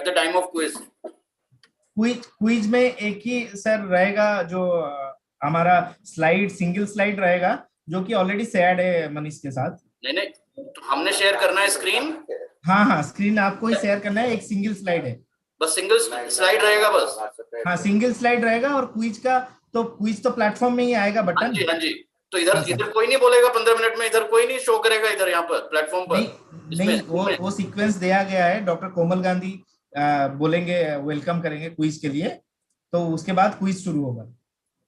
At the time of quiz. Quiz में एक ही sir रहेगा जो हमारा स्लाइड, सिंगल स्लाइड रहेगा, जो कि ऑलरेडी शेयर्ड है मनीष के साथ। नहीं नहीं, तो हमने शेयर करना है स्क्रीन। हाँ हाँ, स्क्रीन आपको ही शेयर करना है, एक सिंगल स्लाइड है। बस सिंगल स्लाइड रहेगा बस। हाँ, सिंगल स्लाइड रहेगा। और क्विज तो प्लेटफॉर्म में ही आएगा हाँ बटन। जी हाँ जी। तो इधर हाँ सर। इधर कोई नहीं बोलेगा 15 मिनट में, इधर कोई नहीं शो करेगा, इधर यहाँ पर प्लेटफॉर्म पर। नहीं इसमें नहीं, वो सीक्वेंस दिया गया है। डॉक्टर कोमल गांधी बोलेंगे, वेलकम करेंगे क्विज के लिए, तो उसके बाद क्विज शुरू होगा।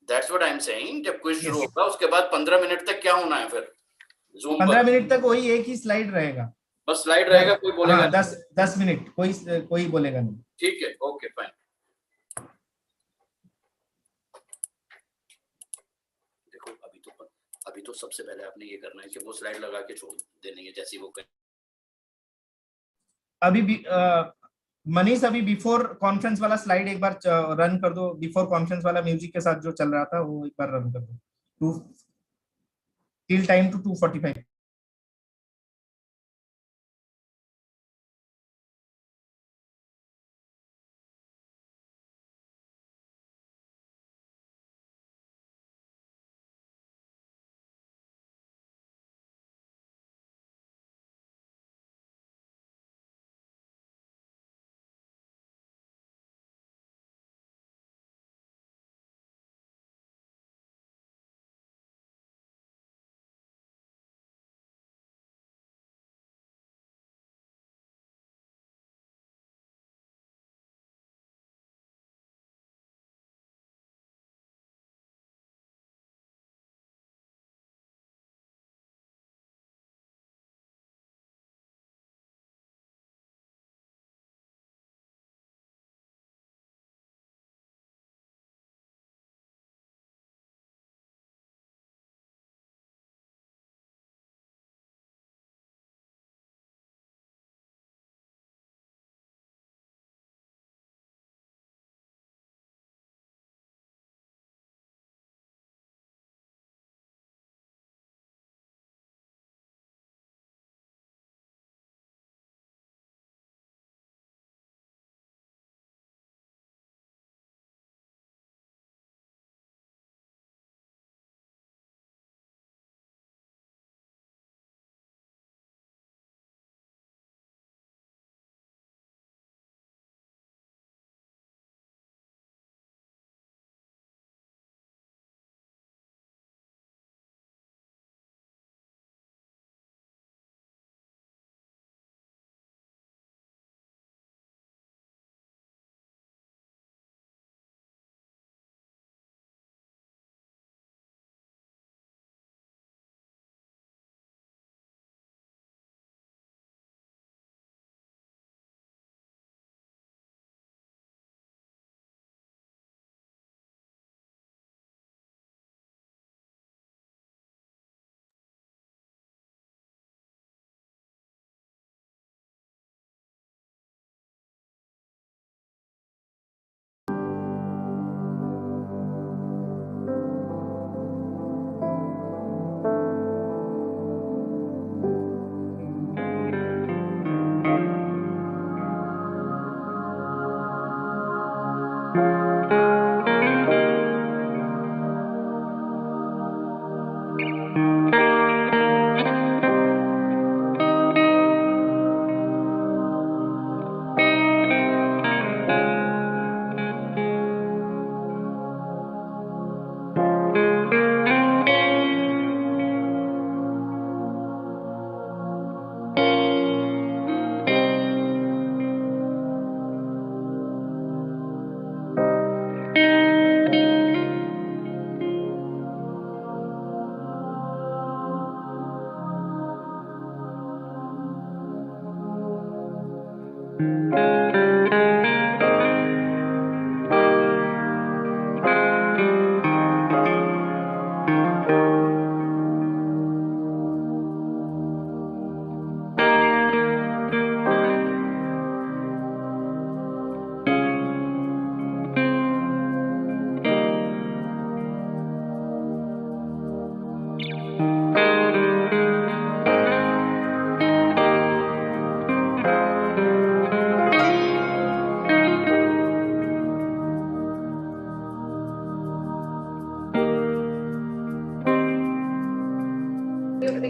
That's what I am saying. जब क्विज शुरू यस, होगा उसके बाद 15 मिनट तक क्या होना है फिर जूम 15 पर? मिनट तक वही एक ही स्लाइड रहेगा। बस स्लाइड रहेगा, कोई बोलेगा हाँ, नहीं। 10 मिनट कोई कोई बोलेगा नहीं। ठीक है, ओके फाइन। देखो अभी तो सबसे पहले आपने ये करना है कि वो स्लाइड लगा के छोड़ देनी है जैसी वो कर। अभी भी मनीष, अभी बिफोर कॉन्फ्रेंस वाला स्लाइड एक बार रन कर दो। बिफोर कॉन्फ्रेंस वाला म्यूजिक के साथ जो चल रहा था वो एक बार रन कर दो। To till time to 2:45।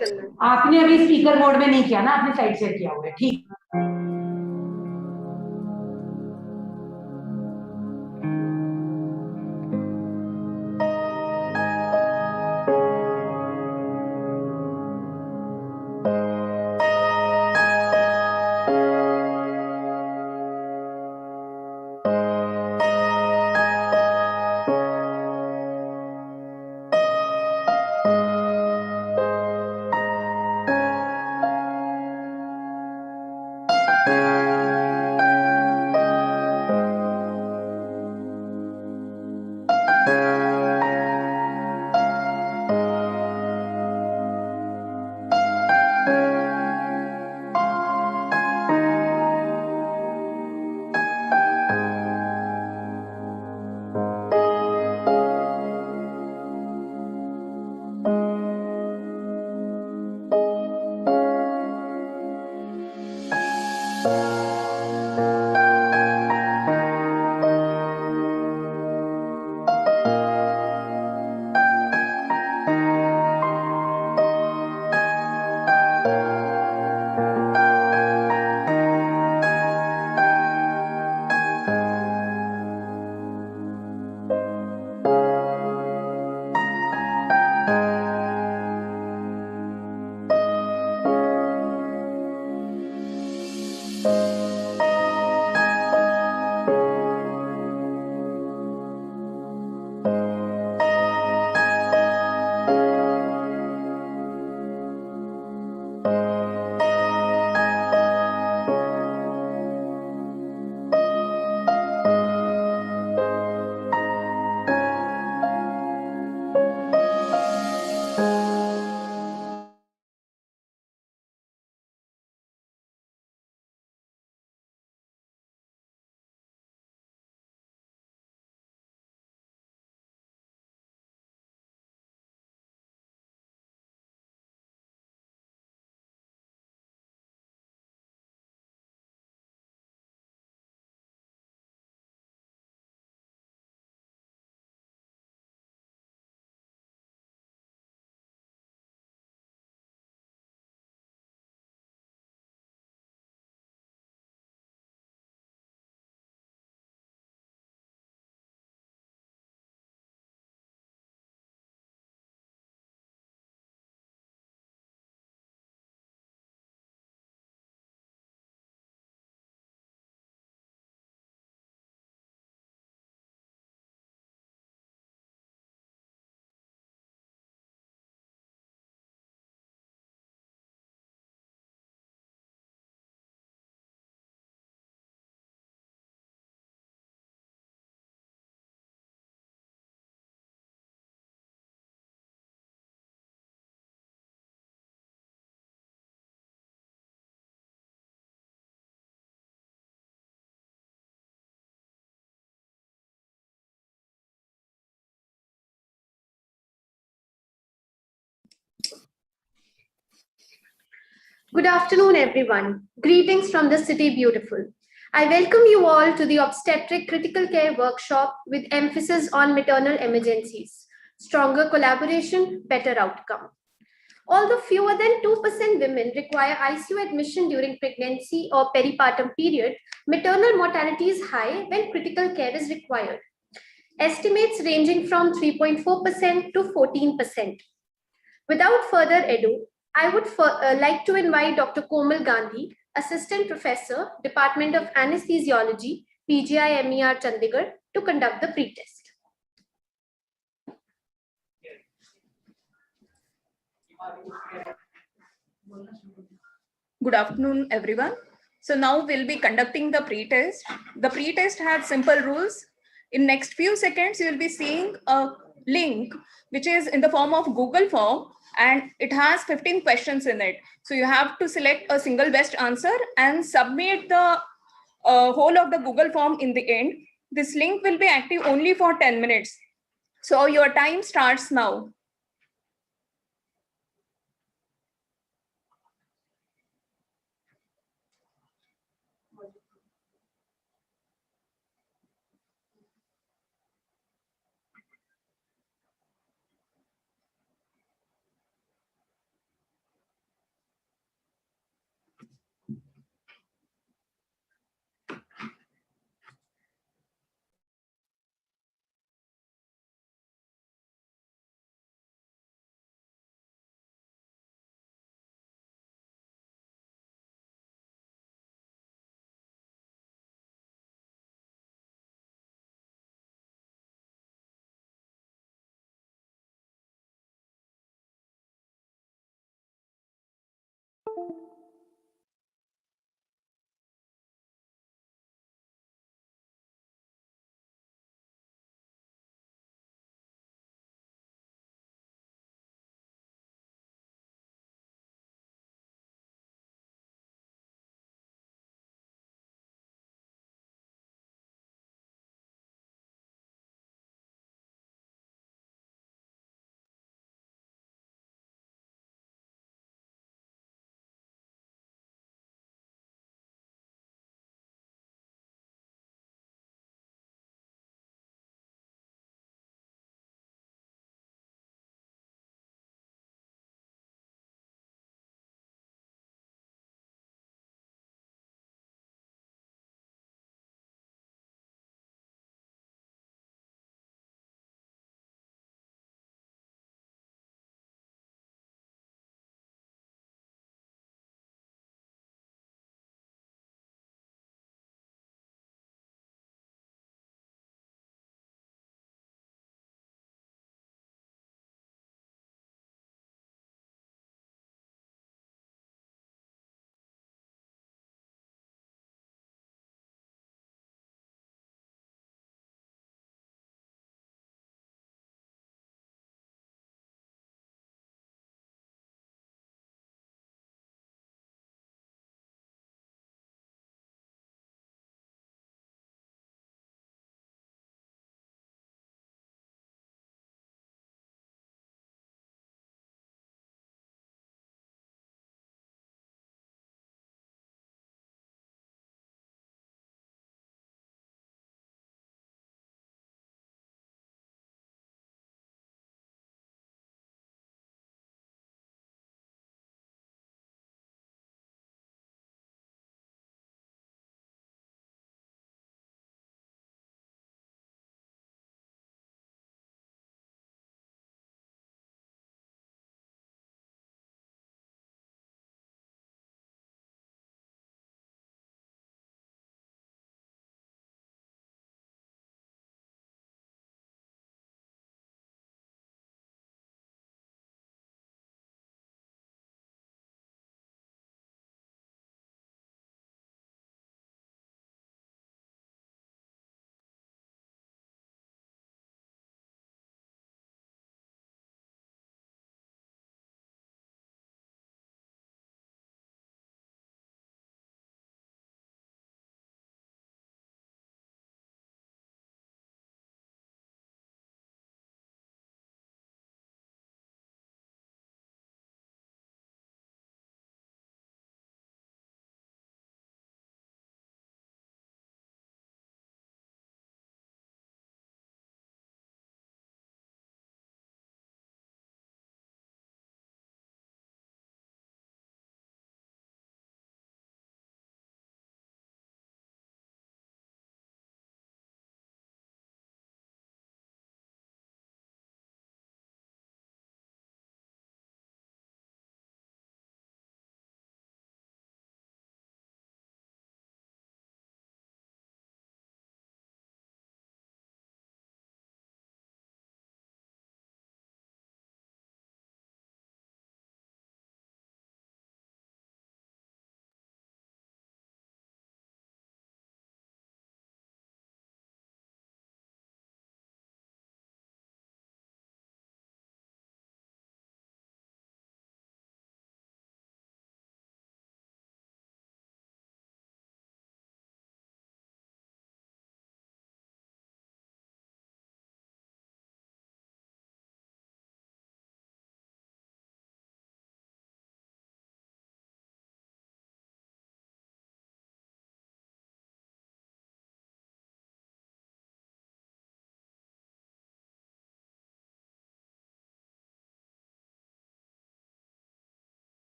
करना है। आपने अभी स्पीकर मोड में नहीं किया ना, आपने साइड से किया हुआ है, ठीक। Good afternoon, everyone. Greetings from the City Beautiful. I welcome you all to the Obstetric Critical Care Workshop with emphasis on maternal emergencies. Stronger collaboration, better outcome. Although fewer than 2% women require ICU admission during pregnancy or peripartum period, maternal mortality is high when critical care is required. Estimates ranging from 3.4% to 14%. Without further ado, I would like to invite Dr. Komal Gandhi, Assistant Professor, Department of Anesthesiology, PGI MER Chandigarh, to conduct the pretest. Good afternoon, everyone. So now we'll be conducting the pretest. The pretest has simple rules. In next few seconds, you'll be seeing a link which is in the form of Google form, and it has 15 questions in it. So you have to select a single best answer and submit the whole of the Google form in the end. This link will be active only for 10 minutes. So your time starts now.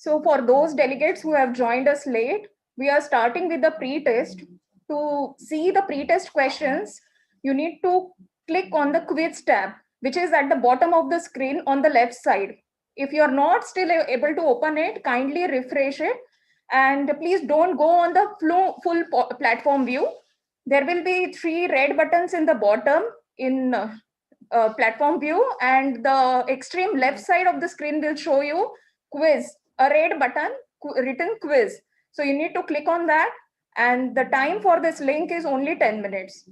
So for those delegates who have joined us late, we are starting with the pre-test. To see the pre-test questions, you need to click on the quiz tab, which is at the bottom of the screen on the left side. If you are not still able to open it, kindly refresh it. And please don't go on the full platform view. There will be 3 red buttons in the bottom in platform view, and the extreme left side of the screen will show you quiz, a red button written quiz. So you need to click on that, and the time for this link is only 10 minutes.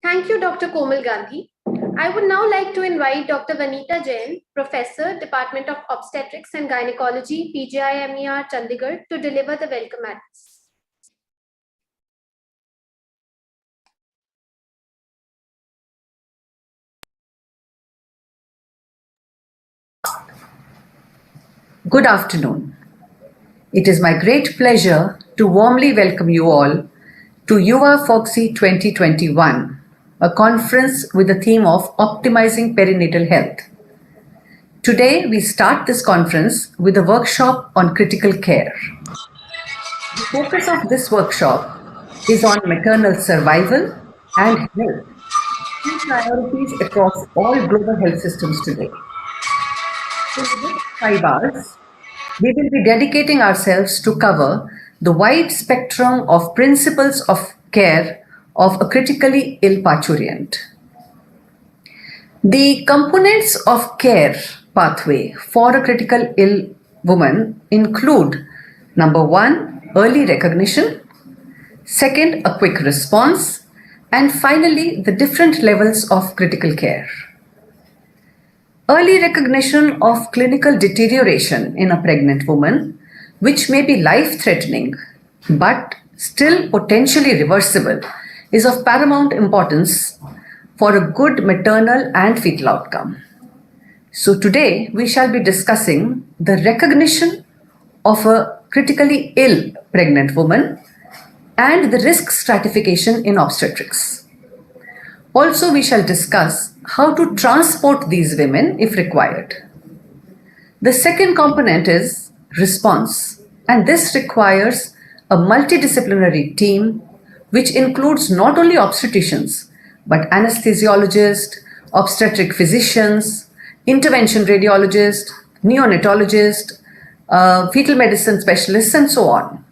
Thank you, Dr. Komal Gandhi. I would now like to invite Dr. Vanita Jain, Professor, Department of Obstetrics and Gynecology, PGIMER, Chandigarh, to deliver the welcome address. Good afternoon. It is my great pleasure to warmly welcome you all to YUVAA FOGSI 2021, a conference with the theme of Optimizing Perinatal Health. Today, we start this conference with a workshop on critical care. The focus of this workshop is on maternal survival and health, key priorities across all global health systems today. In the next 5 hours, we will be dedicating ourselves to cover the wide spectrum of principles of care of a critically ill parturient. The components of care pathway for a critical ill woman include number 1, early recognition, second, a quick response, and finally, the different levels of critical care. Early recognition of clinical deterioration in a pregnant woman, which may be life-threatening but still potentially reversible, is of paramount importance for a good maternal and fetal outcome. So today we shall be discussing the recognition of a critically ill pregnant woman and the risk stratification in obstetrics. Also, we shall discuss how to transport these women if required. The second component is response, and this requires a multidisciplinary team which includes not only obstetricians but anesthesiologists, obstetric physicians, intervention radiologists, neonatologists, fetal medicine specialists, and so on.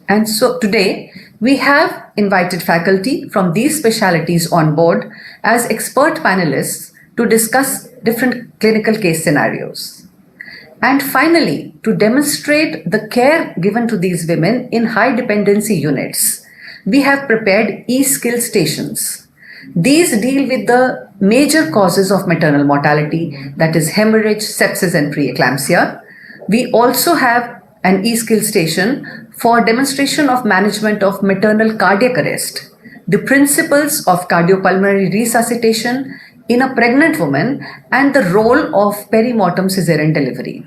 And so today, we have invited faculty from these specialties on board as expert panelists to discuss different clinical case scenarios. And finally, to demonstrate the care given to these women in high dependency units, we have prepared e-skill stations. These deal with the major causes of maternal mortality, that is hemorrhage, sepsis, and preeclampsia. We also have an e-skill station for demonstration of management of maternal cardiac arrest, the principles of cardiopulmonary resuscitation in a pregnant woman, and the role of perimortem cesarean delivery.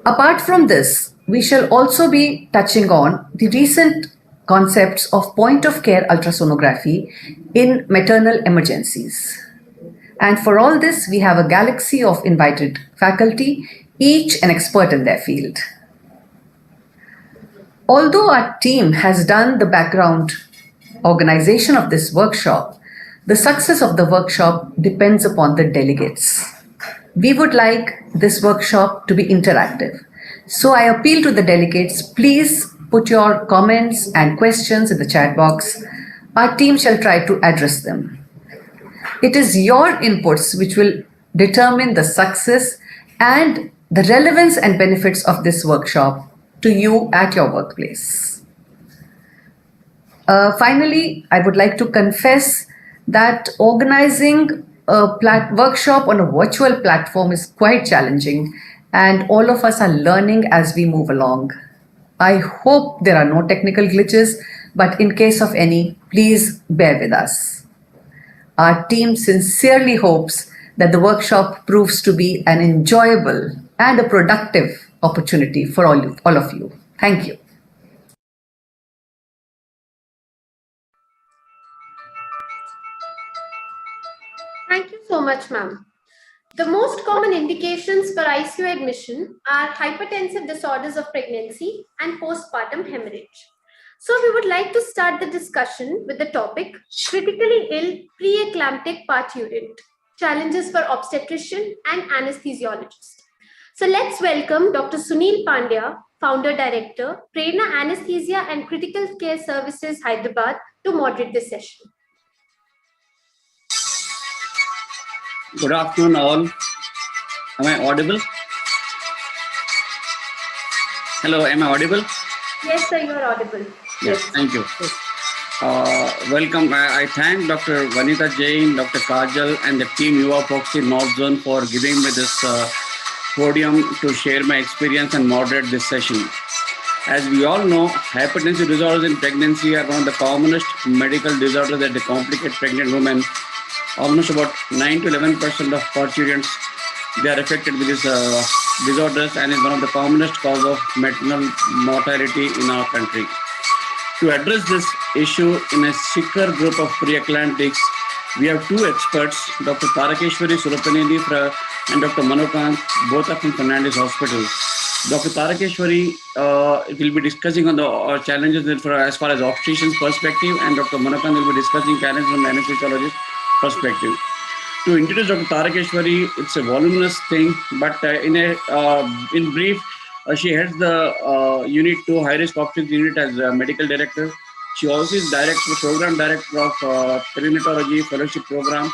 Apart from this, we shall also be touching on the recent concepts of point-of-care ultrasonography in maternal emergencies. And for all this, we have a galaxy of invited faculty, each an expert in their field. Although our team has done the background organization of this workshop, the success of the workshop depends upon the delegates. We would like this workshop to be interactive. So I appeal to the delegates, please put your comments and questions in the chat box. Our team shall try to address them. It is your inputs which will determine the success and the relevance and benefits of this workshop to you at your workplace. Finally, I would like to confess that organizing a workshop on a virtual platform is quite challenging, and all of us are learning as we move along. I hope there are no technical glitches, but in case of any, please bear with us. Our team sincerely hopes that the workshop proves to be an enjoyable and a productive opportunity for all of you. Thank you. Thank you so much, ma'am. The most common indications for ICU admission are hypertensive disorders of pregnancy and postpartum hemorrhage. So we would like to start the discussion with the topic critically ill preeclamptic parturient, challenges for obstetrician and anesthesiologist. So let's welcome Dr. Sunil Pandya, Founder Director, Prerna Anesthesia and Critical Care Services, Hyderabad, to moderate this session. Good afternoon, all. Am I audible? Hello, am I audible? Yes, sir, you are audible. Yes, thank you. Welcome. I thank Dr. Vanita Jain, Dr. Kajal, and the team YUVAA FOGSI North Zone for giving me this podium to share my experience and moderate this session. As we all know, hypertensive disorders in pregnancy are one of the commonest medical disorders that complicate pregnant women. Almost about 9 to 11% of parturents, they are affected with these disorders, and is one of the commonest cause of maternal mortality in our country. To address this issue in a sicker group of pre-eclamptics, we have two experts, Dr. Tarakeshwari Surapanedi and Dr. Manokant, both are from Fernandez Hospital. Dr. Tarakeshwari will be discussing on the challenges as far as obstetrician's perspective, and Dr. Manokant will be discussing challenges from the anesthesiologist perspective. To introduce Dr. Tarakeshwari, it's a voluminous thing, but in brief, she heads the Unit 2 High Risk Obstetrics Unit as Medical Director. She also is Program Director of Perinatology Fellowship Program.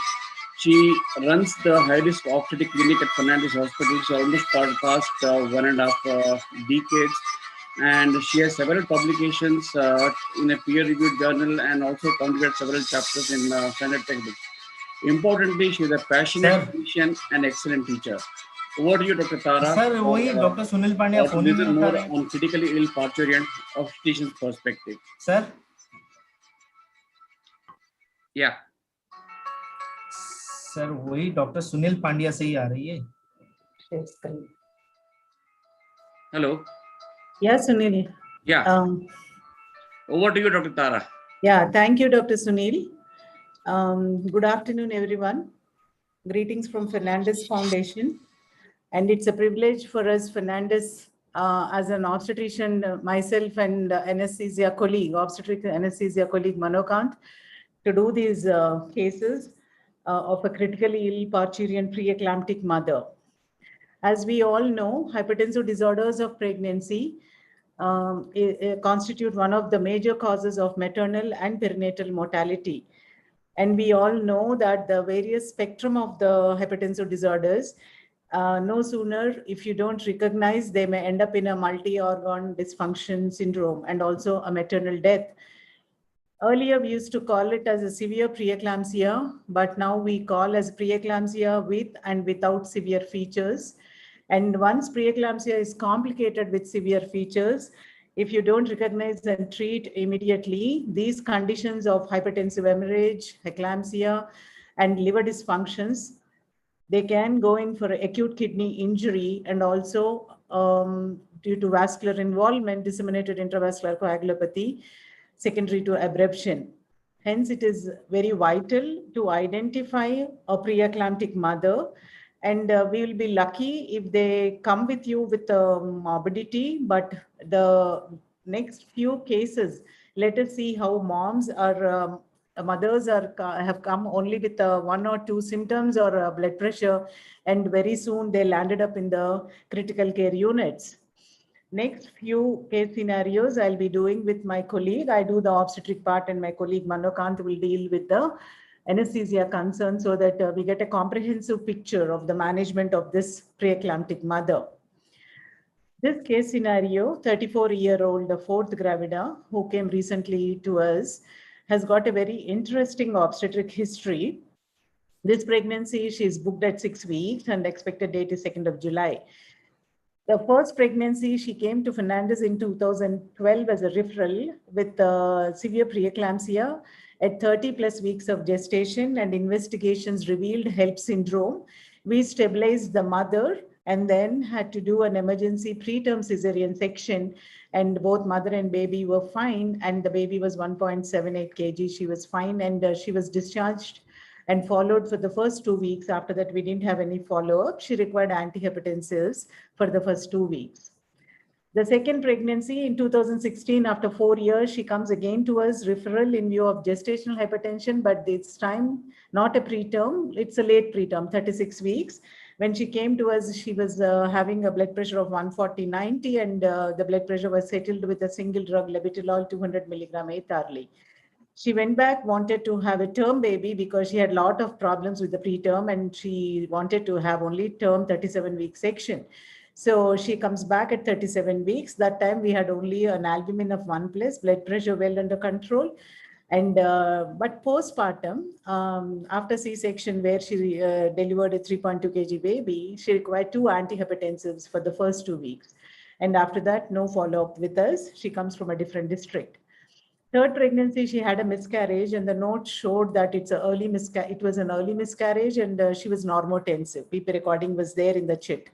She runs the High Risk Obstetric Clinic at Fernandez Hospital. She almost past 1.5 decades. And she has several publications in a peer-reviewed journal and also contributed several chapters in standard textbooks. Importantly, she is a passionate clinician and excellent teacher. Over to you, Dr. Tara. Sir, वही Dr. Sunil Pandya phone This is more on critically ill parturient obstetrician's perspective. Sir. Yeah. Sir, वही Dr. Sunil Pandya से ही आ रही है. Hello. Yeah, Sunil. Yeah. Over to you, Dr. Tara. Yeah, thank you, Dr. Sunil. Good afternoon, everyone. Greetings from Fernandez Foundation. And it's a privilege for us, Fernandez, as an obstetrician, myself and anesthesia colleague, obstetric anesthesia colleague Manokant, to do these cases of a critically ill parturient pre-eclamptic mother. As we all know, hypertensive disorders of pregnancy constitute one of the major causes of maternal and perinatal mortality. And we all know that the various spectrum of the hypertensive disorders, no sooner, if you don't recognize, they may end up in a multi-organ dysfunction syndrome and also a maternal death. Earlier, we used to call it as a severe preeclampsia, but now we call as preeclampsia with and without severe features. And once preeclampsia is complicated with severe features, if you don't recognize and treat immediately, these conditions of hypertensive hemorrhage, eclampsia, and liver dysfunctions, they can go in for acute kidney injury and also due to vascular involvement, disseminated intravascular coagulopathy, secondary to abruption. Hence, it is very vital to identify a preeclamptic mother, and we will be lucky if they come with you with morbidity. But the next few cases, let us see how moms are, mothers have come only with 1 or 2 symptoms or blood pressure, and very soon they landed up in the critical care units. Next few case scenarios I'll be doing with my colleague. I do the obstetric part and my colleague Manokant will deal with the anesthesia concern so that we get a comprehensive picture of the management of this preeclamptic mother. This case scenario, 34-year-old 4th gravida who came recently to us, has got a very interesting obstetric history. This pregnancy, she's booked at 6 weeks and expected date is 2nd of July. The first pregnancy, she came to Fernandez in 2012 as a referral with severe preeclampsia at 30+ weeks of gestation, and investigations revealed HELP syndrome. We stabilized the mother and then had to do an emergency preterm cesarean section, and both mother and baby were fine, and the baby was 1.78 kg. She was fine, and she was discharged and followed for the first 2 weeks. After that, we didn't have any follow-up. She required antihypertensives for the first 2 weeks. The second pregnancy in 2016, after 4 years, she comes again to us, referral in view of gestational hypertension, but this time not a preterm, it's a late preterm, 36 weeks. When she came to us, she was having a blood pressure of 140/90, and the blood pressure was settled with a single drug, labetalol 200 milligram 8 hourly. She went back, wanted to have a term baby because she had a lot of problems with the preterm, and she wanted to have only term 37-week section. So she comes back at 37 weeks. That time we had only an albumin of 1+, blood pressure well under control. And but postpartum, after C-section, where she delivered a 3.2 kg baby, she required 2 antihypertensives for the first 2 weeks. And after that, no follow-up with us. She comes from a different district. Third pregnancy, she had a miscarriage, and the note showed that it was an early miscarriage, and she was normotensive. BP recording was there in the chit.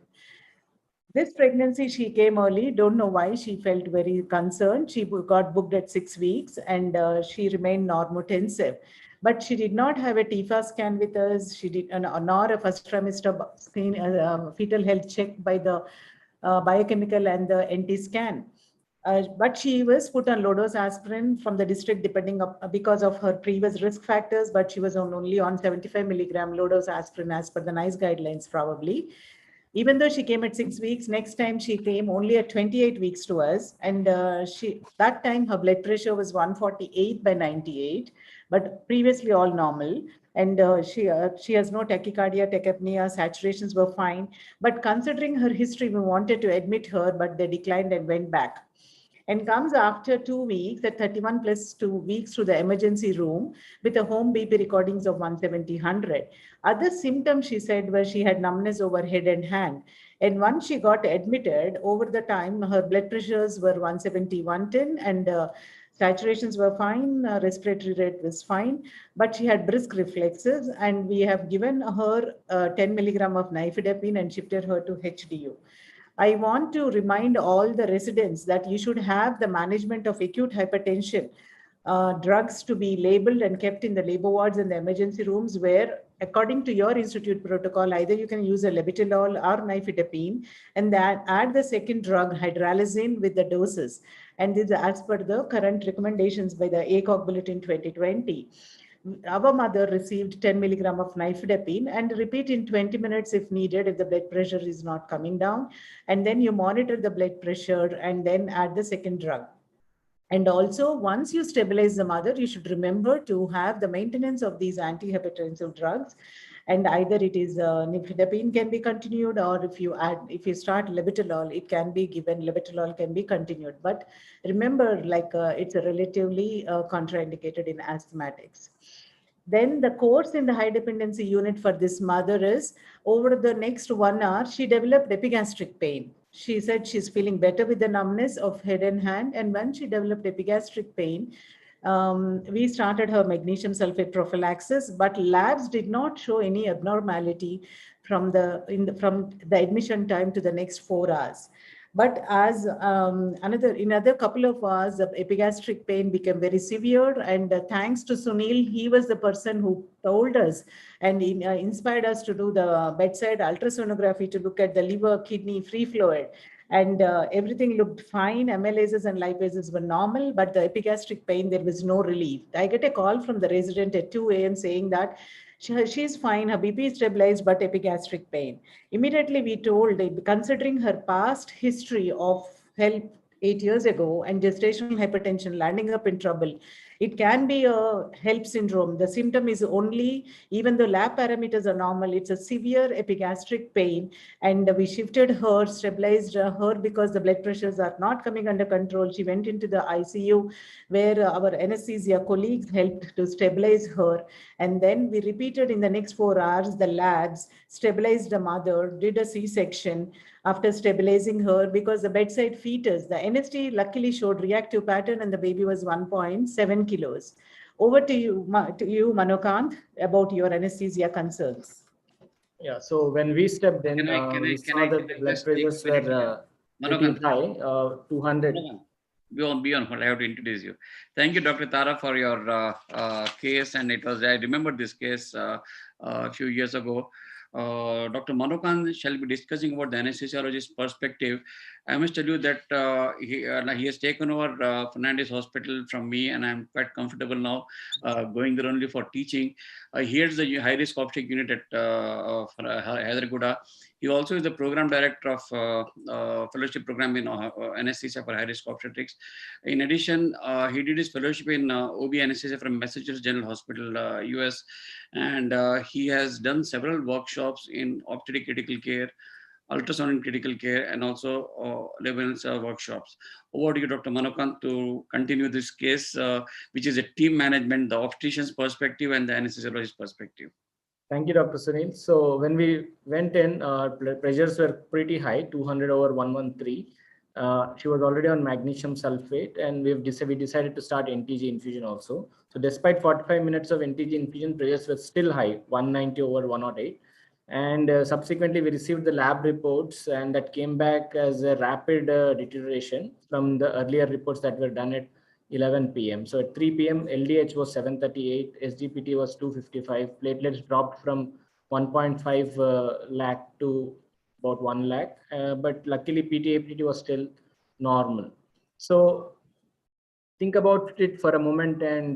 This pregnancy, she came early. Don't know why. She felt very concerned. She got booked at 6 weeks, and she remained normotensive. But she did not have a TIFA scan with us. She did nor a first trimester fetal health check by the biochemical and the NT scan. But she was put on low-dose aspirin from the district because of her previous risk factors, but she was only on 75 milligram low-dose aspirin as per the NICE guidelines probably. Even though she came at 6 weeks, next time she came only at 28 weeks to us. And that time her blood pressure was 148/98, but previously all normal. And she has no tachycardia, tachypnea, saturations were fine. But considering her history, we wanted to admit her, but they declined and went back. And comes after 2 weeks at 31 plus 2 weeks to the emergency room with a home BP recordings of 170/100. Other symptoms she said were she had numbness over head and hand. And once she got admitted, over the time, her blood pressures were 170/110 and saturations were fine, respiratory rate was fine, but she had brisk reflexes, and we have given her 10 milligram of nifedipine and shifted her to HDU. I want to remind all the residents that you should have the management of acute hypertension drugs to be labeled and kept in the labor wards and the emergency rooms, where according to your institute protocol, either you can use a labetalol or nifedipine and then add the second drug, hydralazine, with the doses. And this is as per the current recommendations by the ACOG Bulletin 2020. Our mother received 10 milligram of nifedipine and repeat in 20 minutes if needed, if the blood pressure is not coming down. And then you monitor the blood pressure and then add the second drug. And also, once you stabilize the mother, you should remember to have the maintenance of these antihypertensive drugs. And either it is nifedipine can be continued, or if you start labetalol, it can be given, labetalol can be continued. But remember, it's a relatively contraindicated in asthmatics. Then the course in the high dependency unit for this mother is, over the next 1 hour, she developed epigastric pain. She said she's feeling better with the numbness of head and hand. And when she developed epigastric pain, we started her magnesium sulfate prophylaxis, but labs did not show any abnormality from the admission time to the next 4 hours. But as another couple of hours, the epigastric pain became very severe. And thanks to Sunil, he was the person who told us and inspired us to do the bedside ultrasonography to look at the liver, kidney, free fluid. And everything looked fine. amylases and lipases were normal, but the epigastric pain, there was no relief. I get a call from the resident at 2 a.m. saying that she's fine, her BP is stabilized, but epigastric pain. Immediately we told, considering her past history of health 8 years ago and gestational hypertension landing up in trouble, it can be a HELP syndrome. The symptom is only, even though lab parameters are normal, it's a severe epigastric pain. And we shifted her, stabilized her because the blood pressures are not coming under control. She went into the ICU where our anesthesia colleagues helped to stabilize her. And then we repeated in the next 4 hours, the labs, stabilized the mother, did a C-section after stabilizing her, because the bedside fetus, the NST luckily showed reactive pattern and the baby was 1.7 kilos. Over to you, Manokant, about your anesthesia concerns. Yeah, so when we stepped in, we saw that the blood pressures were pretty high, 200. Be on hold. I have to introduce you. Thank you, Dr. Tara, for your case. And I remember this case a few years ago. Dr. Manokant shall be discussing about the anesthesiologist's perspective. I must tell you that he has taken over Fernandez Hospital from me, and I'm quite comfortable now going there only for teaching. Here's the high-risk obstetric unit at Hyderabad. He also is the program director of fellowship program in anesthesia for high-risk obstetrics. In addition, he did his fellowship in OB anesthesia from Massachusetts General Hospital, US, and he has done several workshops in obstetric critical care, ultrasound in critical care, and also relevance workshops. Over to you, Dr. Manokant, to continue this case, which is a team management, the obstetrician's perspective and the anesthesiologist's perspective. Thank you, Dr. Sunil. So when we went in, pressures were pretty high, 200 over 113. She was already on magnesium sulfate, and we decided to start NTG infusion also. So despite 45 minutes of NTG infusion, pressures were still high, 190 over 108. And subsequently, we received the lab reports, and that came back as a rapid deterioration from the earlier reports that were done at 11 p.m. So at 3 p.m., LDH was 738, SGPT was 255, platelets dropped from 1.5 lakh to about 1 lakh, but luckily PT-APT was still normal. So think about it for a moment and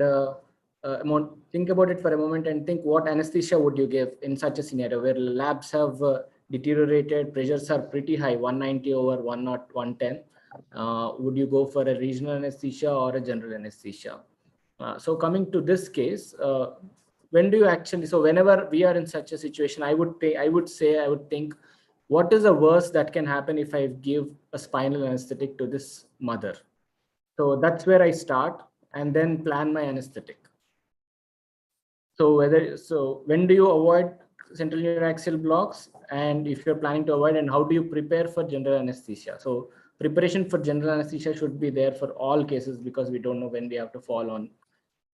think what anesthesia would you give in such a scenario where labs have deteriorated, pressures are pretty high, 190 over 110. Would you go for a regional anesthesia or a general anesthesia? So coming to this case, when do you actually, so whenever we are in such a situation, I would think, what is the worst that can happen if I give a spinal anesthetic to this mother? So that's where I start and then plan my anesthetic. So when do you avoid central neuraxial blocks, and if you're planning to avoid, and how do you prepare for general anesthesia? So preparation for general anesthesia should be there for all cases, because we don't know when we have to fall on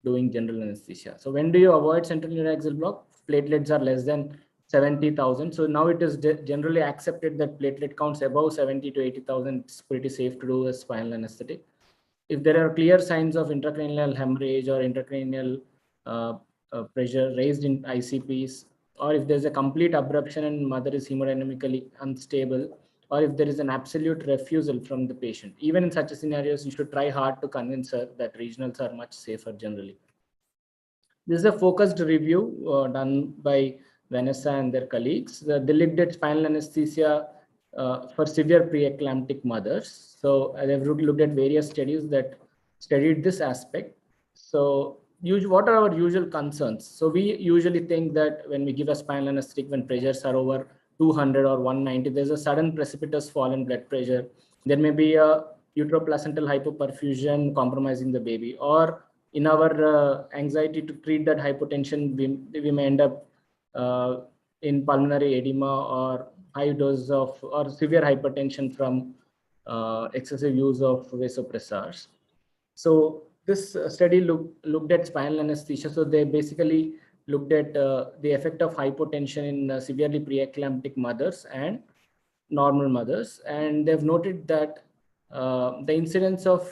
doing general anesthesia. So when do you avoid central neuraxial block? Platelets are less than 70,000. So now it is generally accepted that platelet counts above 70 to 80,000. It's pretty safe to do a spinal anesthetic. If there are clear signs of intracranial hemorrhage or intracranial pressure raised in ICPs, or if there's a complete abruption and mother is hemodynamically unstable, or if there is an absolute refusal from the patient, even in such a scenarios, you should try hard to convince her that regionals are much safer generally. This is a focused review done by Vanessa and their colleagues. They looked at spinal anesthesia for severe preeclamptic mothers. So they've looked at various studies that studied this aspect. So what are our usual concerns? So we usually think that when we give a spinal anesthetic, when pressures are over 200 or 190, there's a sudden precipitous fall in blood pressure. There may be a uteroplacental hypoperfusion compromising the baby, or in our anxiety to treat that hypotension, we may end up in pulmonary edema or high dose of or severe hypertension from excessive use of vasopressors. So this study looked at spinal anesthesia. So they basically looked at the effect of hypotension in severely preeclamptic mothers and normal mothers, and they've noted that the incidence of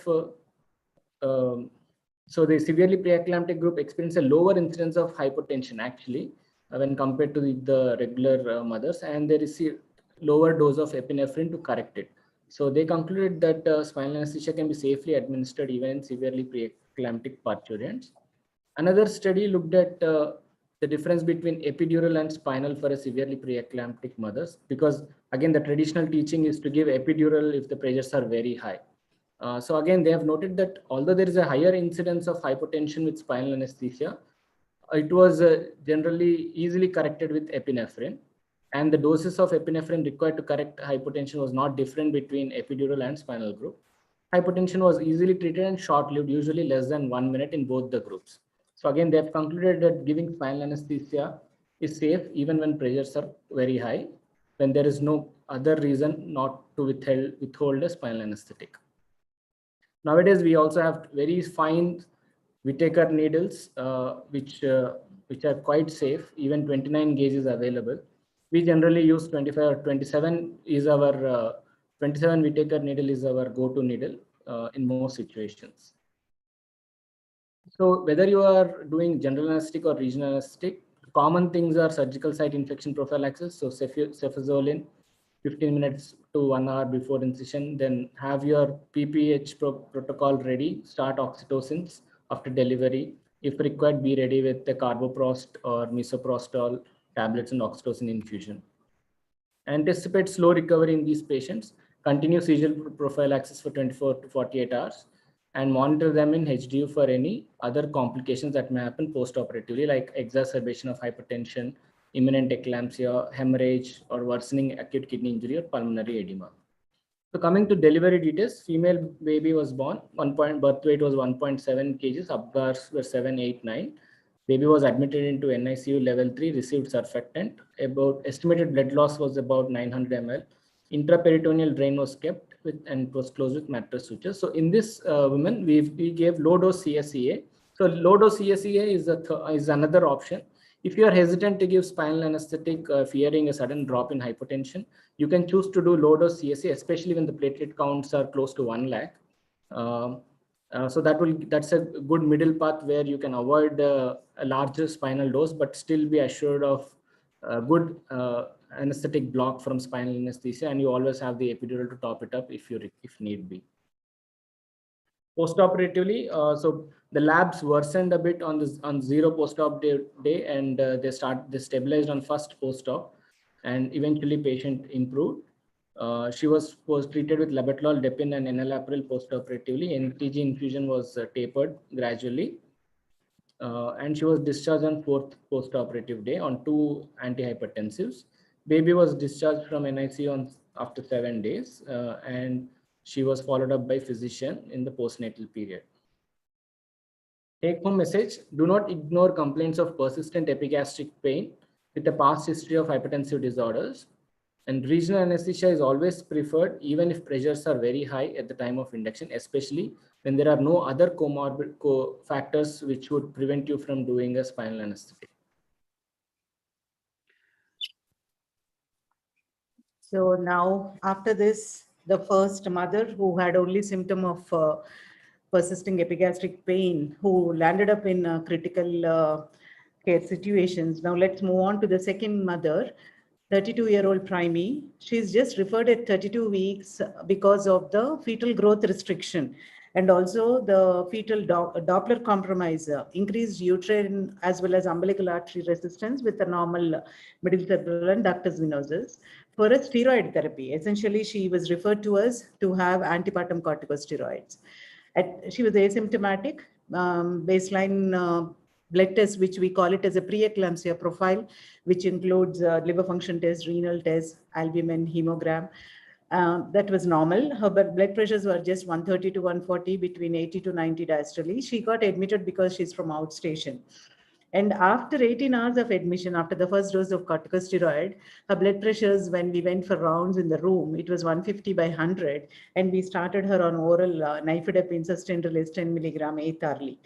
so the severely preeclamptic group experienced a lower incidence of hypotension actually when compared to the regular mothers, and they received lower dose of epinephrine to correct it. So they concluded that spinal anesthesia can be safely administered even in severely preeclamptic parturients. Another study looked at the difference between epidural and spinal for a severely preeclamptic mothers, because again, the traditional teaching is to give epidural if the pressures are very high. So again, they have noted that although there is a higher incidence of hypotension with spinal anesthesia, it was generally easily corrected with epinephrine, and the doses of epinephrine required to correct hypotension was not different between epidural and spinal group. Hypotension was easily treated and short-lived, usually less than 1 minute in both the groups. So again, they have concluded that giving spinal anesthesia is safe even when pressures are very high, when there is no other reason not to withhold a spinal anesthetic. Nowadays, we also have very fine Whitaker needles, which are quite safe. Even 29 gauge is available. We generally use 25 or 27 is our 27 Whitaker needle is our go-to needle in most situations. So whether you are doing general anesthetic or regional anesthetic, common things are surgical site infection prophylaxis. So cefazolin, 15 minutes to 1 hour before incision, then have your PPH protocol ready, start oxytocins after delivery. If required, be ready with the carboprost or misoprostol tablets and oxytocin infusion. Anticipate slow recovery in these patients, continue seizure prophylaxis for 24 to 48 hours, and monitor them in HDU for any other complications that may happen post-operatively, like exacerbation of hypertension imminent eclampsia, hemorrhage, or worsening acute kidney injury or pulmonary edema. So coming to delivery details, female baby was born, birth weight was 1.7 kgs, Apgars were 7, 8, 9. Baby was admitted into NICU level 3, received surfactant. About estimated blood loss was about 900 ml. Intraperitoneal drain was kept with and it was closed with mattress sutures. So in this woman, we gave low dose CSEA. So low dose CSEA is another option. If you are hesitant to give spinal anesthetic, fearing a sudden drop in hypotension, you can choose to do low dose CSA, especially when the platelet counts are close to 1 lakh. So that's a good middle path where you can avoid a larger spinal dose, but still be assured of a good anesthetic block from spinal anesthesia, and you always have the epidural to top it up if need be. Postoperatively, so the labs worsened a bit on 0 post-op day, and they stabilized on first post-op, and eventually patient improved. She was treated with labetalol, depin, and enalapril post-operatively. NTG infusion was tapered gradually, and she was discharged on 4th post-operative day on 2 antihypertensives. Baby was discharged from NICU after 7 days, and she was followed up by physician in the postnatal period. Take home message: do not ignore complaints of persistent epigastric pain with a past history of hypertensive disorders. And regional anesthesia is always preferred, even if pressures are very high at the time of induction, especially when there are no other comorbid factors which would prevent you from doing a spinal anesthetic. So now, after this, the first mother who had only symptom of persisting epigastric pain, who landed up in critical care situations. Now let's move on to the second mother, 32-year-old primee. She's just referred at 32 weeks because of the fetal growth restriction and also the fetal Doppler compromise, increased uterine as well as umbilical artery resistance with the normal middle cerebral and ductus venosus. For a steroid therapy, essentially she was referred to us to have antepartum corticosteroids. She was asymptomatic, baseline blood test, which we call it as a preeclampsia profile, which includes liver function test, renal test, albumin, hemogram. That was normal. Her blood pressures were just 130 to 140, between 80 to 90 diastole. She got admitted because she's from outstation. And after 18 hours of admission, after the first dose of corticosteroid, her blood pressures, when we went for rounds in the room, it was 150 by 100. And we started her on oral nifedipine sustained release 10 milligram 8th hourly.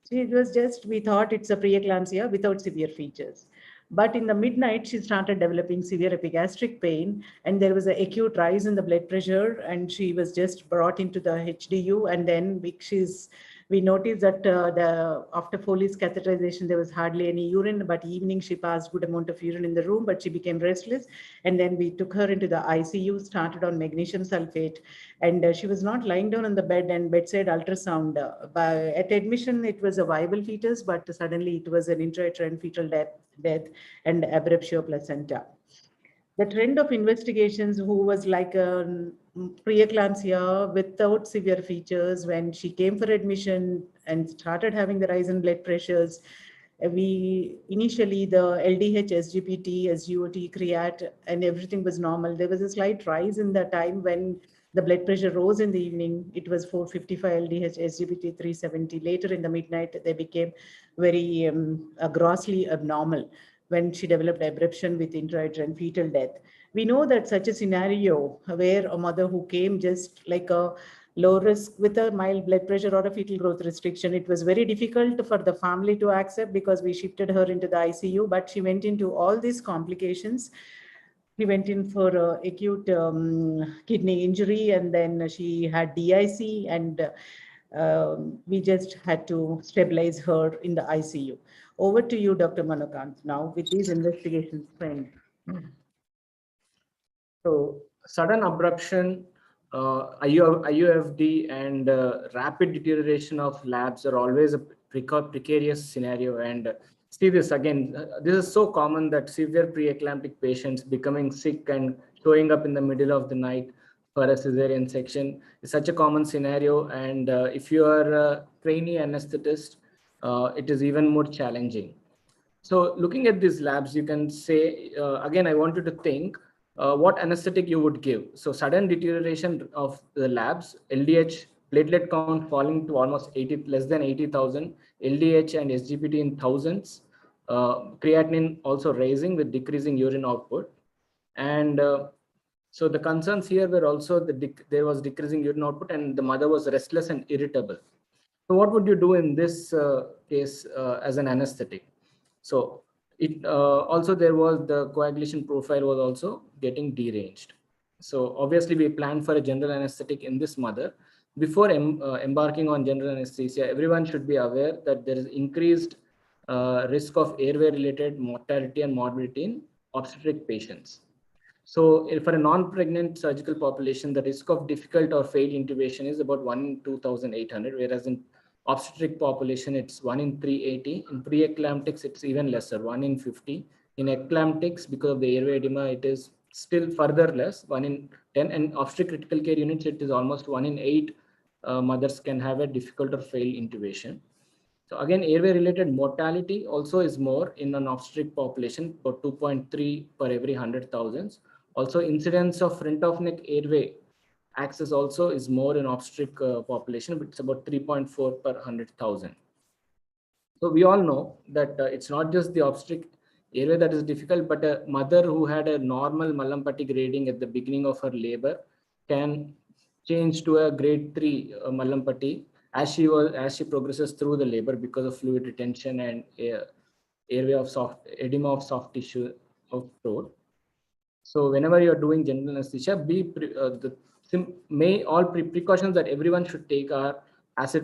So it was just, we thought it's a preeclampsia without severe features. But in the midnight, she started developing severe epigastric pain, and there was an acute rise in the blood pressure, and she was just brought into the HDU. And then we noticed that after Foley's catheterization, there was hardly any urine, but evening she passed good amount of urine in the room, but she became restless. And then we took her into the ICU, started on magnesium sulfate, and she was not lying down on the bed, and bedside ultrasound. At admission, it was a viable fetus, but suddenly it was an intrauterine fetal death and abruptio placenta. The trend of investigations, who was like a preeclampsia without severe features, when she came for admission and started having the rise in blood pressures, initially the LDH, SGPT, SGOT, creat, and everything was normal. There was a slight rise in the time when the blood pressure rose in the evening. It was 455 LDH, SGPT 370. Later in the midnight, they became very grossly abnormal when she developed abruption with intrauterine fetal death. We know that such a scenario where a mother who came just like a low risk with a mild blood pressure or a fetal growth restriction, it was very difficult for the family to accept because we shifted her into the ICU, but she went into all these complications. She went in for acute kidney injury, and then she had DIC, and we just had to stabilize her in the ICU. Over to you, Dr. Manokant, now with these investigations. So sudden abruption, IUFD, and rapid deterioration of labs are always a precarious scenario. And see this again, this is so common that severe preeclamptic patients becoming sick and showing up in the middle of the night for a cesarean section is such a common scenario. And if you are a trainee anesthetist, it is even more challenging. So looking at these labs, you can say, again, I want you to think what anesthetic you would give. So sudden deterioration of the labs, LDH, platelet count falling to almost 80, less than 80,000, LDH and SGPT in thousands, creatinine also rising with decreasing urine output. And so the concerns here were also there was decreasing urine output and the mother was restless and irritable. So what would you do in this case as an anesthetic? So it also there was the coagulation profile was also getting deranged. So obviously we planned for a general anesthetic in this mother. Before embarking on general anesthesia, everyone should be aware that there is increased risk of airway related mortality and morbidity in obstetric patients. So for a non-pregnant surgical population, the risk of difficult or failed intubation is about 1 in 2,800, whereas in obstetric population, it's 1 in 380. In pre-eclamptics, it's even lesser, 1 in 50. In eclamptics, because of the airway edema, it is still further less, 1 in 10. And obstetric critical care units, it is almost 1 in 8 mothers can have a difficult or failed intubation. So again, airway related mortality also is more in an obstetric population, about 2.3 per every 100,000. Also, incidence of front of neck airway access also is more in obstetric population, but it's about 3.4 per 100,000. So we all know that it's not just the obstetric airway that is difficult, but a mother who had a normal Mallampati grading at the beginning of her labor can change to a grade 3 Mallampati as she progresses through the labor because of fluid retention and airway of edema of soft tissue of throat. So whenever you are doing general anesthesia, precautions that everyone should take are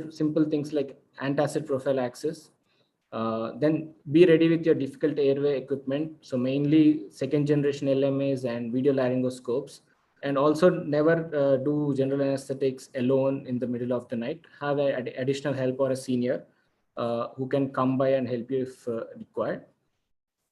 simple things like antacid prophylaxis. Then be ready with your difficult airway equipment. So mainly second generation LMAs and video laryngoscopes. And also never do general anesthetics alone in the middle of the night. Have an additional help or a senior who can come by and help you if required.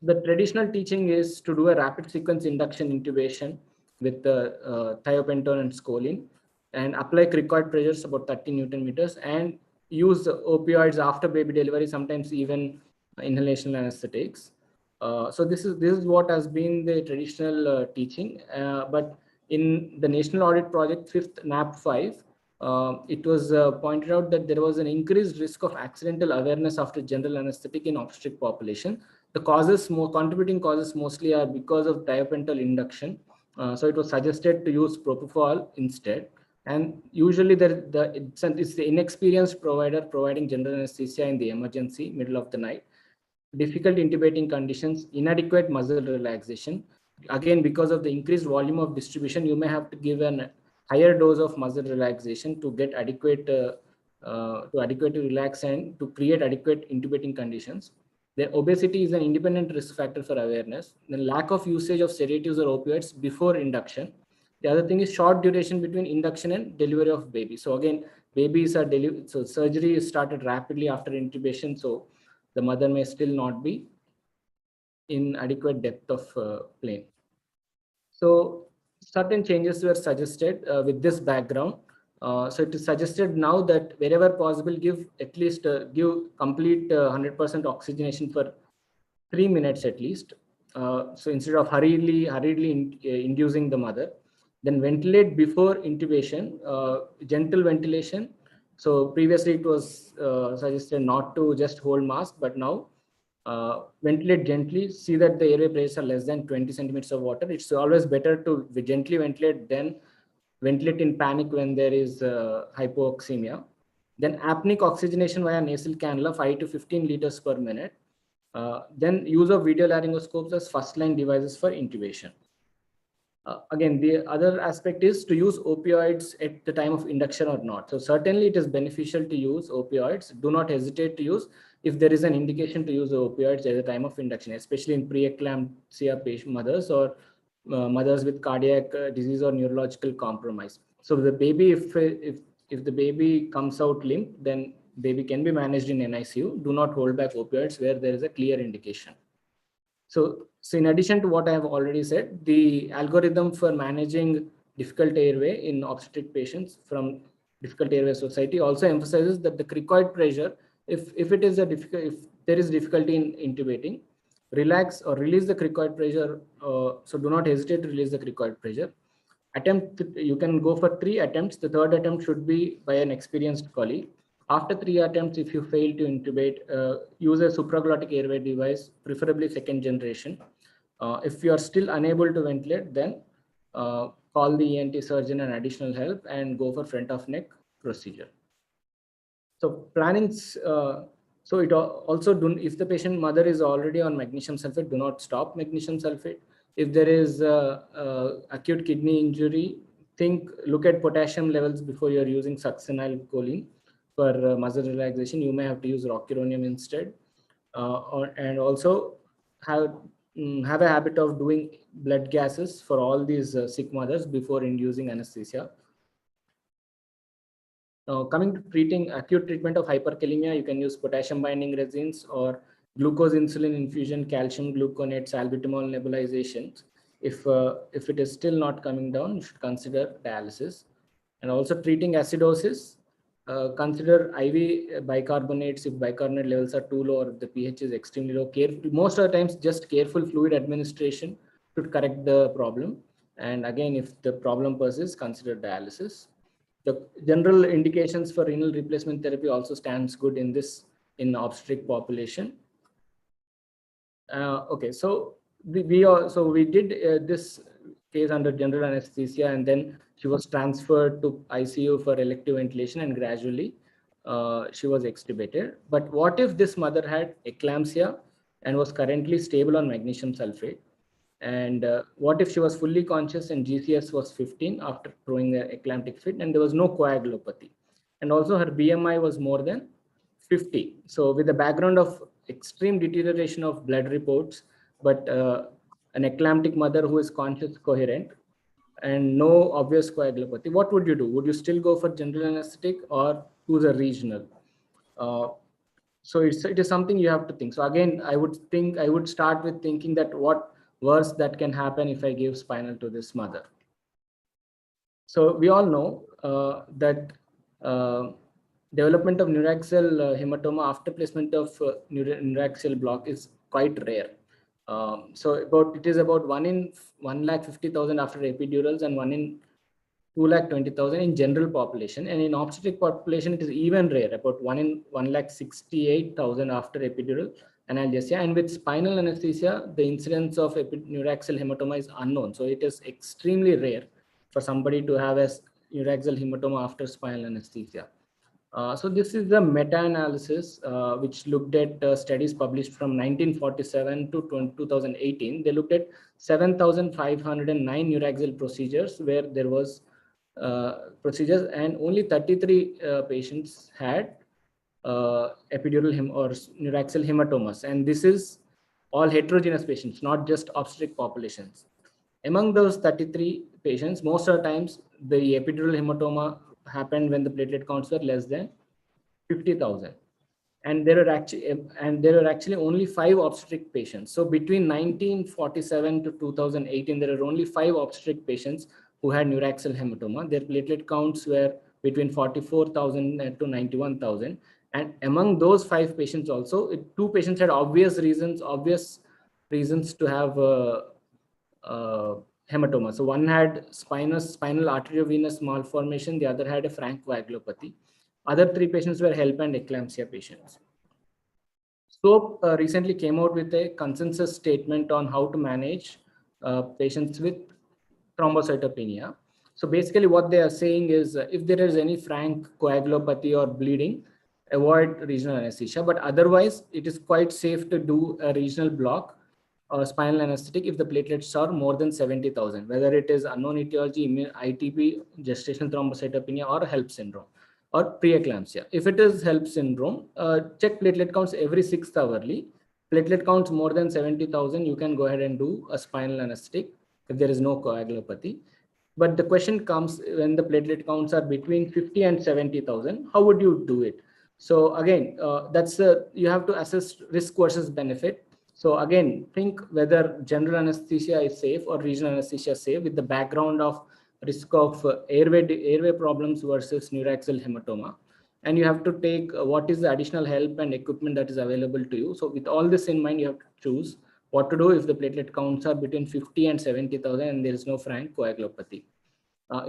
The traditional teaching is to do a rapid sequence induction intubation with thiopentone and scoline and apply cricoid pressures about 30 Newton meters and use opioids after baby delivery, sometimes even inhalational anesthetics. So this is what has been the traditional teaching. But in the National Audit Project 5th NAP 5, it was pointed out that there was an increased risk of accidental awareness after general anesthetic in obstetric population. The contributing causes mostly are because of thiopentone induction. So it was suggested to use propofol instead. And usually it's the inexperienced provider providing general anesthesia in the emergency middle of the night, difficult intubating conditions, inadequate muscle relaxation. Again, because of the increased volume of distribution, you may have to give an higher dose of muscle relaxation to get adequate to adequately relax and to create adequate intubating conditions. The obesity is an independent risk factor for awareness. The lack of usage of sedatives or opioids before induction. The other thing is short duration between induction and delivery of baby. So again, babies are delivered. So surgery is started rapidly after intubation. So the mother may still not be in adequate depth of plane. So certain changes were suggested with this background. So it is suggested now that wherever possible, give at least give complete 100% oxygenation for 3 minutes at least. So instead of hurriedly inducing the mother, then ventilate before intubation, gentle ventilation. So previously it was suggested not to just hold mask, but now ventilate gently, see that the airway pressures are less than 20 centimeters of water. It's always better to gently ventilate than ventilate in panic when there is hypoxemia. Then apneic oxygenation via nasal cannula, 5 to 15 liters per minute. Then use of video laryngoscopes as first line devices for intubation. Again, the other aspect is to use opioids at the time of induction or not. So certainly it is beneficial to use opioids. Do not hesitate to use if there is an indication to use opioids at the time of induction, especially in preeclampsia patient mothers or mothers with cardiac disease or neurological compromise. So the baby, if the baby comes out limp, then baby can be managed in NICU. Do not hold back opioids where there is a clear indication. So in addition to what I have already said, the algorithm for managing difficult airway in obstetric patients from Difficult Airway Society also emphasizes that the cricoid pressure, if there is difficulty in intubating, relax or release the cricoid pressure. So do not hesitate to release the cricoid pressure. You can go for 3 attempts. The third attempt should be by an experienced colleague. After 3 attempts, if you fail to intubate, use a supraglottic airway device, preferably 2nd generation. If you are still unable to ventilate, then call the ENT surgeon and additional help and go for front of neck procedure. So plannings, so it also do, if the patient mother is already on magnesium sulfate, do not stop magnesium sulfate. If there is acute kidney injury, look at potassium levels before you're using succinylcholine for muscle relaxation. You may have to use rocuronium instead, and also have a habit of doing blood gases for all these sick mothers before inducing anesthesia. Coming to treating acute treatment of hyperkalemia, you can use potassium binding resins or glucose insulin infusion, calcium gluconate, salbutamol nebulizations. If it is still not coming down, you should consider dialysis. And also treating acidosis, consider IV bicarbonates if bicarbonate levels are too low or the pH is extremely low. Most of the times, just careful fluid administration should correct the problem. And again, if the problem persists, consider dialysis. The general indications for renal replacement therapy also stands good in obstetric population. Okay, so we did this case under general anesthesia, and then she was transferred to ICU for elective ventilation, and gradually she was extubated. But what if this mother had eclampsia and was currently stable on magnesium sulfate? And what if she was fully conscious and GCS was 15 after throwing the eclamptic fit and there was no coagulopathy? And also her BMI was more than 50. So with the background of extreme deterioration of blood reports, but an eclamptic mother who is conscious, coherent, and no obvious coagulopathy, what would you do? Would you still go for general anesthetic or choose a regional? So it is something you have to think. So again, I would start with thinking that what worse that can happen if I give spinal to this mother. So we all know that development of neuraxial hematoma after placement of neuraxial block is quite rare. So it is about 1 in 1,50,000 after epidurals and 1 in 2,20,000 in general population, and in obstetric population it is even rare, about 1 in 1,68,000 after epidural analgesia. And with spinal anesthesia, the incidence of neuraxial hematoma is unknown. So it is extremely rare for somebody to have a neuraxial hematoma after spinal anesthesia. So this is the meta-analysis which looked at studies published from 1947 to 2018. They looked at 7,509 neuraxial procedures where there was procedures, and only 33 patients had epidural or neuraxial hematomas, and this is all heterogeneous patients, not just obstetric populations. Among those 33 patients, most of the times the epidural hematoma happened when the platelet counts were less than 50,000, and there are actually only 5 obstetric patients. So between 1947 to 2018, there are only 5 obstetric patients who had neuraxial hematoma. Their platelet counts were between 44,000 to 91,000. And among those 5 patients also, 2 patients had obvious reasons to have hematoma. So one had spinal arteriovenous malformation, the other had a frank coagulopathy. Other 3 patients were HELP and eclampsia patients. So recently came out with a consensus statement on how to manage patients with thrombocytopenia. So basically what they are saying is if there is any frank coagulopathy or bleeding, avoid regional anesthesia, but otherwise it is quite safe to do a regional block or spinal anesthetic if the platelets are more than 70,000, whether it is unknown etiology, ITP, gestational thrombocytopenia, or HELP syndrome, or preeclampsia. If it is HELP syndrome, check platelet counts every 6th hourly. Platelet counts more than 70,000, you can go ahead and do a spinal anesthetic if there is no coagulopathy. But the question comes when the platelet counts are between 50 and 70,000, how would you do it? So again, you have to assess risk versus benefit. So again, think whether general anesthesia is safe or regional anesthesia is safe with the background of risk of airway problems versus neuraxial hematoma. And you have to take what is the additional help and equipment that is available to you. So with all this in mind, you have to choose what to do if the platelet counts are between 50 and 70,000 and there is no frank coagulopathy.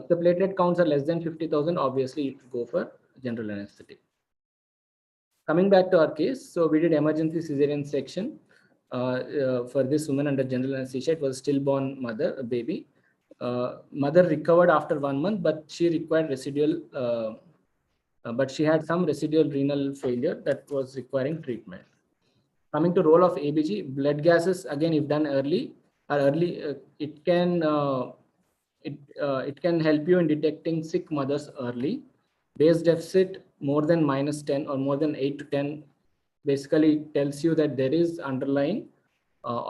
If the platelet counts are less than 50,000, obviously you should go for general anesthetic. Coming back to our case, so we did emergency cesarean section for this woman under general anesthesia. It was stillborn mother, a baby. Mother recovered after 1 month, but she required residual, but she had some residual renal failure that was requiring treatment. Coming to role of ABG, blood gases, again, if done early, it can help you in detecting sick mothers early. Base deficit more than -10 or more than 8 to 10 basically tells you that there is underlying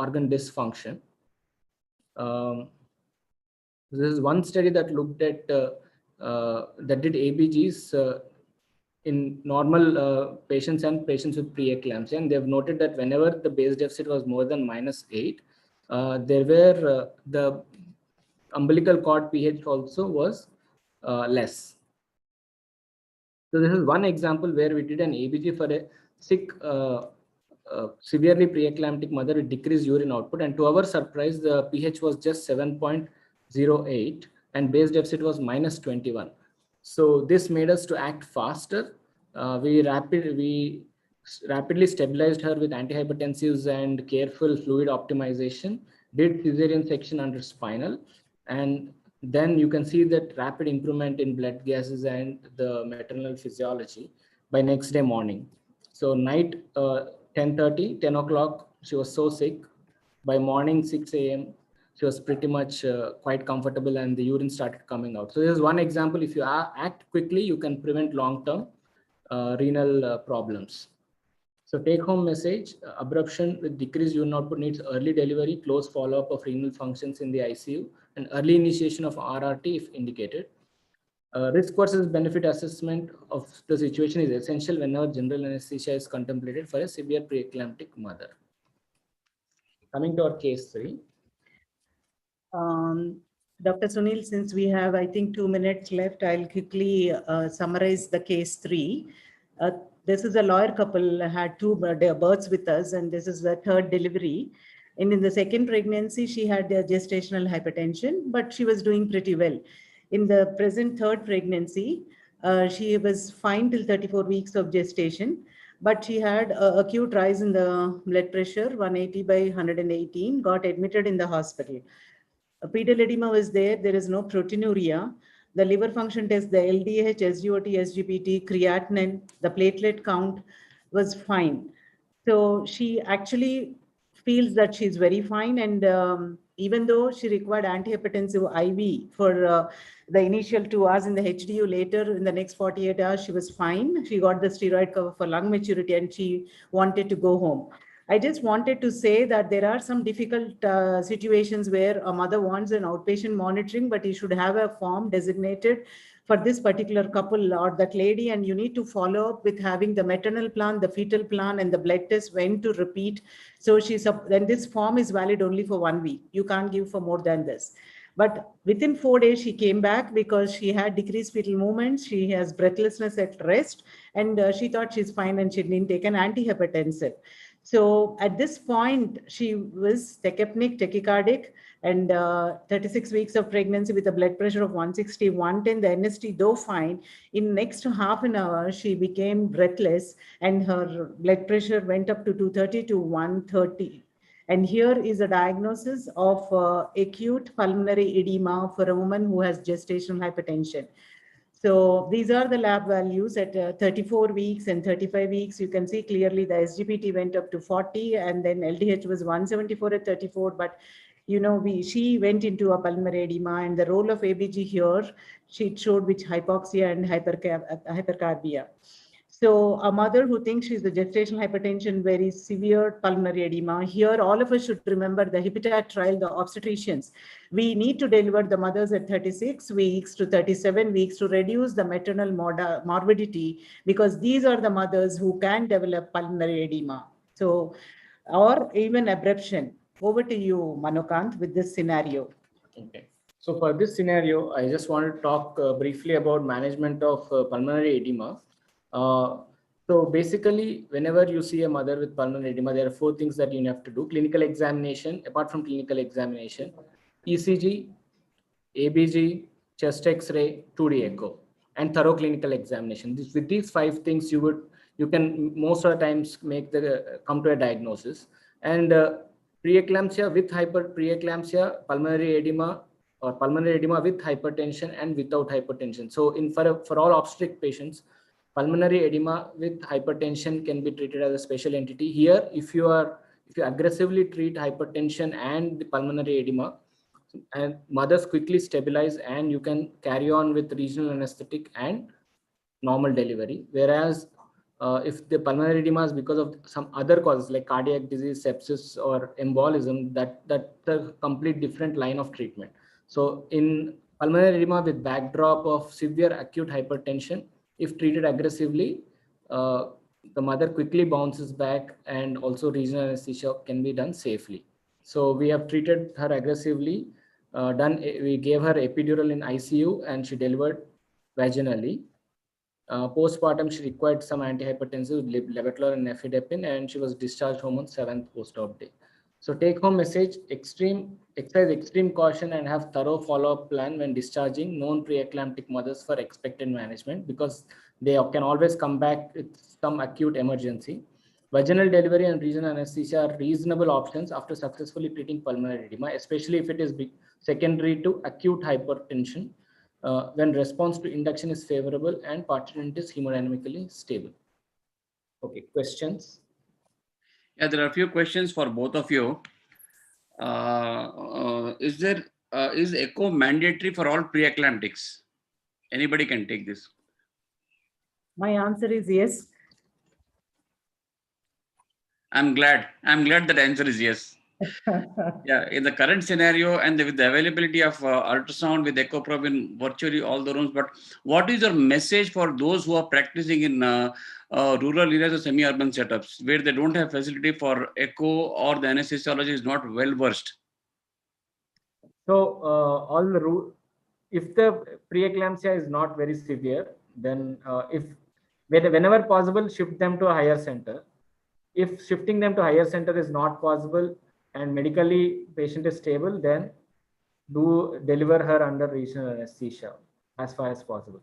organ dysfunction. This is one study that looked at that did ABGs in normal patients and patients with preeclampsia, and they've noted that whenever the base deficit was more than -8, there were the umbilical cord pH also was less. So this is one example where we did an ABG for a sick, severely preeclamptic mother with decreased urine output, and to our surprise, the pH was just 7.08 and base deficit was -21. So this made us to act faster. We rapidly stabilized her with antihypertensives and careful fluid optimization, did cesarean section under spinal, and then you can see that rapid improvement in blood gases and the maternal physiology by next day morning. So night 10:30, 10 o'clock, she was so sick. By morning 6 a.m., she was pretty much quite comfortable and the urine started coming out. So this is one example. If you act quickly, you can prevent long-term renal problems. So take home message, abruption with decreased urine output needs early delivery, close follow-up of renal functions in the ICU, and early initiation of RRT if indicated. Risk versus benefit assessment of the situation is essential whenever general anesthesia is contemplated for a severe preeclamptic mother. Coming to our case 3. Dr. Sunil, since we have, I think, 2 minutes left, I'll quickly summarize the case 3. This is a lawyer couple, had 2 births with us, and this is the 3rd delivery. And in the 2nd pregnancy, she had gestational hypertension, but she was doing pretty well. In the present 3rd pregnancy, she was fine till 34 weeks of gestation, but she had acute rise in the blood pressure, 180 by 118, got admitted in the hospital. Pedal edema was there. There is no proteinuria. The liver function test, the LDH, SGOT, SGPT, creatinine, the platelet count was fine. So she actually feels that she's very fine. And even though she required antihypertensive IV for the initial 2 hours in the HDU, later in the next 48 hours, she was fine. She got the steroid cover for lung maturity and she wanted to go home. I just wanted to say that there are some difficult situations where a mother wants an outpatient monitoring, but you should have a form designated for this particular couple or that lady, and you need to follow up with having the maternal plan, the fetal plan, and the blood test when to repeat. So then this form is valid only for 1 week. You can't give for more than this. But within 4 days, she came back because she had decreased fetal movements. She has breathlessness at rest, and she thought she's fine and she didn't take an antihypertensive. So at this point, she was tachypneic, tachycardic, and 36 weeks of pregnancy with a blood pressure of 160, 110, the NST, though fine. In next half an hour, she became breathless and her blood pressure went up to 230 to 130. And here is a diagnosis of acute pulmonary edema for a woman who has gestational hypertension. So these are the lab values at 34 weeks and 35 weeks. You can see clearly the SGPT went up to 40 and then LDH was 174 at 34. But, you know, she went into a pulmonary edema, and the role of ABG here, she showed which hypoxia and hypercarbia. So a mother who thinks she's the gestational hypertension, very severe pulmonary edema, here all of us should remember the HIPITAT trial, the obstetricians. We need to deliver the mothers at 36 weeks to 37 weeks to reduce the maternal morbidity, because these are the mothers who can develop pulmonary edema. So, or even abruption. Over to you, Manokant, with this scenario. Okay. So for this scenario, I just want to talk briefly about management of pulmonary edema. So basically, whenever you see a mother with pulmonary edema, there are 4 things that you have to do. Clinical examination, apart from clinical examination, ECG, ABG, chest X-ray, 2D echo, and thorough clinical examination. With these 5 things, you can most of the times come to a diagnosis. And preeclampsia with preeclampsia, pulmonary edema, or pulmonary edema with hypertension and without hypertension. So for all obstetric patients, pulmonary edema with hypertension can be treated as a special entity. Here, if you aggressively treat hypertension and the pulmonary edema, and mothers quickly stabilize and you can carry on with regional anesthetic and normal delivery. Whereas if the pulmonary edema is because of some other causes like cardiac disease, sepsis, or embolism, that's a complete different line of treatment. So in pulmonary edema with backdrop of severe acute hypertension, if treated aggressively, the mother quickly bounces back, and also regional anesthesia can be done safely. So we have treated her aggressively. We gave her epidural in ICU and she delivered vaginally. Postpartum, she required some antihypertensive, levodopa and nifedipine, and she was discharged home on 7th post-op day. So take-home message: exercise extreme caution and have thorough follow-up plan when discharging known preeclamptic mothers for expected management, because they can always come back with some acute emergency. Vaginal delivery and regional anesthesia are reasonable options after successfully treating pulmonary edema, especially if it is secondary to acute hypertension, when response to induction is favorable and participant is hemodynamically stable. Okay, questions? Yeah, there are a few questions for both of you. Is echo mandatory for all preeclamptics? Anybody can take this. My answer is yes. I'm glad that answer is yes. Yeah, in the current scenario and with the availability of ultrasound with echo probe in virtually all the rooms, but what is your message for those who are practicing in rural areas or semi-urban setups where they don't have facility for echo or the anesthesiology is not well versed? So if the preeclampsia is not very severe, then whenever possible, shift them to a higher center. If shifting them to higher center is not possible and medically patient is stable, then do deliver her under regional anesthesia as far as possible.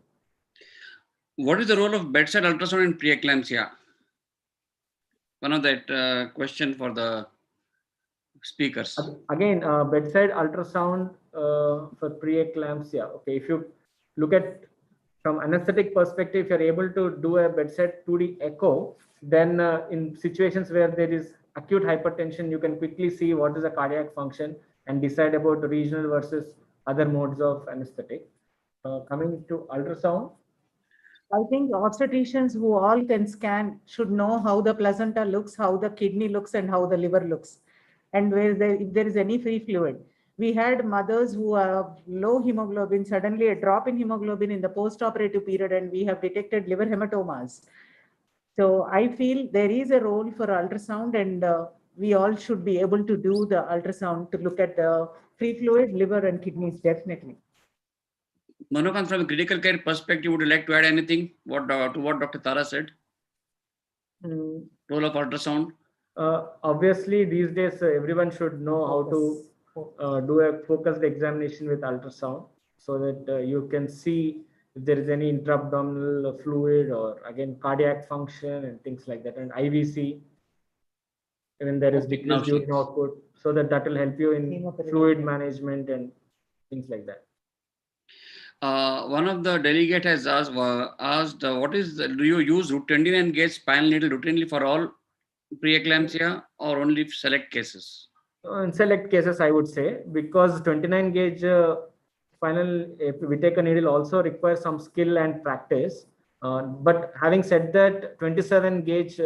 What is the role of bedside ultrasound in preeclampsia? One of that question for the speakers. Again, bedside ultrasound for preeclampsia. Okay, if you look at from anesthetic perspective, if you're able to do a bedside 2D echo, then in situations where there is acute hypertension, you can quickly see what is the cardiac function and decide about regional versus other modes of anesthetic. Coming to ultrasound, I think obstetricians who all can scan should know how the placenta looks, how the kidney looks, and how the liver looks, and if there is any free fluid. We had mothers who have low hemoglobin, suddenly a drop in hemoglobin in the post-operative period, and we have detected liver hematomas. So I feel there is a role for ultrasound, and we all should be able to do the ultrasound to look at the free fluid, liver, and kidneys, definitely. Manokant, from a critical care perspective, would you like to add anything to what Dr. Tara said? Role of ultrasound? Obviously, these days, everyone should know how to do a focused examination with ultrasound, so that you can see if there is any intra-abdominal fluid or again cardiac function and things like that, and IVC, when there is decreased urine output, so that will help you in fluid management and things like that. One of the delegate has asked do you use 29 gauge spinal needle routinely for all preeclampsia or only select cases? In select cases, I would say, because 29 gauge spinal Whittaker needle also requires some skill and practice. But having said that, 27 gauge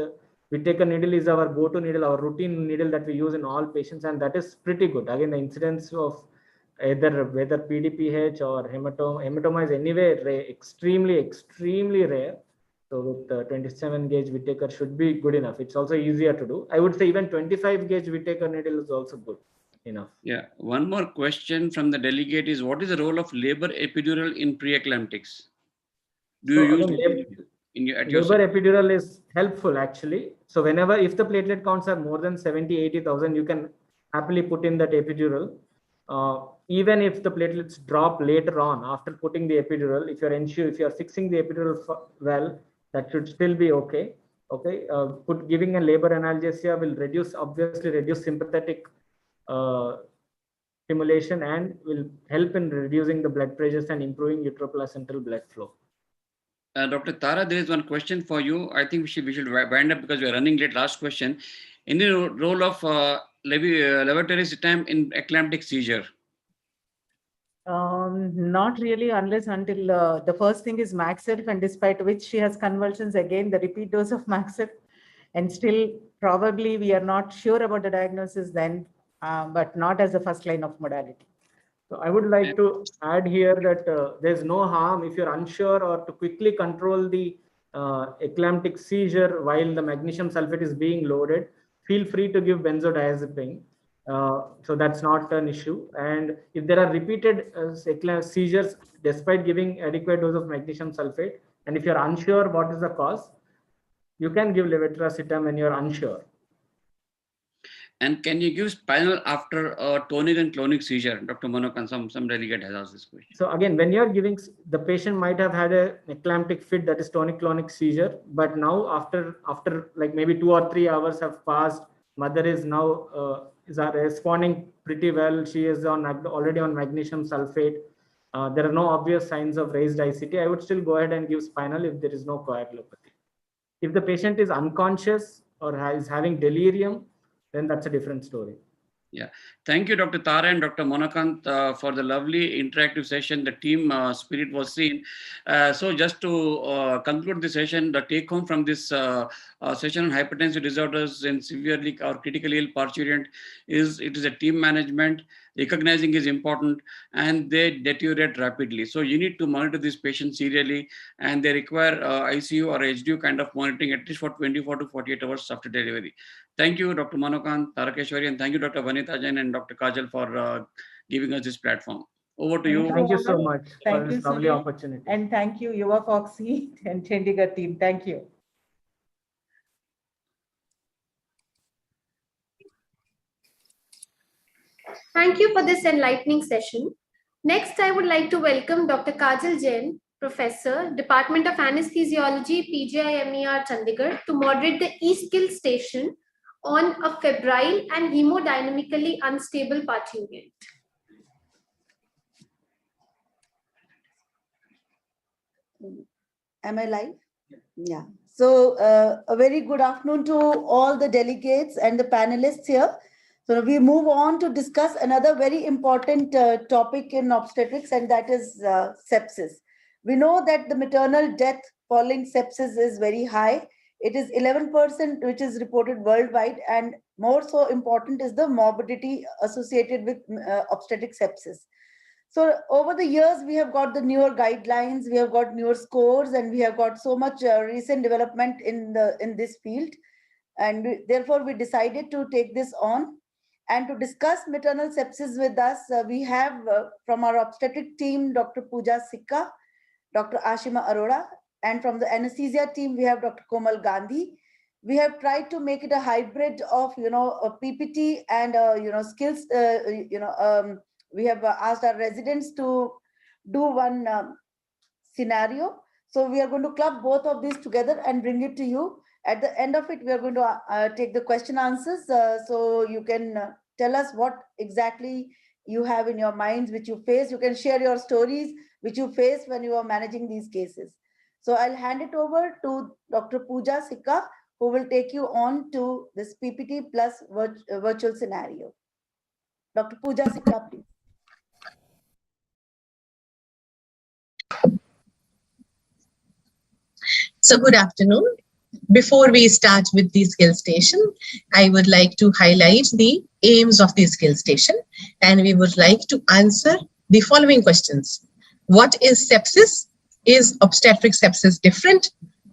Whittaker needle is our go-to needle, our routine needle that we use in all patients, and that is pretty good. Again, the incidence of whether PDPH or hematoma is anyway extremely rare. So with 27 gauge Whittaker should be good enough. It's also easier to do. I would say even 25 gauge Whittaker needle is also good enough. Yeah. One more question from the delegate is, what is the role of labor epidural in preeclamptics? Do you use at your Labor epidural is helpful actually. So whenever, if the platelet counts are more than 70, 80,000, you can happily put in that epidural. Even if the platelets drop later on after putting the epidural, if you're fixing the epidural well, that should still be okay. Okay, giving a labor analgesia will obviously reduce sympathetic stimulation and will help in reducing the blood pressures and improving uteroplacental blood flow. Dr. Tara, there is one question for you. I think we should wind up because we are running late. Last question. Any role of levetiracetam in eclamptic seizure? Not really, unless until the first thing is Maxilf, and despite which she has convulsions, again the repeat dose of Maxilf, and still probably we are not sure about the diagnosis then, but not as a first line of modality. So I would like to add here that there's no harm if you're unsure or to quickly control the eclamptic seizure while the magnesium sulfate is being loaded. Feel free to give benzodiazepine. So that's not an issue. And if there are repeated seizures despite giving adequate dose of magnesium sulfate, and if you're unsure what is the cause, you can give levetiracetam when you're unsure. And can you give spinal after a tonic and clonic seizure? Dr. Monokan, some delegate has asked this question. So again, when you're giving, the patient might have had an eclamptic fit, that is tonic-clonic seizure, but now after like maybe 2 or 3 hours have passed, mother is now responding pretty well. She is already on magnesium sulfate. There are no obvious signs of raised ICT. I would still go ahead and give spinal if there is no coagulopathy. If the patient is unconscious or is having delirium, then that's a different story. Yeah. Thank you, Dr. Tara and Dr. Monakant, for the lovely interactive session. The team spirit was seen. So just to conclude the session, the take home from this session on hypertensive disorders in severely or critically ill parturient is it is a team management. Recognizing is important and they deteriorate rapidly. So you need to monitor these patients serially and they require ICU or HDU kind of monitoring at least for 24 to 48 hours after delivery. Thank you, Dr. Monokant, Tarakeshwari, and thank you, Dr. Vanita Jain and Dr. Kajal for giving us this platform. Over to you. Thank you so much for this lovely opportunity. And thank you, YUVAA FOGSI and Chandigarh team. Thank you. Thank you for this enlightening session. Next, I would like to welcome Dr. Kajal Jain, Professor, Department of Anesthesiology, PGIMER, Chandigarh, to moderate the e-skill station on a febrile and hemodynamically unstable parturient. Am I live? Yeah. So a very good afternoon to all the delegates and the panelists here. So we move on to discuss another very important topic in obstetrics, and that is sepsis. We know that the maternal death following sepsis is very high. It is 11%, which is reported worldwide, and more so important is the morbidity associated with obstetric sepsis. So over the years, we have got the newer guidelines, we have got newer scores, and we have got so much recent development in this field. And therefore, we decided to take this on. And to discuss maternal sepsis with us, we have from our obstetric team, Dr. Pooja Sikka, Dr. Ashima Arora, and from the anesthesia team, we have Dr. Komal Gandhi. We have tried to make it a hybrid of, a PPT and, skills, we have asked our residents to do one scenario. So we are going to club both of these together and bring it to you. At the end of it, we are going to take the question answers. So you can tell us what exactly you have in your minds, which you face. You can share your stories, which you face when you are managing these cases. So I'll hand it over to Dr. Pooja Sikka, who will take you on to this PPT plus virtual scenario. Dr. Pooja Sikka, please. So good afternoon. Before we start with the skill station, I would like to highlight the aims of the skill station, and we would like to answer the following questions. What is sepsis? Is obstetric sepsis different?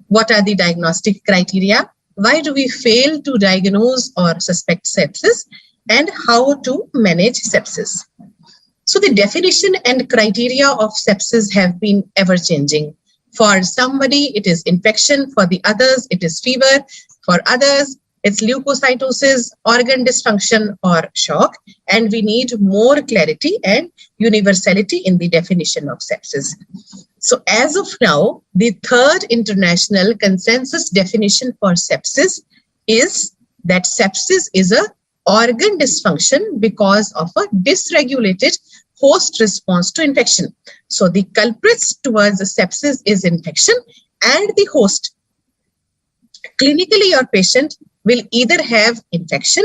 What are the diagnostic criteria? Why do we fail to diagnose or suspect sepsis? And how to manage sepsis? So the definition and criteria of sepsis have been ever changing. For somebody, it is infection. For the others, it is fever. For others, it's leukocytosis, organ dysfunction, or shock. And we need more clarity and universality in the definition of sepsis. So as of now, the third international consensus definition for sepsis is that sepsis is a organ dysfunction because of a dysregulated host response to infection. So the culprits towards the sepsis is infection and the host. Clinically, your patient will either have infection,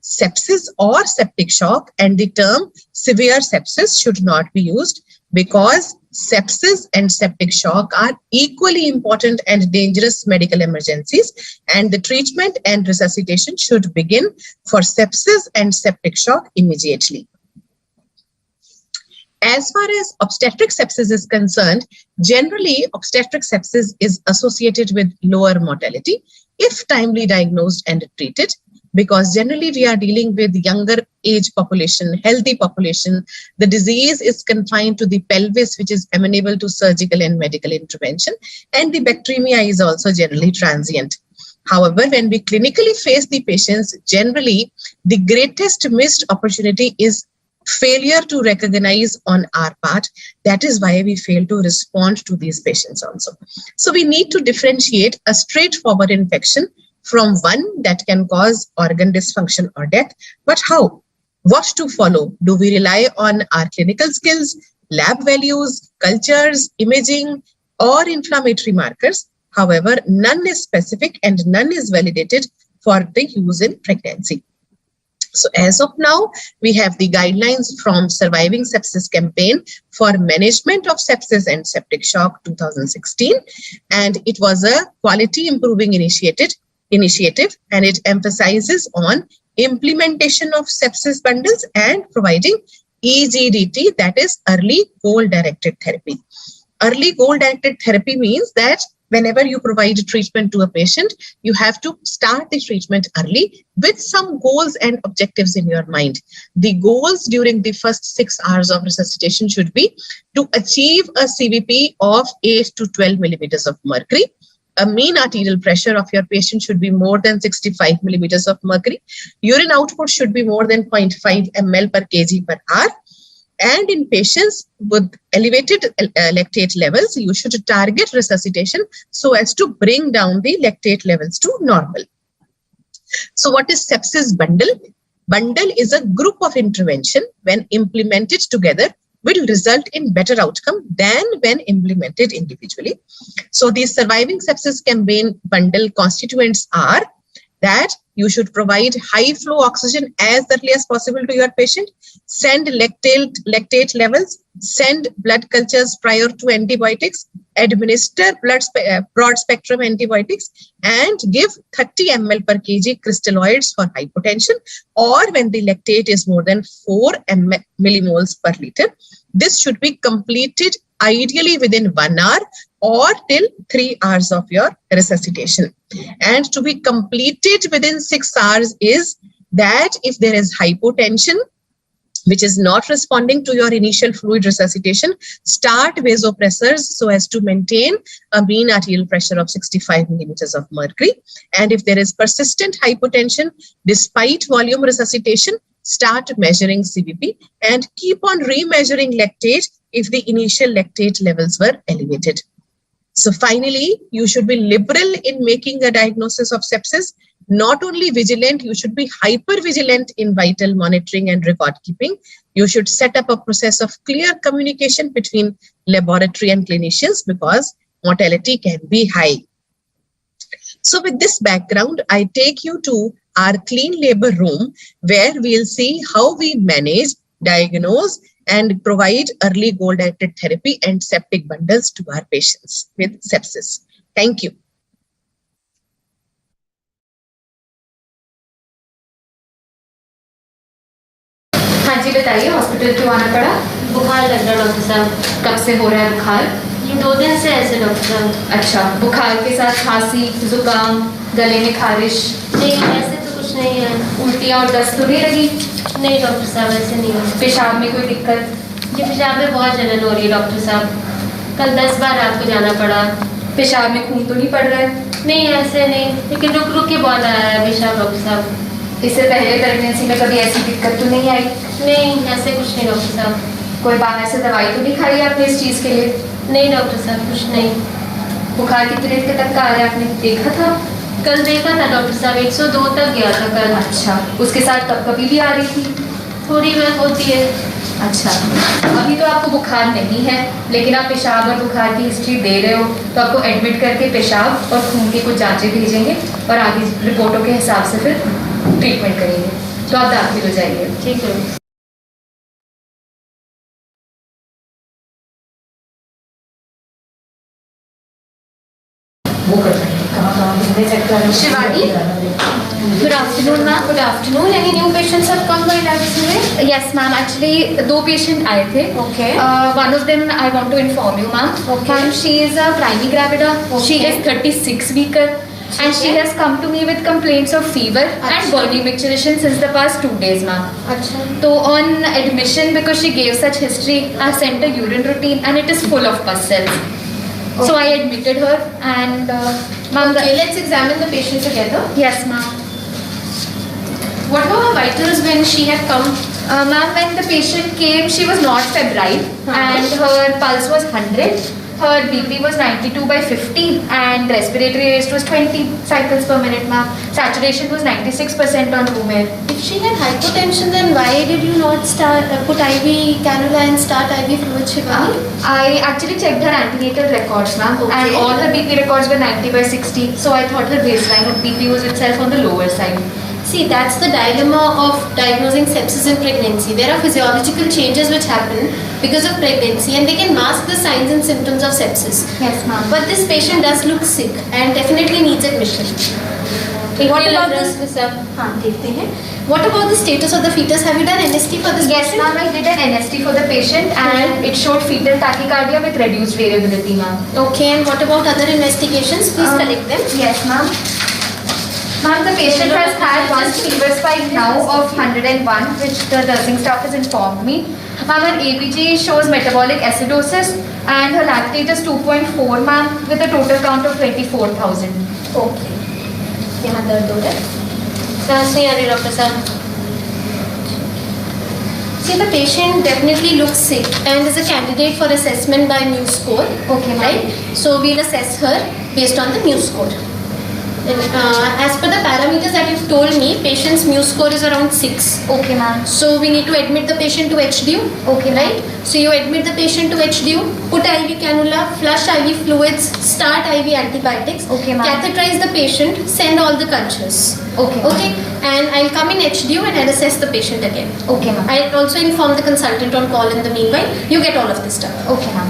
sepsis, or septic shock, and the term severe sepsis should not be used because sepsis and septic shock are equally important and dangerous medical emergencies, and the treatment and resuscitation should begin for sepsis and septic shock immediately. As far as obstetric sepsis is concerned, generally obstetric sepsis is associated with lower mortality if timely diagnosed and treated, because generally we are dealing with younger age population, healthy population. The disease is confined to the pelvis, which is amenable to surgical and medical intervention, and the bacteremia is also generally transient. However, when we clinically face the patients, generally the greatest missed opportunity is failure to recognize on our part. That is why we fail to respond to these patients also. So we need to differentiate a straightforward infection from one that can cause organ dysfunction or death. But how? What to follow? Do we rely on our clinical skills, lab values, cultures, imaging, or inflammatory markers? However, none is specific and none is validated for the use in pregnancy. So as of now, we have the guidelines from Surviving Sepsis Campaign for Management of Sepsis and Septic Shock 2016. And it was a quality improving initiative, and it emphasizes on implementation of sepsis bundles and providing EGDT, that is early goal-directed therapy. Early goal-directed therapy means that whenever you provide treatment to a patient, you have to start the treatment early with some goals and objectives in your mind. The goals during the first 6 hours of resuscitation should be to achieve a CVP of 8 to 12 millimeters of mercury. A mean arterial pressure of your patient should be more than 65 millimeters of mercury. Urine output should be more than 0.5 ml per kg per hour. And in patients with elevated lactate levels, you should target resuscitation so as to bring down the lactate levels to normal. So what is sepsis bundle? Bundle is a group of intervention when implemented together will result in better outcome than when implemented individually. So the Surviving Sepsis Campaign bundle constituents are that you should provide high flow oxygen as early as possible to your patient, send lactate levels, send blood cultures prior to antibiotics, administer broad spectrum antibiotics, and give 30 ml per kg crystalloids for hypotension, or when the lactate is more than 4 millimoles per liter. This should be completed ideally within 1 hour or till 3 hours of your resuscitation. And to be completed within 6 hours is that if there is hypotension, which is not responding to your initial fluid resuscitation, start vasopressors so as to maintain a mean arterial pressure of 65 millimeters of mercury. And if there is persistent hypotension despite volume resuscitation, start measuring CVP and keep on remeasuring lactate if the initial lactate levels were elevated. So finally, you should be liberal in making a diagnosis of sepsis. Not only vigilant, you should be hyper vigilant in vital monitoring and record keeping. You should set up a process of clear communication between laboratory and clinicians because mortality can be high. So with this background, I take you to our clean labor room where we'll see how we manage, diagnose, and provide early goal-directed therapy and septic bundles to our patients with sepsis. Thank you. हाँ जी बताइए, hospital क्यों आना पड़ा? बुखार लग रहा doctor साहब। कब से हो रहा है बुखार? ये 2 दिन से ऐसे डॉक्टर साहब। अच्छा, बुखार के साथ खांसी, जुकाम, गले में खारिश? नहीं, ऐसे तो कुछ नहीं है। उल्टियाँ और दस्त तो नहीं लगी? नहीं डॉक्टर साहब, ऐसे नहीं है। पेशाब में कोई दिक्कत? जी पेशाब में बहुत जलन हो रही है डॉक्टर साहब। कल 10 बार रात को जाना पड़ा। पेशाब में खून तो नहीं पड़ रहा है? नहीं ऐसे नहीं, लेकिन रुक रुक के बहुत आ रहा है पेशाब डॉक्टर साहब। इससे पहले प्रेगनेंसी में कभी ऐसी दिक्कत तो नहीं आई? नहीं ऐसे कुछ नहीं डॉक्टर साहब। कोई बाहर से दवाई तो नहीं खाई आपने इस चीज के लिए? नहीं डॉक्टर साहब कुछ नहीं। बुखार कितने तक का आ रहा है आपने देखा था? कल देखा था डॉक्टर साहब, 102 तक गया था कल। अच्छा, उसके साथ कभी भी आ रही थी? थोड़ी बहुत होती है। अच्छा, अभी तो आपको बुखार नहीं है, लेकिन आप पेशाब और बुखार की हिस्ट्री दे रहे हो, तो आपको एडमिट करके पेशाब और खून की कुछ जांचें भेजेंगे और आगे रिपोर्टों के हिसाब से फिर ट्रीटमेंट करेंगे। तो आप दाखिल हो जाइए। ठीक है। वो कर सकते Shivani, good afternoon ma'am. Good afternoon. Any new patients have come by labs today? Yes ma'am, actually 2 patients आए थे. Okay. One of them I want to inform you ma'am. Okay. Ma'am, she is a primary gravida. Okay. She is 36 weeker. And she has come to me with complaints of fever and burning micturition since the past 2 days ma'am. अच्छा. So on admission, because she gave such history, I sent a urine routine and it is full of pus cells. Okay. So I admitted her and ma'am. Okay, let's examine the patient together. Yes ma'am. What were her vitals when she had come? Ma'am, when the patient came, she was not febrile and her pulse was 100. Her BP was 92/50 and respiratory rate was 20 cycles per minute, ma'am. Saturation was 96% on room air. If she had hypotension, then why did you not put IV cannula and start IV fluid, Shivani? I actually checked her antenatal records, ma'am, Okay. and all her BP records were 90/60. So I thought her baseline of BP was itself on the lower side. See, that's the dilemma of diagnosing sepsis in pregnancy. There are physiological changes which happen because of pregnancy and they can mask the signs and symptoms of sepsis. Yes, ma'am. But this patient does look sick and definitely needs admission. What about this? हाँ, देखते हैं. What about the status of the fetus? Have you done NST for this Yes, patient? ma'am, I did an NST for the patient and it showed fetal tachycardia with reduced variability, ma'am. Okay, and what about other investigations? Please collect them. Yes, ma'am. Ma'am, the patient has had one fever spike now of 101, which the nursing staff has informed me. Ma'am, her ABG shows metabolic acidosis and her lactate is 2.4, ma'am, with a total count of 24,000. Okay. यहाँ दर्द हो रहा है? सांस नहीं आ रही doctor साहब. See, the patient definitely looks sick and is a candidate for assessment by mu score. Okay, ma'am. Right? So we'll assess her based on the mu score. And, as per the parameters that you've told me, patient's mu score is around 6. Okay, ma'am. So we need to admit the patient to HDU. Okay, right? So you admit the patient to HDU, put IV cannula, flush IV fluids, start IV antibiotics, Okay, ma'am. catheterize the patient, send all the cultures. Okay, ma'am. Okay, and I'll come in HDU and I'll assess the patient again. Okay, ma'am. I'll also inform the consultant on call in the meanwhile. You get all of this stuff. Okay, ma'am.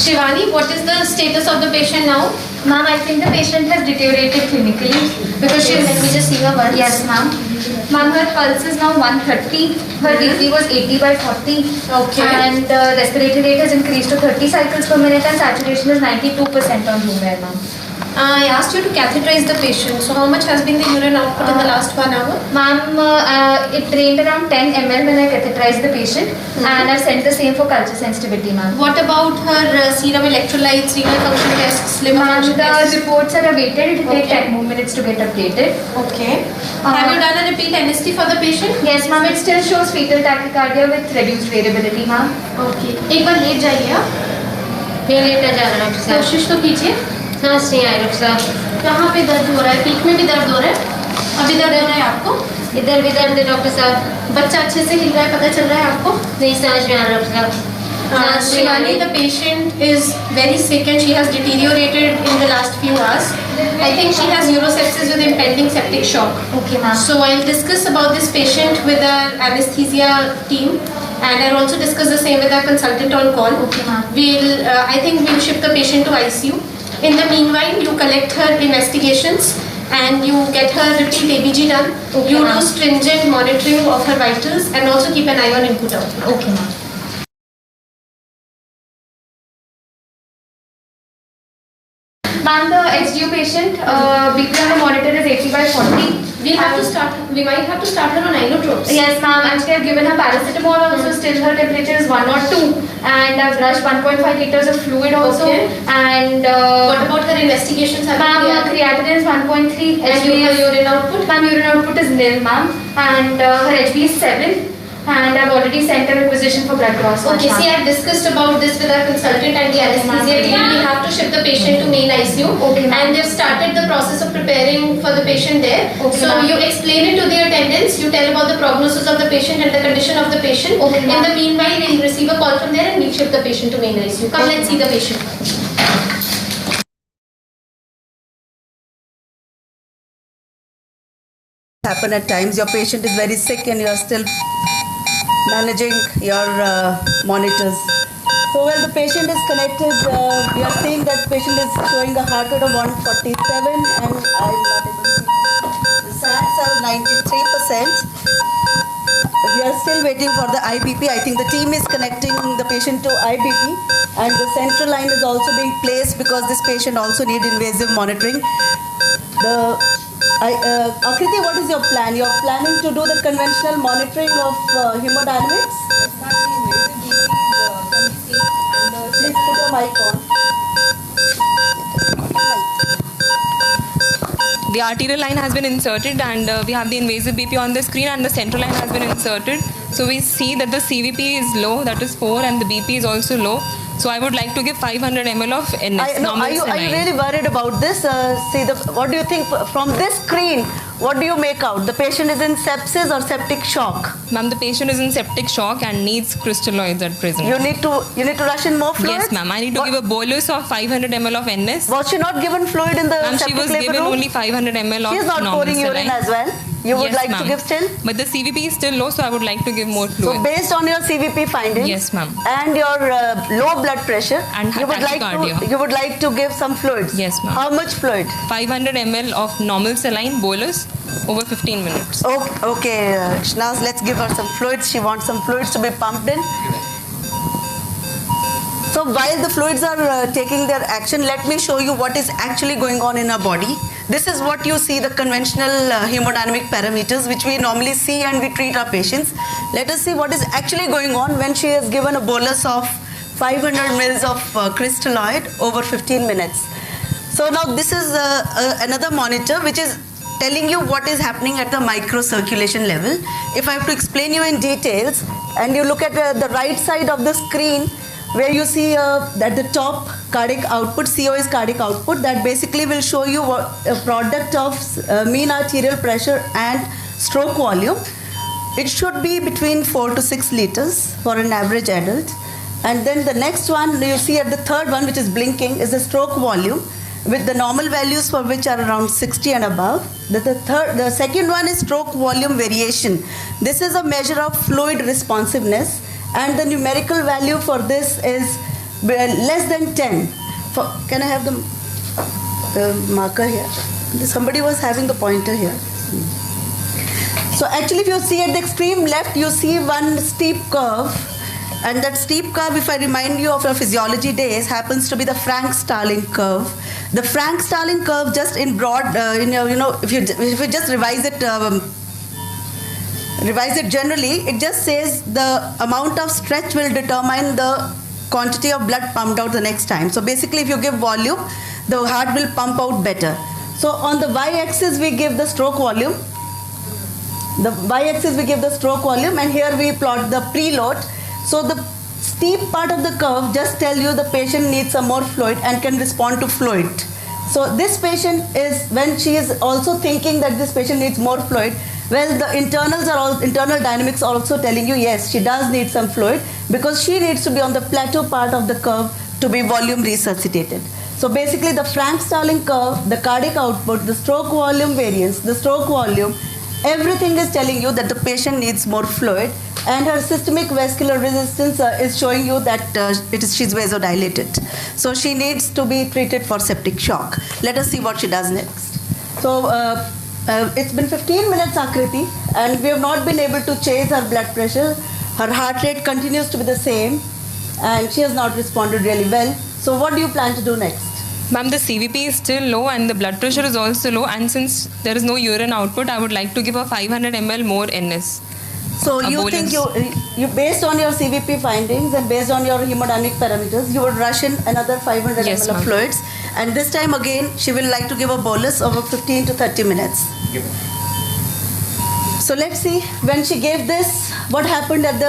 Shivani, what is the status of the patient now? Ma'am, I think the patient has deteriorated clinically because she is. Let me just see her pulse. Yes, ma'am. Ma'am, her pulse is now 130. Her BP was 80/40. Okay. And respiratory rate has increased to 30 cycles per minute and saturation is 92% on room air, ma'am. I asked you to catheterize the patient. So how much has been the urine output in the last 1 hour? Ma'am, it drained around 10 ml when I catheterized the patient and I've sent the same for culture sensitivity, ma'am. What about her serum electrolytes, renal function tests, liver Ma'am, function the tests? reports are awaited. It will take Okay. 10 more minutes to get updated. Okay. Have you done a repeat NST for the patient? Yes, ma'am. It still shows fetal tachycardia with reduced variability, ma'am. Okay. एक बार late जाइए आप. ये लेटा जा रहा है doctor साहब. कोशिश तो कीजिए. सांस नहीं आ रही डॉक्टर साहब. कहाँ पे दर्द हो रहा है? पीठ में भी दर्द हो रहा है? अभी दर्द हो रहा है आपको? इधर भी दर्द है डॉक्टर साहब. बच्चा अच्छे से हिल रहा है, पता चल रहा है आपको? नहीं समझ में आ रहा डॉक्टर साहब. Shivani, the patient is very sick and she has deteriorated in the last few hours. I think she has urosepsis with impending septic shock. Okay, ma'am. So I'll discuss about this patient with our anesthesia team and I'll also discuss the same with our consultant on call. Okay, ma'am. I think we'll shift the patient to ICU. In the meanwhile, you collect her investigations and you get her repeat ABG done. Okay, You ma'am. do stringent monitoring of her vitals and also keep an eye on input output. Okay, ma'am. Ma'am, the HDU patient, BP on the monitor is 80/40 We might have to start her on inotropes. Yes, ma'am. Actually, I've given her paracetamol also. Still, her temperature is 102, and I've rushed 1.5 liters of fluid also. Okay. And what about her investigations? Ma'am, her creatinine is 1.3. And her urine output? Ma'am, urine output is nil, ma'am. And her HB is 7. And I've already sent a requisition for blood cross. Okay, see, I've discussed about this with our consultant and the anesthesia team. We have to shift the patient to main ICU. Okay, and they've started the process of preparing for the patient there. Okay, so you explain it to the attendants, you tell about the prognosis of the patient and the condition of the patient. Okay, in the meanwhile, we'll receive a call from there and we'll shift the patient to main ICU. Come, let's see the patient. Happen at times. Your patient is very sick and you are still managing your monitors. So when the patient is connected, we are seeing that patient is showing a heart rate of 147 and I'm not able to see. The SATs are 93%. We are still waiting for the IBP. I think the team is connecting the patient to IBP and the central line is also being placed because this patient also needs invasive monitoring. Akriti, what is your plan? You are planning to do the conventional monitoring of hemodynamics? Please put your mic on. The arterial line has been inserted and we have the invasive BP on the screen and the central line has been inserted. So we see that the CVP is low, that is 4, and the BP is also low. So I would like to give 500 ml of NS. Are you really worried about this? What do you think from this screen? What do you make out? The patient is in sepsis or septic shock? Ma'am, the patient is in septic shock and needs crystalloids at present. You need to rush in more fluid? Yes, ma'am. I need to give a bolus of 500 ml of NS. Was she not given fluid in the septic septic she was labor given room? only 500 ml of She is not pouring urine as well? You would like to give still? But the CVP is still low, so I would like to give more fluid. So based on your CVP findings, yes, ma'am, and your low blood pressure, and you would like to give some fluids. Yes, ma'am. How much fluid? 500 ml of normal saline bolus over 15 minutes. Okay, now let's give her some fluids. She wants some fluids to be pumped in. So while the fluids are taking their action, let me show you what is actually going on in our body. This is what you see, the conventional hemodynamic parameters which we normally see and we treat our patients. Let us see what is actually going on when she is given a bolus of 500 mils of crystalloid over 15 minutes. So now this is another monitor which is telling you what is happening at the microcirculation level. If I have to explain you in details, and you look at the right side of the screen, where you see at the top cardiac output, CO is cardiac output, that basically will show you what a product of mean arterial pressure and stroke volume. It should be between 4 to 6 liters for an average adult. And then the next one you see at the third one, which is blinking, is the stroke volume, with the normal values for which are around 60 and above. The second one is stroke volume variation. This is a measure of fluid responsiveness, and the numerical value for this is less than 10. Can I have the marker here? Somebody was having the pointer here. So actually, if you see at the extreme left, you see one steep curve. And that steep curve, if I remind you of our physiology days, happens to be the Frank-Starling curve. The Frank-Starling curve, just in broad, if you just revise it generally, it just says the amount of stretch will determine the quantity of blood pumped out the next time. So basically, if you give volume, the heart will pump out better. So on the y-axis, we give the stroke volume. The y-axis, we give the stroke volume, and here we plot the preload. So the steep part of the curve just tell you the patient needs some more fluid and can respond to fluid. So this patient is, when she is also thinking that this patient needs more fluid, well, the internal dynamics are also telling you, yes, she does need some fluid, because she needs to be on the plateau part of the curve to be volume resuscitated. So basically the Frank-Starling curve, the cardiac output, the stroke volume variance, the stroke volume, everything is telling you that the patient needs more fluid, and her systemic vascular resistance is showing you that she's vasodilated. So she needs to be treated for septic shock. Let us see what she does next. So it's been 15 minutes, Akriti, and we have not been able to change her blood pressure. Her heart rate continues to be the same, and she has not responded really well. So what do you plan to do next? Ma'am, the CVP is still low and the blood pressure is also low, and since there is no urine output, I would like to give a 500 ml more NS. So you think you based on your CVP findings and based on your hemodynamic parameters, you would rush in another 500 Yes, ml of ma'am. fluids, and this time again she will like to give a bolus of 15 to 30 minutes. So let's see, when she gave this, what happened at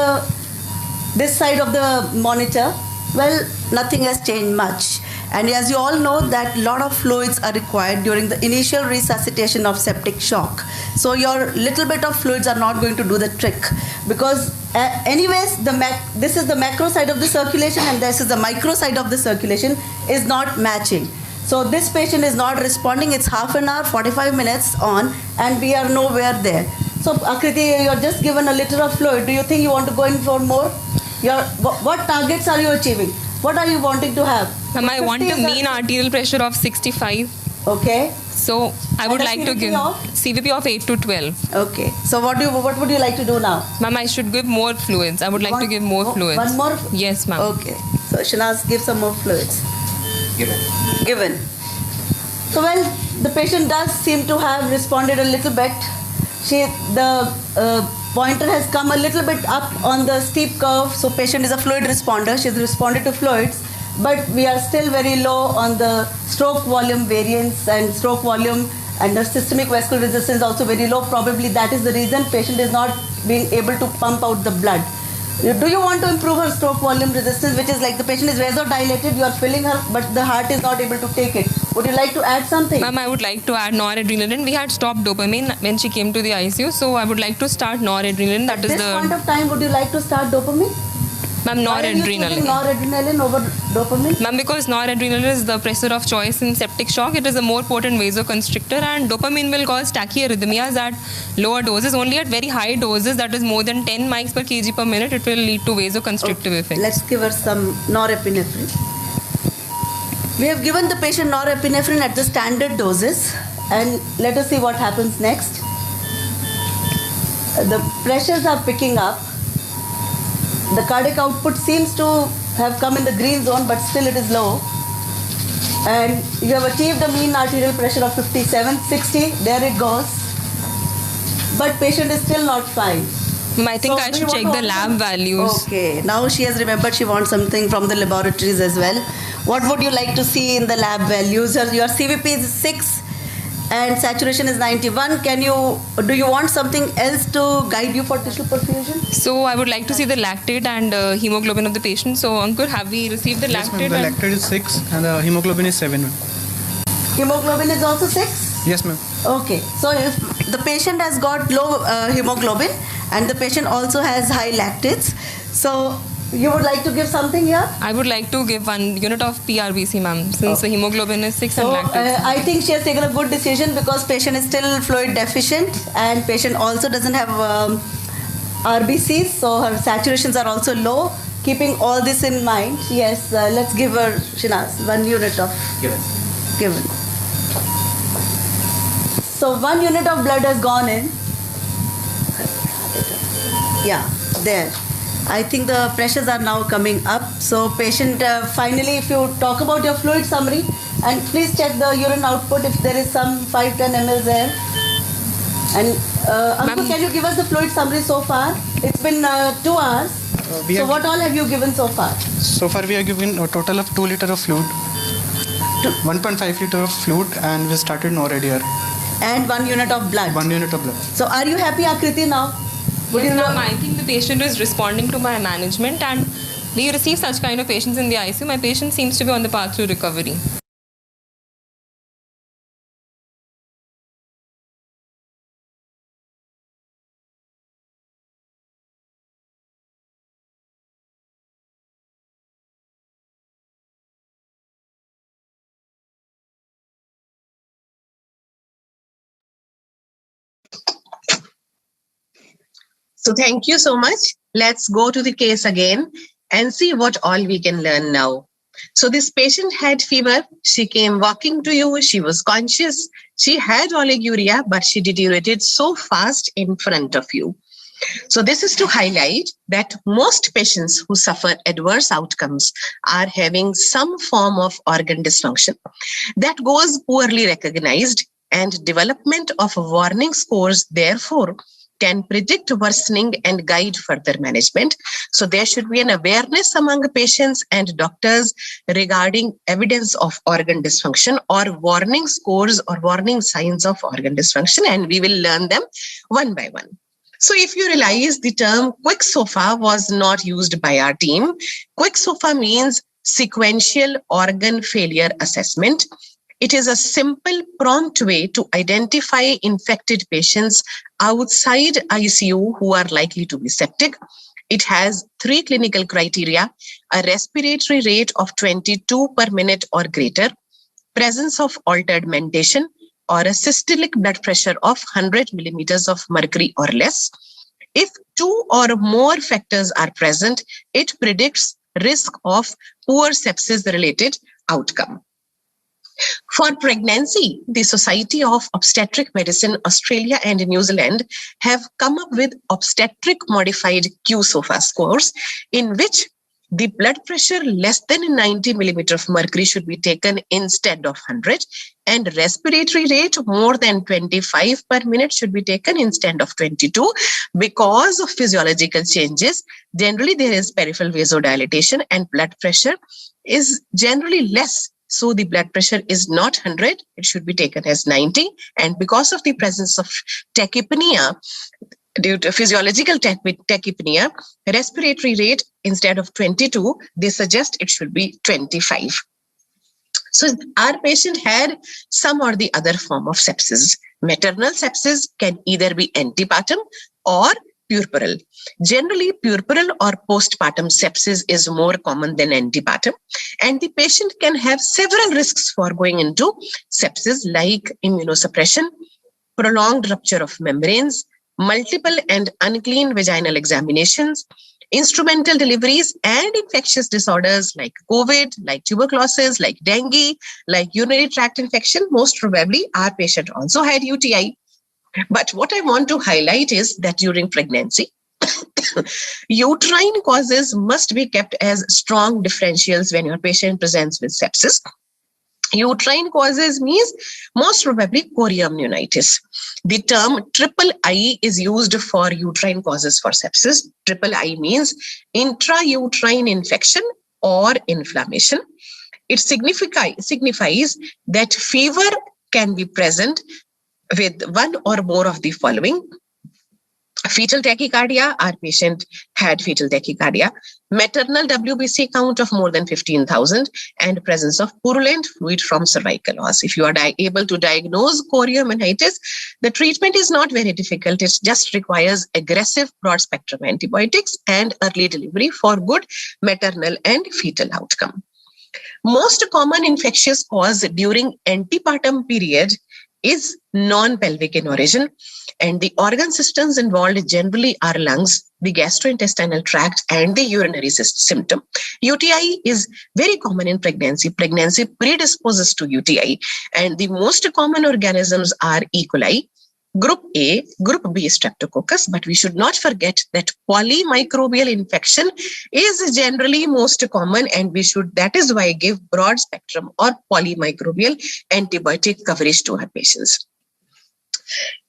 this side of the monitor? Well, nothing has changed much. And as you all know that a lot of fluids are required during the initial resuscitation of septic shock. So your little bit of fluids are not going to do the trick, because anyways, this is the macro side of the circulation and this is the micro side of the circulation is not matching. So this patient is not responding. It's half an hour, 45 minutes on, and we are nowhere there. So Akriti, you're just given a liter of fluid. Do you think you want to go in for more? What targets are you achieving? What are you wanting to have? Ma'am, I want a mean arterial pressure of 65. Okay. So I would like to give CVP of 8 to 12. Okay. So what would you like to do now? Ma'am, I should give more fluids. I would like to give more fluids. One more? Yes, ma'am. Okay. So Shanaz, give some more fluids. Given. So well, the patient does seem to have responded a little bit. The pointer has come a little bit up on the steep curve. So patient is a fluid responder. She's responded to fluids. But we are still very low on the stroke volume variance, and stroke volume and the systemic vascular resistance is also very low. Probably that is the reason patient is not being able to pump out the blood. Do you want to improve her stroke volume resistance, which is like the patient is vasodilated, you are filling her, but the heart is not able to take it? Would you like to add something? Ma'am, I would like to add noradrenaline. We had stopped dopamine when she came to the ICU, so I would like to start noradrenaline. That is At this point of time, would you like to start dopamine? Ma'am, noradrenaline. Noradrenaline over dopamine? Ma'am, because noradrenaline is the pressor of choice in septic shock, it is a more potent vasoconstrictor, and dopamine will cause tachyarrhythmias at lower doses. Only at very high doses, that is more than 10 mics per kg per minute, it will lead to vasoconstrictive effects. Let's give her some norepinephrine. We have given the patient norepinephrine at the standard doses, and let us see what happens next. The pressures are picking up. The cardiac output seems to have come in the green zone, but still it is low. And you have achieved a mean arterial pressure of 57, 60. There it goes. But patient is still not fine. I think I should check the lab values. Okay. Now she has remembered she wants something from the laboratories as well. What would you like to see in the lab values? Your CVP is 6 and saturation is 91. Do you want something else to guide you for tissue perfusion? So I would like to see the lactate and hemoglobin of the patient. So Ankur, have we received the lactate? Yes, ma'am. The lactate is 6 and the hemoglobin is 7, ma'am. Hemoglobin is also 6? Yes, ma'am. Okay. So if the patient has got low hemoglobin and the patient also has high lactates, so you would like to give something here? I would like to give 1 unit of PRBC, ma'am, since the hemoglobin is 6 and lactate. I think she has taken a good decision because patient is still fluid deficient and patient also doesn't have RBCs, so her saturations are also low. Keeping all this in mind, yes, let's give her, Shinaz, 1 unit of given. So 1 unit of blood has gone in. Yeah, there. I think the pressures are now coming up. So patient, finally, if you talk about your fluid summary, and please check the urine output if there is some 5-10 ml there. And Ankur, can you give us the fluid summary so far? It's been 2 hours. So what all have you given so far? So far we have given a total of 2 liters of fluid, 1.5 liter of fluid, and we started NORAD here. And 1 unit of blood. 1 unit of blood. So are you happy, Akriti, now? Yes, ma'am, I think the patient is responding to my management, and we receive such kind of patients in the ICU. My patient seems to be on the path to recovery. So thank you so much. Let's go to the case again and see what all we can learn now. So this patient had fever. She came walking to you. She was conscious. She had oliguria, but she deteriorated so fast in front of you. So this is to highlight that most patients who suffer adverse outcomes are having some form of organ dysfunction that goes poorly recognized, and development of warning scores therefore can predict worsening and guide further management. So there should be an awareness among patients and doctors regarding evidence of organ dysfunction or warning scores or warning signs of organ dysfunction, and we will learn them one by one. So if you realize, the term quick SOFA was not used by our team. Quick SOFA means sequential organ failure assessment. It is a simple, prompt way to identify infected patients outside ICU who are likely to be septic. It has 3 clinical criteria: a respiratory rate of 22 per minute or greater, presence of altered mentation, or a systolic blood pressure of 100 millimeters of mercury or less. If 2 or more factors are present, it predicts risk of poor sepsis-related outcome. For pregnancy, the Society of Obstetric Medicine Australia and New Zealand have come up with obstetric modified QSOFA scores, in which the blood pressure less than 90 millimeter of mercury should be taken instead of 100, and respiratory rate more than 25 per minute should be taken instead of 22. Because of physiological changes, generally there is peripheral vasodilatation and blood pressure is generally less. So the blood pressure is not 100, it should be taken as 90. And because of the presence of tachypnea, due to physiological tachypnea, respiratory rate instead of 22, they suggest it should be 25. So our patient had some or the other form of sepsis. Maternal sepsis can either be antepartum or puerperal. Generally, puerperal or postpartum sepsis is more common than antepartum, and the patient can have several risks for going into sepsis, like immunosuppression, prolonged rupture of membranes, multiple and unclean vaginal examinations, instrumental deliveries, and infectious disorders like COVID, like tuberculosis, like dengue, like urinary tract infection. Most probably, our patient also had UTI. But what I want to highlight is that during pregnancy, uterine causes must be kept as strong differentials when your patient presents with sepsis. Uterine causes means most probably chorioamnionitis. The term III is used for uterine causes for sepsis. III means intrauterine infection or inflammation. It signifies that fever can be present with one or more of the following: fetal tachycardia, our patient had fetal tachycardia, maternal WBC count of more than 15,000, and presence of purulent fluid from cervical os. If you are able to diagnose chorioamnionitis, the treatment is not very difficult. It just requires aggressive broad spectrum antibiotics and early delivery for good maternal and fetal outcome. Most common infectious cause during antepartum period is non-pelvic in origin, and the organ systems involved generally are lungs, the gastrointestinal tract, and the urinary symptom. UTI is very common in pregnancy. Pregnancy predisposes to UTI, and the most common organisms are E. coli, Group A, Group B Streptococcus, but we should not forget that polymicrobial infection is generally most common, and that is why give broad spectrum or polymicrobial antibiotic coverage to our patients.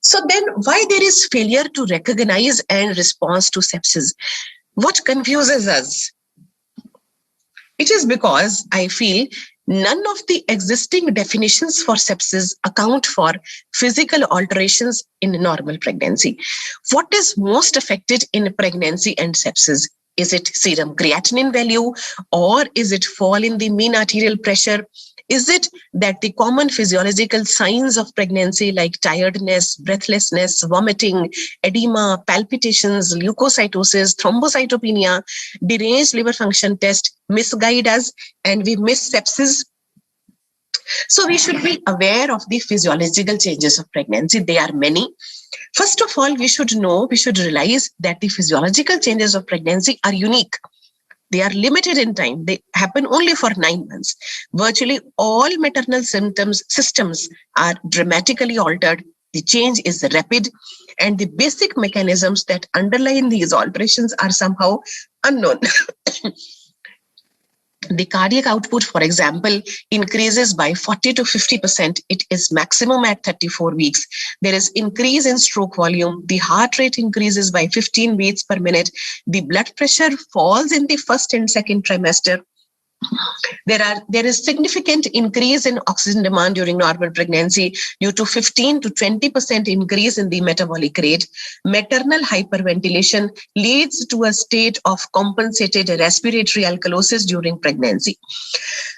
So then why there is failure to recognize and response to sepsis? What confuses us? It is because I feel none of the existing definitions for sepsis account for physical alterations in normal pregnancy. What is most affected in pregnancy and sepsis? Is it serum creatinine value, or is it fall in the mean arterial pressure? Is it that the common physiological signs of pregnancy like tiredness, breathlessness, vomiting, edema, palpitations, leukocytosis, thrombocytopenia, deranged liver function test misguide us and we miss sepsis? So we should be aware of the physiological changes of pregnancy. They are many. First of all, we should realize that the physiological changes of pregnancy are unique. They are limited in time. They happen only for 9 months. Virtually all maternal systems are dramatically altered. The change is rapid. and the basic mechanisms that underlie these alterations are somehow unknown. The cardiac output, for example, increases by 40 to 50%. It is maximum at 34 weeks. There is increase in stroke volume. The heart rate increases by 15 beats per minute. The blood pressure falls in the first and second trimester. There is significant increase in oxygen demand during normal pregnancy due to 15 to 20% increase in the metabolic rate. Maternal hyperventilation leads to a state of compensated respiratory alkalosis during pregnancy.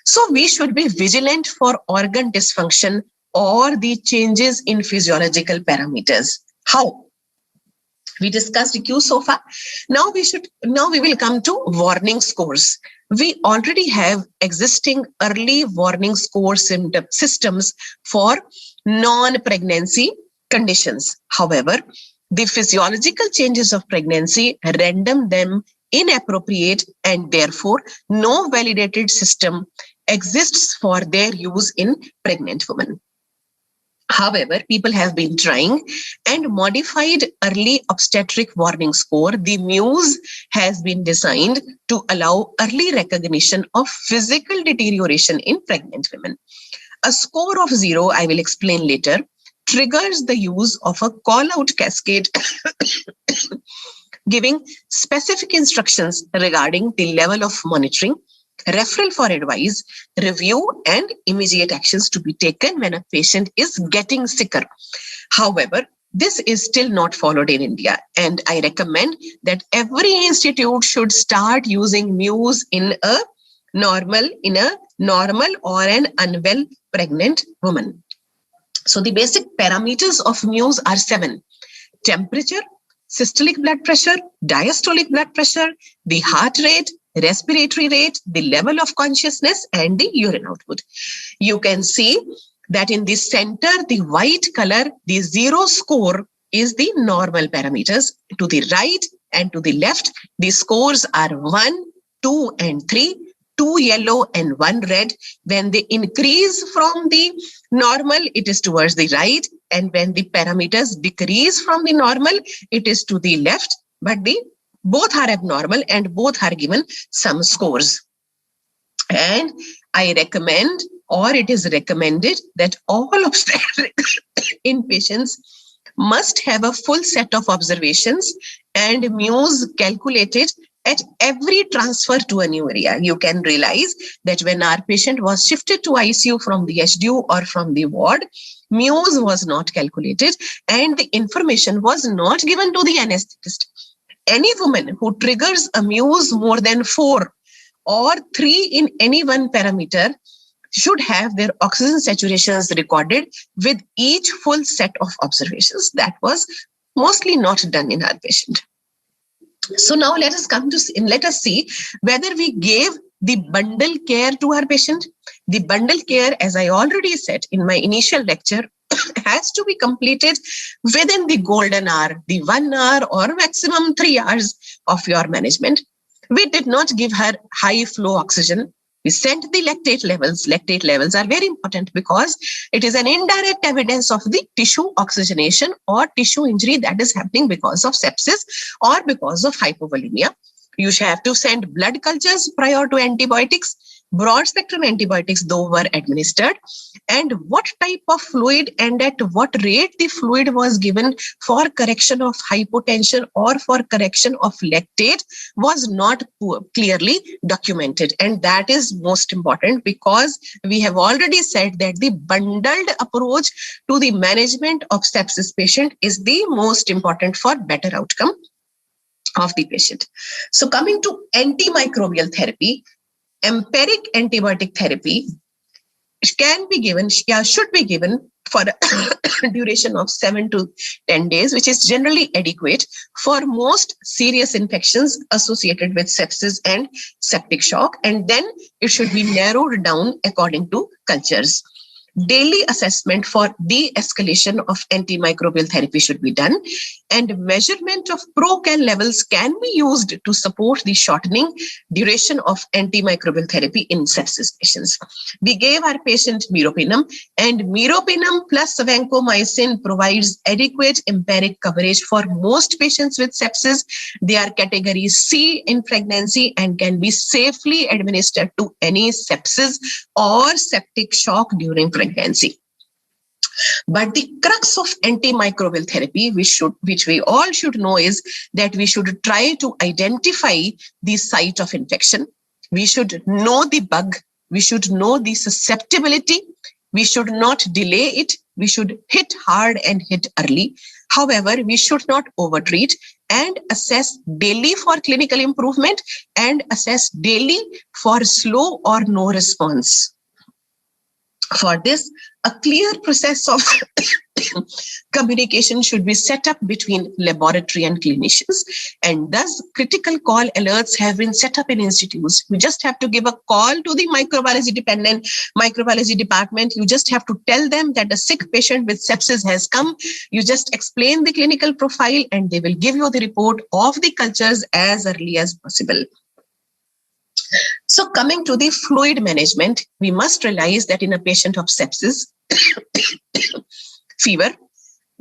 So we should be vigilant for organ dysfunction or the changes in physiological parameters. How? We discussed Q so far. Now we will come to warning scores. We already have existing early warning score systems for non-pregnancy conditions. However, the physiological changes of pregnancy render them inappropriate, and therefore no validated system exists for their use in pregnant women. However, people have been trying and modified early obstetric warning score. The MUSE has been designed to allow early recognition of physical deterioration in pregnant women. A score of 0, I will explain later, triggers the use of a call-out cascade giving specific instructions regarding the level of monitoring, referral for advice, review, and immediate actions to be taken when a patient is getting sicker. However, this is still not followed in India, and I recommend that every institute should start using MUSE in a normal or an unwell pregnant woman. So the basic parameters of MUSE are 7: temperature, systolic blood pressure, diastolic blood pressure, the heart rate, respiratory rate, the level of consciousness, and the urine output. You can see that in the center, the white color, the 0 score is the normal parameters. To the right and to the left, the scores are 1, 2, and 3, 2 yellow and 1 red. When they increase from the normal, it is towards the right. And when the parameters decrease from the normal, it is to the left. But both are abnormal and both are given some scores. And I recommend, or it is recommended, that all obstetric inpatients must have a full set of observations and MUSE calculated at every transfer to a new area. You can realize that when our patient was shifted to ICU from the HDU or from the ward, MUSE was not calculated and the information was not given to the anesthetist. Any woman who triggers a MUSE more than 4 or 3 in any one parameter should have their oxygen saturations recorded with each full set of observations. That was mostly not done in our patient. So now let us see whether we gave the bundle care to our patient. The bundle care, as I already said in my initial lecture, has to be completed within the golden hour, the 1 hour or maximum 3 hours of your management. We did not give her high flow oxygen. We sent the lactate levels. Lactate levels are very important because it is an indirect evidence of the tissue oxygenation or tissue injury that is happening because of sepsis or because of hypovolemia. You should have to send blood cultures prior to antibiotics. Broad spectrum antibiotics though were administered, and what type of fluid and at what rate the fluid was given for correction of hypotension or for correction of lactate was not clearly documented. And that is most important because we have already said that the bundled approach to the management of sepsis patient is the most important for better outcome of the patient. So coming to antimicrobial therapy, empiric antibiotic therapy can be given, should be given for a duration of 7 to 10 days, which is generally adequate for most serious infections associated with sepsis and septic shock. And then it should be narrowed down according to cultures. Daily assessment for de-escalation of antimicrobial therapy should be done. and measurement of procal levels can be used to support the shortening duration of antimicrobial therapy in sepsis patients. We gave our patient meropenem, and meropenem plus vancomycin provides adequate empiric coverage for most patients with sepsis. They are category C in pregnancy and can be safely administered to any sepsis or septic shock during pregnancy. But the crux of antimicrobial therapy, which we all should know, is that we should try to identify the site of infection. We should know the bug. We should know the susceptibility. We should not delay it. We should hit hard and hit early. However, we should not overtreat, and assess daily for clinical improvement and assess daily for slow or no response. For this, a clear process of communication should be set up between laboratory and clinicians, and thus critical call alerts have been set up in institutes. We just have to give a call to the microbiology department. You just have to tell them that a sick patient with sepsis has come. You just explain the clinical profile and they will give you the report of the cultures as early as possible. So coming to the fluid management, we must realize that in a patient of sepsis, fever,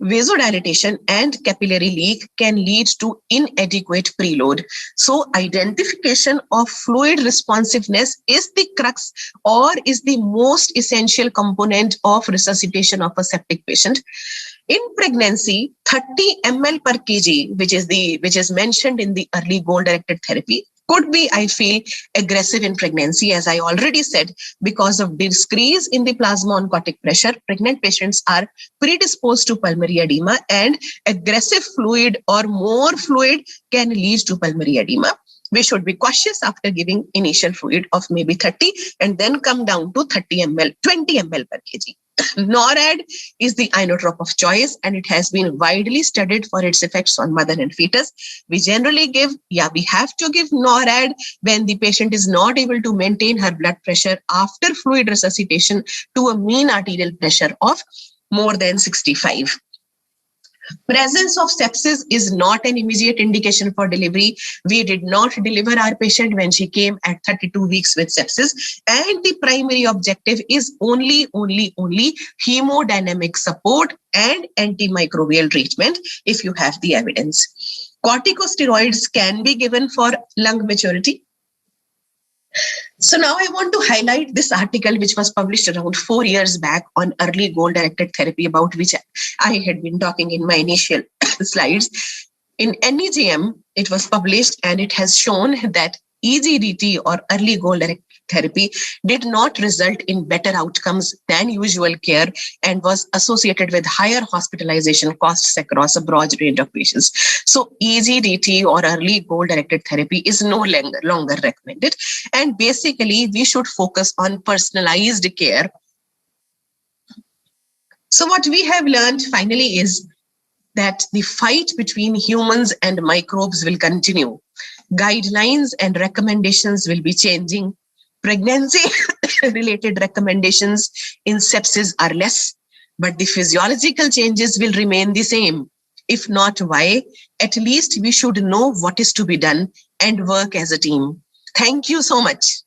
vasodilatation and capillary leak can lead to inadequate preload. So identification of fluid responsiveness is the crux or is the most essential component of resuscitation of a septic patient. In pregnancy, 30 ml per kg, which is mentioned in the early goal-directed therapy, could be, I feel, aggressive in pregnancy, as I already said, because of decrease in the plasma oncotic pressure. Pregnant patients are predisposed to pulmonary edema, and aggressive fluid or more fluid can lead to pulmonary edema. We should be cautious after giving initial fluid of maybe 30 and then come down to 30 ml, 20 ml per kg. NORAD is the inotrope of choice, and it has been widely studied for its effects on mother and fetus. We generally we have to give NORAD when the patient is not able to maintain her blood pressure after fluid resuscitation to a mean arterial pressure of more than 65. Presence of sepsis is not an immediate indication for delivery. We did not deliver our patient when she came at 32 weeks with sepsis, and the primary objective is only hemodynamic support and antimicrobial treatment if you have the evidence. Corticosteroids can be given for lung maturity. So now I want to highlight this article which was published around 4 years back on early goal-directed therapy, about which I had been talking in my initial slides. In NEJM, it was published, and it has shown that EGDT or early goal-directed therapy did not result in better outcomes than usual care and was associated with higher hospitalization costs across a broad range of patients. So EGDT or early goal-directed therapy is no longer recommended. And basically, we should focus on personalized care. So what we have learned finally is that the fight between humans and microbes will continue. Guidelines and recommendations will be changing. Pregnancy-related recommendations in sepsis are less, but the physiological changes will remain the same. If not, why? At least we should know what is to be done and work as a team. Thank you so much.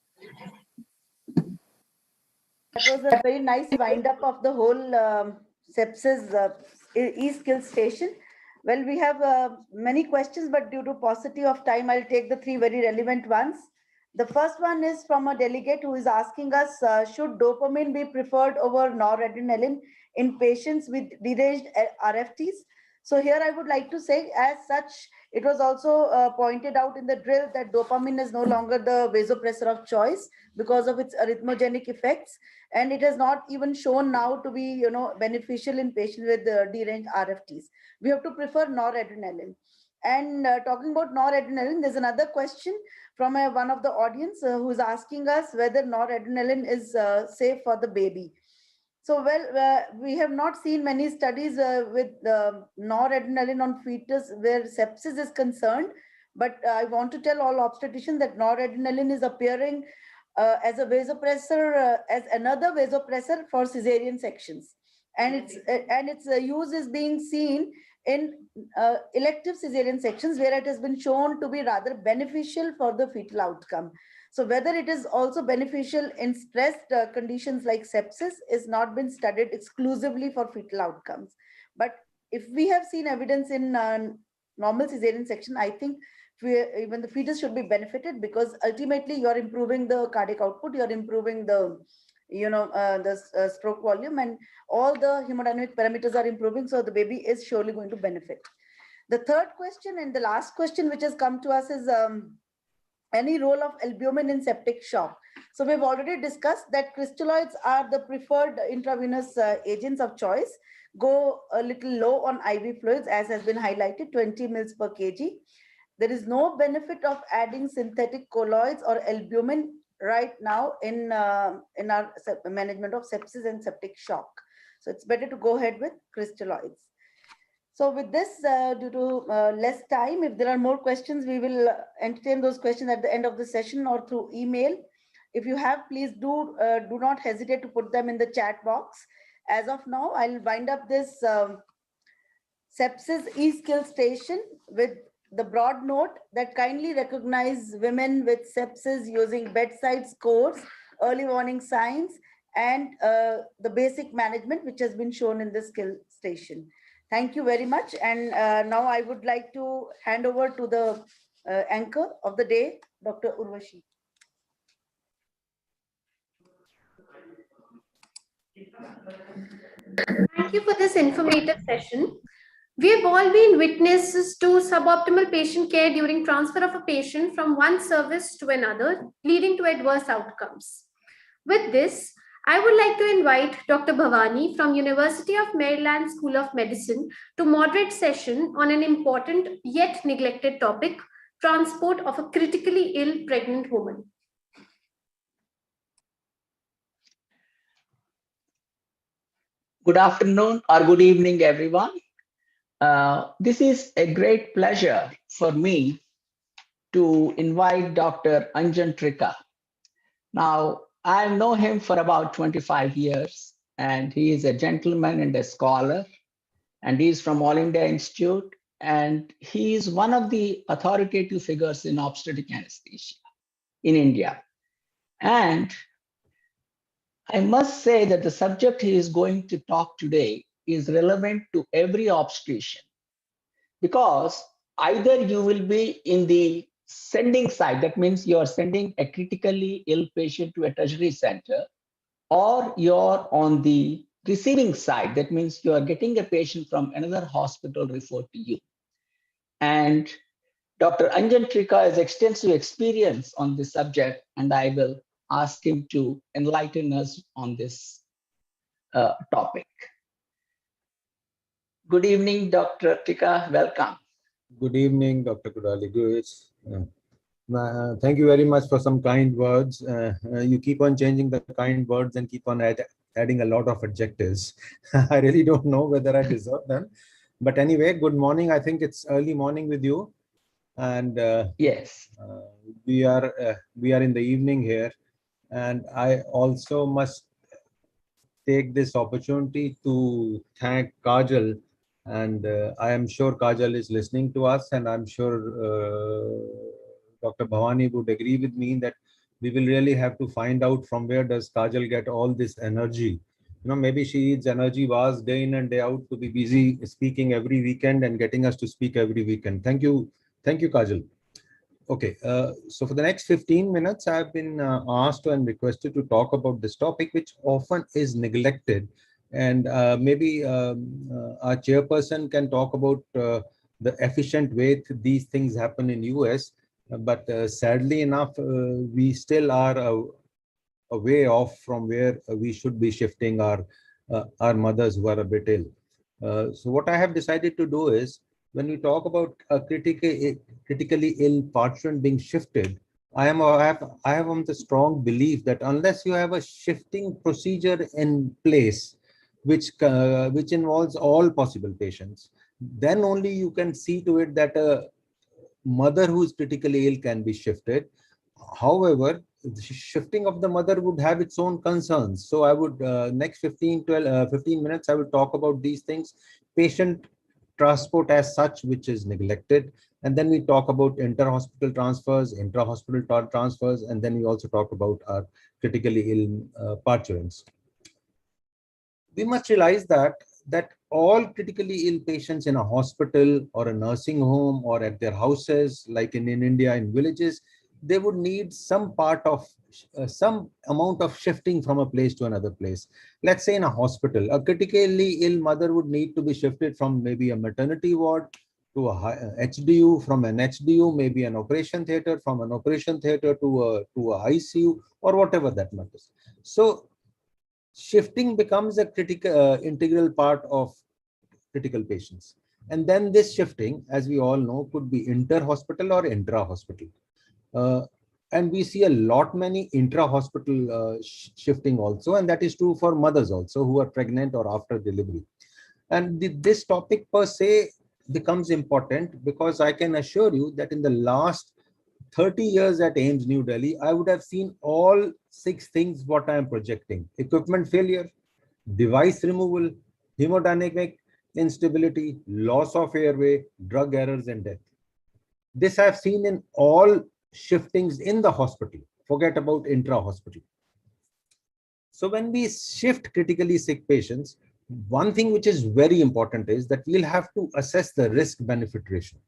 That was a very nice wind up of the whole sepsis e-skill station. Well, we have many questions, but due to paucity of time, I'll take the 3 very relevant ones. The first one is from a delegate who is asking us, should dopamine be preferred over noradrenaline in patients with deranged RFTs? So here I would like to say, as such, it was also pointed out in the drill that dopamine is no longer the vasopressor of choice because of its arrhythmogenic effects. And it has not even shown now to be, beneficial in patients with deranged RFTs. We have to prefer noradrenaline. And talking about noradrenaline, there's another question from one of the audience who is asking us whether noradrenaline is safe for the baby. So, we have not seen many studies with noradrenaline on fetus where sepsis is concerned, but I want to tell all obstetricians that noradrenaline is appearing as a vasopressor, as another vasopressor for cesarean sections. And its use is being seen in elective cesarean sections where it has been shown to be rather beneficial for the fetal outcome. So whether it is also beneficial in stressed conditions like sepsis is not been studied exclusively for fetal outcomes. But if we have seen evidence in normal cesarean section, I think even the fetus should be benefited, because ultimately you're improving the cardiac output, you're improving the stroke volume, and all the hemodynamic parameters are improving. So the baby is surely going to benefit. The third question and the last question which has come to us is any role of albumin in septic shock. So we've already discussed that crystalloids are the preferred intravenous agents of choice. Go a little low on IV fluids, as has been highlighted, 20 mils per kg. There is no benefit of adding synthetic colloids or albumin right now in our management of sepsis and septic shock. So it's better to go ahead with crystalloids. So with this, due to less time, if there are more questions, we will entertain those questions at the end of the session or through email. If you have, please do not hesitate to put them in the chat box. As of now, I'll wind up this sepsis e-skill station with the broad note that kindly recognize women with sepsis using bedside scores, early warning signs, and the basic management which has been shown in the skill station. Thank you very much. And now I would like to hand over to the anchor of the day, Dr. Urvashi. Thank you for this informative session. We have all been witnesses to suboptimal patient care during transfer of a patient from one service to another, leading to adverse outcomes. With this, I would like to invite Dr. Bhavani from University of Maryland School of Medicine to moderate session on an important yet neglected topic, transport of a critically ill pregnant woman. Good afternoon or good evening, everyone. This is a great pleasure for me to invite Dr. Anjan Trika. Now, I know him for about 25 years, and he is a gentleman and a scholar, and he is from All India Institute, and he is one of the authoritative figures in obstetric anesthesia in India. And I must say that the subject he is going to talk today is relevant to every obstetrician, because either you will be in the sending side, that means you are sending a critically ill patient to a tertiary center, or you're on the receiving side, that means you are getting a patient from another hospital referred to you. And Dr. Anjan Trika has extensive experience on this subject, and I will ask him to enlighten us on this topic. Good evening, Dr. Trika. Welcome. Good evening, Dr. Kudali. Thank you very much for some kind words. You keep on changing the kind words and keep on adding a lot of adjectives. I really don't know whether I deserve them. But anyway, good morning. I think it's early morning with you. And yes, we are in the evening here. And I also must take this opportunity to thank Kajal. And I am sure Kajal is listening to us, and I'm sure Dr. Bhavani would agree with me that we will really have to find out from where does Kajal get all this energy. You know, maybe she needs energy bars day in and day out to be busy speaking every weekend and getting us to speak every weekend. Thank you, Kajal. Okay, so for the next 15 minutes, I've been asked and requested to talk about this topic, which often is neglected. And maybe our chairperson can talk about the efficient way these things happen in US. But sadly enough, we still are a way off from where we should be shifting our mothers who are a bit ill. So what I have decided to do is, when we talk about a critically ill participant being shifted, I have the strong belief that unless you have a shifting procedure in place, which involves all possible patients, then only you can see to it that a mother who is critically ill can be shifted. However, the shifting of the mother would have its own concerns. So I would, next 15 minutes, I will talk about these things, patient transport as such, which is neglected. And then we talk about inter-hospital transfers, intra-hospital transfers, and then we also talk about our critically ill parturients. We must realize that all critically ill patients in a hospital or a nursing home or at their houses, like in India, in villages, they would need some part of some amount of shifting from a place to another place. Let's say in a hospital, a critically ill mother would need to be shifted from maybe a maternity ward to a HDU, from an HDU, maybe an operation theater, from an operation theater to a ICU, or whatever that matters. So shifting becomes a critical integral part of critical patients. And then this shifting, as we all know, could be inter-hospital or intra-hospital. And we see a lot many intra-hospital shifting also, and that is true for mothers also who are pregnant or after delivery. And this topic per se becomes important because I can assure you that in the last 30 years at AIIMS New Delhi, I would have seen all 6 things what I am projecting: equipment failure, device removal, hemodynamic instability, loss of airway, drug errors, and death. This I've seen in all shiftings in the hospital. Forget about intra-hospital. So when we shift critically sick patients, one thing which is very important is that we'll have to assess the risk-benefit ratio.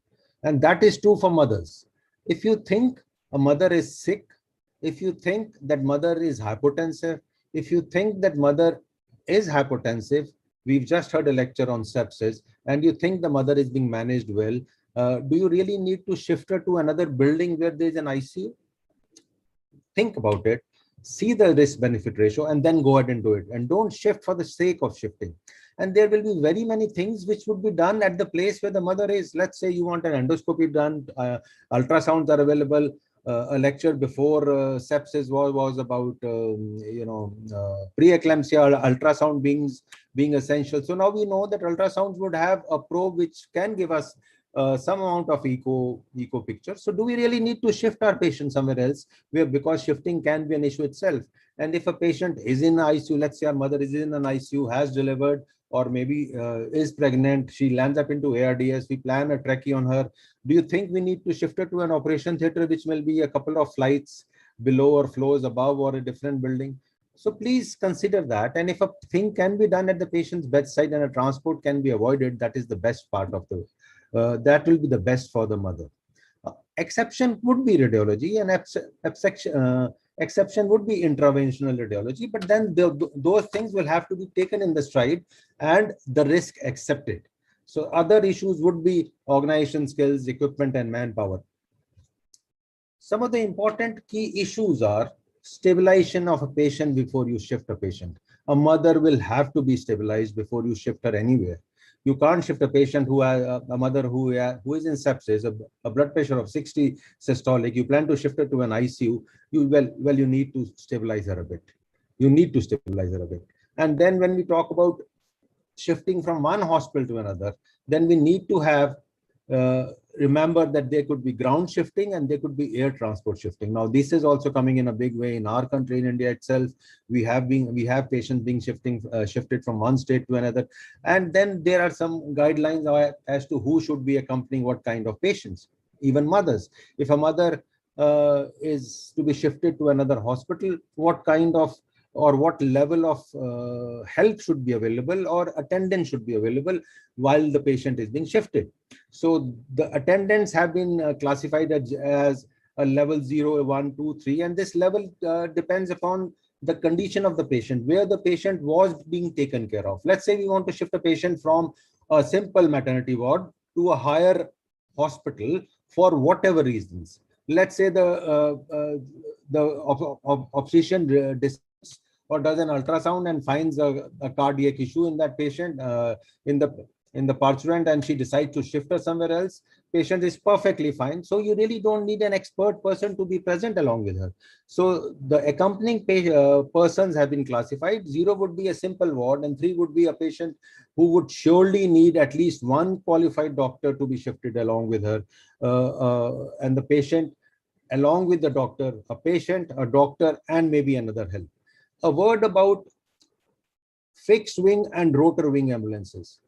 And that is true for mothers. If you think a mother is sick, if you think that mother is hypotensive, if you think that mother is hypotensive, we've just heard a lecture on sepsis, and you think the mother is being managed well, do you really need to shift her to another building where there's an ICU? Think about it, see the risk-benefit ratio, and then go ahead and do it. And don't shift for the sake of shifting. And there will be very many things which would be done at the place where the mother is. Let's say you want an endoscopy done, ultrasounds are available. A lecture before sepsis was about preeclampsia, ultrasound being essential. So now we know that ultrasounds would have a probe which can give us some amount of echo picture. So do we really need to shift our patient somewhere else, because shifting can be an issue itself? And if a patient is in ICU, let's say our mother is in an ICU, has delivered, or maybe is pregnant, she lands up into ARDS, we plan a trachea on her. Do you think we need to shift her to an operation theater, which will be a couple of flights below or floors above, or a different building? So please consider that. And if a thing can be done at the patient's bedside and a transport can be avoided, that is the best part of the that will be the best for the mother. Exception would be radiology, and exception would be interventional radiology, but then those things will have to be taken in the stride and the risk accepted. So other issues would be organization skills, equipment, and manpower. Some of the important key issues are stabilization of a patient before you shift a patient. A mother will have to be stabilized before you shift her anywhere. You can't shift a patient who has a mother who is in sepsis, a blood pressure of 60 systolic. You plan to shift her to an ICU. You need to stabilize her a bit. You need to stabilize her a bit. And then when we talk about shifting from one hospital to another, then we need to have remember that there could be ground shifting and there could be air transport shifting. Now, this is also coming in a big way in our country, in India itself. We have patients being shifted from one state to another. And then there are some guidelines as to who should be accompanying what kind of patients, even mothers. If a mother is to be shifted to another hospital, what kind of or what level of help should be available, or attendance should be available while the patient is being shifted. So the attendants have been classified as a level 0, 1, 2, 3, and this level depends upon the condition of the patient, where the patient was being taken care of. Let's say we want to shift a patient from a simple maternity ward to a higher hospital for whatever reasons. Let's say the obstetrician or does an ultrasound and finds a cardiac issue in that patient, in the parturient, and she decides to shift her somewhere else. Patient is perfectly fine. So you really don't need an expert person to be present along with her. So the accompanying persons have been classified. 0 would be a simple ward, and 3 would be a patient who would surely need at least one qualified doctor to be shifted along with her. And the patient, along with the doctor, a patient, a doctor, and maybe another help. A word about fixed wing and rotor wing ambulances.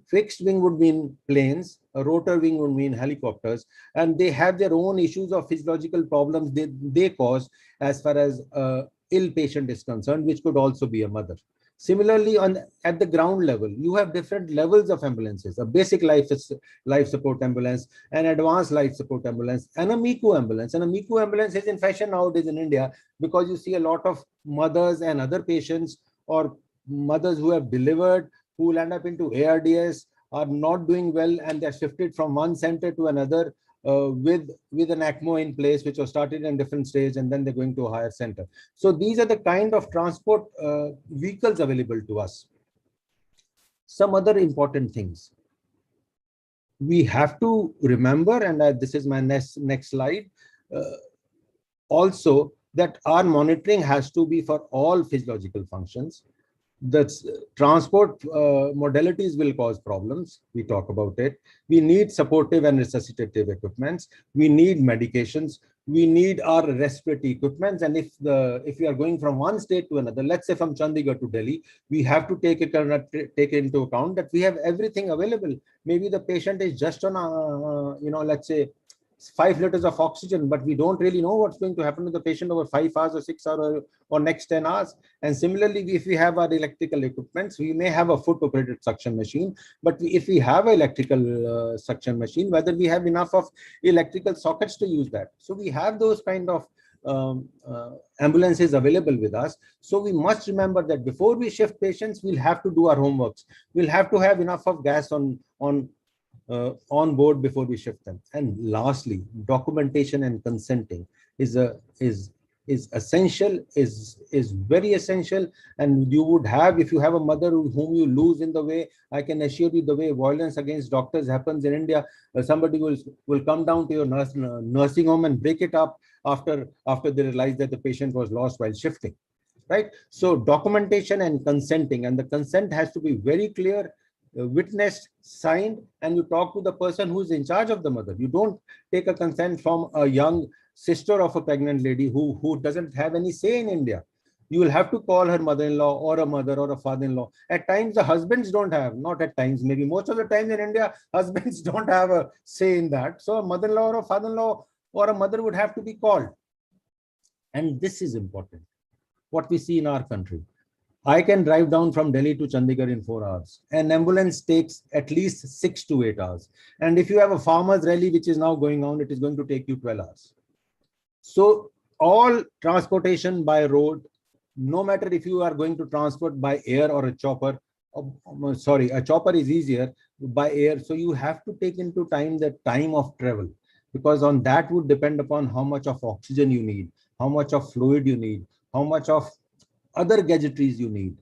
Fixed wing would mean planes, a rotor wing would mean helicopters, and they have their own issues of physiological problems they cause as far as ill patient is concerned, which could also be a mother. Similarly, at the ground level, you have different levels of ambulances: a basic life support ambulance, an advanced life support ambulance, and a MICU ambulance. And a MICU ambulance is in fashion nowadays in India, because you see a lot of mothers and other patients, or mothers who have delivered, who will end up into ARDS, are not doing well, and they're shifted from one center to another with an ECMO in place, which was started in different stage, and then they're going to a higher center. So these are the kind of transport vehicles available to us. Some other important things we have to remember, and this is my next slide, also, that our monitoring has to be for all physiological functions. The transport modalities will cause problems. We talk about it. We need supportive and resuscitative equipments. We need medications. We need our respiratory equipments. And if we are going from one state to another, let's say from Chandigarh to Delhi, we have to take into account that we have everything available. Maybe the patient is just on let's say 5 liters of oxygen, but we don't really know what's going to happen to the patient over 5 hours or 6 hours or next 10 hours. And similarly, if we have our electrical equipments, we may have a foot operated suction machine, but if we have an electrical suction machine, whether we have enough of electrical sockets to use that. So we have those kind of ambulances available with us. So we must remember that before we shift patients, we'll have to do our homeworks. We'll have to have enough of gas on board before we shift them. And lastly, documentation and consenting is essential, is very essential. And you would have, if you have a mother whom you lose in the way, I can assure you, the way violence against doctors happens in India, somebody will come down to your nursing home and break it up after they realize that the patient was lost while shifting, right? So documentation and consenting, and the consent has to be very clear, witnessed, signed, and you talk to the person who's in charge of the mother. You don't take a consent from a young sister of a pregnant lady who doesn't have any say in India. You will have to call her mother-in-law or a mother or a father-in-law. At times, the husbands don't have, not at times, maybe most of the time in India, husbands don't have a say in that. So a mother-in-law or a father-in-law or a mother would have to be called. And this is important, what we see in our country. I can drive down from Delhi to Chandigarh in 4 hours. An ambulance takes at least 6 to 8 hours. And if you have a farmer's rally, which is now going on, it is going to take you 12 hours. So all transportation by road, no matter if you are going to transport by air or a chopper, a chopper is easier, by air. So you have to take into time the time of travel, because on that would depend upon how much of oxygen you need, how much of fluid you need, how much of other gadgetries you need.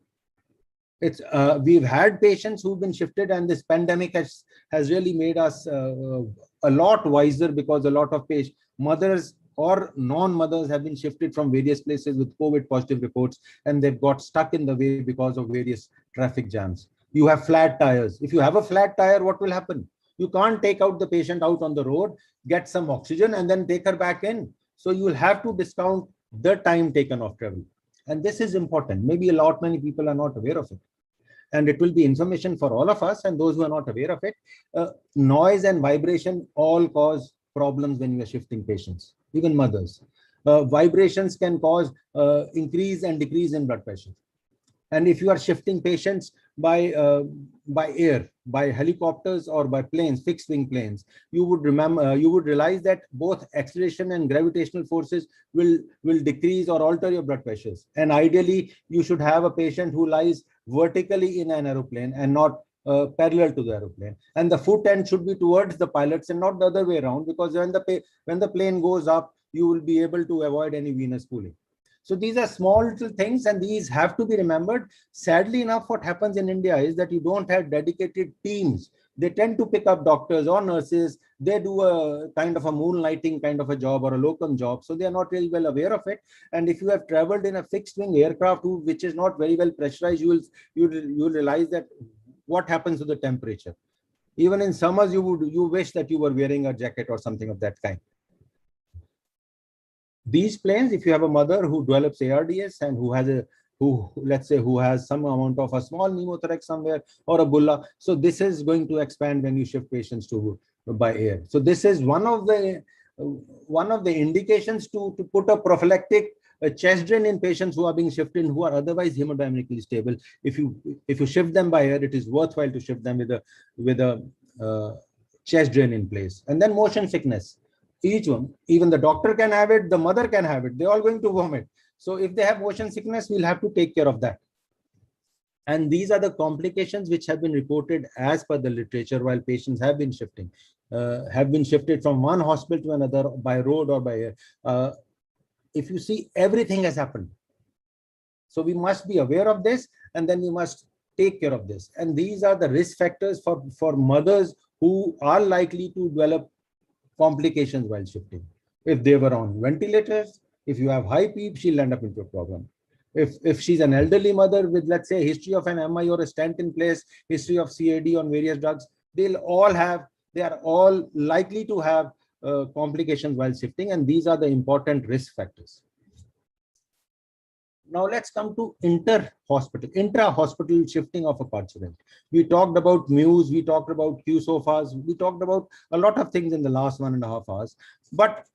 We've had patients who've been shifted, and this pandemic has really made us a lot wiser, because a lot of mothers or non-mothers have been shifted from various places with COVID positive reports, and they've got stuck in the way because of various traffic jams. You have flat tires. If you have a flat tire, what will happen? You can't take out the patient out on the road, get some oxygen, and then take her back in. So you will have to discount the time taken of travel. And this is important. Maybe many people are not aware of it. And it will be information for all of us and those who are not aware of it. Noise and vibration all cause problems when you are shifting patients, even mothers. Vibrations can cause increase and decrease in blood pressure. And if you are shifting patients by air, by helicopters or by planes, fixed wing planes, you would realize that both acceleration and gravitational forces will decrease or alter your blood pressures. And ideally, you should have a patient who lies vertically in an aeroplane and not parallel to the aeroplane. And the foot end should be towards the pilots and not the other way around, because when the plane goes up, you will be able to avoid any venous pooling. So these are small little things, and these have to be remembered. Sadly enough, what happens in India is that you don't have dedicated teams. They tend to pick up doctors or nurses. They do a kind of a moonlighting kind of a job or a locum job. So they are not really well aware of it. And if you have traveled in a fixed wing aircraft which is not very well pressurized, you will realize that what happens to the temperature. Even in summers, you wish that you were wearing a jacket or something of that kind. These planes, if you have a mother who develops ARDS and who let's say, who has some amount of a small pneumothorax somewhere or a bulla. So this is going to expand when you shift patients to by air. So this is one of the indications to put a prophylactic chest drain in patients who are being shifted, who are otherwise hemodynamically stable. If you shift them by air, it is worthwhile to shift them with a chest drain in place. And then motion sickness. Each one, even the doctor can have it, the mother can have it. They're all going to vomit. So if they have motion sickness, we'll have to take care of that. And these are the complications which have been reported as per the literature while patients have been shifted from one hospital to another by road or by air. If you see, everything has happened. So we must be aware of this, and then we must take care of this. And these are the risk factors for mothers who are likely to develop complications while shifting. If they were on ventilators, if you have high PEEP, she'll end up into a problem. If she's an elderly mother with, let's say, a history of an MI or a stent in place, history of CAD on various drugs, they are all likely to have complications while shifting, and these are the important risk factors. Now let's come to intra-hospital shifting of a participant. We talked about MEWs, we talked about Q sofas, we talked about a lot of things in the last 1.5 hours. But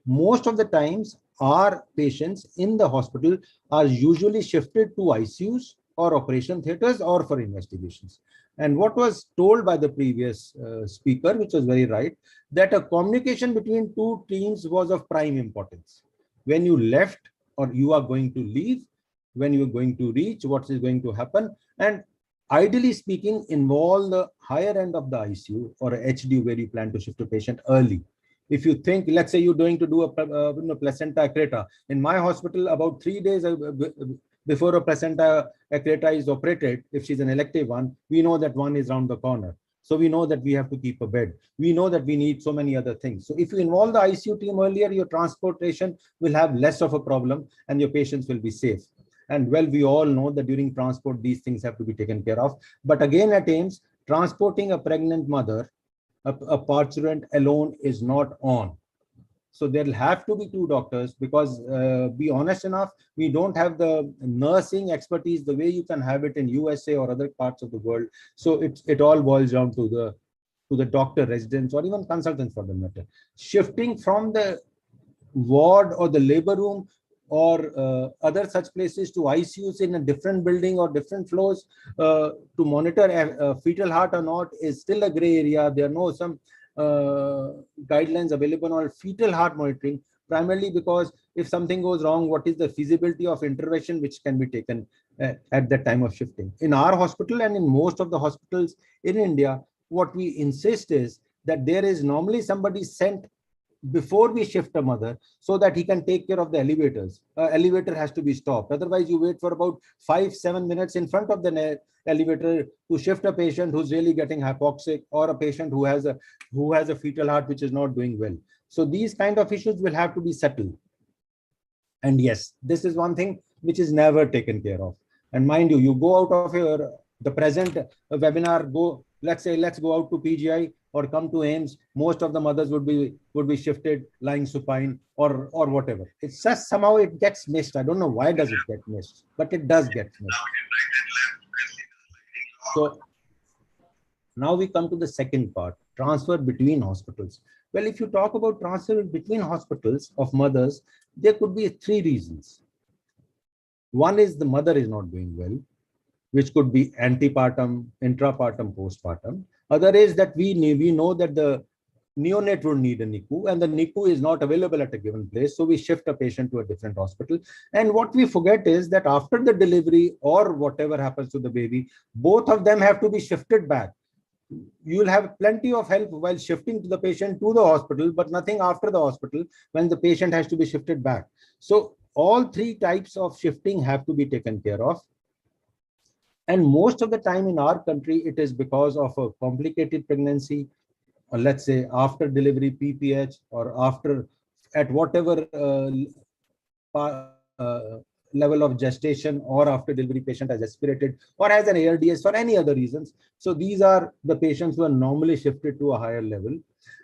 most of the times, our patients in the hospital are usually shifted to ICUs or operation theaters or for investigations. And what was told by the previous speaker, which was very right, that a communication between two teams was of prime importance. When you left or you are going to leave, when you are going to reach, what is going to happen, and ideally speaking, involve the higher end of the ICU or a HD where you plan to shift a patient early. If you think, let's say you're going to do a placenta accreta. In my hospital, about 3 days before a placenta accreta is operated, if she's an elective one, we know that one is around the corner. So we know that we have to keep a bed. We know that we need so many other things. So if you involve the ICU team earlier, your transportation will have less of a problem and your patients will be safe. And well, we all know that during transport, these things have to be taken care of. But again, at AIIMS, transporting a pregnant mother, a participant alone is not on. So there'll have to be 2 doctors because, be honest enough, we don't have the nursing expertise the way you can have it in USA or other parts of the world. So it all boils down to the doctor, residents, or even consultants for the matter. Shifting from the ward or the labor room or other such places to ICUs in a different building or different floors to monitor a fetal heart or not is still a gray area. There are no some guidelines available on fetal heart monitoring, primarily because if something goes wrong, what is the feasibility of intervention which can be taken at that time of shifting. In our hospital and in most of the hospitals in India, what we insist is that there is normally somebody sent before we shift a mother so that he can take care of the elevators. Elevator has to be stopped. Otherwise, you wait for about 5-7 minutes in front of the elevator to shift a patient who's really getting hypoxic or a patient who has a fetal heart which is not doing well. So these kind of issues will have to be settled. And yes, this is one thing which is never taken care of. And mind you, you go out of the present webinar, let's go out to PGI or come to AIIMS, most of the mothers would be shifted lying supine or whatever. It's just somehow it gets missed. I don't know why does it get missed, but it does get missed. So now we come to the second part, transfer between hospitals. Well, if you talk about transfer between hospitals of mothers, there could be 3 reasons. One is the mother is not doing well, which could be antepartum, intrapartum, postpartum. Other is that we know that the neonate would need a NICU and the NICU is not available at a given place. So we shift a patient to a different hospital. And what we forget is that after the delivery or whatever happens to the baby, both of them have to be shifted back. You will have plenty of help while shifting to the patient to the hospital, but nothing after the hospital when the patient has to be shifted back. So all 3 types of shifting have to be taken care of. And most of the time in our country, it is because of a complicated pregnancy, or let's say after delivery PPH, or at whatever level of gestation, or after delivery patient has aspirated or has an ARDS for any other reasons. So these are the patients who are normally shifted to a higher level.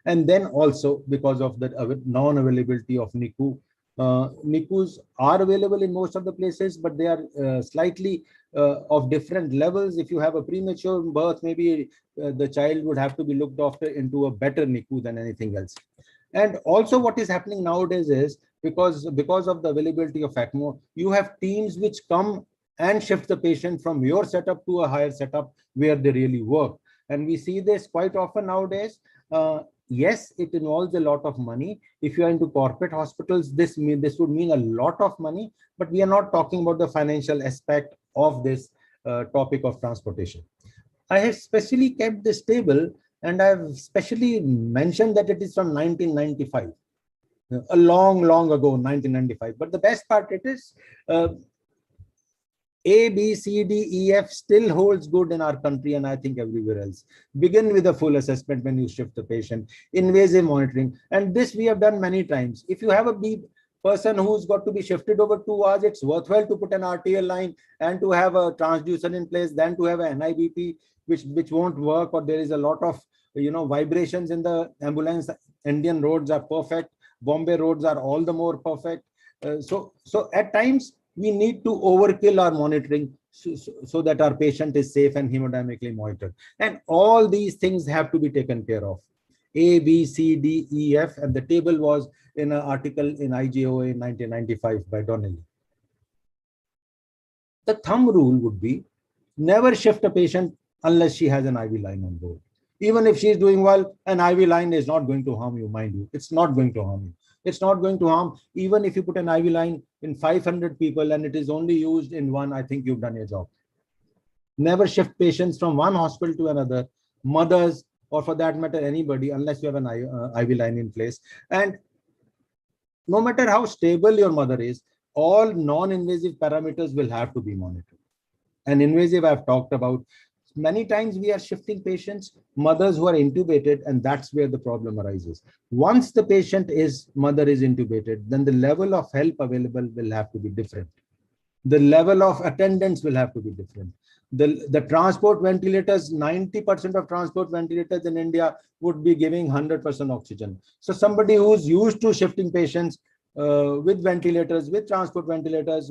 And then also because of the non-availability of NICU NICUs are available in most of the places, but they are slightly of different levels. If you have a premature birth, maybe the child would have to be looked after into a better NICU than anything else. And also what is happening nowadays is because of the availability of ECMO, you have teams which come and shift the patient from your setup to a higher setup where they really work. And we see this quite often nowadays. Yes, it involves a lot of money. If you are into corporate hospitals, this would mean a lot of money, but we are not talking about the financial aspect of this topic of transportation. I have specially kept this table, and I've specially mentioned that it is from 1995, a long ago, 1995. But the best part, it is A, B, C, D, E, F still holds good in our country, and I think everywhere else. Begin with a full assessment when you shift the patient, invasive monitoring, and this we have done many times. If you have a person who's got to be shifted over 2 hours, it's worthwhile to put an RTL line and to have a transducer in place than to have an NIBP, which won't work, or there is a lot of vibrations in the ambulance. Indian roads are perfect. Bombay roads are all the more perfect. So at times, we need to overkill our monitoring so that our patient is safe and hemodynamically monitored. And all these things have to be taken care of. A, B, C, D, E, F, and the table was in an article in IGOA in 1995 by Donnelly. The thumb rule would be never shift a patient unless she has an IV line on board. Even if she is doing well, an IV line is not going to harm you, mind you. It's not going to harm you. It's not going to harm. Even if you put an IV line in 500 people and it is only used in one, I think you've done your job. Never shift patients from one hospital to another, mothers, or for that matter, anybody, unless you have an IV line in place. And no matter how stable your mother is, all non-invasive parameters will have to be monitored. And invasive, I've talked about. Many times we are shifting patients, mothers who are intubated, and that's where the problem arises. Once the mother is intubated, then the level of help available will have to be different. The level of attendance will have to be different. The transport ventilators, 90% of transport ventilators in India would be giving 100% oxygen. So somebody who's used to shifting patients with ventilators, with transport ventilators,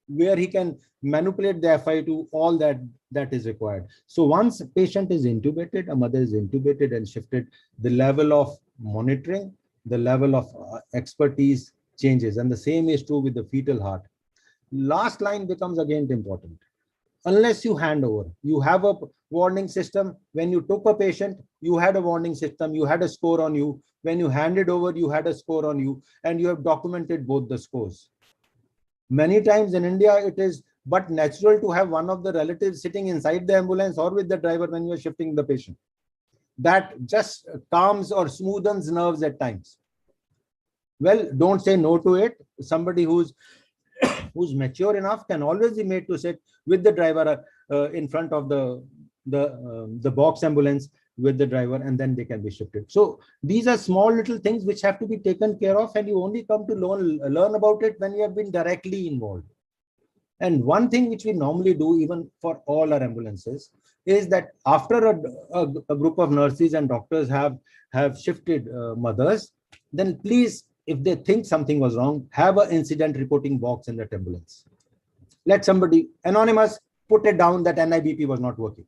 where he can manipulate the FI to all that is required. So once a patient is intubated, a mother is intubated and shifted, the level of monitoring, the level of expertise changes. And the same is true with the fetal heart. Last line becomes again important. Unless you hand over, you have a warning system. When you took a patient, you had a warning system, you had a score on you. When you handed over, you had a score on you, and you have documented both the scores. Many times in India, it is but natural to have one of the relatives sitting inside the ambulance or with the driver when you are shifting the patient. That just calms or smoothens nerves at times. Well, don't say no to it. Somebody who's mature enough can always be made to sit with the driver in front of the box ambulance with the driver, and then they can be shifted. So these are small little things which have to be taken care of, and you only come to learn about it when you have been directly involved. And one thing which we normally do, even for all our ambulances, is that after a group of nurses and doctors have shifted mothers, then please, if they think something was wrong, have an incident reporting box in that ambulance. Let somebody, anonymous, put it down that NIBP was not working.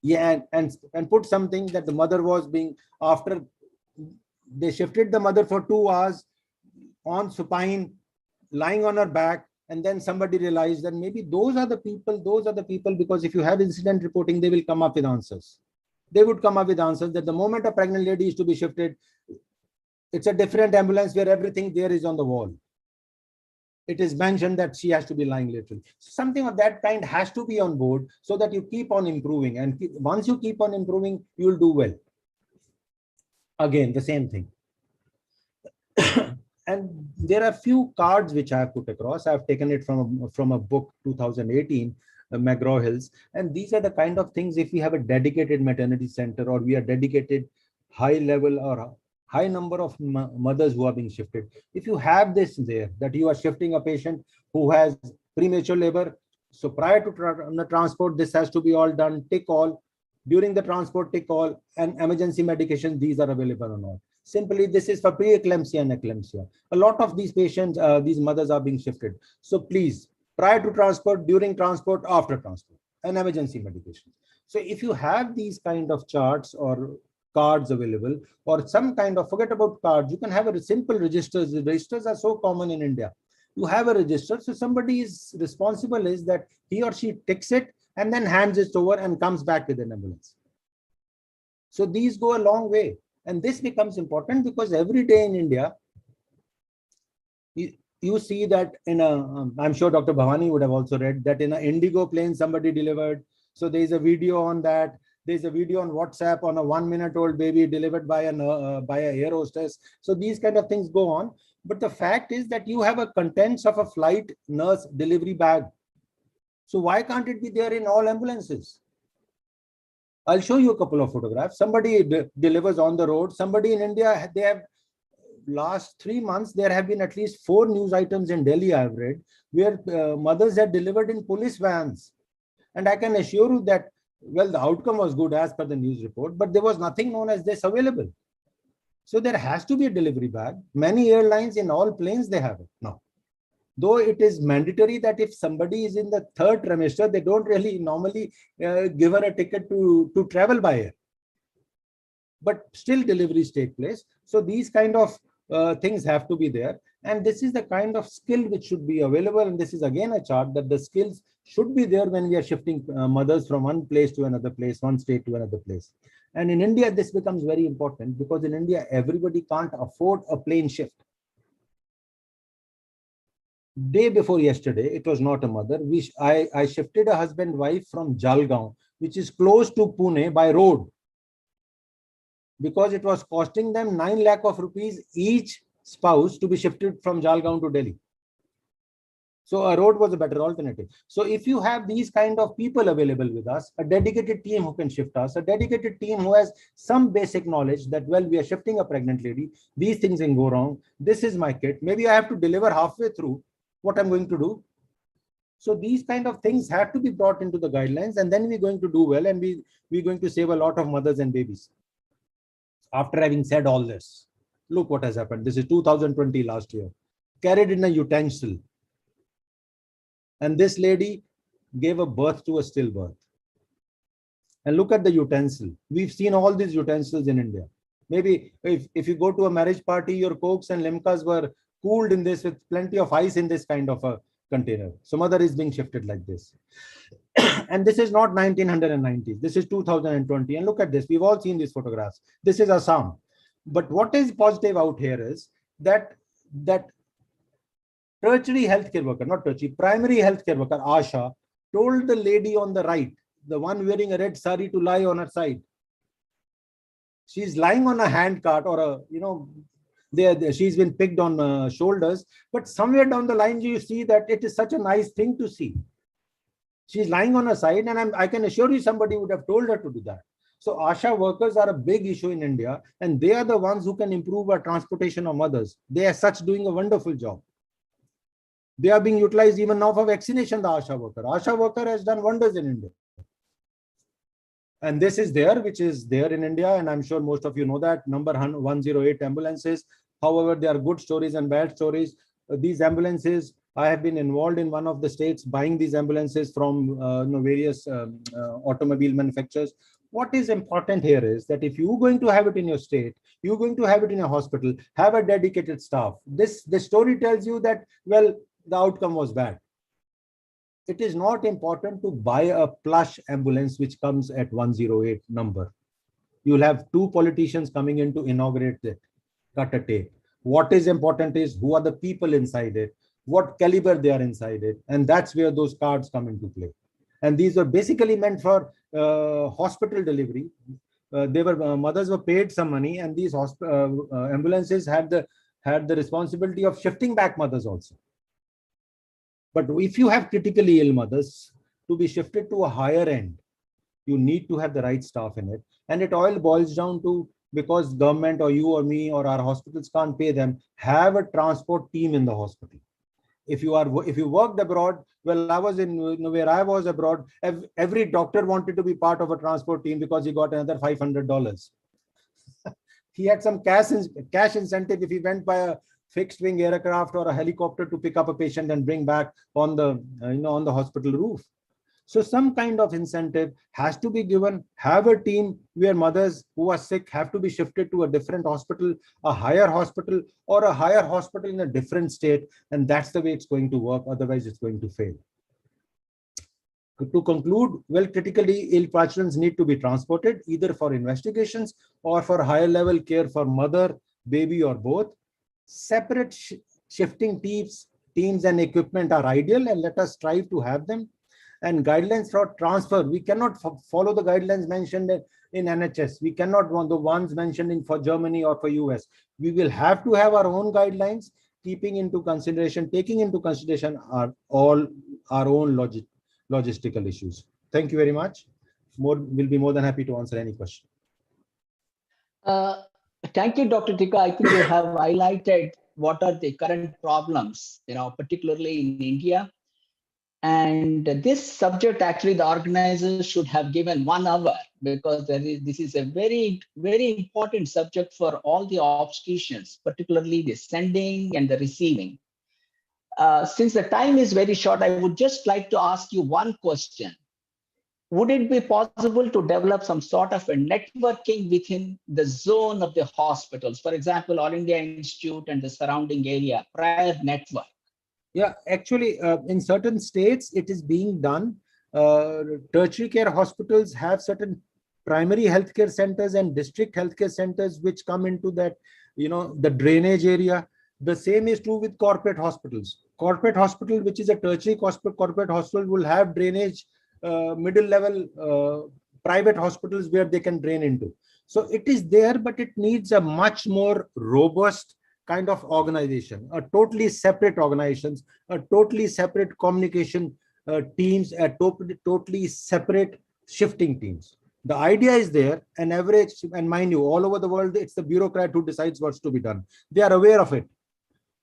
Yeah, and put something that the mother was being, after they shifted the mother for 2 hours on supine, lying on her back, and then somebody realized that maybe those are the people, because if you have incident reporting, they will come up with answers. They would come up with answers that the moment a pregnant lady is to be shifted, it's a different ambulance where everything there is on the wall. It is mentioned that she has to be lying literally. Something of that kind has to be on board so that you keep on improving. And once you keep on improving, you will do well. Again, the same thing. And there are few cards which I have put across. I have taken it from a book, 2018, McGraw-Hill's. And these are the kind of things, if we have a dedicated maternity center, or we are dedicated high level or high number of mothers who are being shifted. If you have this there, that you are shifting a patient who has premature labor, so prior to the transport, this has to be all done, tick all. During the transport, tick all, and emergency medication, these are available or not. Simply, this is for preeclampsia and eclampsia. A lot of these patients, these mothers are being shifted. So please, prior to transport, during transport, after transport, and emergency medication. So if you have these kind of charts or cards available, or some kind of, forget about cards, you can have a simple registers. The registers are so common in India. You have a register, so somebody is responsible is that he or she takes it and then hands it over and comes back with an ambulance. So these go a long way. And this becomes important because every day in India, you see that in a, I'm sure Dr. Bhavani would have also read that in an Indigo plane, somebody delivered. So there's a video on that. There's a video on WhatsApp on a 1-minute-old baby delivered by an by a air hostess. So these kind of things go on. But the fact is that you have a contents of a flight nurse delivery bag. So why can't it be there in all ambulances? I'll show you a couple of photographs. Somebody delivers on the road. Somebody in India, they have last 3 months, there have been at least 4 news items in Delhi, I've read, where mothers had delivered in police vans. And I can assure you that, well, the outcome was good as per the news report, but there was nothing known as this available. So there has to be a delivery bag. Many airlines in all planes, they have it now. Though it is mandatory that if somebody is in the 3rd trimester, they don't really normally give her a ticket to travel by air. But still deliveries take place. So these kind of things have to be there. And this is the kind of skill which should be available. And this is again a chart that the skills should be there when we are shifting mothers from one place to another place, one state to another place. And in India, this becomes very important because in India, everybody can't afford a plane shift. Day before yesterday, it was not a mother. I shifted a husband-wife from Jalgaon, which is close to Pune by road, because it was costing them 9 lakh of rupees each spouse to be shifted from Jalgaon to Delhi. So a road was a better alternative. So if you have these kind of people available with us, a dedicated team who can shift us, a dedicated team who has some basic knowledge that, well, we are shifting a pregnant lady, these things can go wrong. This is my kit. Maybe I have to deliver halfway through. What I'm going to do. So these kind of things have to be brought into the guidelines, and then we're going to do well, and we're going to save a lot of mothers and babies. After having said all this, look what has happened. This is 2020 last year, carried in a utensil. And this lady gave a birth to a stillbirth. And look at the utensil. We've seen all these utensils in India. Maybe if you go to a marriage party, your Cokes and Limcas were cooled in this with plenty of ice in this kind of a container. So mother is being shifted like this. And this is not 1990s. This is 2020. And look at this. We've all seen these photographs. This is Assam. But what is positive out here is that tertiary healthcare worker, not tertiary, primary healthcare worker, Asha, told the lady on the right, the one wearing a red sari, to lie on her side. She's lying on a hand cart or a, she's been picked on shoulders, but somewhere down the line, you see that it is such a nice thing to see. She's lying on her side, and I can assure you somebody would have told her to do that. So Asha workers are a big issue in India, and they are the ones who can improve our transportation of mothers. They are such doing a wonderful job. They are being utilized even now for vaccination, the Asha worker. Asha worker has done wonders in India. And this is there, which is there in India. And I'm sure most of you know that number 108 ambulances. However, there are good stories and bad stories. These ambulances, I have been involved in one of the states buying these ambulances from various automobile manufacturers. What is important here is that if you're going to have it in your state, you're going to have it in your hospital, have a dedicated staff. This story tells you that, well, the outcome was bad. It is not important to buy a plush ambulance which comes at 108 number. You'll have 2 politicians coming in to inaugurate it, cut a tape. What is important is who are the people inside it, what caliber they are inside it, and that's where those cards come into play. And these were basically meant for hospital delivery. Mothers were paid some money, and these ambulances had the responsibility of shifting back mothers also. But if you have critically ill mothers, to be shifted to a higher end, you need to have the right staff in it. And it all boils down to, because government or you or me or our hospitals can't pay them, have a transport team in the hospital. If you worked abroad, well, I was in where I was abroad, every doctor wanted to be part of a transport team because he got another $500. He had some cash incentive if he went by a fixed wing aircraft or a helicopter to pick up a patient and bring back on the on the hospital roof. So some kind of incentive has to be given. Have a team where mothers who are sick have to be shifted to a different hospital, a higher hospital, or a higher hospital in a different state. And that's the way it's going to work. Otherwise, it's going to fail. To conclude, well, critically ill patients need to be transported either for investigations or for higher level care for mother, baby, or both. Separate shifting teams and equipment are ideal, and let us strive to have them. And guidelines for transfer, we cannot follow the guidelines mentioned in NHS. We cannot want the ones mentioned for Germany or for US. We will have to have our own guidelines, taking into consideration all our own logistical issues. Thank you very much. We'll be more than happy to answer any question. Thank you, Dr. Tika. I think you have highlighted what are the current problems, particularly in India. And this subject, actually, the organizers should have given 1 hour, because this is a very, very important subject for all the obstetricians, particularly the sending and the receiving. Since the time is very short, I would just like to ask you one question. Would it be possible to develop some sort of a networking within the zone of the hospitals? For example, All India Institute and the surrounding area, prior network. Yeah, actually, in certain states, it is being done. Tertiary care hospitals have certain primary healthcare centers and district healthcare centers which come into that, the drainage area. The same is true with corporate hospitals. Corporate hospital, which is a tertiary corporate hospital, will have drainage, middle level private hospitals where they can drain into. So it is there, but it needs a much more robust kind of organization, a totally separate organizations, a totally separate communication teams, a totally separate shifting teams. The idea is there, an average, and mind you, all over the world, it's the bureaucrat who decides what's to be done. They are aware of it.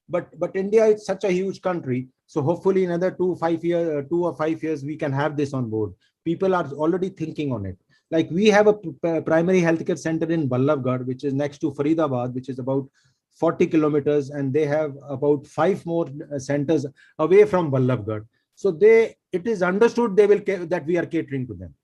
But India is such a huge country. So hopefully in another 2 or 5 years, we can have this on board. People are already thinking on it. Like we have a primary healthcare center in Ballavgarh, which is next to Faridabad, which is about 40 kilometers, and they have about 5 more centers away from Ballavgarh. So it is understood that we are catering to them.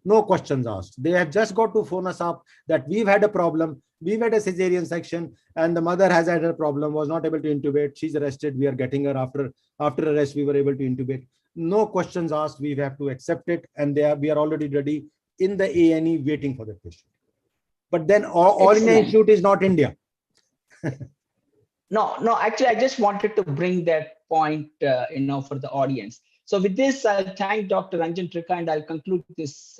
No questions asked. They have just got to phone us up that we've had a problem. We've had a cesarean section and the mother has had a problem, was not able to intubate. She's arrested. We are getting her after arrest. We were able to intubate. No questions asked. We have to accept it. And we are already ready in the A&E waiting for the patient. But then All India Institute is not India. No, actually, I just wanted to bring that point, for the audience. So with this, I'll thank Dr. Anjan Trika, and I'll conclude this,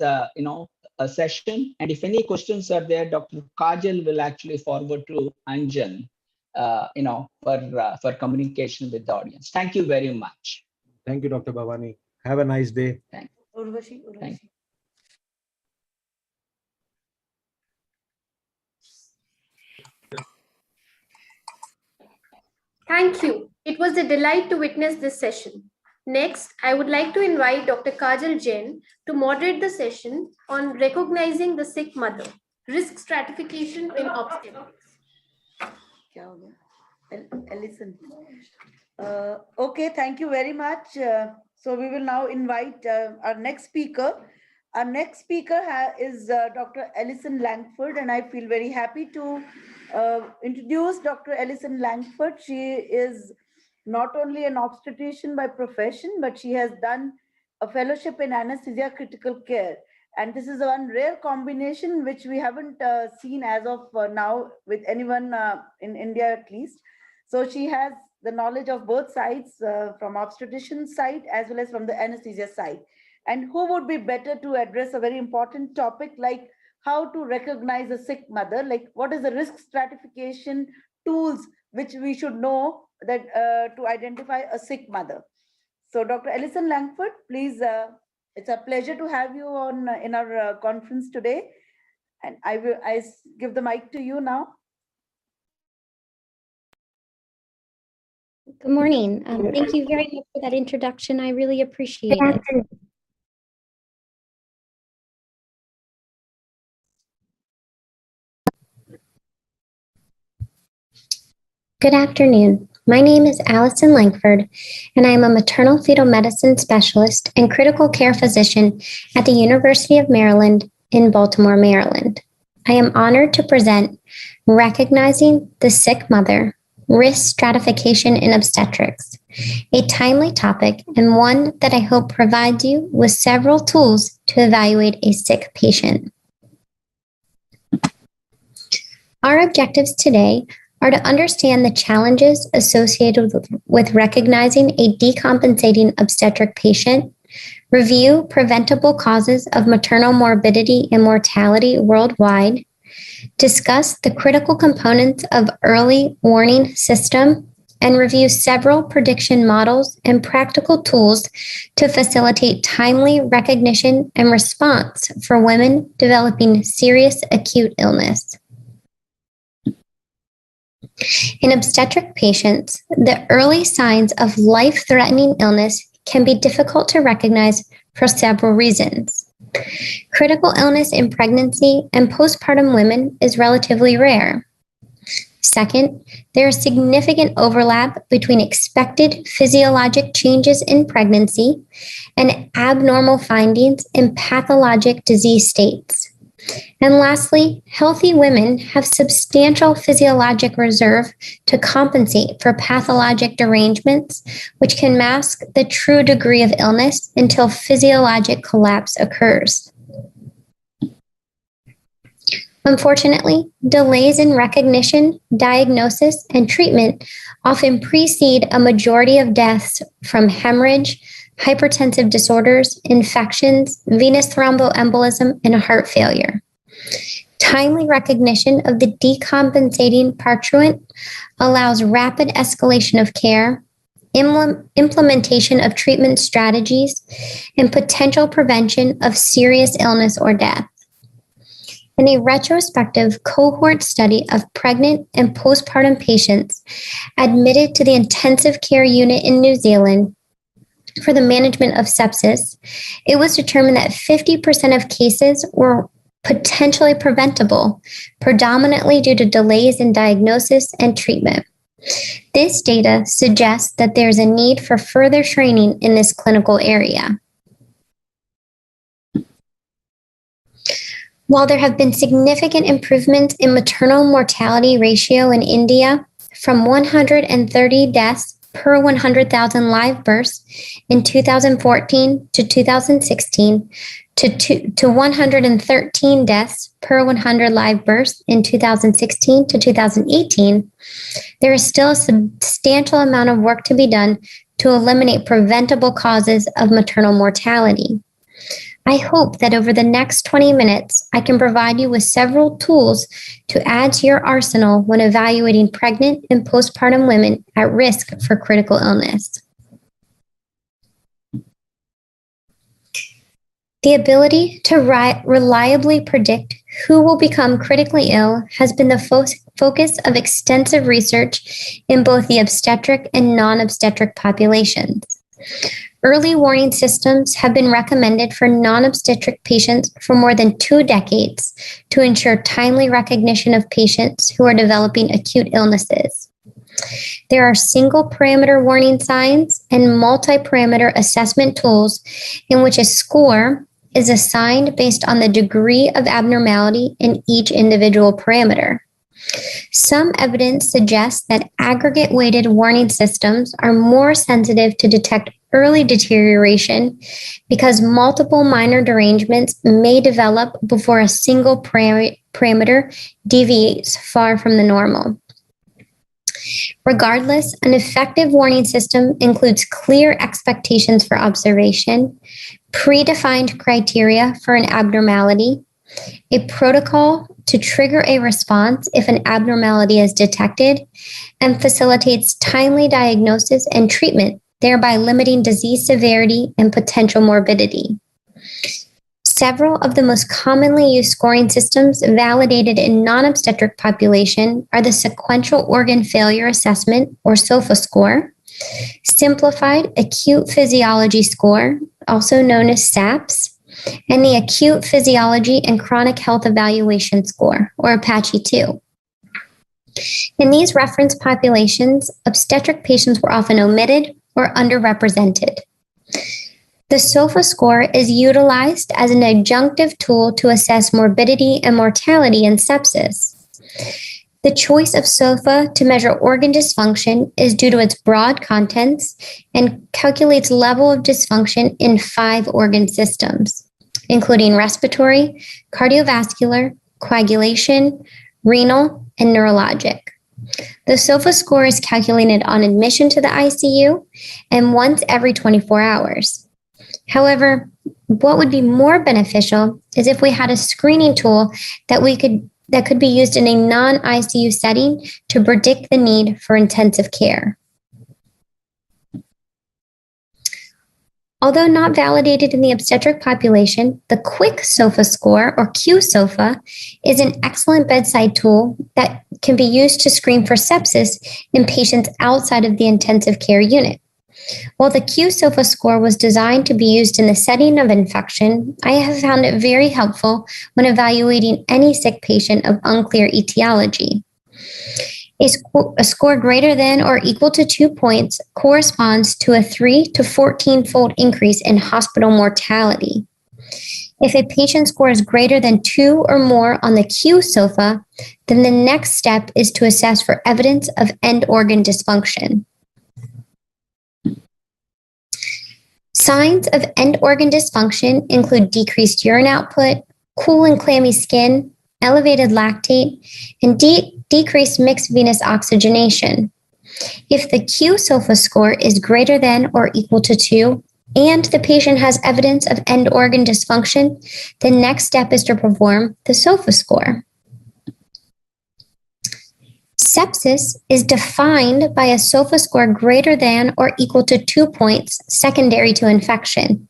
a session. And if any questions are there, Dr. Kajal will actually forward to Anjan, for communication with the audience. Thank you very much. Thank you, Dr. Bhavani. Have a nice day. Thank you. Urvashi. Thank you. Thank you. It was a delight to witness this session. Next, I would like to invite Dr. Kajal Jain to moderate the session on recognizing the sick mother, risk stratification in obstetrics. Ellison. Okay, thank you very much. So we will now invite our next speaker. Our next speaker is Dr. Ellison Langford, and I feel very happy to introduce Dr. Ellison Langford. She is not only an obstetrician by profession, but she has done a fellowship in anesthesia critical care. And this is one rare combination which we haven't seen as of now with anyone in India at least. So she has the knowledge of both sides, from obstetrician side as well as from the anesthesia side. And who would be better to address a very important topic like how to recognize a sick mother, like what is the risk stratification tools which we should know that to identify a sick mother. So Dr. Ellison Langford, please, it's a pleasure to have you on in our conference today. And I give the mic to you now. Good morning. Thank you very much for that introduction. I really appreciate it. Good afternoon. My name is Allison Langford, and I am a maternal fetal medicine specialist and critical care physician at the University of Maryland in Baltimore, Maryland. I am honored to present Recognizing the Sick Mother, Risk Stratification in Obstetrics, a timely topic and one that I hope provides you with several tools to evaluate a sick patient. Our objectives today are to understand the challenges associated with recognizing a decompensating obstetric patient, review preventable causes of maternal morbidity and mortality worldwide, discuss the critical components of early warning system, and review several prediction models and practical tools to facilitate timely recognition and response for women developing serious acute illness. In obstetric patients, the early signs of life-threatening illness can be difficult to recognize for several reasons. Critical illness in pregnancy and postpartum women is relatively rare. Second, there is significant overlap between expected physiologic changes in pregnancy and abnormal findings in pathologic disease states. And lastly, healthy women have substantial physiologic reserve to compensate for pathologic derangements, which can mask the true degree of illness until physiologic collapse occurs. Unfortunately, delays in recognition, diagnosis, and treatment often precede a majority of deaths from hemorrhage, hypertensive disorders, infections, venous thromboembolism, and heart failure. Timely recognition of the decompensating parturient allows rapid escalation of care, implementation of treatment strategies, and potential prevention of serious illness or death. In a retrospective cohort study of pregnant and postpartum patients admitted to the intensive care unit in New Zealand for the management of sepsis, it was determined that 50% of cases were potentially preventable, predominantly due to delays in diagnosis and treatment. This data suggests that there is a need for further training in this clinical area. While there have been significant improvements in maternal mortality ratio in India from 130 deaths per 100,000 live births in 2014 to 2016 to 113 deaths per 100 live births in 2016 to 2018, there is still a substantial amount of work to be done to eliminate preventable causes of maternal mortality. I hope that over the next 20 minutes, I can provide you with several tools to add to your arsenal when evaluating pregnant and postpartum women at risk for critical illness. The ability to reliably predict who will become critically ill has been the focus of extensive research in both the obstetric and non-obstetric populations. Early warning systems have been recommended for non-obstetric patients for more than 2 decades to ensure timely recognition of patients who are developing acute illnesses. There are single parameter warning signs and multi-parameter assessment tools in which a score is assigned based on the degree of abnormality in each individual parameter. Some evidence suggests that aggregate weighted warning systems are more sensitive to detect early deterioration because multiple minor derangements may develop before a single parameter deviates far from the normal. Regardless, an effective warning system includes clear expectations for observation, predefined criteria for an abnormality, a protocol to trigger a response if an abnormality is detected, and facilitates timely diagnosis and treatment, thereby limiting disease severity and potential morbidity. Several of the most commonly used scoring systems validated in non-obstetric population are the Sequential Organ Failure Assessment, or SOFA score, Simplified Acute Physiology Score, also known as SAPS, and the Acute Physiology and Chronic Health Evaluation Score, or APACHE-2. In these reference populations, obstetric patients were often omitted or underrepresented. The SOFA score is utilized as an adjunctive tool to assess morbidity and mortality in sepsis. The choice of SOFA to measure organ dysfunction is due to its broad contents and calculates level of dysfunction in 5 organ systems, including respiratory, cardiovascular, coagulation, renal, and neurologic. The SOFA score is calculated on admission to the ICU and once every 24 hours. However, what would be more beneficial is if we had a screening tool that could be used in a non-ICU setting to predict the need for intensive care. Although not validated in the obstetric population, the Quick SOFA score, or QSOFA, is an excellent bedside tool that can be used to screen for sepsis in patients outside of the intensive care unit. While the QSOFA score was designed to be used in the setting of infection, I have found it very helpful when evaluating any sick patient of unclear etiology. A score greater than or equal to 2 points corresponds to a 3 to 14-fold increase in hospital mortality. If a patient score is greater than 2 or more on the QSOFA, then the next step is to assess for evidence of end organ dysfunction. Signs of end organ dysfunction include decreased urine output, cool and clammy skin, elevated lactate, and decreased mixed venous oxygenation. If the QSOFA score is greater than or equal to 2, and the patient has evidence of end organ dysfunction, the next step is to perform the SOFA score. Sepsis is defined by a SOFA score greater than or equal to 2 points secondary to infection.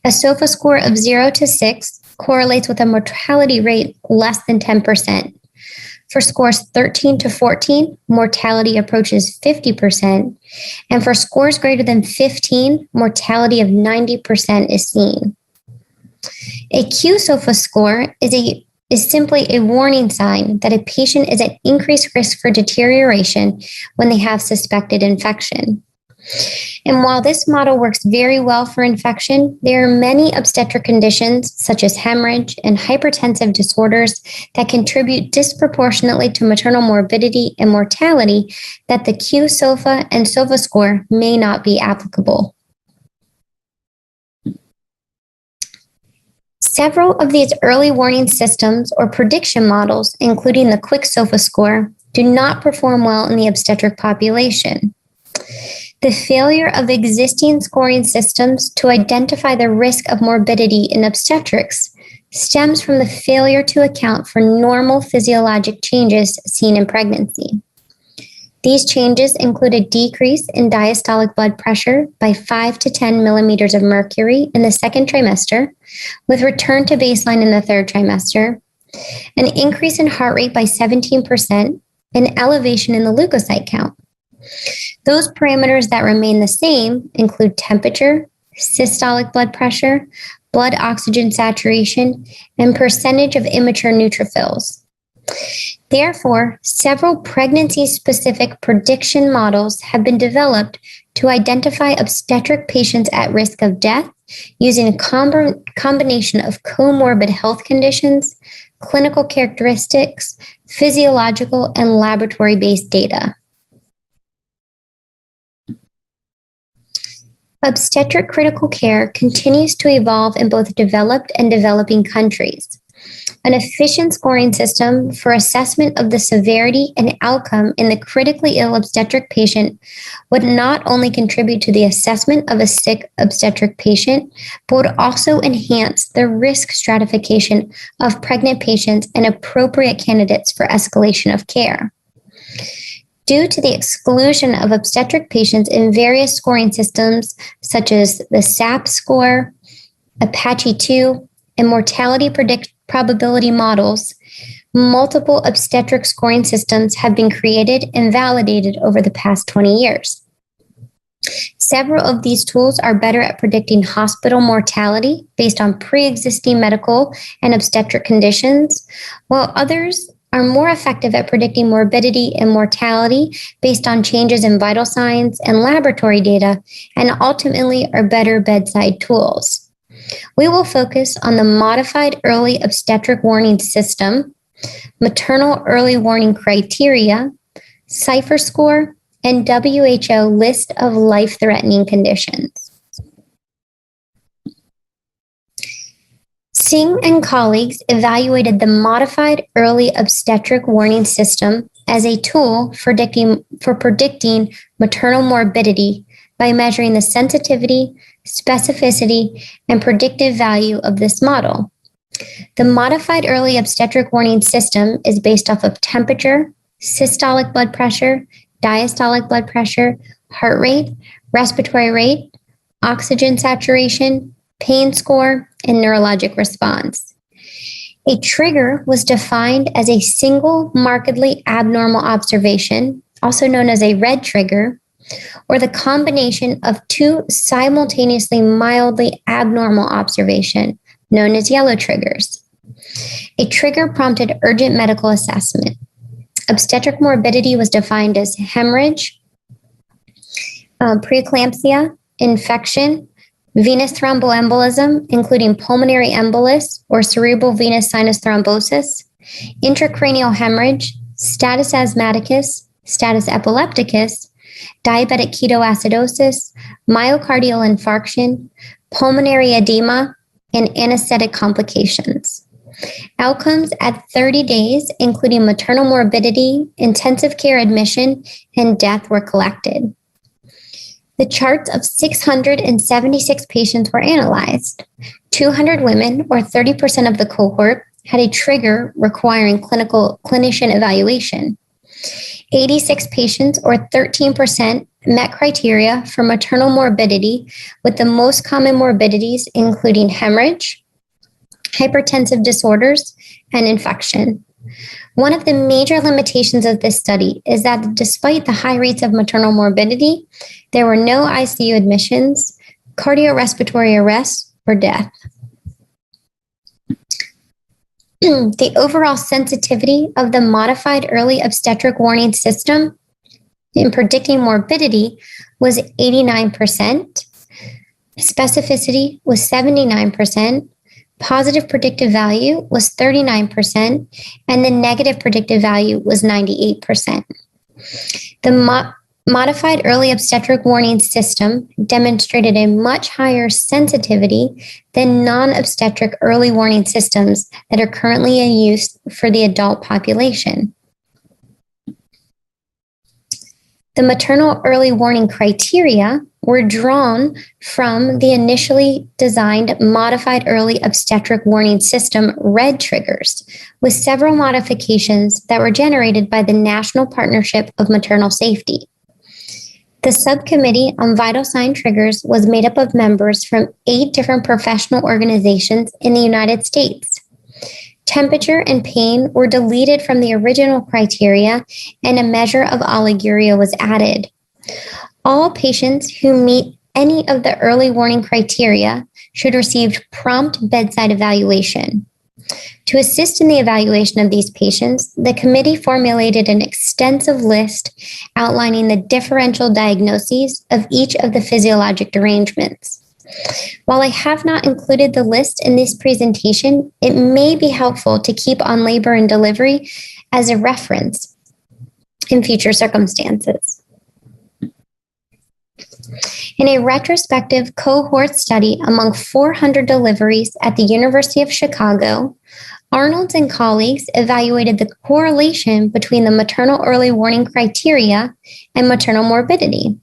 A SOFA score of 0 to 6 correlates with a mortality rate less than 10%. For scores 13 to 14, mortality approaches 50%. And for scores greater than 15, mortality of 90% is seen. A QSOFA score is simply a warning sign that a patient is at increased risk for deterioration when they have suspected infection. And while this model works very well for infection, there are many obstetric conditions such as hemorrhage and hypertensive disorders that contribute disproportionately to maternal morbidity and mortality that the QSOFA and SOFA score may not be applicable. Several of these early warning systems or prediction models, including the Quick SOFA score, do not perform well in the obstetric population. The failure of existing scoring systems to identify the risk of morbidity in obstetrics stems from the failure to account for normal physiologic changes seen in pregnancy. These changes include a decrease in diastolic blood pressure by 5 to 10 millimeters of mercury in the second trimester, with return to baseline in the third trimester, an increase in heart rate by 17%, and elevation in the leukocyte count. Those parameters that remain the same include temperature, systolic blood pressure, blood oxygen saturation, and percentage of immature neutrophils. Therefore, several pregnancy-specific prediction models have been developed to identify obstetric patients at risk of death using a combination of comorbid health conditions, clinical characteristics, physiological, and laboratory-based data. Obstetric critical care continues to evolve in both developed and developing countries. An efficient scoring system for assessment of the severity and outcome in the critically ill obstetric patient would not only contribute to the assessment of a sick obstetric patient, but would also enhance the risk stratification of pregnant patients and appropriate candidates for escalation of care. Due to the exclusion of obstetric patients in various scoring systems, such as the SAP score, Apache 2, and mortality probability models, multiple obstetric scoring systems have been created and validated over the past 20 years. Several of these tools are better at predicting hospital mortality based on pre-existing medical and obstetric conditions, while others are more effective at predicting morbidity and mortality based on changes in vital signs and laboratory data, and ultimately are better bedside tools. We will focus on the modified early obstetric warning system, maternal early warning criteria, CIPHER score, and WHO list of life-threatening conditions. Singh and colleagues evaluated the modified early obstetric warning system as a tool for predicting maternal morbidity by measuring the sensitivity, specificity, and predictive value of this model. The modified early obstetric warning system is based off of temperature, systolic blood pressure, diastolic blood pressure, heart rate, respiratory rate, oxygen saturation, pain score, and neurologic response. A trigger was defined as a single markedly abnormal observation, also known as a red trigger, or the combination of two simultaneously mildly abnormal observation, known as yellow triggers. A trigger prompted urgent medical assessment. Obstetric morbidity was defined as hemorrhage, preeclampsia, infection, venous thromboembolism, including pulmonary embolus or cerebral venous sinus thrombosis, intracranial hemorrhage, status asthmaticus, status epilepticus, diabetic ketoacidosis, myocardial infarction, pulmonary edema, and anesthetic complications. Outcomes at 30 days, including maternal morbidity, intensive care admission, and death, were collected. The charts of 676 patients were analyzed. 200 women, or 30% of the cohort, had a trigger requiring clinician evaluation. 86 patients, or 13%, met criteria for maternal morbidity, with the most common morbidities including hemorrhage, hypertensive disorders, and infection. One of the major limitations of this study is that despite the high rates of maternal morbidity, there were no ICU admissions, cardiorespiratory arrest, or death. The overall sensitivity of the modified early obstetric warning system in predicting morbidity was 89%, specificity was 79%, positive predictive value was 39%, and the negative predictive value was 98%. The modified early obstetric warning system demonstrated a much higher sensitivity than non-obstetric early warning systems that are currently in use for the adult population. The maternal early warning criteria were drawn from the initially designed modified early obstetric warning system red triggers, with several modifications that were generated by the National Partnership of Maternal Safety. The subcommittee on vital sign triggers was made up of members from 8 different professional organizations in the United States. Temperature and pain were deleted from the original criteria, and a measure of oliguria was added. All patients who meet any of the early warning criteria should receive prompt bedside evaluation. To assist in the evaluation of these patients, the committee formulated an extensive list outlining the differential diagnoses of each of the physiologic derangements. While I have not included the list in this presentation, it may be helpful to keep on labor and delivery as a reference in future circumstances. In a retrospective cohort study among 400 deliveries at the University of Chicago, Arnold's and colleagues evaluated the correlation between the maternal early warning criteria and maternal morbidity.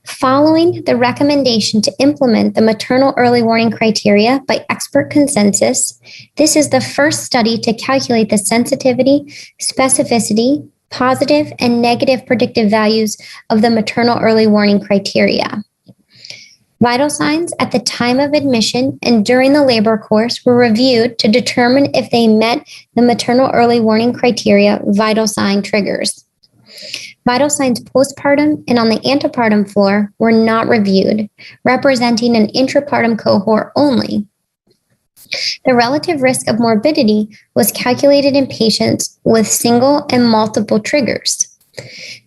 Following the recommendation to implement the maternal early warning criteria by expert consensus, this is the first study to calculate the sensitivity, specificity, positive and negative predictive values of the maternal early warning criteria. Vital signs at the time of admission and during the labor course were reviewed to determine if they met the maternal early warning criteria vital sign triggers. Vital signs postpartum and on the antepartum floor were not reviewed, representing an intrapartum cohort only. The relative risk of morbidity was calculated in patients with single and multiple triggers.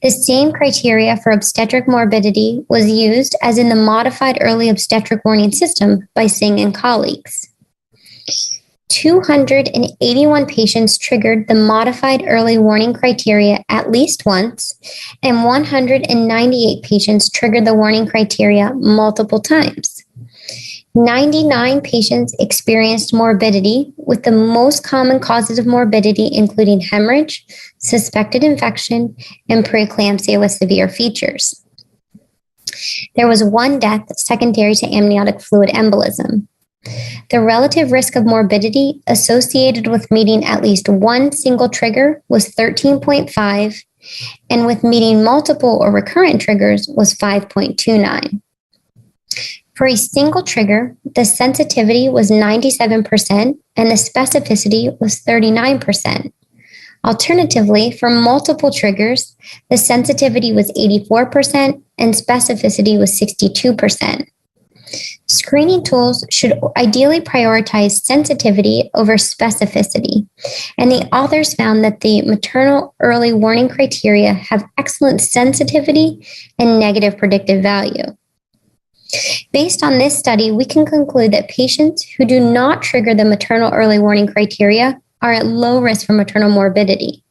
The same criteria for obstetric morbidity was used as in the modified early obstetric warning system by Singh and colleagues. 281 patients triggered the modified early warning criteria at least once, and 198 patients triggered the warning criteria multiple times. 99 patients experienced morbidity, with the most common causes of morbidity including hemorrhage, suspected infection, and preeclampsia with severe features. There was one death secondary to amniotic fluid embolism. The relative risk of morbidity associated with meeting at least one single trigger was 13.5, and with meeting multiple or recurrent triggers was 5.29. For a single trigger, the sensitivity was 97% and the specificity was 39%. Alternatively, for multiple triggers, the sensitivity was 84% and specificity was 62%. Screening tools should ideally prioritize sensitivity over specificity, and the authors found that the maternal early warning criteria have excellent sensitivity and negative predictive value. Based on this study, we can conclude that patients who do not trigger the maternal early warning criteria are at low risk for maternal morbidity.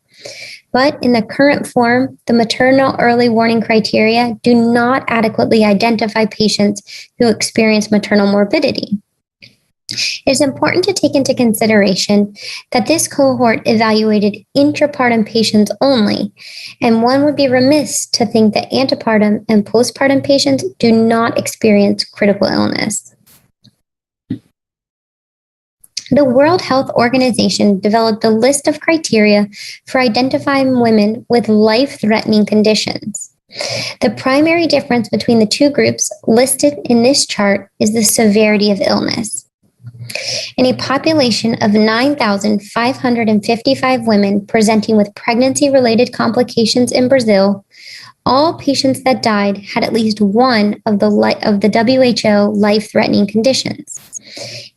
But in the current form, the maternal early warning criteria do not adequately identify patients who experience maternal morbidity. It is important to take into consideration that this cohort evaluated intrapartum patients only, and one would be remiss to think that antepartum and postpartum patients do not experience critical illness. The World Health Organization developed a list of criteria for identifying women with life-threatening conditions. The primary difference between the two groups listed in this chart is the severity of illness. In a population of 9,555 women presenting with pregnancy-related complications in Brazil, all patients that died had at least one of the WHO life-threatening conditions: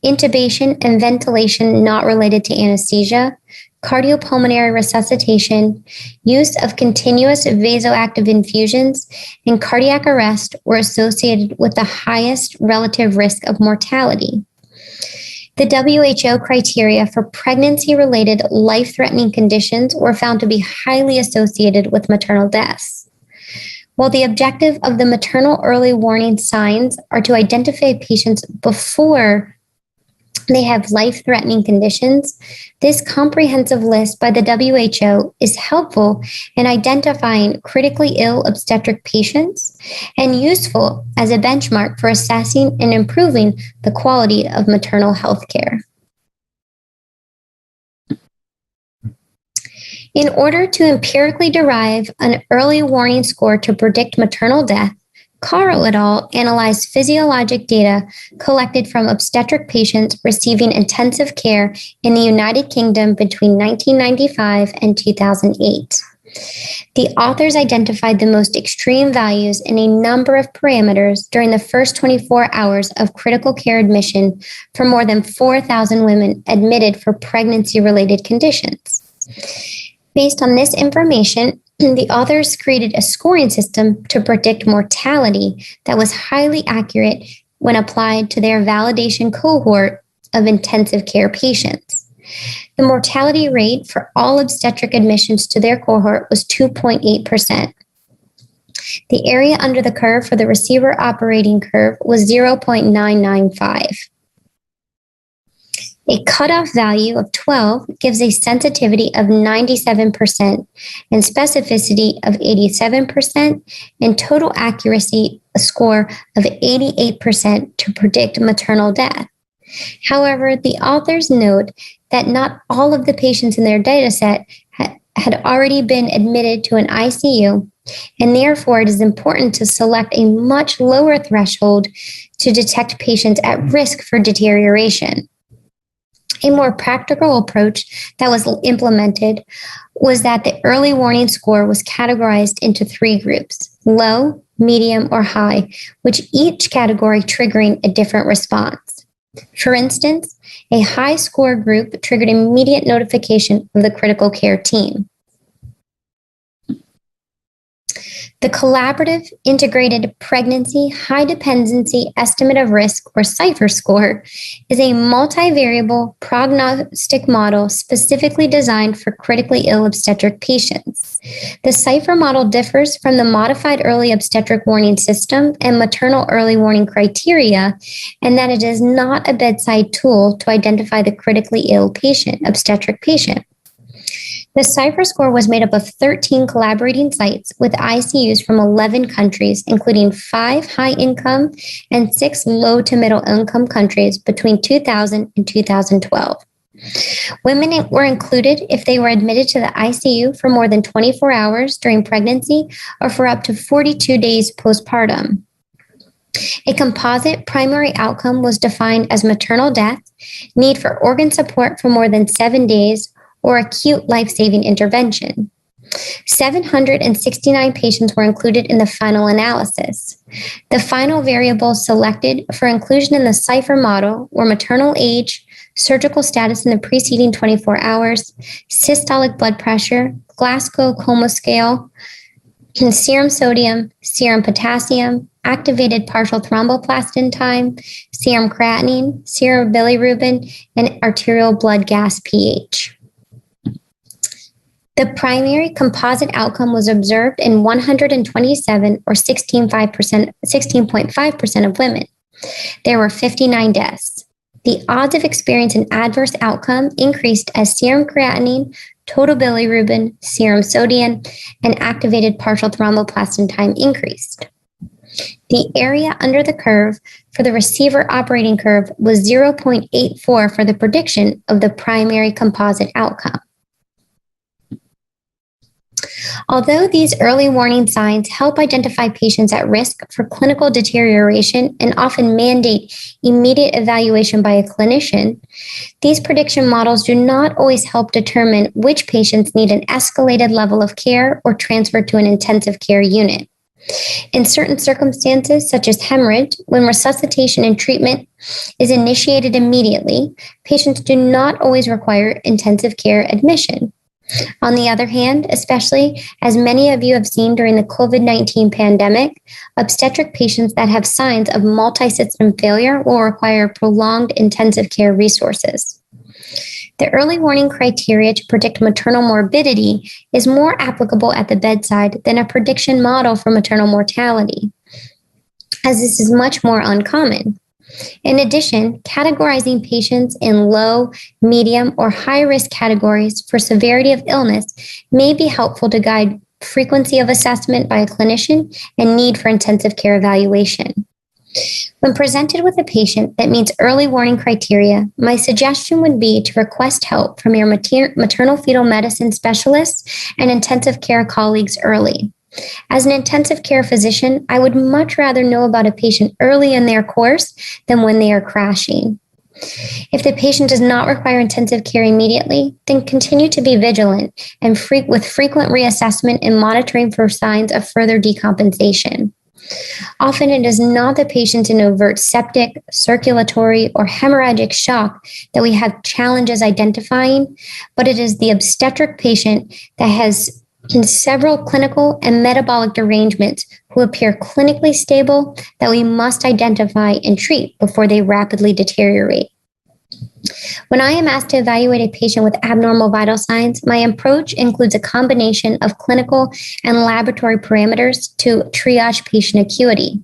intubation and ventilation not related to anesthesia, cardiopulmonary resuscitation, use of continuous vasoactive infusions, and cardiac arrest were associated with the highest relative risk of mortality. The WHO criteria for pregnancy-related life-threatening conditions were found to be highly associated with maternal deaths. While the objective of the maternal early warning signs are to identify patients before they have life-threatening conditions, this comprehensive list by the WHO is helpful in identifying critically ill obstetric patients and useful as a benchmark for assessing and improving the quality of maternal health care. In order to empirically derive an early warning score to predict maternal death, Caro et al. Analyzed physiologic data collected from obstetric patients receiving intensive care in the United Kingdom between 1995 and 2008. The authors identified the most extreme values in a number of parameters during the first 24 hours of critical care admission for more than 4,000 women admitted for pregnancy-related conditions. Based on this information, the authors created a scoring system to predict mortality that was highly accurate when applied to their validation cohort of intensive care patients. The mortality rate for all obstetric admissions to their cohort was 2.8%. The area under the curve for the receiver operating curve was 0.995. A cutoff value of 12 gives a sensitivity of 97% and specificity of 87% and total accuracy a score of 88% to predict maternal death. However, the authors note that not all of the patients in their dataset had already been admitted to an ICU, and therefore it is important to select a much lower threshold to detect patients at risk for deterioration. A more practical approach that was implemented was that the early warning score was categorized into 3 groups: low, medium, or high, which each category triggering a different response. For instance, A high score group triggered immediate notification of the critical care team. The Collaborative Integrated Pregnancy High Dependency Estimate of Risk, or CIPHER score, is a multivariable prognostic model specifically designed for critically ill obstetric patients. The CIPHER model differs from the Modified Early Obstetric Warning System and Maternal Early Warning Criteria in that it is not a bedside tool to identify the critically ill obstetric patient. The CIPHER score was made up of 13 collaborating sites with ICUs from 11 countries, including 5 high-income and 6 low to middle-income countries between 2000 and 2012. Women were included if they were admitted to the ICU for more than 24 hours during pregnancy or for up to 42 days postpartum. A composite primary outcome was defined as maternal death, need for organ support for more than 7 days, or acute life-saving intervention. 769 patients were included in the final analysis. The final variables selected for inclusion in the CIPHER model were maternal age, surgical status in the preceding 24 hours, systolic blood pressure, Glasgow Coma Scale, serum sodium, serum potassium, activated partial thromboplastin time, serum creatinine, serum bilirubin, and arterial blood gas pH. The primary composite outcome was observed in 127 or 16.5% of women. There were 59 deaths. The odds of experiencing an adverse outcome increased as serum creatinine, total bilirubin, serum sodium, and activated partial thromboplastin time increased. The area under the curve for the receiver operating curve was 0.84 for the prediction of the primary composite outcome. Although these early warning signs help identify patients at risk for clinical deterioration and often mandate immediate evaluation by a clinician, these prediction models do not always help determine which patients need an escalated level of care or transfer to an intensive care unit. In certain circumstances, such as hemorrhage, when resuscitation and treatment is initiated immediately, patients do not always require intensive care admission. On the other hand, especially as many of you have seen during the COVID-19 pandemic, obstetric patients that have signs of multi-system failure will require prolonged intensive care resources. The early warning criteria to predict maternal morbidity is more applicable at the bedside than a prediction model for maternal mortality, as this is much more uncommon. In addition, categorizing patients in low, medium, or high-risk categories for severity of illness may be helpful to guide frequency of assessment by a clinician and need for intensive care evaluation. When presented with a patient that meets early warning criteria, my suggestion would be to request help from your maternal fetal medicine specialists and intensive care colleagues early. As an intensive care physician, I would much rather know about a patient early in their course than when they are crashing. If the patient does not require intensive care immediately, then continue to be vigilant and with frequent reassessment and monitoring for signs of further decompensation. Often it is not the patient in overt septic, circulatory, or hemorrhagic shock that we have challenges identifying, but it is the obstetric patient that has in several clinical and metabolic derangements who appear clinically stable that we must identify and treat before they rapidly deteriorate. When I am asked to evaluate a patient with abnormal vital signs, my approach includes a combination of clinical and laboratory parameters to triage patient acuity.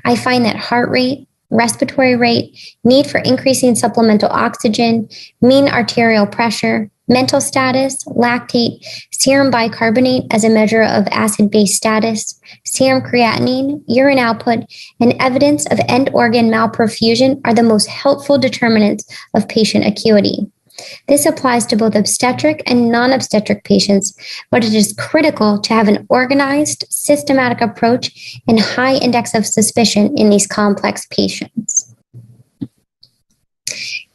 I find that heart rate, respiratory rate, need for increasing supplemental oxygen, mean arterial pressure, mental status, lactate, serum bicarbonate as a measure of acid-base status, serum creatinine, urine output, and evidence of end organ malperfusion are the most helpful determinants of patient acuity. This applies to both obstetric and non-obstetric patients, but it is critical to have an organized, systematic approach and high index of suspicion in these complex patients.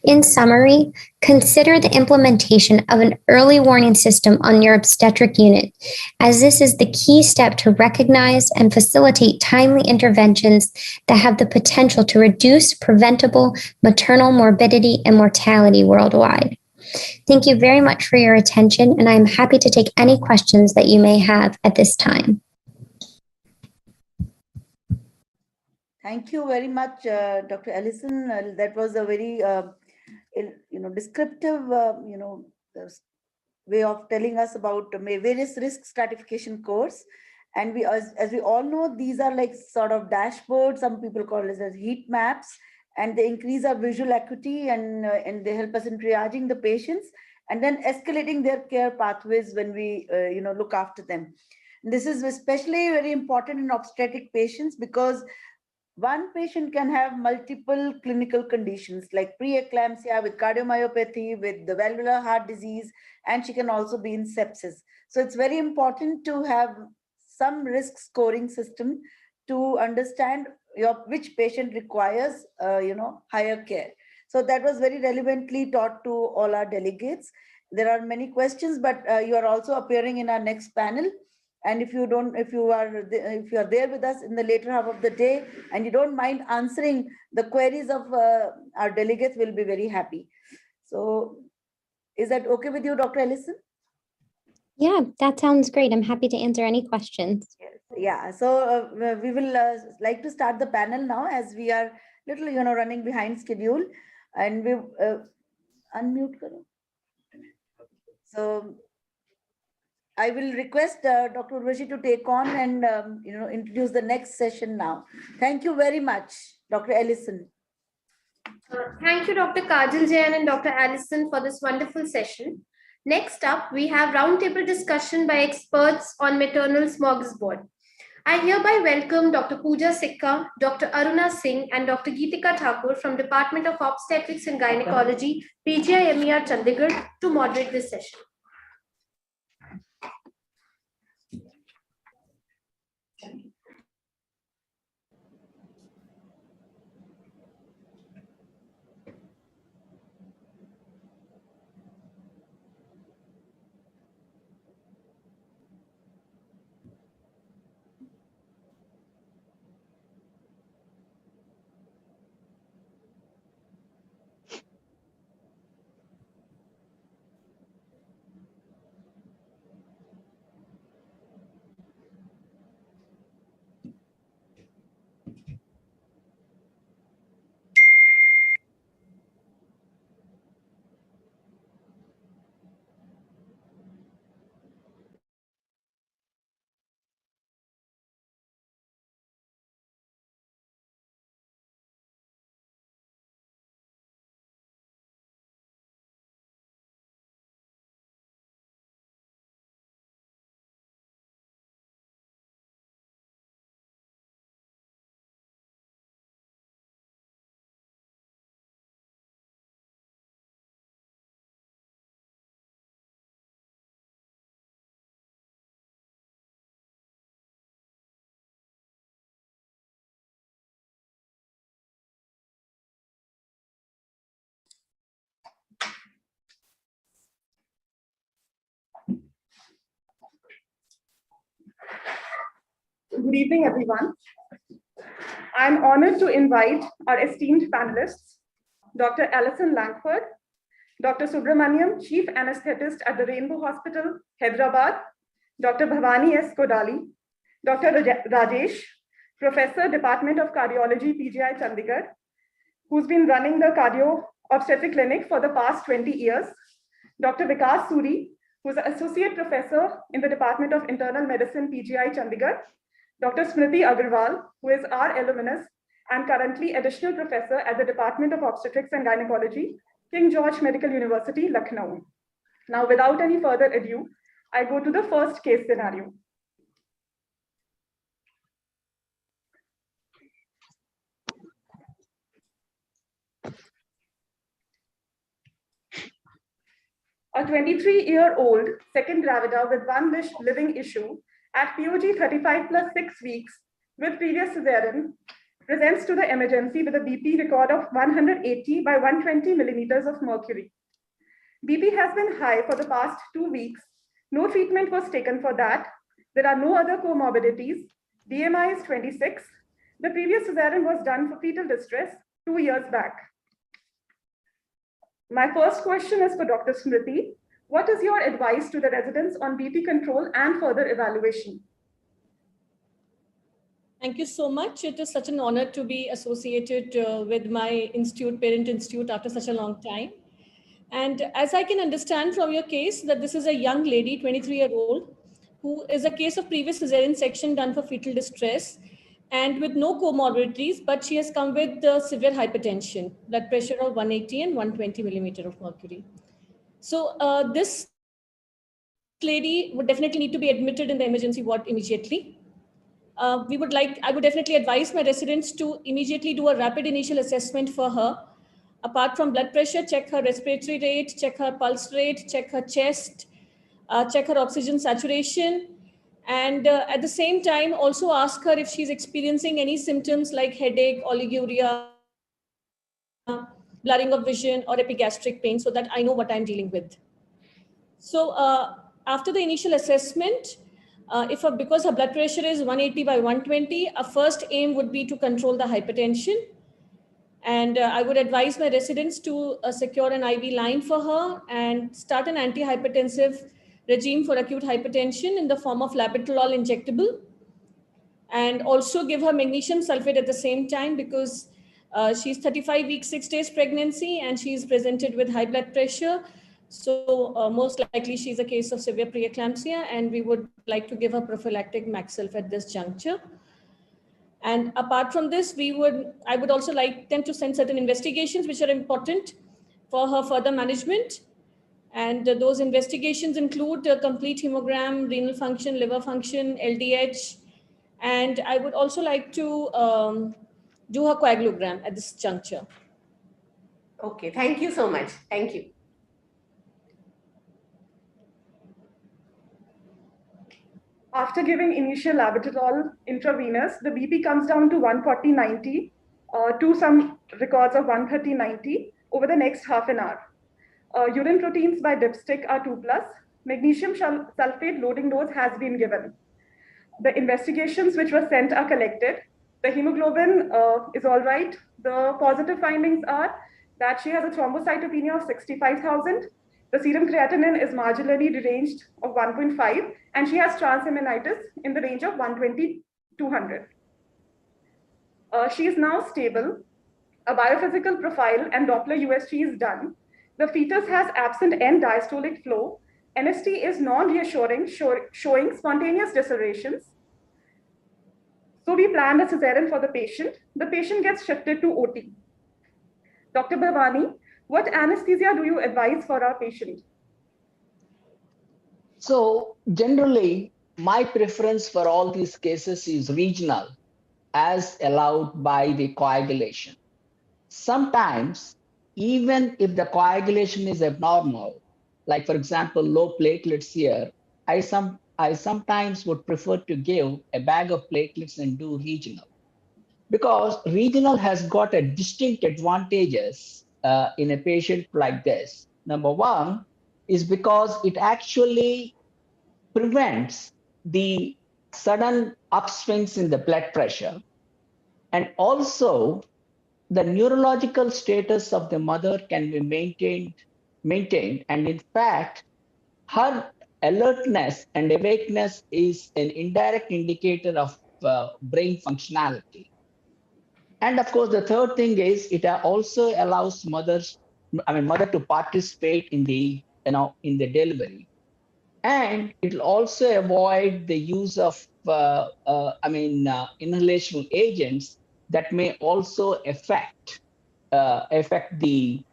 In summary, consider the implementation of an early warning system on your obstetric unit, as this is the key step to recognize and facilitate timely interventions that have the potential to reduce preventable maternal morbidity and mortality worldwide. Thank you very much for your attention, and I'm happy to take any questions that you may have at this time. Thank you very much, Dr. Ellison. That was a very, descriptive, way of telling us about various risk stratification course. And we, as we all know, these are like sort of dashboards. Some people call it as heat maps, and they increase our visual acuity and they help us in triaging the patients and then escalating their care pathways when we, look after them. And this is especially very important in obstetric patients because one patient can have multiple clinical conditions like preeclampsia with cardiomyopathy, with the valvular heart disease, and she can also be in sepsis. So it's very important to have some risk scoring system to understand which patient requires, higher care. So that was very relevantly taught to all our delegates. There are many questions, but you are also appearing in our next panel. And if you are there with us in the later half of the day and you don't mind answering the queries of our delegates, we'll be very happy. So is that okay with you, Dr. Ellison? Yeah, that sounds great. I'm happy to answer any questions. Yeah, so we will like to start the panel now as we are little, running behind schedule, and we unmute. So I will request Dr. Urvashi to take on and introduce the next session now. Thank you very much, Dr. Ellison. Thank you, Dr. Kajal Jain and Dr. Allison for this wonderful session. Next up, we have roundtable discussion by experts on maternal smorgasbord. I hereby welcome Dr. Pooja Sikka, Dr. Aruna Singh, and Dr. Geetika Thakur from Department of Obstetrics and Gynecology, PGI MER Chandigarh, to moderate this session. Good evening, everyone. I'm honored to invite our esteemed panelists, Dr. Alison Langford, Dr. Subramaniam, Chief Anesthetist at the Rainbow Hospital, Hyderabad, Dr. Bhavani S. Kodali, Dr. Rajesh, Professor, Department of Cardiology, PGI Chandigarh, who's been running the cardio obstetric clinic for the past 20 years, Dr. Vikas Suri, who's an Associate Professor in the Department of Internal Medicine, PGI Chandigarh, Dr. Smriti Agarwal, who is our alumnus and currently Additional Professor at the Department of Obstetrics and Gynecology, King George Medical University, Lucknow. Now, without any further ado, I go to the first case scenario. A 23-year-old second gravida with one living issue at POG 35 plus 6 weeks with previous cesarean presents to the emergency with a BP record of 180 by 120 millimeters of mercury. BP has been high for the past 2 weeks. No treatment was taken for that. There are no other comorbidities. BMI is 26. The previous cesarean was done for fetal distress 2 years back. My first question is for Dr. Smriti. What is your advice to the residents on BP control and further evaluation? Thank you so much. It is such an honor to be associated with my institute, parent institute, after such a long time. And as I can understand from your case, that this is a young lady, 23-year-old, who is a case of previous cesarean section done for fetal distress and with no comorbidities, but she has come with severe hypertension, blood pressure of 180 and 120 millimeter of mercury. So this lady would definitely need to be admitted in the emergency ward immediately. I would definitely advise my residents to immediately do a rapid initial assessment for her. Apart from blood pressure, check her respiratory rate, check her pulse rate, check her chest, check her oxygen saturation. And at the same time, also ask her if she's experiencing any symptoms like headache, oliguria, blurring of vision, or epigastric pain, so that I know what I'm dealing with. So after the initial assessment, because her blood pressure is 180 by 120, our first aim would be to control the hypertension. And I would advise my residents to secure an IV line for her and start an antihypertensive regime for acute hypertension in the form of labetalol injectable. And also give her magnesium sulfate at the same time, because she's 35 weeks, 6 days pregnancy, and she's presented with high blood pressure. So most likely she's a case of severe preeclampsia, and we would like to give her prophylactic Maxilf at this juncture. And apart from this, I would also like them to send certain investigations which are important for her further management. And those investigations include complete hemogram, renal function, liver function, LDH. And I would also like to do her coagulogram at this juncture. Okay, thank you so much. Thank you. After giving initial labetalol intravenous, the BP comes down to 140/90 to some records of 130/90 over the next half an hour. Urine proteins by dipstick are 2+. Magnesium sulfate loading dose has been given. The investigations which were sent are collected. The hemoglobin is all right. The positive findings are that she has a thrombocytopenia of 65,000. The serum creatinine is marginally deranged of 1.5, and she has transaminitis in the range of 120/200. She is now stable. A biophysical profile and Doppler USG is done. The fetus has absent end diastolic flow. NST is non-reassuring, showing spontaneous decelerations. So we planned a cesarean for the patient. The patient gets shifted to OT. Dr. Bhavani, what anesthesia do you advise for our patient? So generally, my preference for all these cases is regional, as allowed by the coagulation. Sometimes, even if the coagulation is abnormal, like for example, low platelets here, I sometimes would prefer to give a bag of platelets and do regional, because regional has got a distinct advantages in a patient like this. Number one is because it actually prevents the sudden upswings in the blood pressure, and also the neurological status of the mother can be maintained, and in fact, her alertness and awakeness is an indirect indicator of brain functionality. And of course, the third thing is it also allows mother to participate in the delivery, and it will also avoid the use of inhalational agents that may also affect the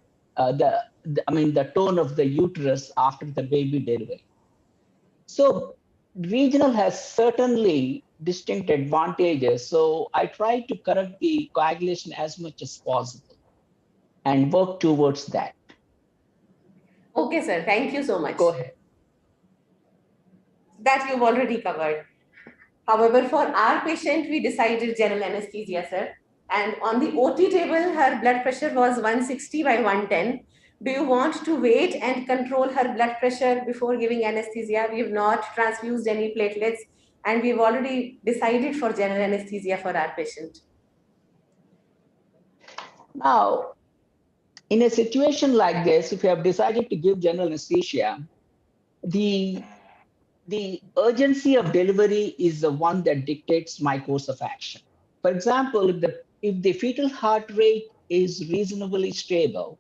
tone of the uterus after the baby delivery. So regional has certainly distinct advantages. So I try to correct the coagulation as much as possible and work towards that. Okay, sir. Thank you so much. Go ahead. That you've already covered. However, for our patient, we decided general anesthesia, sir. And on the OT table, her blood pressure was 160 by 110. Do you want to wait and control her blood pressure before giving anesthesia? We have not transfused any platelets, and we've already decided for general anesthesia for our patient. Now, in a situation like this, if you have decided to give general anesthesia, the urgency of delivery is the one that dictates my course of action. For example, if the fetal heart rate is reasonably stable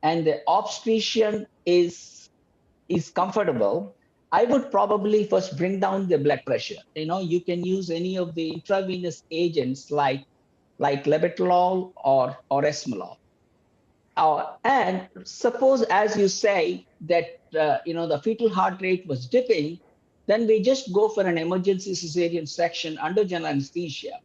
and the obstetrician is comfortable, I would probably first bring down the blood pressure. You can use any of the intravenous agents like labetalol or esmolol. And suppose, as you say, that the fetal heart rate was dipping, then we just go for an emergency cesarean section under general anesthesia.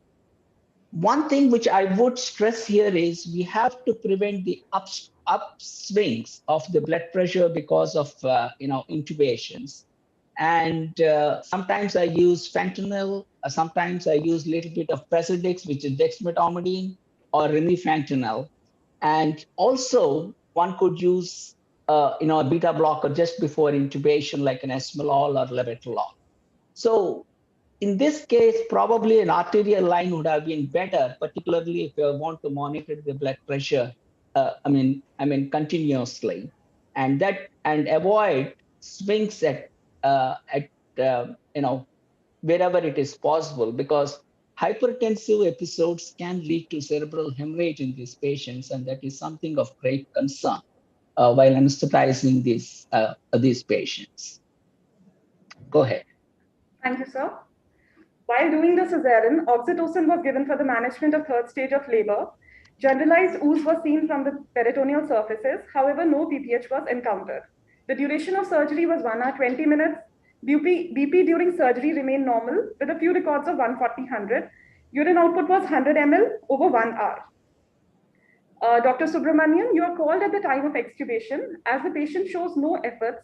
One thing which I would stress here is we have to prevent the upswings of the blood pressure because of intubations. And sometimes I use fentanyl. Sometimes I use a little bit of Presidix, which is dexmedetomidine, or remifentanil. And also, one could use a beta blocker just before intubation, like an esmolol or labetalol. So in this case, probably an arterial line would have been better, particularly if you want to monitor the blood pressure. Continuously, and avoid swings at wherever it is possible, because hypertensive episodes can lead to cerebral hemorrhage in these patients, and that is something of great concern while anesthetizing these patients. Go ahead. Thank you, sir. While doing the cesarean, oxytocin was given for the management of third stage of labor. Generalized ooze was seen from the peritoneal surfaces. However, no BPH was encountered. The duration of surgery was 1 hour 20 minutes. BP during surgery remained normal with a few records of 140/100. Urine output was 100 ml over 1 hour. Dr. Subramanian, you are called at the time of extubation. As the patient shows no efforts,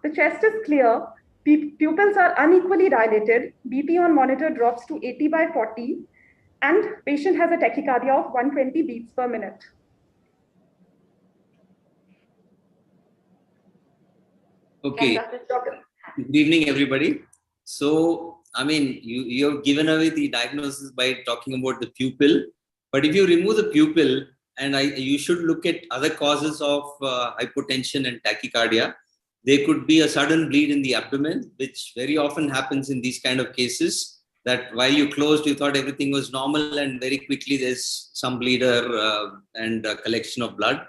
the chest is clear, pupils are unequally dilated, BP on monitor drops to 80/40, and patient has a tachycardia of 120 beats per minute. Okay. Good evening, everybody. So, you have given away the diagnosis by talking about the pupil. But if you remove the pupil, and you should look at other causes of hypotension and tachycardia. There could be a sudden bleed in the abdomen, which very often happens in these kind of cases, that while you closed, you thought everything was normal, and very quickly there's some bleeder and a collection of blood.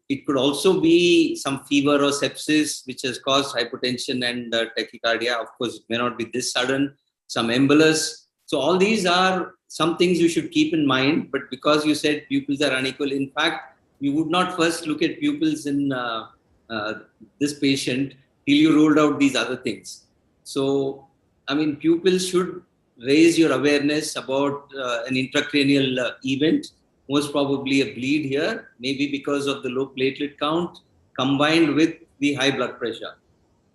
It could also be some fever or sepsis, which has caused hypotension and tachycardia. Of course, it may not be this sudden, some embolus. So all these are some things you should keep in mind, but because you said pupils are unequal, in fact, you would not first look at pupils in this patient till you rolled out these other things. So, pupils should raise your awareness about an intracranial event, most probably a bleed here, maybe because of the low platelet count combined with the high blood pressure.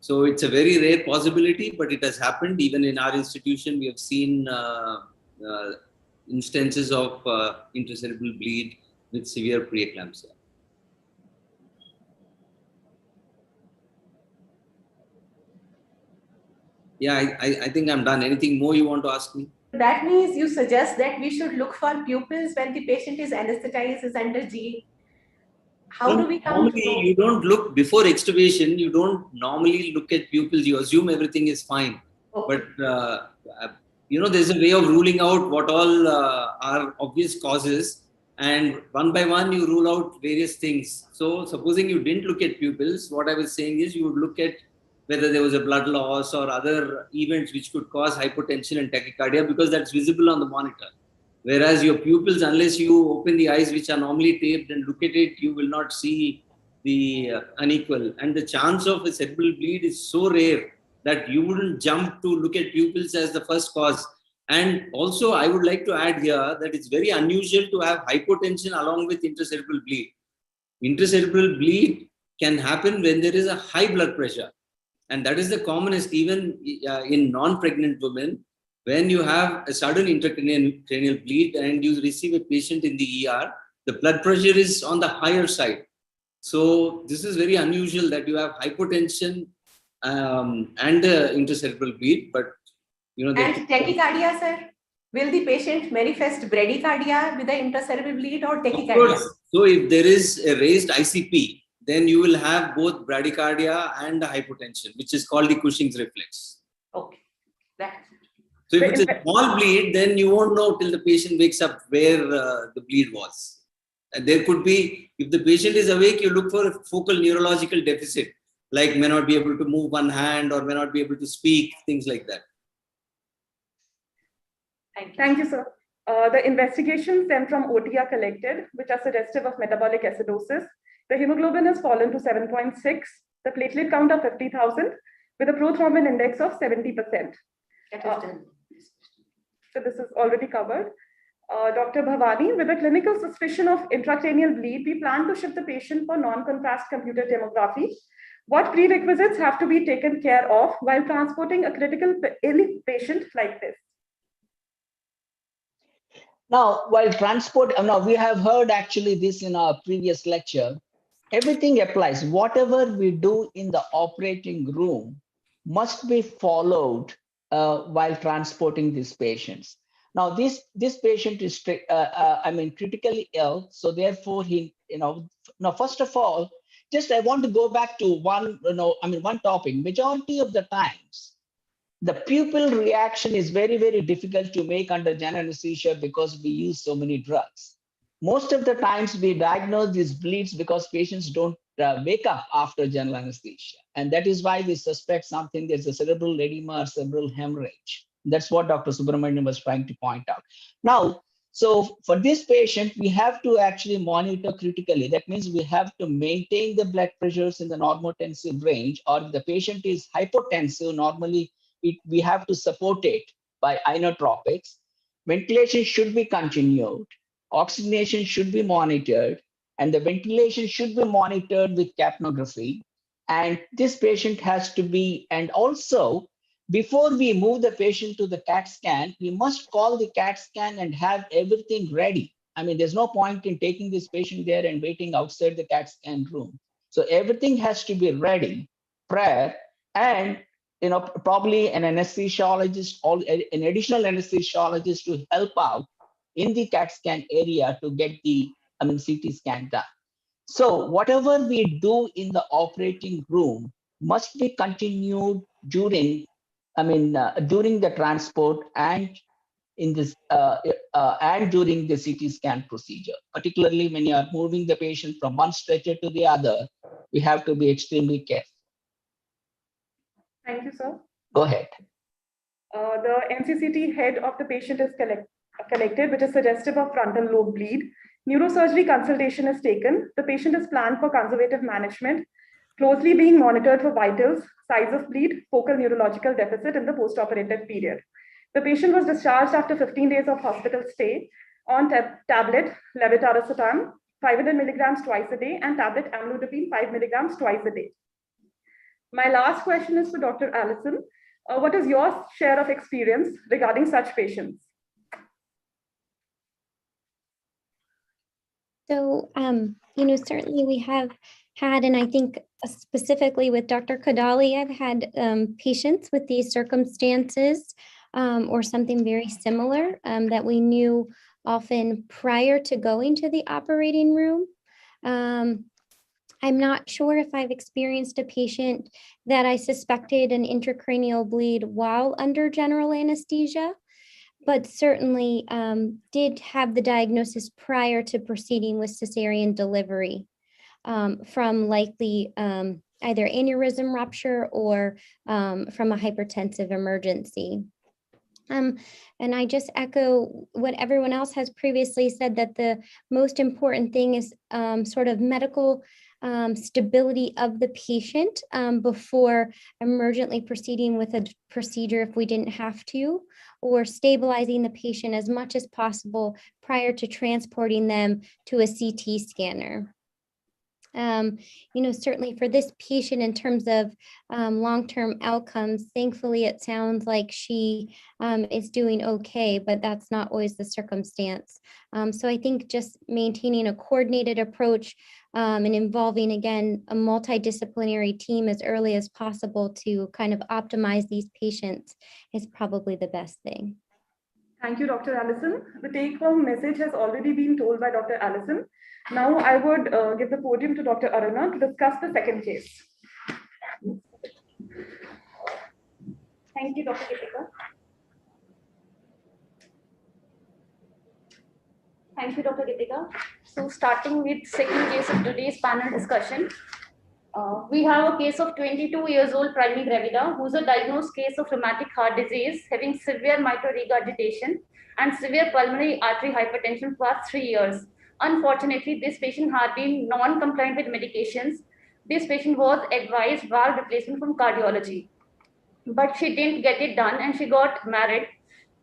So it's a very rare possibility, but it has happened. Even in our institution, we have seen instances of intracerebral bleed with severe preeclampsia. Yeah, I think I'm done. Anything more you want to ask me? That means you suggest that we should look for pupils when the patient is anesthetized, is under G. How do we come to know? You don't look before extubation. You don't normally look at pupils. You assume everything is fine. Okay. But there's a way of ruling out what all are obvious causes, and one by one you rule out various things. So supposing you didn't look at pupils, what I was saying is you would look at whether there was a blood loss or other events which could cause hypotension and tachycardia, because that's visible on the monitor. Whereas your pupils, unless you open the eyes, which are normally taped, and look at it, you will not see the unequal. And the chance of a cerebral bleed is so rare that you wouldn't jump to look at pupils as the first cause. And also, I would like to add here that it's very unusual to have hypotension along with intracerebral bleed. Intracerebral bleed can happen when there is a high blood pressure. And that is the commonest, even in non-pregnant women. When you have a sudden intracranial bleed and you receive a patient in the ER, the blood pressure is on the higher side. So this is very unusual that you have hypotension and intracerebral bleed, but And tachycardia, sir? Will the patient manifest bradycardia with the intracerebral bleed or tachycardia? So if there is a raised ICP, then you will have both bradycardia and hypotension, which is called the Cushing's reflex. Okay. That's so if it's a small bleed, then you won't know till the patient wakes up where the bleed was. And there could be, if the patient is awake, you look for a focal neurological deficit, like may not be able to move one hand or may not be able to speak, things like that. Thank you, sir. The investigations stemmed from OT are collected, which are suggestive of metabolic acidosis. The hemoglobin has fallen to 7.6, the platelet count of 50,000, with a prothrombin index of 70%. So this is already covered. Dr. Bhavani, with a clinical suspicion of intracranial bleed, we plan to ship the patient for non-contrast computed tomography. What prerequisites have to be taken care of while transporting a critical ill patient like this? Now, while transport, now we have heard actually this in our previous lecture. Everything applies. Whatever we do in the operating room must be followed while transporting these patients. Now, this patient is, critically ill. So therefore, now, first of all, I want to go back to one topic. Majority of the times, the pupil reaction is very, very difficult to make under general anesthesia because we use so many drugs. Most of the times we diagnose these bleeds because patients don't wake up after general anesthesia. And that is why we suspect something, there's a cerebral edema or cerebral hemorrhage. That's what Dr. Subramanian was trying to point out. Now, so for this patient, we have to actually monitor critically. That means we have to maintain the blood pressures in the normotensive range, or if the patient is hypotensive, normally we have to support it by inotropics. Ventilation should be continued. Oxygenation should be monitored, and the ventilation should be monitored with capnography. And this patient has to be, and also before we move the patient to the CAT scan, we must call the CAT scan and have everything ready. I mean, there's no point in taking this patient there and waiting outside the CAT scan room. So everything has to be ready prior, and probably an anesthesiologist or an additional anesthesiologist to help out in the CAT scan area to get the CT scan done. So whatever we do in the operating room must be continued during the transport and in this and during the CT scan procedure. Particularly when you are moving the patient from one stretcher to the other, we have to be extremely careful. Thank you, sir. Go ahead. The NCCT head of the patient is collected, which is suggestive of frontal lobe bleed. Neurosurgery consultation is taken. The patient is planned for conservative management, closely being monitored for vitals, size of bleed, focal neurological deficit in the postoperative period. The patient was discharged after 15 days of hospital stay on tablet levetiracetam, 500 milligrams twice a day, and tablet amlodipine 5 milligrams twice a day. My last question is for Dr. Allison. What is your share of experience regarding such patients? So, certainly we have had, and I think specifically with Dr. Kodali, I've had patients with these circumstances or something very similar that we knew often prior to going to the operating room. I'm not sure if I've experienced a patient that I suspected an intracranial bleed while under general anesthesia, but certainly did have the diagnosis prior to proceeding with cesarean delivery from likely either aneurysm rupture or from a hypertensive emergency. And I just echo what everyone else has previously said, that the most important thing is sort of medical stability of the patient before emergently proceeding with a procedure if we didn't have to, or stabilizing the patient as much as possible prior to transporting them to a CT scanner. Certainly for this patient in terms of long-term outcomes, thankfully, it sounds like she is doing okay, but that's not always the circumstance. So I think just maintaining a coordinated approach and involving, again, a multidisciplinary team as early as possible to kind of optimize these patients is probably the best thing. Thank you, Dr. Allison. The take-home message has already been told by Dr. Allison. Now I would give the podium to Dr. Aruna to discuss the second case. Thank you, Dr. Geetika. Thank you, Dr. Geetika. So starting with second case of today's panel discussion, we have a case of 22 years old primary gravida who's a diagnosed case of rheumatic heart disease having severe mitral regurgitation and severe pulmonary artery hypertension for 3 years. Unfortunately, this patient had been non-compliant with medications. This patient was advised valve replacement from cardiology, but she didn't get it done and she got married.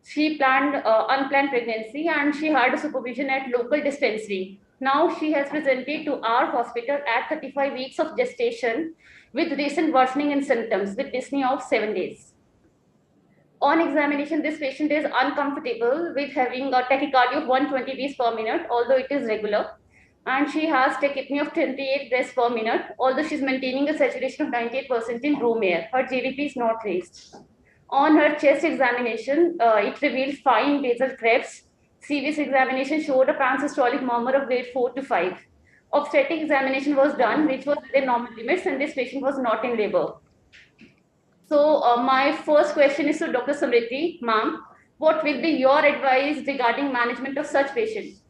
She planned unplanned pregnancy and she had a supervision at local dispensary. Now she has presented to our hospital at 35 weeks of gestation with recent worsening in symptoms with dyspnea of 7 days. On examination, this patient is uncomfortable with having a tachycardia of 120 beats per minute, although it is regular. And she has tachypnea of 28 breaths per minute, although she's maintaining a saturation of 98% in room air. Her JVP is not raised. On her chest examination, it revealed fine basal crepes. CVS examination showed a pansystolic murmur of grade 4 to 5. Obstetric examination was done, which was within normal limits, and this patient was not in labor. So my first question is to Dr. Samriti, ma'am. What will be your advice regarding management of such patients?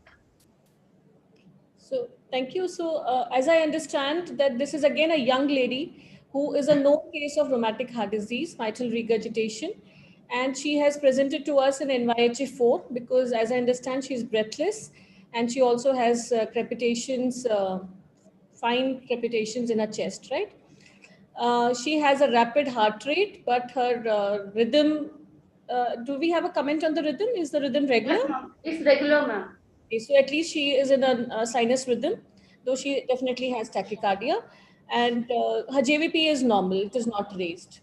So thank you. So as I understand that this is again a young lady who is a known case of rheumatic heart disease, mitral regurgitation, and she has presented to us in NYHA4 because as I understand she's breathless and she also has crepitations, fine crepitations in her chest, right? She has a rapid heart rate, but her rhythm, do we have a comment on the rhythm? Is the rhythm regular? Yes, ma'am. It's regular, ma'am. Okay, so at least she is in a sinus rhythm, though she definitely has tachycardia, and her JVP is normal, it is not raised.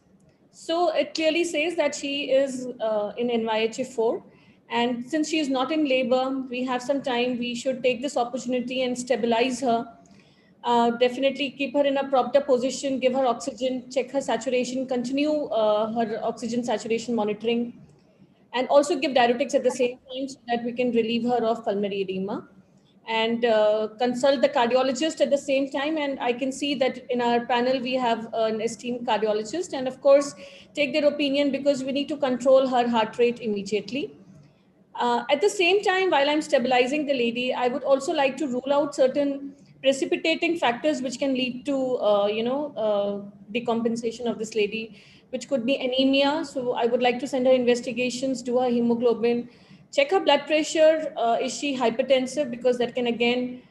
So it clearly says that she is in NYHA4, and since she is not in labor, we have some time, we should take this opportunity and stabilize her. Definitely keep her in a proper position, give her oxygen, check her saturation, continue her oxygen saturation monitoring, and also give diuretics at the same time so that we can relieve her of pulmonary edema, and consult the cardiologist at the same time. And I can see that in our panel we have an esteemed cardiologist, and of course take their opinion because we need to control her heart rate immediately. At the same time, while I'm stabilizing the lady, I would also like to rule out certain precipitating factors which can lead to decompensation of this lady, which could be anemia. So I would like to send her investigations, do her hemoglobin, check her blood pressure. Is she hypertensive? Because that can again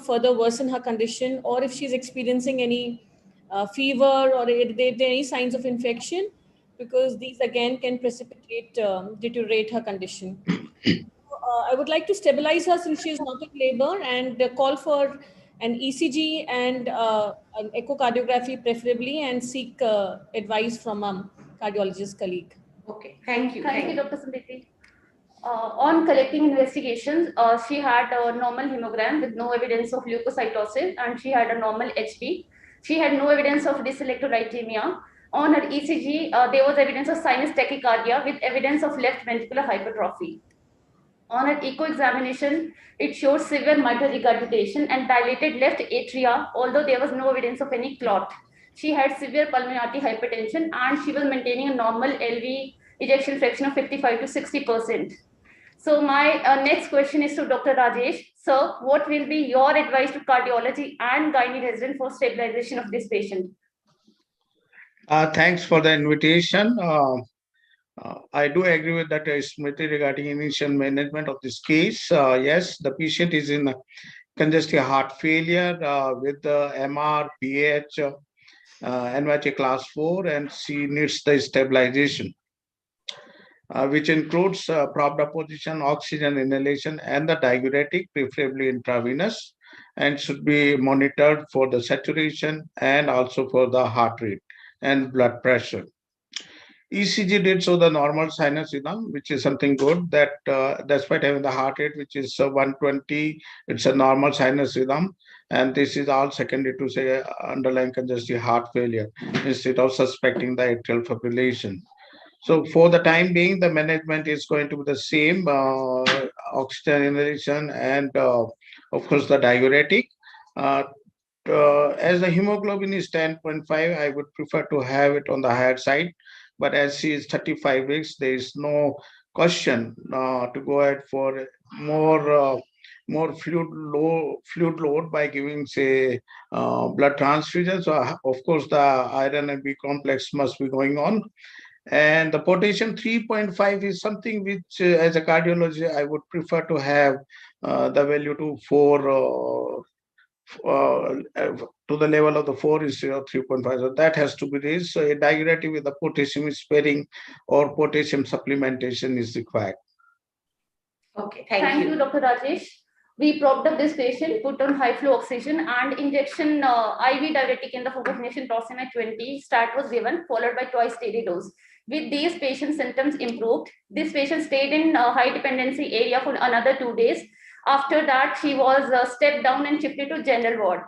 further worsen her condition. Or if she's experiencing any fever or any signs of infection, because these again can deteriorate her condition. I would like to stabilize her since she is not in labor, and call for an ECG and an echocardiography preferably, and seek advice from a cardiologist colleague. Okay, thank you. Thank you, Dr. Samriti. On collecting investigations, she had a normal hemogram with no evidence of leukocytosis, and she had a normal HP. She had no evidence of dyselectrolytemia. On her ECG, there was evidence of sinus tachycardia with evidence of left ventricular hypertrophy. On her echo examination, it showed severe mitral regurgitation and dilated left atria, although there was no evidence of any clot. She had severe pulmonary artery hypertension, and she was maintaining a normal LV ejection fraction of 55 to 60%. So my next question is to Dr. Rajesh. Sir, what will be your advice to cardiology and gynae resident for stabilization of this patient? Thanks for the invitation. I do agree with that Smriti regarding initial management of this case. Yes, the patient is in congestive heart failure with the MR, PH, NYHA class 4, and she needs the stabilization, which includes propped up position, oxygen inhalation, and the diuretic, preferably intravenous. and should be monitored for the saturation and also for the heart rate and blood pressure. ECG did show the normal sinus rhythm, which is something good that despite having the heart rate, which is 120, it's a normal sinus rhythm. And this is all secondary to say underlying congestive heart failure instead of suspecting the atrial fibrillation. So for the time being, the management is going to be the same, oxygen inhalation and of course the diuretic. As the hemoglobin is 10.5, I would prefer to have it on the higher side. But as she is 35 weeks, there is no question to go ahead for more fluid load by giving, say, blood transfusion. So of course, the iron and B complex must be going on. And the potassium 3.5 is something which, as a cardiologist, I would prefer to have the value to 4. To the level of the 4 instead of 3.5. So that has to be raised. So a diuretic with the potassium sparing or potassium supplementation is required. Okay, thank you, Dr. Rajesh. We propped up this patient, put on high flow oxygen and injection IV diuretic in the focusation proxima 20. Start was given, followed by twice daily dose. With these patients, symptoms improved. This patient stayed in high dependency area for another 2 days. After that, she was stepped down and shifted to general ward.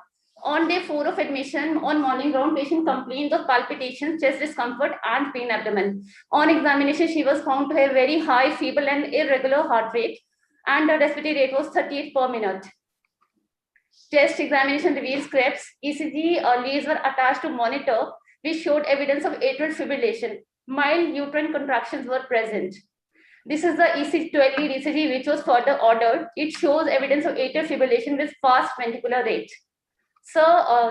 On day 4 of admission, on morning round, patient complained of palpitations, chest discomfort, and pain abdomen. On examination, she was found to have very high, feeble, and irregular heart rate, and her respiratory rate was 38 per minute. Chest examination reveals CREPS. ECG leads were attached to monitor, which showed evidence of atrial fibrillation. Mild uterine contractions were present. This is the ECG 12-lead ECG, which was further ordered. It shows evidence of atrial fibrillation with fast ventricular rate. So,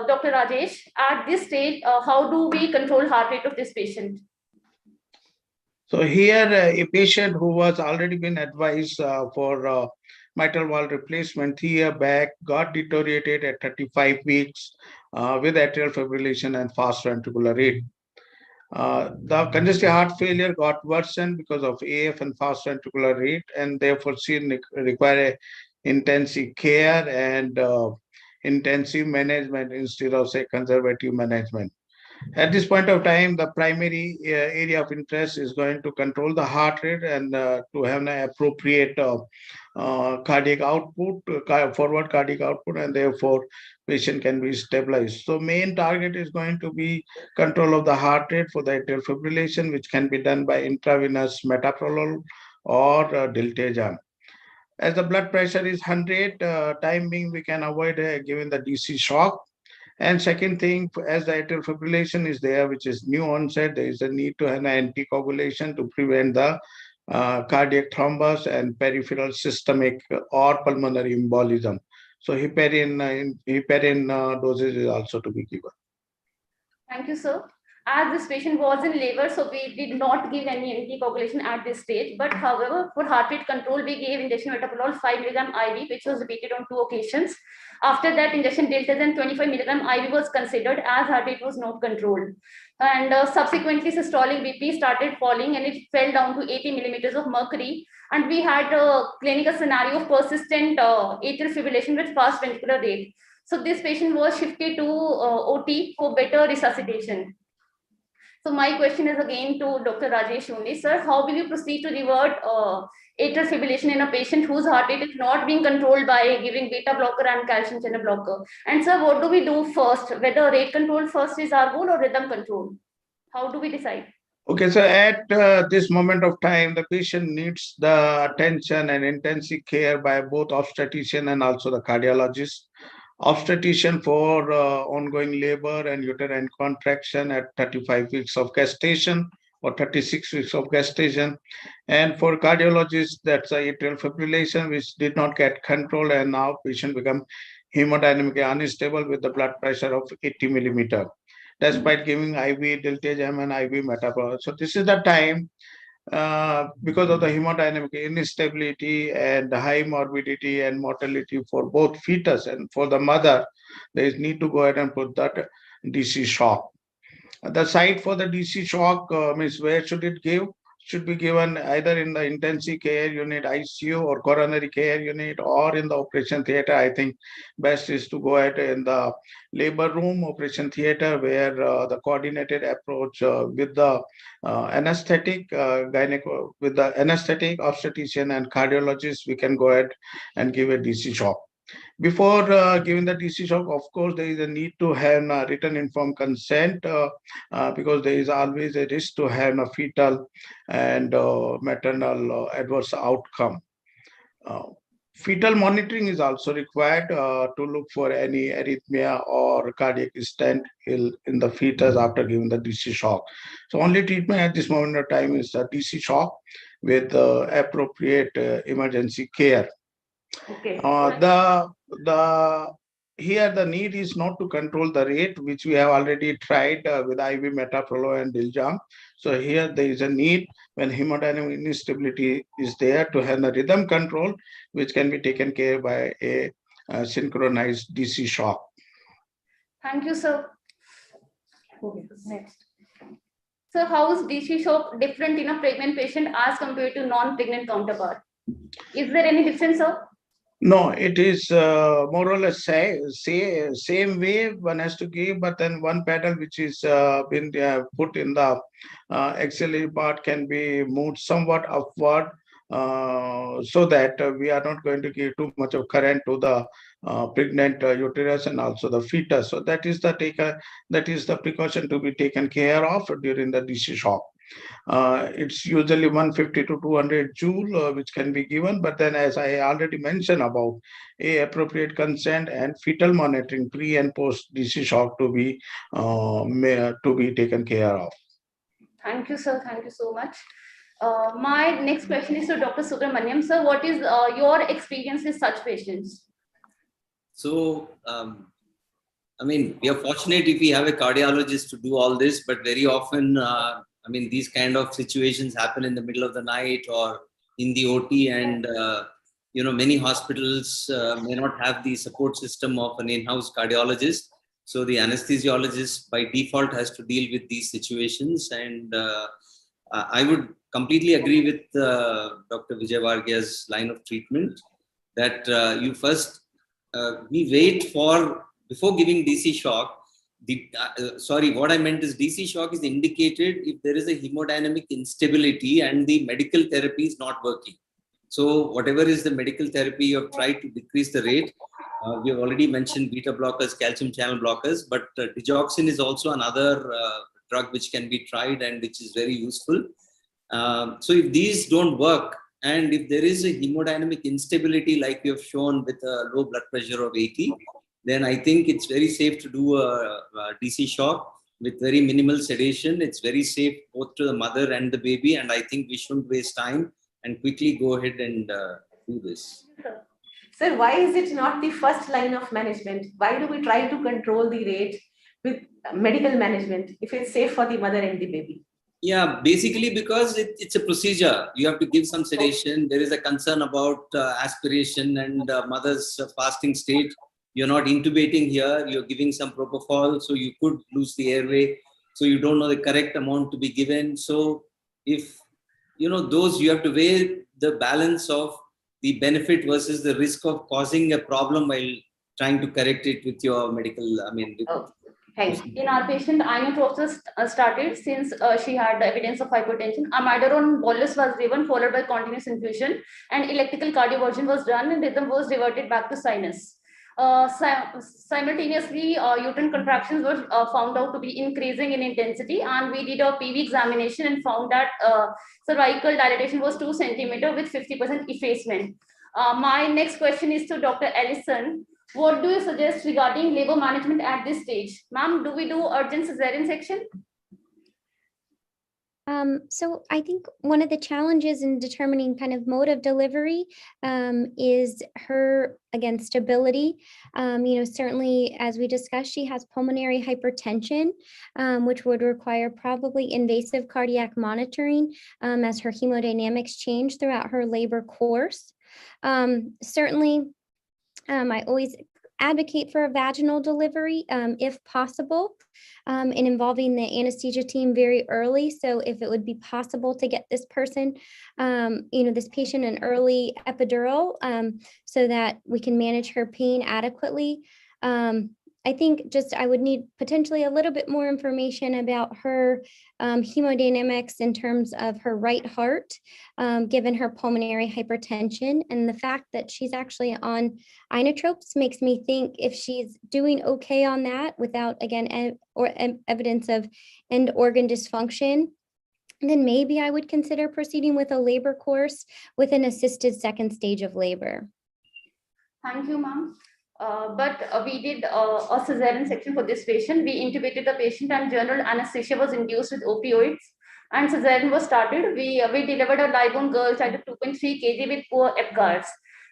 Dr. Rajesh, at this stage, how do we control heart rate of this patient? So here, a patient who was already been advised for mitral valve replacement 3 years back got deteriorated at 35 weeks with atrial fibrillation and fast ventricular rate. The congestive heart failure got worsened because of AF and fast ventricular rate, and therefore she require intensive care and intensive management instead of, say, conservative management. At this point of time, the primary area of interest is going to control the heart rate and to have an appropriate cardiac output, forward cardiac output, and therefore patient can be stabilized. So main target is going to be control of the heart rate for the atrial fibrillation, which can be done by intravenous metoprolol or diltiazem. As the blood pressure is 100, time being we can avoid giving the DC shock. And second thing, as the atrial fibrillation is there, which is new onset, there is a need to have an anticoagulation to prevent the cardiac thrombus and peripheral systemic or pulmonary embolism. So heparin dosage is also to be given. Thank you, sir. As this patient was in labor, so we did not give any anticoagulation at this stage. But however, for heart rate control, we gave injection metoprolol 5 mg IV, which was repeated on 2 occasions. After that, injection diltiazem 25 mg IV was considered as heart rate was not controlled. And subsequently, systolic BP started falling and it fell down to 80 millimeters of mercury. And we had a clinical scenario of persistent atrial fibrillation with fast ventricular rate. So this patient was shifted to OT for better resuscitation. So my question is again to Dr. Rajesh only, sir, how will you proceed to revert atrial fibrillation in a patient whose heart rate is not being controlled by giving beta blocker and calcium channel blocker? And sir, what do we do first? Whether rate control first is our goal or rhythm control? How do we decide? Okay, so at this moment of time, the patient needs the attention and intensive care by both obstetrician and also the cardiologist. Obstetrician for ongoing labor and uterine contraction at 35 weeks of gestation or 36 weeks of gestation. And for cardiologists, that's atrial fibrillation, which did not get control, and now patient become hemodynamically unstable with the blood pressure of 80 millimeter, despite giving IV diltiazem and IV metoprolol. So this is the time because of the hemodynamic instability and high morbidity and mortality for both fetus and for the mother, there is need to go ahead and put that DC shock. The site for the DC shock means where should it give? should be given either in the intensive care unit, ICU, or coronary care unit, or in the operation theater. I think best is to go ahead in the labor room, operation theater, where the coordinated approach with the anesthetic, with the anesthetic, obstetrician, and cardiologist, we can go ahead and give a DC shock. Before giving the DC shock, of course, there is a need to have a written informed consent because there is always a risk to have a fetal and maternal adverse outcome. Fetal monitoring is also required to look for any arrhythmia or cardiac stent in the fetus after giving the DC shock. So only treatment at this moment of time is the DC shock with appropriate emergency care. Okay. Here the need is not to control the rate, which we have already tried with IV metoprolol and Diljam. So here there is a need when hemodynamic instability is there to have the rhythm control, which can be taken care by a synchronized DC shock. Thank you, sir. Okay, next. So how is DC shock different in a pregnant patient as compared to non-pregnant counterpart? Is there any difference, sir? No, it is more or less same way one has to give, but then one pedal which is been put in the axillary part can be moved somewhat upward so that we are not going to give too much of current to the pregnant uterus and also the fetus. So that is the precaution to be taken care of during the DC shock. It's usually 150 to 200 joule which can be given, but then as I already mentioned about a appropriate consent and fetal monitoring pre and post DC shock to be taken care of. Thank you, sir. Thank you so much. My next question is to Dr. Subramaniam. Sir, what is your experience with such patients? So, I mean, we are fortunate if we have a cardiologist to do all this, but very often, I mean, these kind of situations happen in the middle of the night or in the OT, and you know, many hospitals may not have the support system of an in-house cardiologist. So the anesthesiologist by default has to deal with these situations. And I would completely agree with Dr. Vijay Vargya's line of treatment that you first, we wait for, before giving DC shock, sorry, what I meant is DC shock is indicated if there is a hemodynamic instability and the medical therapy is not working. So whatever is the medical therapy, you have tried to decrease the rate. We have already mentioned beta blockers, calcium channel blockers, but digoxin is also another drug which can be tried and which is very useful. So if these don't work, and if there is a hemodynamic instability like you have shown with a low blood pressure of 80, then I think it's very safe to do a DC shock with very minimal sedation. It's very safe both to the mother and the baby, and I think we shouldn't waste time and quickly go ahead and do this. Sir, why is it not the first line of management? Why do we try to control the rate with medical management if it's safe for the mother and the baby? Yeah, basically because it's a procedure. You have to give some sedation. There is a concern about aspiration and mother's fasting state. You're not intubating here. You're giving some propofol, so you could lose the airway. So you don't know the correct amount to be given. So if, you know, those, you have to weigh the balance of the benefit versus the risk of causing a problem while trying to correct it with your medical, I mean. Thanks. In our patient, inotropics started since she had evidence of hypertension. Amiodarone bolus was given, followed by continuous infusion, and electrical cardioversion was done, and rhythm was reverted back to sinus. Simultaneously, uterine contractions were found out to be increasing in intensity, and we did a PV examination and found that cervical dilatation was 2 centimeters with 50% effacement. My next question is to Dr. Ellison. What do you suggest regarding labor management at this stage? Ma'am, do we do urgent cesarean section? So I think one of the challenges in determining kind of mode of delivery is her, again, stability. Certainly, as we discussed, she has pulmonary hypertension, which would require probably invasive cardiac monitoring as her hemodynamics change throughout her labor course. Certainly, I always advocate for a vaginal delivery if possible, and involving the anesthesia team very early. So if it would be possible to get this person, this patient an early epidural so that we can manage her pain adequately. I think I would need potentially a little bit more information about her hemodynamics in terms of her right heart, given her pulmonary hypertension, and the fact that she's actually on inotropes makes me think if she's doing okay on that without, again, evidence of end organ dysfunction, then maybe I would consider proceeding with a labor course with an assisted second stage of labor. Thank you, ma'am. But we did a cesarean section for this patient. We intubated the patient and general anesthesia was induced with opioids, and cesarean was started. We delivered a live-born girl child of 2.3 kg with poor EPGARs.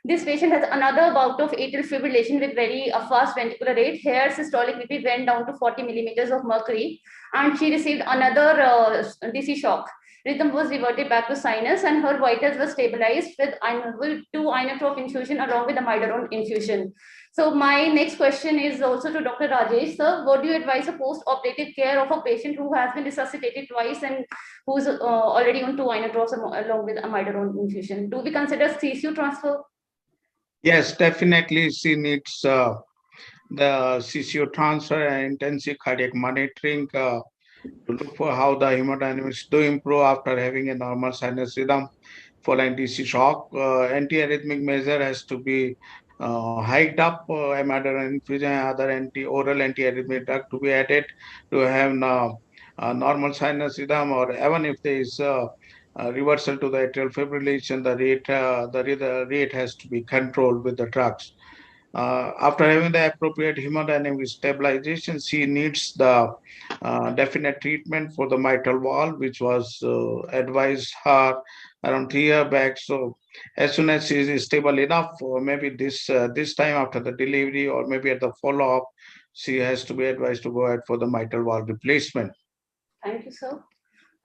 This patient has another bout of atrial fibrillation with very fast ventricular rate. Here, systolic BP went down to 40 millimeters of mercury, and she received another DC shock. Rhythm was reverted back to sinus, and her vitals were stabilized with 2 inotrope infusion along with amiodarone infusion. So my next question is also to Dr. Rajesh. Sir, what do you advise a post-operative care of a patient who has been resuscitated twice and who's already on 2 inotropes along with amiodarone infusion? Do we consider CCU transfer? Yes, definitely. She needs the CCU transfer and intensive cardiac monitoring to look for how the hemodynamics do improve after having a normal sinus rhythm following DC shock. Antiarrhythmic measure has to be hiked up, amiodarone infusion and other oral antiarrhythmic drug to be added to have normal sinus rhythm, or even if there is reversal to the atrial fibrillation, the rate has to be controlled with the drugs. After having the appropriate hemodynamic stabilization, she needs the definite treatment for the mitral valve, which was advised her around 3 years back. So as soon as she is stable enough, or maybe this time after the delivery, or maybe at the follow-up, she has to be advised to go ahead for the mitral valve replacement. Thank you, sir.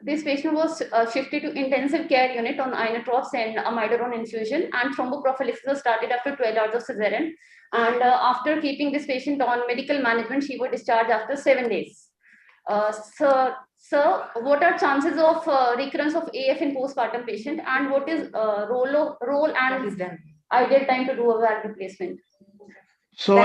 This patient was shifted to intensive care unit on inotropes and amiodarone infusion, and thromboprophylaxis was started after 12 hours of cesarean. And after keeping this patient on medical management, she was discharged after 7 days. Sir, what are chances of recurrence of AF in postpartum patient, and what is role and ideal time to do a valve replacement? So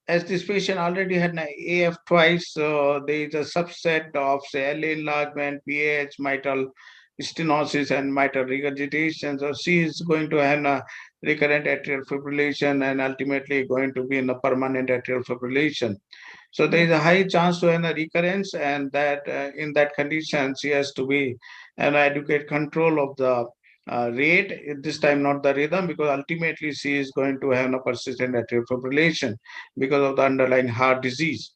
as this patient already had an AF twice, there is a subset of, say, LA enlargement, PAH, mitral stenosis, and mitral regurgitation. So she is going to have a recurrent atrial fibrillation and ultimately going to be in a permanent atrial fibrillation. So there is a high chance to have a recurrence, and that in that condition, she has to be an adequate control of the rate, this time not the rhythm, because ultimately she is going to have a persistent atrial fibrillation because of the underlying heart disease.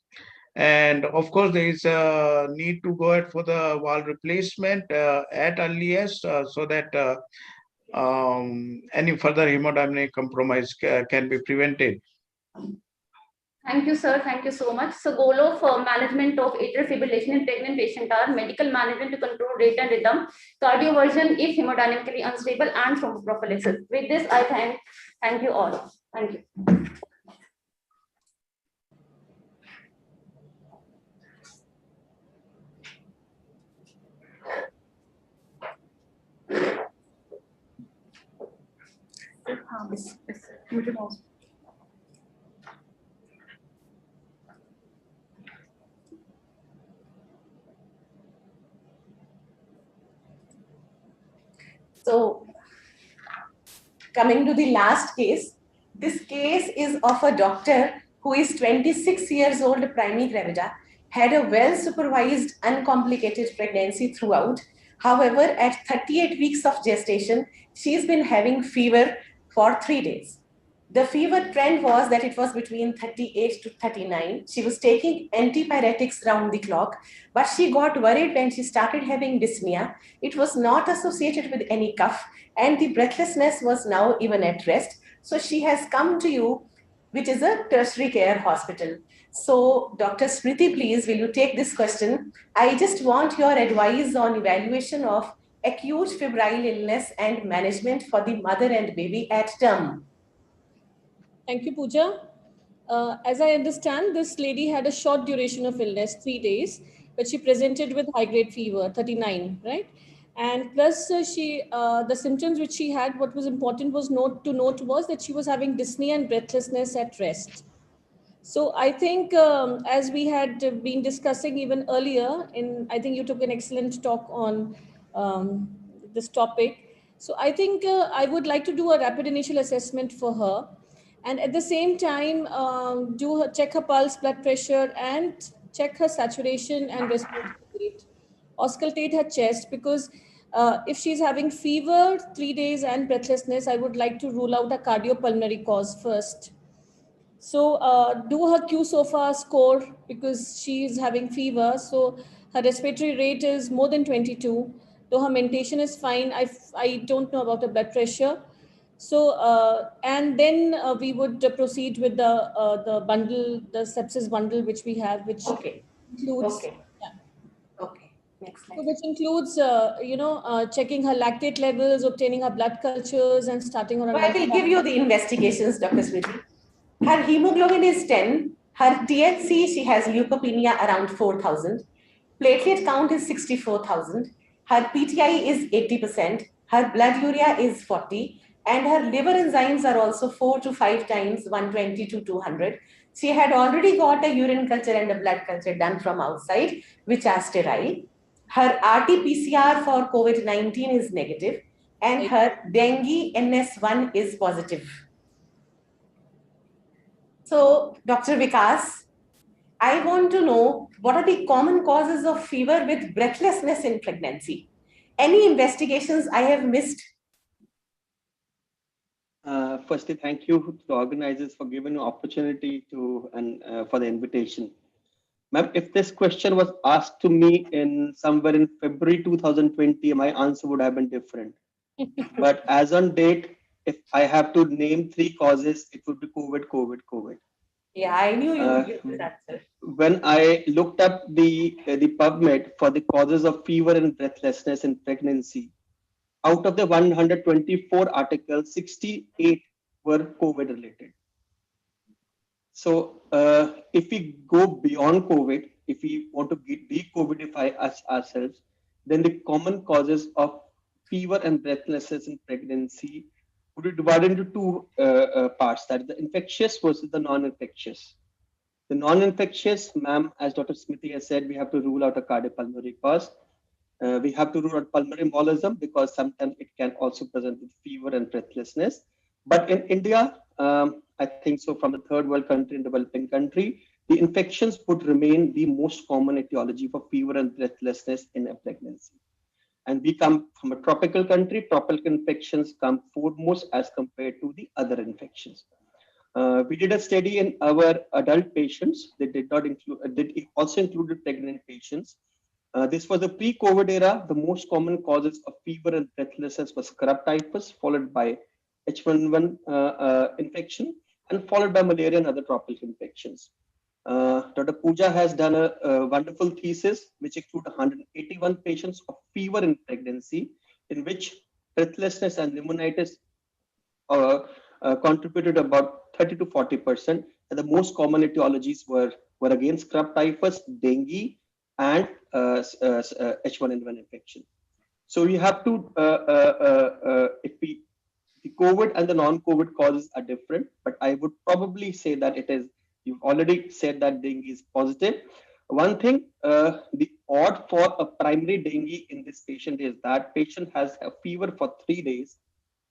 And of course, there is a need to go ahead for the valve replacement at earliest so that any further hemodynamic compromise can be prevented. Thank you, sir. Thank you so much. So goal of management of atrial fibrillation in pregnant patient are medical management to control rate and rhythm, cardioversion if hemodynamically unstable, and thromboprophylaxis. With this, I thank you all. Thank you. So coming to the last case, this case is of a doctor who is 26 years old, primary gravida, had a well-supervised, uncomplicated pregnancy throughout. However, at 38 weeks of gestation, she's been having fever for 3 days. The fever trend was that it was between 38 to 39. She was taking antipyretics round the clock, but she got worried when she started having dyspnea. It was not associated with any cough, and the breathlessness was now even at rest. So she has come to you, which is a tertiary care hospital. So Dr. Smriti, please, will you take this question? I just want your advice on evaluation of acute febrile illness and management for the mother and baby at term. Thank you, Pooja. As I understand, this lady had a short duration of illness, 3 days, but she presented with high-grade fever, 39, right? And plus, the symptoms which she had, what was important was to note was that she was having dyspnea and breathlessness at rest. So I think, as we had been discussing even earlier, I think you took an excellent talk on this topic. So I think I would like to do a rapid initial assessment for her, and at the same time, check her pulse, blood pressure, and check her saturation and respiratory rate. Auscultate her chest, because if she's having fever 3 days and breathlessness, I would like to rule out a cardiopulmonary cause first. So do her Q-SOFA score, because she is having fever. So her respiratory rate is more than 22. Though her mentation is fine, I don't know about her blood pressure. So and then we would proceed with the bundle, the sepsis bundle which we have, which includes. Next slide. So which includes, checking her lactate levels, obtaining her blood cultures, and starting her on. I will give you the investigations, Dr. Smriti. Her hemoglobin is 10. Her THC, she has leukopenia around 4,000. Platelet count is 64,000. Her PTI is 80%. Her blood urea is 40. And her liver enzymes are also 4 to 5 times 120 to 200. She had already got a urine culture and a blood culture done from outside, which are sterile. Her RT-PCR for COVID-19 is negative, and her dengue NS1 is positive. So, Dr. Vikas, I want to know what are the common causes of fever with breathlessness in pregnancy? Any investigations I have missed? Firstly, thank you to the organizers for giving an opportunity to and for the invitation. Ma'am, if this question was asked to me in somewhere in February 2020, my answer would have been different. But as on date, if I have to name 3 causes, it would be COVID. Yeah, I knew you would give that, sir. When I looked up the PubMed for the causes of fever and breathlessness in pregnancy, out of the 124 articles, 68 were COVID related. So if we go beyond COVID, if we want to de-COVIDify ourselves, then the common causes of fever and breathlessness in pregnancy would be divided into 2 parts, that is the infectious versus the non-infectious. The non-infectious, ma'am, as Dr. Smriti has said, we have to rule out a cardiopulmonary cause. We have to rule out pulmonary embolism because sometimes it can also present with fever and breathlessness. But in India, I think so from the third world country and developing country, the infections would remain the most common etiology for fever and breathlessness in a pregnancy. And we come from a tropical country, tropical infections come foremost as compared to the other infections. We did a study in our adult patients. They did not include, it also included pregnant patients. This was a pre-COVID era. The most common causes of fever and breathlessness was scrub typhus, followed by H1N1 infection, and followed by malaria and other tropical infections. Dr. Pooja has done a wonderful thesis, which included 181 patients of fever in pregnancy, in which breathlessness and pneumonitis contributed about 30 to 40%. And the most common etiologies were again scrub typhus, dengue, and H1N1 infection. So we have to, the COVID and the non-COVID causes are different, but I would probably say that it is, you've already said that dengue is positive. One thing, the odd for a primary dengue in this patient is that patient has a fever for 3 days,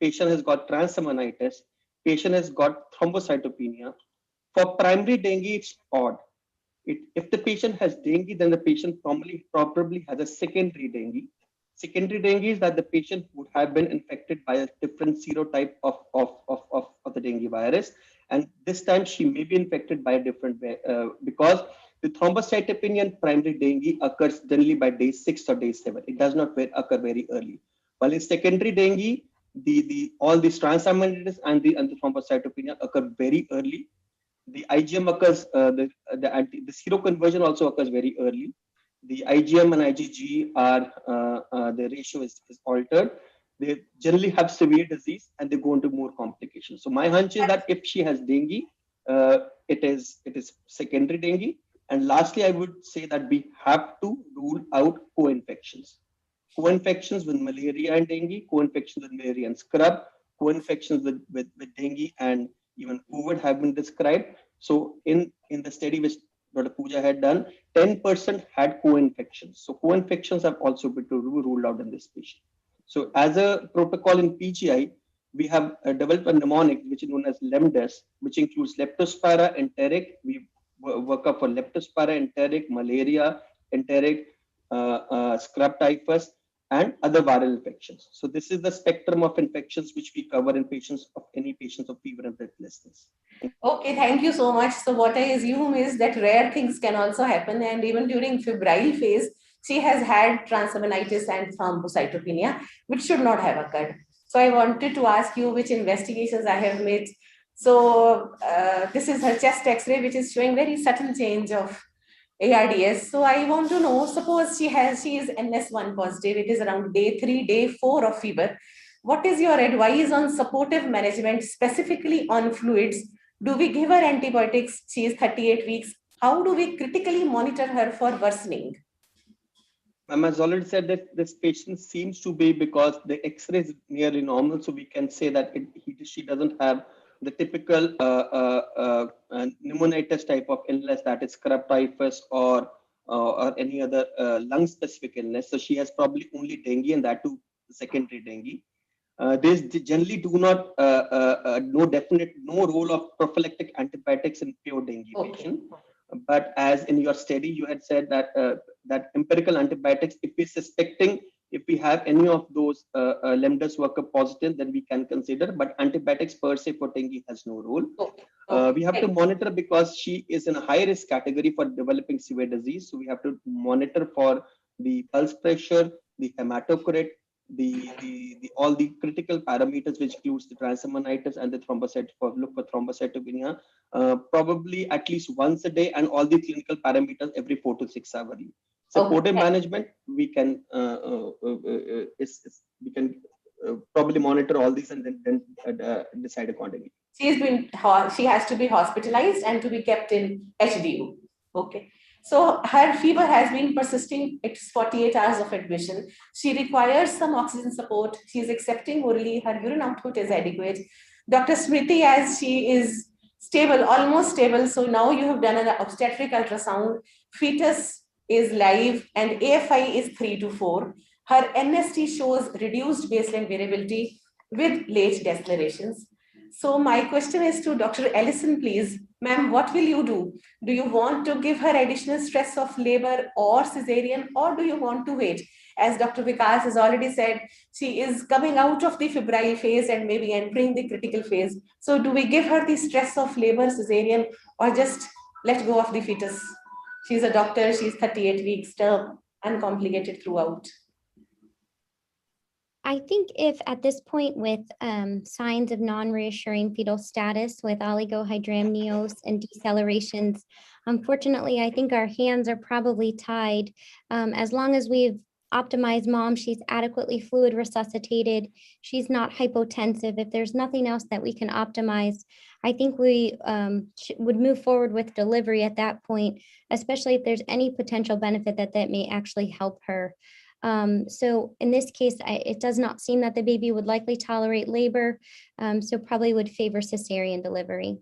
patient has got transaminitis, patient has got thrombocytopenia. For primary dengue, it's odd. If the patient has dengue, then the patient probably has a secondary dengue. Secondary dengue is that the patient would have been infected by a different serotype of the dengue virus. And this time she may be infected by a different because the thrombocytopenia in primary dengue occurs generally by day 6 or day 7. It does not occur very early. While in secondary dengue, all these transaminitis and the thrombocytopenia occur very early. The IgM occurs, the seroconversion also occurs very early. The IgM and IgG are, the ratio is altered. they generally have severe disease and they go into more complications. So my hunch is that if she has dengue, it is secondary dengue. And lastly, I would say that we have to rule out co-infections. Co-infections with malaria and dengue, co-infections with malaria and scrub, co-infections with dengue and even COVID have been described. So in the study which Dr. Pooja had done, 10% had co-infections. So co-infections have also been ruled out in this patient. So as a protocol in PGI, we have developed a mnemonic which is known as LEMDES, which includes leptospira, enteric. We work up for leptospira, enteric, malaria, enteric, scrub typhus, and other viral infections. So this is the spectrum of infections which we cover in patients of fever and breathlessness. Okay, thank you so much. So what I assume is that rare things can also happen, and even during febrile phase, she has had transaminitis and thrombocytopenia, which should not have occurred. So I wanted to ask you which investigations I have made. So this is her chest X-ray, which is showing very subtle change of ARDS. So I want to know, suppose she is NS1 positive, it is around day 3, day 4 of fever. What is your advice on supportive management, specifically on fluids? Do we give her antibiotics? She is 38 weeks. How do we critically monitor her for worsening? Ma'am has already said that this patient seems to be, because the X-ray is nearly normal, so we can say that she doesn't have the typical pneumonitis type of illness, that is scrub typhus or any other lung-specific illness. So she has probably only dengue, and that too secondary dengue. They generally do not no role of prophylactic antibiotics in pure dengue patient. But as in your study, you had said that that empirical antibiotics, if we're suspecting, if we have any of those LEMDES worker positive, then we can consider. But antibiotics per se for dengue has no role. We have to monitor because she is in a high risk category for developing severe disease. So we have to monitor for the pulse pressure, the hematocrit, all the critical parameters, which includes the transaminitis and the look for thrombocytopenia, probably at least once a day, and all the clinical parameters every 4 to 6 hours. Supportive management, we can probably monitor all these and then decide accordingly. She has to be hospitalized and to be kept in HDU. Okay. So her fever has been persisting. It's 48 hours of admission. She requires some oxygen support. She is accepting orally. Her urine output is adequate. Dr. Smriti, as she is stable, almost stable. So now you have done an obstetric ultrasound. Fetus is live and AFI is 3 to 4. Her NST shows reduced baseline variability with late decelerations. So my question is to Dr. Ellison, please. Ma'am, what will you do? Do you want to give her additional stress of labor or cesarean, or do you want to wait? As Dr. Vikas has already said, she is coming out of the febrile phase and maybe entering the critical phase. So do we give her the stress of labor, cesarean, or just let go of the fetus? She's a doctor, she's 38 weeks, still uncomplicated throughout. I think if at this point with signs of non-reassuring fetal status with oligohydramnios and decelerations, unfortunately, I think our hands are probably tied. As long as we've optimized mom, she's adequately fluid resuscitated, she's not hypotensive. If there's nothing else that we can optimize, I think we would move forward with delivery at that point, especially if there's any potential benefit that may actually help her. So in this case, it does not seem that the baby would likely tolerate labor, so probably would favor cesarean delivery.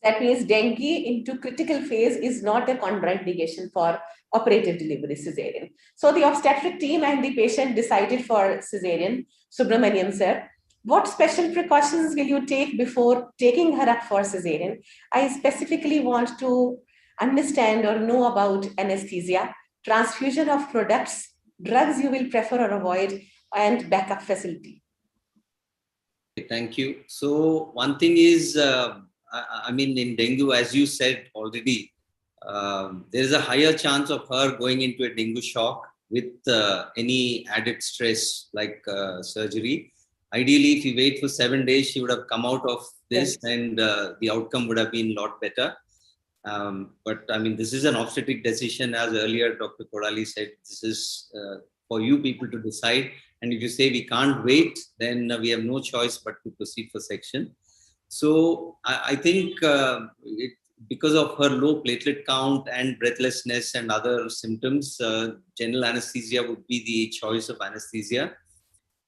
That means dengue into critical phase is not a contraindication for operative delivery cesarean. So the obstetric team and the patient decided for cesarean. Subramanian sir, what special precautions will you take before taking her up for cesarean? I specifically want to understand or know about anesthesia, transfusion of products, drugs you will prefer or avoid, and backup facility. Thank you. So one thing is, I mean, in dengue, as you said already, there is a higher chance of her going into a dengue shock with any added stress like surgery. Ideally, if you wait for 7 days, she would have come out of this and the outcome would have been a lot better. But I mean, this is an obstetric decision, as earlier Dr. Kodali said. This is for you people to decide. And if you say we can't wait, then we have no choice but to proceed for section. So I think because of her low platelet count and breathlessness and other symptoms, general anesthesia would be the choice of anesthesia.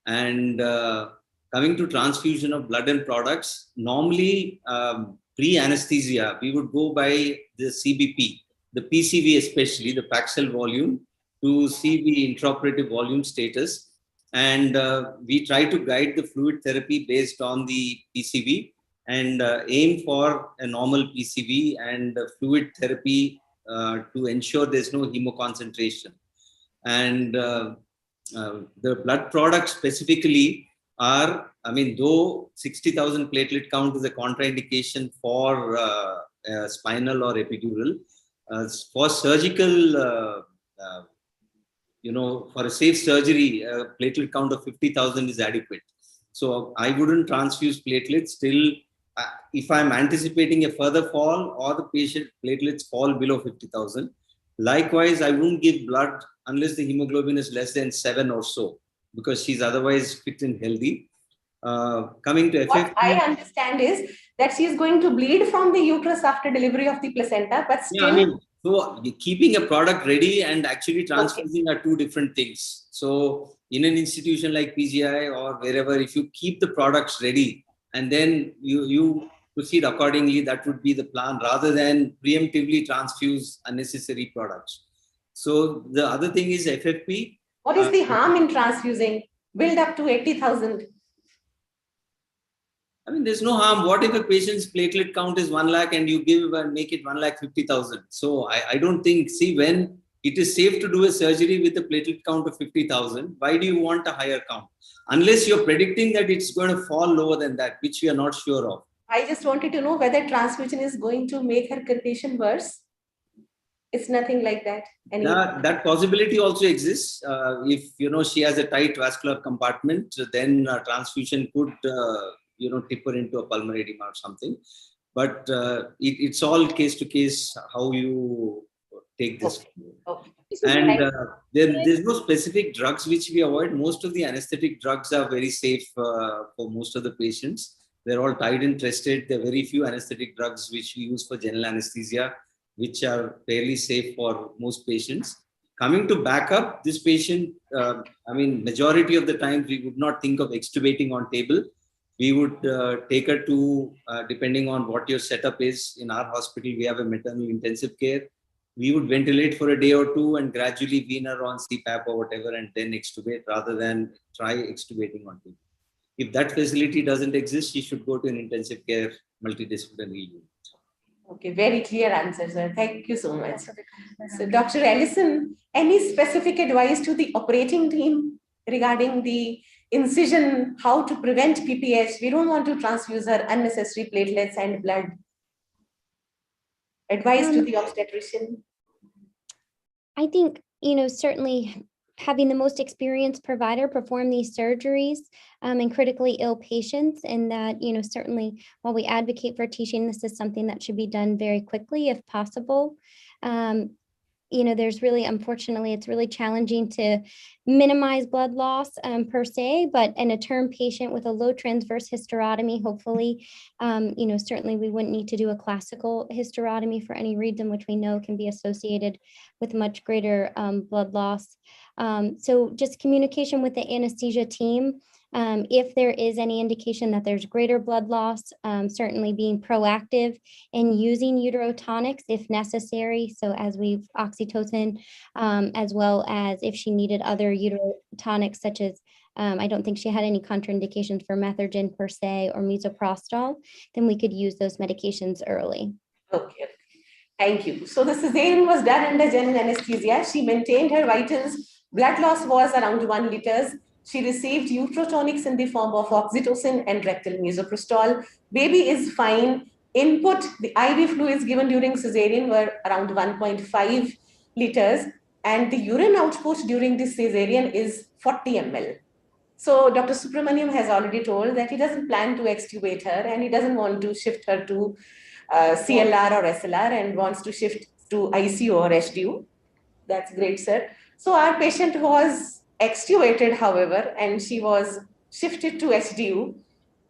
And coming to transfusion of blood and products, normally pre-anesthesia, we would go by the CBP, the PCV especially, the Paxil volume, to see the intraoperative volume status. And we try to guide the fluid therapy based on the PCV and aim for a normal PCV and fluid therapy to ensure there's no hemoconcentration. And the blood products specifically are, I mean, though 60,000 platelet count is a contraindication for spinal or epidural, for surgical, for a safe surgery, a platelet count of 50,000 is adequate. So I wouldn't transfuse platelets till if I'm anticipating a further fall or the patient platelets fall below 50,000. Likewise, I won't give blood unless the hemoglobin is less than 7 or so, because she's otherwise fit and healthy. Coming to what I understand is that she is going to bleed from the uterus after delivery of the placenta, but still. Yeah, I mean, so keeping a product ready and actually transfusing are two different things. So in an institution like PGI or wherever, if you keep the products ready and then you proceed accordingly, that would be the plan rather than preemptively transfuse unnecessary products. So the other thing is FFP. What is the harm in transfusing? Build up to 80,000. I mean, there's no harm. What if a patient's platelet count is 1 lakh and you give and make it 1,50,000? So I don't think, see, when it is safe to do a surgery with a platelet count of 50,000, why do you want a higher count? Unless you're predicting that it's going to fall lower than that, which we are not sure of. I just wanted to know whether transfusion is going to make her condition worse. It's nothing like that. That possibility also exists. If she has a tight vascular compartment, then transfusion could tip her into a pulmonary edema or something. But it's all case to case how you take this. Okay. And there's no specific drugs which we avoid. Most of the anesthetic drugs are very safe for most of the patients. They're all tried and tested. There are very few anesthetic drugs which we use for general anesthesia, which are fairly safe for most patients. Coming to backup, this patient, majority of the time we would not think of extubating on table. We would take her to, depending on what your setup is, in our hospital, we have a maternal intensive care. We would ventilate for a day or two and gradually wean her on CPAP or whatever and then extubate rather than try extubating on table. If that facility doesn't exist, she should go to an intensive care multidisciplinary unit. Okay, very clear answer, sir. Thank you so much. So, Dr. Ellison, any specific advice to the operating team regarding the incision, how to prevent PPH? We don't want to transfuse her unnecessary platelets and blood. Advice to the obstetrician? I think, certainly having the most experienced provider perform these surgeries in critically ill patients, and that, certainly while we advocate for teaching, this is something that should be done very quickly if possible. There's really, unfortunately, it's really challenging to minimize blood loss per se, but in a term patient with a low transverse hysterotomy, hopefully, certainly we wouldn't need to do a classical hysterotomy for any reason, which we know can be associated with much greater blood loss. So just communication with the anesthesia team. If there is any indication that there's greater blood loss, certainly being proactive in using uterotonics if necessary. So as we've oxytocin, as well as if she needed other uterotonics, such as I don't think she had any contraindications for methergin per se or misoprostol, then we could use those medications early. Okay. Thank you. So the cesarean was done under general anesthesia. She maintained her vitals. Blood loss was around 1 liter. She received uterotonics in the form of oxytocin and rectal misoprostol. Baby is fine. Input, the IV fluids given during cesarean were around 1.5 liters. And the urine output during this cesarean is 40 ml. So Dr. Subramaniam has already told that he doesn't plan to extubate her and he doesn't want to shift her to CLR or SLR and wants to shift to ICU or HDU. That's great, sir. So our patient was extubated, however, and she was shifted to HDU,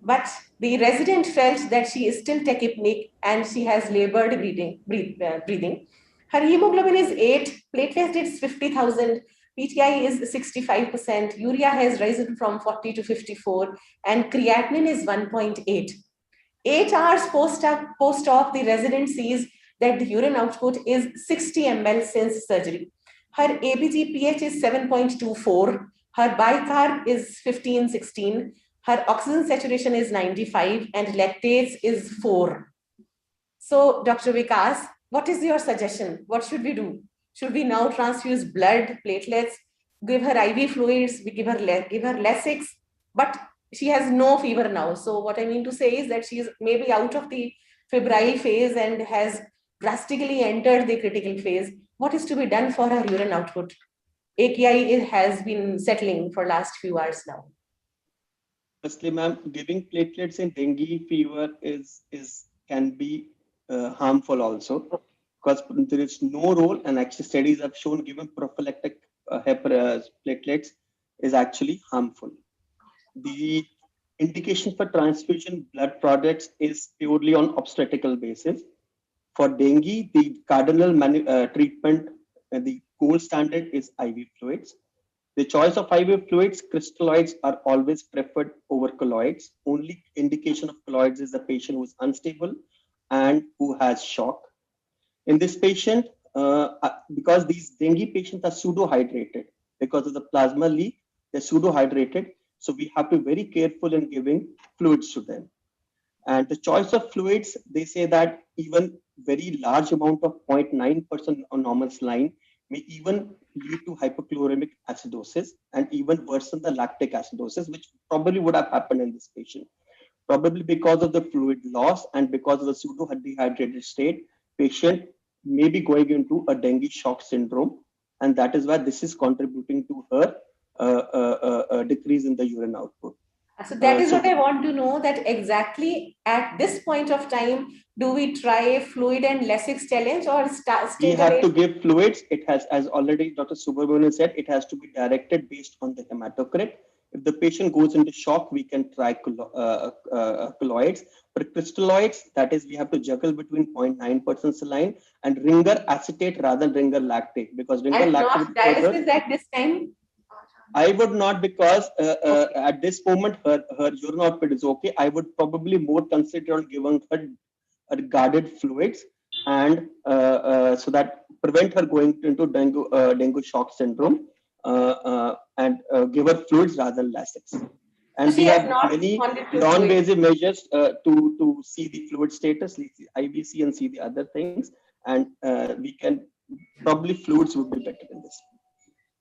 but the resident felt that she is still tachypneic and she has labored breathing. Her hemoglobin is 8, platelets is 50,000, PTI is 65%, urea has risen from 40 to 54, and creatinine is 1.8. 8 hours post-op, the resident sees that the urine output is 60 ml since surgery. Her ABG pH is 7.24. Her bicarb is 15-16. Her oxygen saturation is 95 and lactates is 4. So, Dr. Vikas, what is your suggestion? What should we do? Should we now transfuse blood, platelets, give her IV fluids, we give her Lasix, but she has no fever now. So what I mean to say is that she is maybe out of the febrile phase and has drastically entered the critical phase. What is to be done for her urine output? AKI has been settling for last few hours now. Firstly, ma'am, giving platelets in dengue fever can be harmful also, because there is no role, and actually studies have shown given prophylactic platelets is actually harmful. The indication for transfusion blood products is purely on obstetrical basis. For dengue, the cardinal treatment, the gold standard is IV fluids. The choice of IV fluids, crystalloids are always preferred over colloids. Only indication of colloids is the patient who is unstable and who has shock. In this patient, because these dengue patients are pseudo-hydrated, because of the plasma leak, they're pseudo-hydrated. So we have to be very careful in giving fluids to them. And the choice of fluids, they say that even very large amount of 0.9% on normal saline may even lead to hypochloremic acidosis and even worsen the lactic acidosis, which probably would have happened in this patient. Probably because of the fluid loss and because of the pseudo-dehydrated state, patient may be going into a dengue shock syndrome. And that is why this is contributing to her decrease in the urine output. So that is what I want to know, that exactly at this point of time, do we try fluid and Lasix challenge or we have to give fluids? It has, as already Dr. Subramanian said, it has to be directed based on the hematocrit. If the patient goes into shock, we can try colloids. But crystalloids, that is, we have to juggle between 0.9% saline and ringer acetate rather than ringer lactate, because ringer and lactate. Not dialysis at this time? I would not, because at this moment her urine output is okay. I would probably more consider on giving her guarded fluids and so that prevent her going into dengue shock syndrome and give her fluids rather than Lasix. And we have many non-invasive measures to see the fluid status, IVC, and see the other things. And we can probably fluids would be better in this.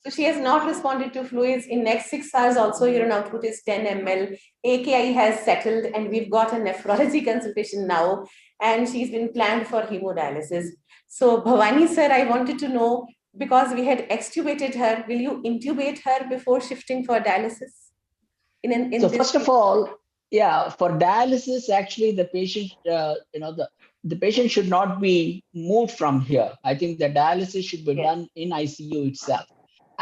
So she has not responded to fluids. In next 6 hours also urine output is 10 ml. AKI has settled and we've got a nephrology consultation now and she's been planned for hemodialysis. So Bhavani sir, I wanted to know, because we had extubated her, will you intubate her before shifting for dialysis? First of all, yeah, for dialysis, actually the patient, the patient should not be moved from here. I think the dialysis should be done in ICU itself.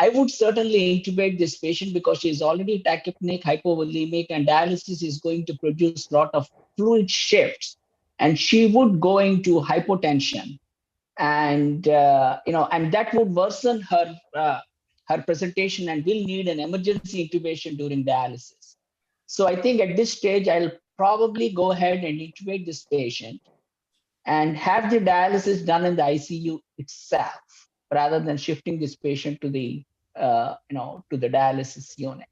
I would certainly intubate this patient because she is already tachypneic, hypovolemic, and dialysis is going to produce a lot of fluid shifts, and she would go into hypotension, and and that would worsen her her presentation and will need an emergency intubation during dialysis. So I think at this stage, I'll probably go ahead and intubate this patient and have the dialysis done in the ICU itself, rather than shifting this patient to the to the dialysis unit.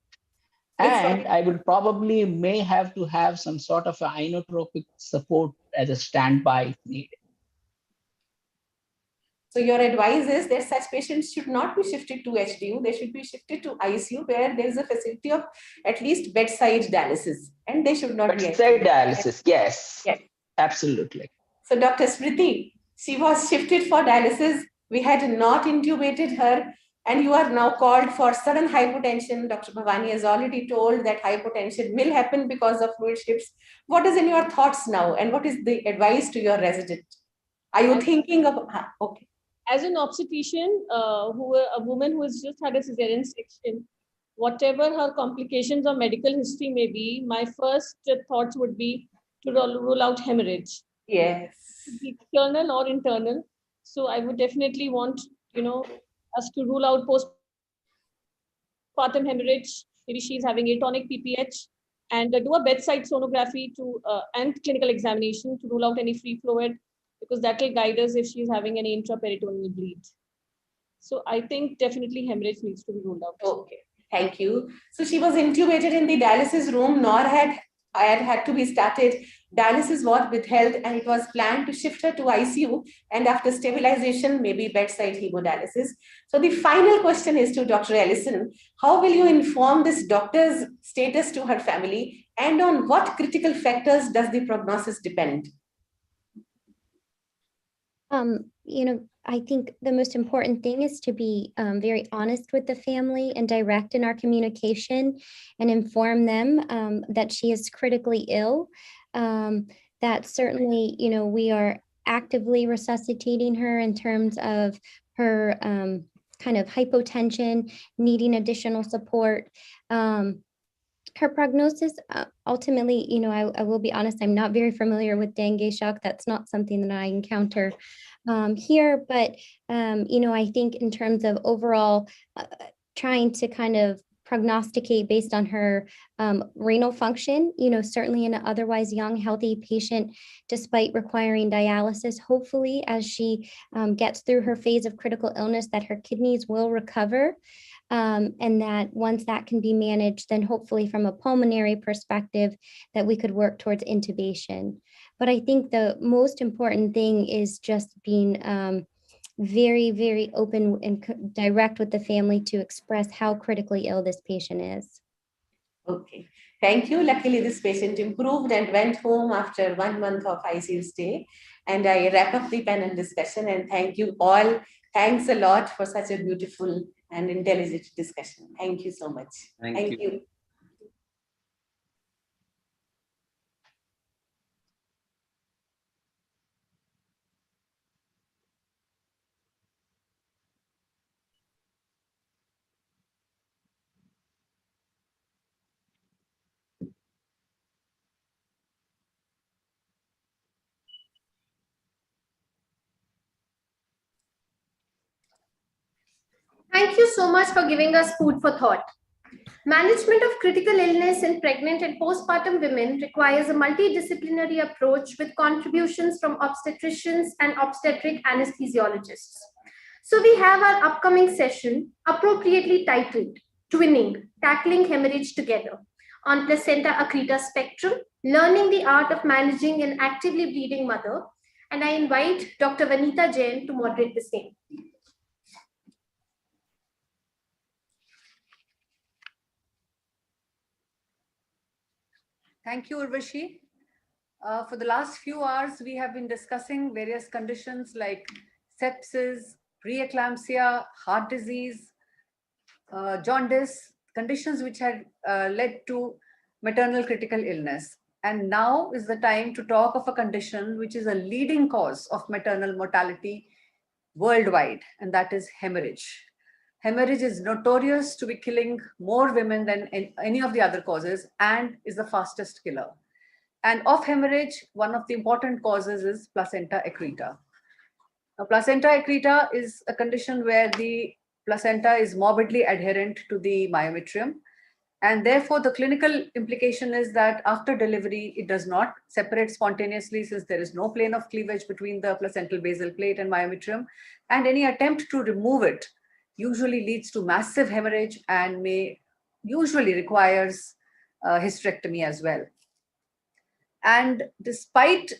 And I would probably may have to have some sort of inotropic support as a standby if needed. So your advice is that such patients should not be shifted to HDU. They should be shifted to ICU, where there is a facility of at least bedside dialysis, and they should not be bedside dialysis. Yes, absolutely. So Dr. Smriti, she was shifted for dialysis. We had not intubated her, and you are now called for sudden hypotension. Dr. Bhavani has already told that hypotension will happen because of fluid shifts. What is in your thoughts now, and what is the advice to your resident? Are you thinking of, okay. As an obstetrician, a woman who has just had a cesarean section, whatever her complications or medical history may be, my first thoughts would be to rule out hemorrhage. Yes. External or internal. So I would definitely want, us to rule out postpartum hemorrhage. Maybe she's having atonic PPH, and do a bedside sonography and clinical examination to rule out any free fluid, because that will guide us if she's having any intraperitoneal bleed. So I think definitely hemorrhage needs to be ruled out. Okay, thank you. So she was intubated in the dialysis room, nor had to be started. Dialysis was withheld, and it was planned to shift her to ICU, and after stabilization, maybe bedside hemodialysis. So the final question is to Dr. Ellison. How will you inform this doctor's status to her family, and on what critical factors does the prognosis depend? I think the most important thing is to be very honest with the family and direct in our communication, and inform them that she is critically ill. That certainly, we are actively resuscitating her in terms of her kind of hypotension, needing additional support. Her prognosis, ultimately, I will be honest, I'm not very familiar with dengue shock. That's not something that I encounter here, but, I think in terms of overall trying to kind of prognosticate based on her renal function, certainly in an otherwise young, healthy patient, despite requiring dialysis, hopefully as she gets through her phase of critical illness, that her kidneys will recover. And that once that can be managed, then hopefully from a pulmonary perspective, that we could work towards intubation. But I think the most important thing is just being very, very open and direct with the family to express how critically ill this patient is. Okay, thank you. Luckily, this patient improved and went home after 1 month of ICU stay. And I wrap up the panel discussion, and thank you all. Thanks a lot for such a beautiful and intelligent discussion. Thank you so much. Thank you. Thank you so much for giving us food for thought. Management of critical illness in pregnant and postpartum women requires a multidisciplinary approach with contributions from obstetricians and obstetric anesthesiologists. So we have our upcoming session appropriately titled Twinning, Tackling Hemorrhage Together on Placenta Accreta Spectrum, Learning the Art of Managing an Actively Bleeding Mother. And I invite Dr. Vanita Jain to moderate the same. Thank you, Urvashi. For the last few hours, we have been discussing various conditions like sepsis, preeclampsia, heart disease, jaundice, conditions which had led to maternal critical illness. And now is the time to talk of a condition which is a leading cause of maternal mortality worldwide, and that is hemorrhage. Hemorrhage is notorious to be killing more women than any of the other causes, and is the fastest killer. And of hemorrhage, one of the important causes is placenta accreta. Now, placenta accreta is a condition where the placenta is morbidly adherent to the myometrium, and therefore the clinical implication is that after delivery, it does not separate spontaneously, since there is no plane of cleavage between the placental basal plate and myometrium, and any attempt to remove it usually leads to massive hemorrhage and usually requires hysterectomy as well. And despite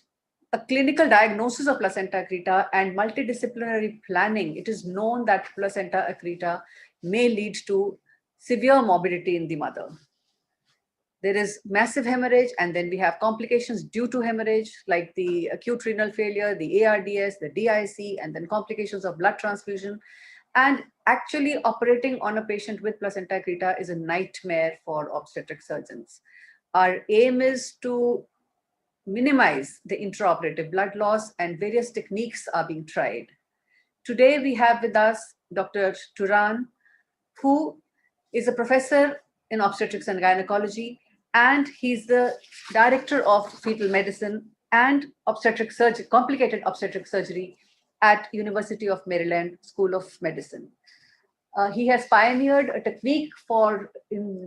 a clinical diagnosis of placenta accreta and multidisciplinary planning, it is known that placenta accreta may lead to severe morbidity in the mother. There is massive hemorrhage, and then we have complications due to hemorrhage, like the acute renal failure, the ARDS, the DIC, and then complications of blood transfusion. And actually operating on a patient with placenta accreta is a nightmare for obstetric surgeons. Our aim is to minimize the intraoperative blood loss, and various techniques are being tried. Today we have with us Dr. Turan, who is a professor in obstetrics and gynecology, and he's the director of fetal medicine and obstetric surgery, complicated obstetric surgery at University of Maryland School of Medicine. He has pioneered a technique for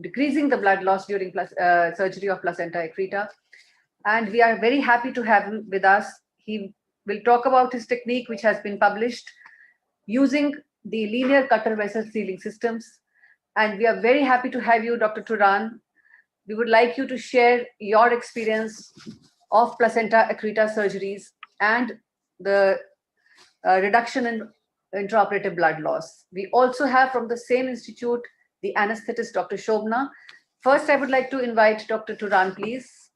decreasing the blood loss during surgery of placenta accreta, and we are very happy to have him with us. He will talk about his technique, which has been published using the linear cutter vessel sealing systems. And we are very happy to have you, Dr. Turan. We would like you to share your experience of placenta accreta surgeries and the reduction in intraoperative blood loss. We also have from the same institute, the anesthetist, Dr. Shobna. First, I would like to invite Dr. Turan, please,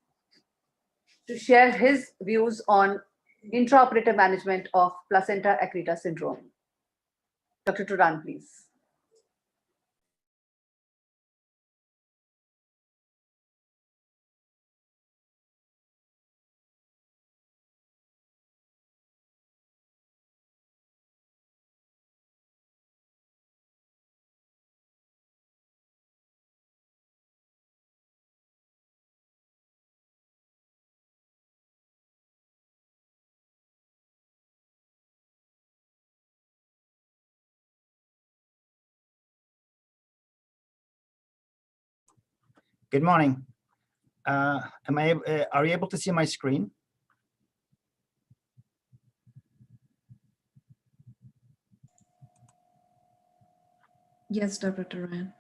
to share his views on intraoperative management of placenta accreta syndrome. Dr. Turan, please. Good morning. Are you able to see my screen? Yes, Dr. Turan.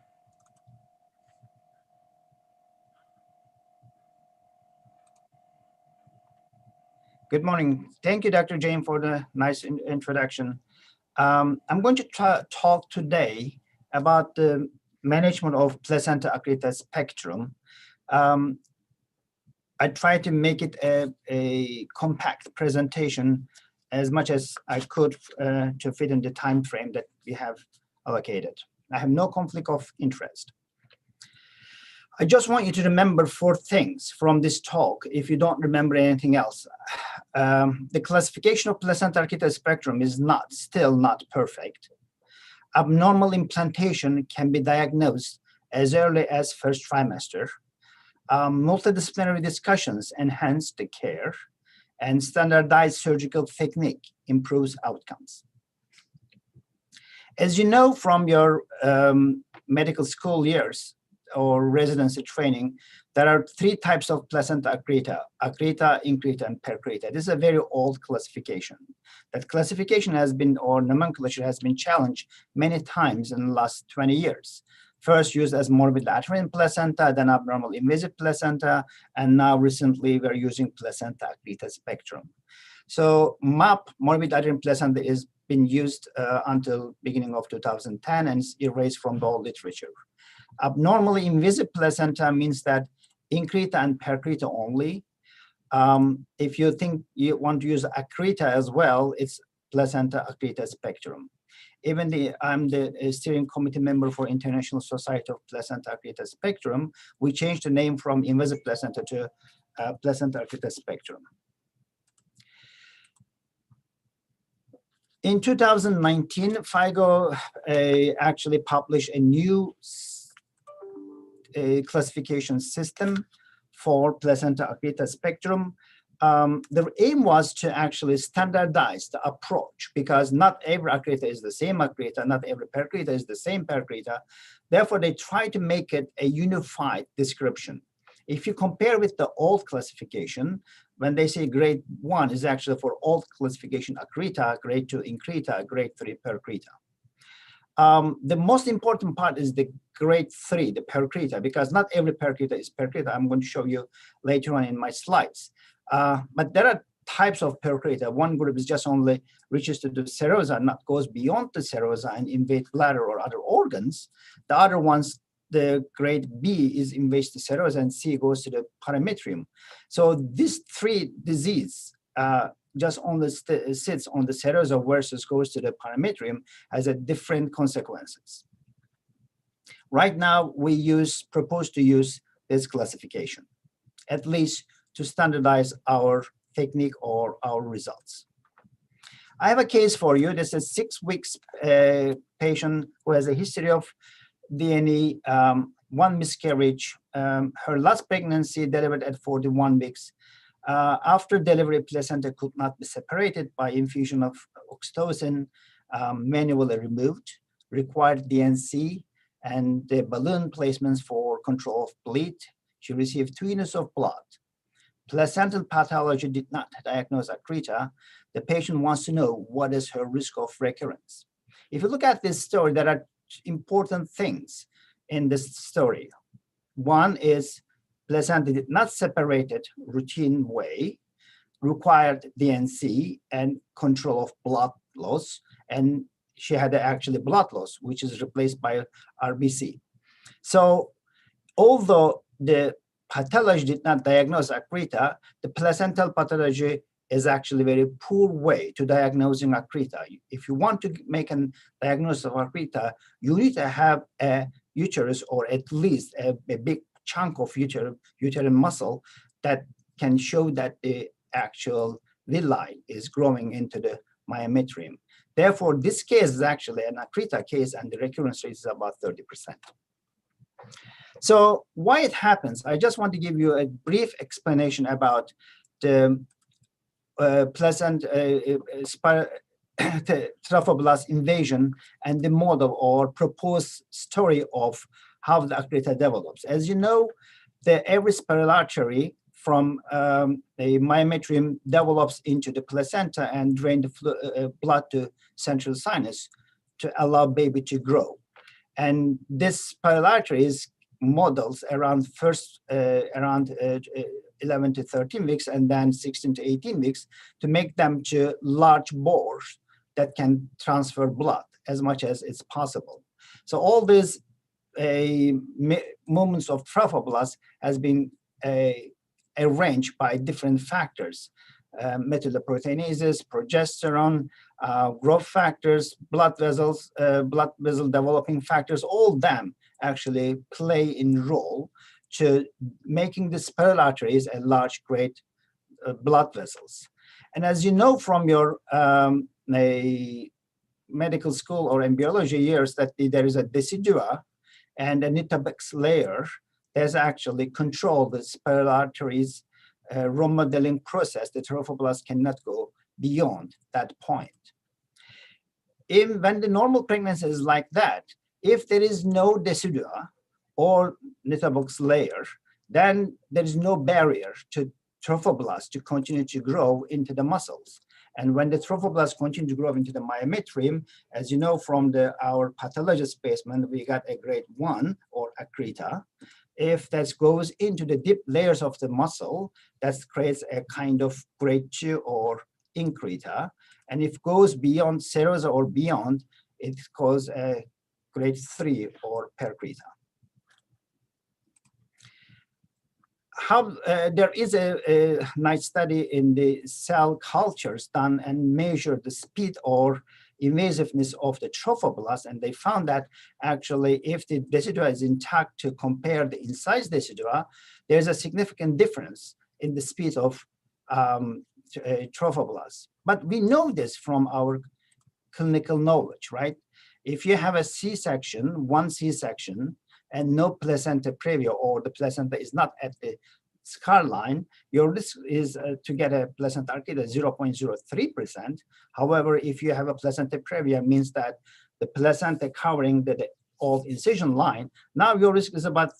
Good morning. Thank you, Dr. Jain, for the nice introduction. I'm going to talk today about the management of placenta accreta spectrum. I try to make it a compact presentation as much as I could to fit in the time frame that we have allocated. I have no conflict of interest. I just want you to remember 4 things from this talk if you don't remember anything else. The classification of placenta accreta spectrum is still not perfect. Abnormal implantation can be diagnosed as early as first trimester. Multidisciplinary discussions enhance the care, and standardized surgical technique improves outcomes. As you know from your medical school years or residency training, there are 3 types of placenta accreta: accreta, increta, and percreta. This is a very old classification. That classification has been, or nomenclature has been challenged many times in the last 20 years. First used as morbid lateral placenta, then abnormal invasive placenta, and now recently we're using placenta accreta spectrum. So MAP, morbid lateral placenta, is been used until beginning of 2010 and is erased from the old literature. Abnormally invasive placenta means that increta and percreta only. If you think you want to use accreta as well, it's placenta accreta spectrum. Even I'm the steering committee member for International Society of Placenta Accreta Spectrum. We changed the name from invasive placenta to placenta accreta spectrum. In 2019, FIGO actually published a new classification system for placenta accreta spectrum. The aim was to actually standardize the approach, because not every accreta is the same accreta, not every percreta is the same percreta. Therefore, they try to make it a unified description. If you compare with the old classification, when they say grade 1 is actually for old classification accreta, grade 2 increta, grade 3 percreta. The most important part is the grade 3, the percreta, because not every percreta is percreta. I'm going to show you later on in my slides. But there are types of percreta. One group is just only reaches to the serosa, not goes beyond the serosa and invade bladder or other organs. The other ones, the grade B is invades the serosa, and C goes to the parametrium. So these 3 disease just only sits on the serosa versus goes to the parametrium has a different consequences. Right now, we propose to use this classification, at least to standardize our technique or our results. I have a case for you. This is a 6 weeks patient who has a history of D&E, one miscarriage. Her last pregnancy delivered at 41 weeks. After delivery, placenta could not be separated by infusion of oxytocin, manually removed, required DNC and the balloon placements for control of bleed. She received 2 units of blood. Placental pathology did not diagnose accreta. The patient wants to know what is her risk of recurrence. If you look at this story, there are important things in this story. One is placenta did not separated routine way, required DNC and control of blood loss, and she had actually blood loss, which is replaced by RBC. So although the pathology did not diagnose accreta, the placental pathology is actually a very poor way to diagnosing accreta. If you want to make a diagnosis of accreta, you need to have a uterus or at least a big chunk of uterine muscle that can show that the actual villi is growing into the myometrium. Therefore, this case is actually an accreta case and the recurrence rate is about 30%. So why it happens, I just want to give you a brief explanation about the trophoblast invasion and the model or proposed story of how the accreta develops. As you know, every spiral artery from a myometrium develops into the placenta and drain the blood to central sinus to allow baby to grow. And this spiral artery is models around 11 to 13 weeks and then 16 to 18 weeks to make them to large bores that can transfer blood as much as it's possible. So all these movements of trophoblast has been arranged by different factors, metalloproteinases, progesterone, growth factors, blood vessel developing factors, all them actually play in role to making the spiral arteries a large, great blood vessels. And as you know from your medical school or embryology years that there is a decidua and a Nitabex layer that's actually control the spiral arteries remodeling process. The trophoblast cannot go beyond that point. When the normal pregnancy is like that, if there is no decidua or Nitabex layer, then there is no barrier to trophoblast to continue to grow into the muscles. And when the trophoblasts continue to grow into the myometrium, as you know from our pathology specimen, we got a grade 1 or accreta. If that goes into the deep layers of the muscle, that creates a kind of grade 2 or increta. And if it goes beyond serosa or beyond, it causes a grade 3 or percreta. There is a nice study in the cell cultures done and measured the speed or invasiveness of the trophoblast, and they found that actually if the decidua is intact to compare the incised decidua, there's a significant difference in the speed of trophoblasts. But we know this from our clinical knowledge, right? If you have a C-section, one C-section, and no placenta previa, or the placenta is not at the scar line, your risk is to get a placenta arcata 0.03%. However, if you have a placenta previa, means that the placenta covering the old incision line, now your risk is about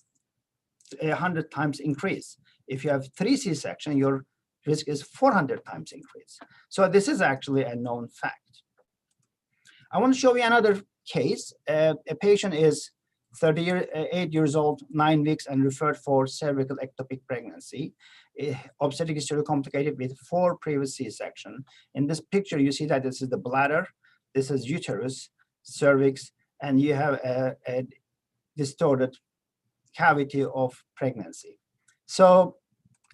100 times increase. If you have 3 C-section, your risk is 400 times increase. So this is actually a known fact. I want to show you another case. A patient is 38 years old, 9 weeks, and referred for cervical ectopic pregnancy. Obstetric history complicated with 4 previous C-section. In this picture, you see that this is the bladder, this is uterus, cervix, and you have a distorted cavity of pregnancy. So,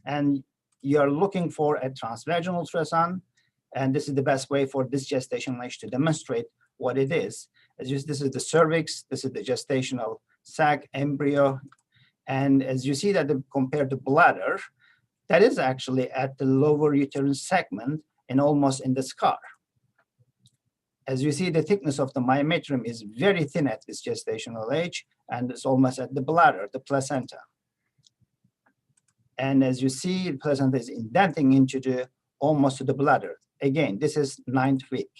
and you're looking for a transvaginal ultrasound, and this is the best way for this gestational age to demonstrate what it is. This is the cervix, this is the gestational sac, embryo, and as you see that compared to bladder, that is actually at the lower uterine segment and almost in the scar. As you see, the thickness of the myometrium is very thin at this gestational age, and it's almost at the bladder, the placenta. And as you see, the placenta is indenting into the almost to the bladder. Again, this is 9th week.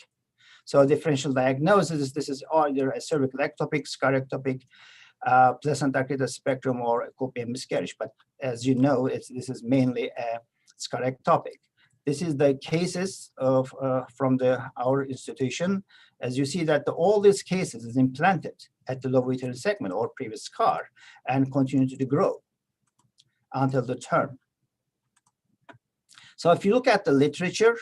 So differential diagnosis, this is either a cervical ectopic, scarectopic, placenta accreta spectrum, or a copium miscarriage. But as you know, this is mainly a scarectopic. This is the cases of from our institution. As you see that all these cases is implanted at the lower uterine segment or previous scar and continue to grow until the term. So if you look at the literature,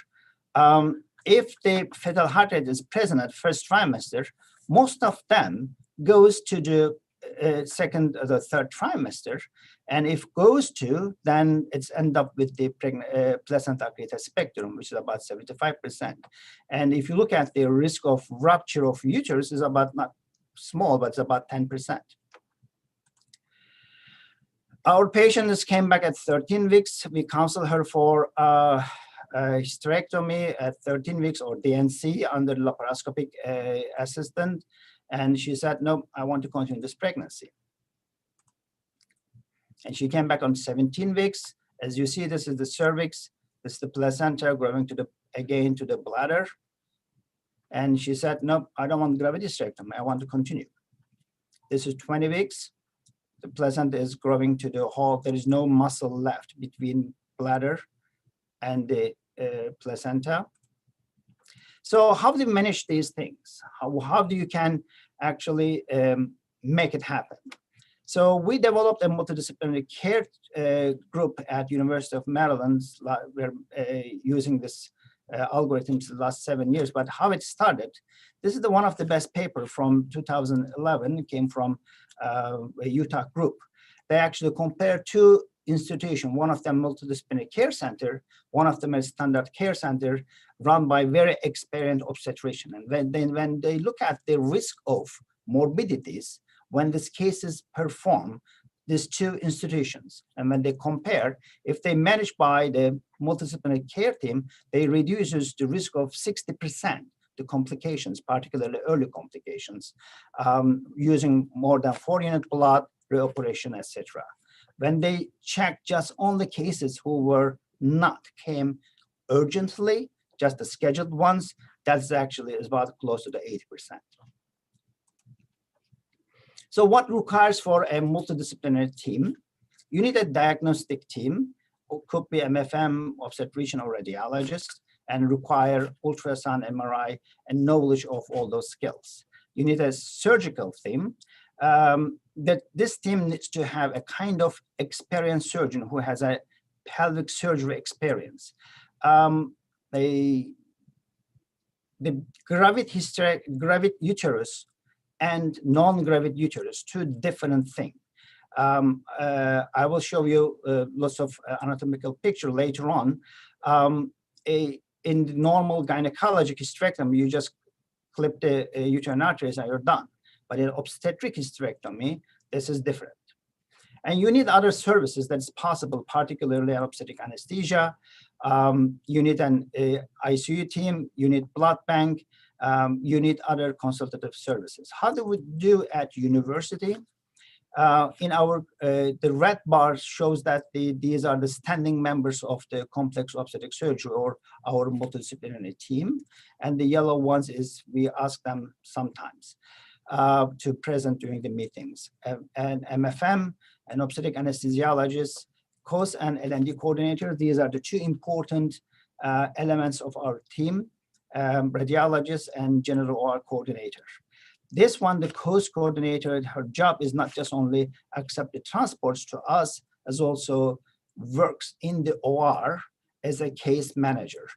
if the fetal heart rate is present at first trimester, most of them goes to the second or the third trimester, and if goes to, then it's end up with the placenta accreta spectrum, which is about 75%. And if you look at the risk of rupture of uterus, is about not small, but it's about 10%. Our patients came back at 13 weeks. We counseled her for hysterectomy at 13 weeks or DNC under laparoscopic assistant. And she said, no, I want to continue this pregnancy. And she came back on 17 weeks. As you see, this is the cervix. This is the placenta growing to again to the bladder. And she said, no, I don't want gravity hysterectomy. I want to continue. This is 20 weeks. The placenta is growing to the whole. There is no muscle left between bladder and the placenta. So how do you manage these things? How do you can actually make it happen? So we developed a multidisciplinary care group at University of Maryland. We're using this algorithms the last 7 years, but how it started, this is one of the best paper from 2011. It came from a Utah group. They actually compared two institutions, one of them multidisciplinary care center, one of them a standard care center run by very experienced obstetrician. And when they look at the risk of morbidities, when these cases perform, these two institutions, and when they compare, if they manage by the multidisciplinary care team, they reduces the risk of 60%, the complications, particularly early complications, using more than 4 unit blood, reoperation, etc. When they check just only cases who were not came urgently, just the scheduled ones, that's actually is about close to the 80%. So what requires for a multidisciplinary team? You need a diagnostic team, who could be MFM, obstetrician, or radiologist, and require ultrasound, MRI, and knowledge of all those skills. You need a surgical team. That this team needs to have a kind of experienced surgeon who has a pelvic surgery experience. The gravid uterus and non-gravid uterus, two different things. I will show you lots of anatomical picture later on. In the normal gynecologic hysterectomy, you just clip the uterine arteries and you're done. But in obstetric hysterectomy, this is different. And you need other services that's possible, particularly obstetric anesthesia. You need an ICU team, you need blood bank, you need other consultative services. How do we do at university? In our, the red bar shows that these are the standing members of the complex obstetric surgery or our multidisciplinary team. And the yellow ones is we ask them sometimes to present during the meetings. And MFM, an obstetric anesthesiologist, COS and L&D coordinator, these are the two important elements of our team, radiologist and general OR coordinator. This one, the COS coordinator, her job is not just only accept the transports to us, as also works in the OR as a case manager.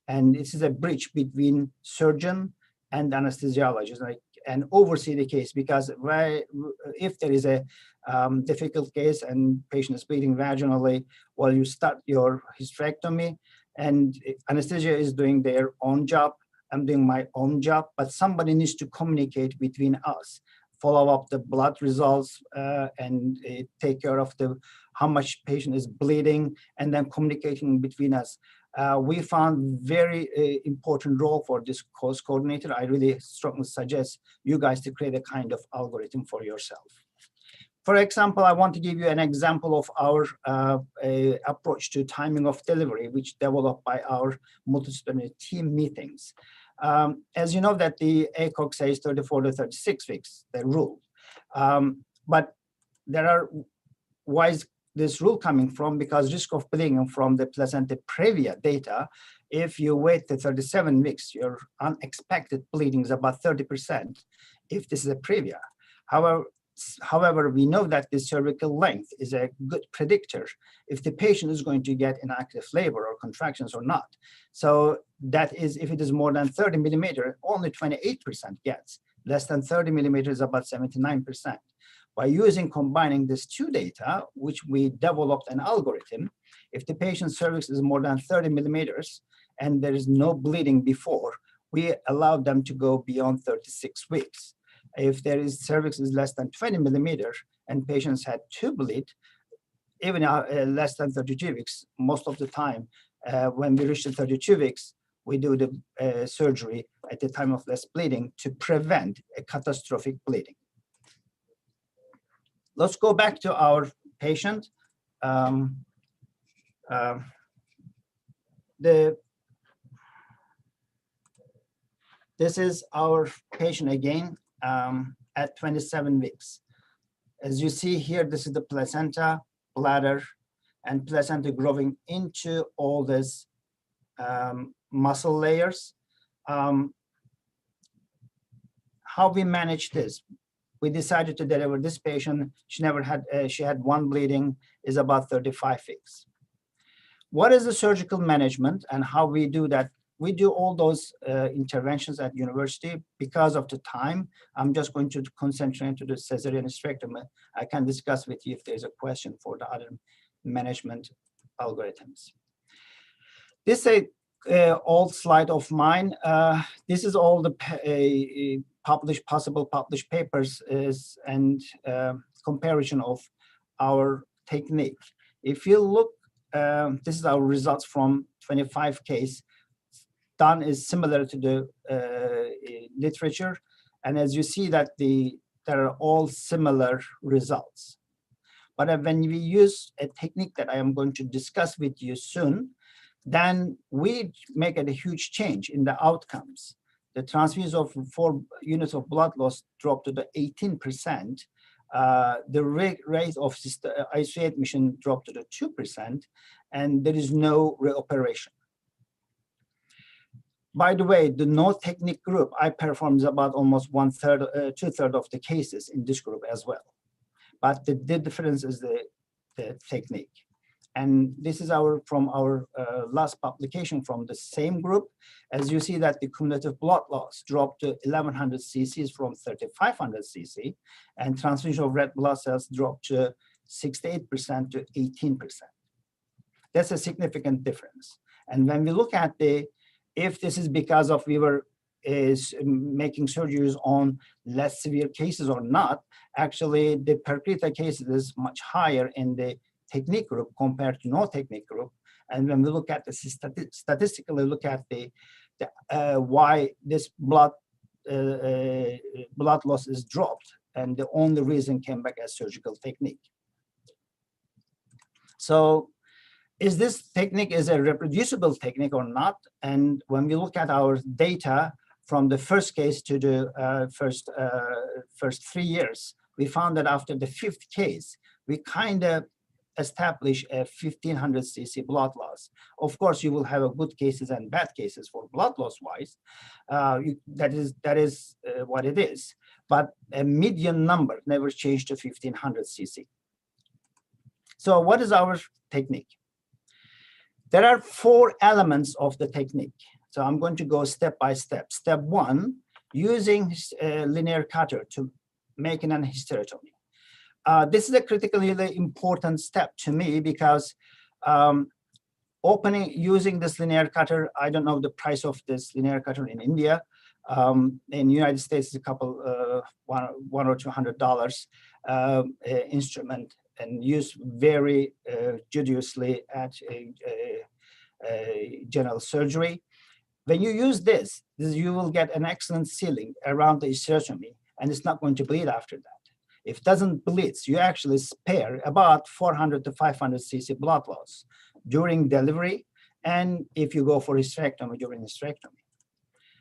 And this is a bridge between surgeon and anesthesiologist, and oversee the case, because if there is a difficult case and patient is bleeding vaginally, while you start your hysterectomy, and anesthesia is doing their own job, I'm doing my own job, but somebody needs to communicate between us, follow up the blood results, and take care of how much patient is bleeding, and then communicating between us. we found very important role for this course coordinator. I really strongly suggest you guys to create a kind of algorithm for yourself. For example, I want to give you an example of our approach to timing of delivery, which developed by our multidisciplinary team meetings. As you know that the ACOG says 34 to 36 weeks, the rule. But there are, why is this rule coming from? Because risk of bleeding from the placenta previa data, if you wait to 37 weeks, your unexpected bleeding is about 30% if this is a previa. However, we know that the cervical length is a good predictor if the patient is going to get inactive labor or contractions or not. So that is, if it is more than 30 millimeter, only 28% gets. Less than 30 millimeters, about 79%. By combining these two data, which we developed an algorithm, if the patient's cervix is more than 30 millimeters and there is no bleeding before, we allow them to go beyond 36 weeks. If there is cervix is less than 20 millimeters and patients had to bleed, even less than 32 weeks, most of the time, when we reach the 32 weeks, we do the surgery at the time of less bleeding to prevent a catastrophic bleeding. Let's go back to our patient. This is our patient again at 27 weeks. As you see here, this is the placenta, bladder, and placenta growing into all these muscle layers. How we manage this? We decided to deliver this patient. She never had, she had one bleeding, is about 35 weeks. What is the surgical management and how we do that? We do all those interventions at university. Because of the time, I'm just going to concentrate to the cesarean hysterectomy. I can discuss with you if there's a question for the other management algorithms. This is an old slide of mine. This is all the possible published papers and comparison of our technique. If you look, this is our results from 25 cases. Done is similar to the literature, and as you see that there are all similar results. But when we use a technique that I am going to discuss with you soon, then we make a huge change in the outcomes. The transfusion of 4 units of blood loss dropped to the 18%. The rate of ICU admission dropped to the 2%, and there is no reoperation. By the way, the no technique group, I performed about almost 1/3, 2/3 of the cases in this group as well. But the difference is the technique. And this is from our last publication from the same group. As you see that the cumulative blood loss dropped to 1100 cc's from 3500 cc, and transfusion of red blood cells dropped to 68% to 18%. That's a significant difference. And when we look at if this is because of we were making surgeries on less severe cases or not, actually the per capita cases is much higher in the technique group compared to no technique group. And when we look at the statistically look at why this blood loss is dropped, and the only reason came back as surgical technique. So is this technique is a reproducible technique or not? And when we look at our data from the first case to the first 3 years, we found that after the 5th case, we kind of establish a 1500 cc blood loss. Of course, you will have a good cases and bad cases for blood loss wise. That is what it is. But a median number never changed to 1500 cc. So what is our technique? There are 4 elements of the technique. So I'm going to go step by step. Step 1, using a linear cutter to make an hysterectomy. This is a critically important step to me because using this linear cutter, I don't know the price of this linear cutter in India. In the United States, it's a couple, $100 or $200 instrument, and used very judiciously at general surgery. When you use this, you will get an excellent sealing around the hysterectomy, and it's not going to bleed after that. If it doesn't bleed, you actually spare about 400 to 500 cc blood loss during delivery, and if you go for hysterectomy during hysterectomy.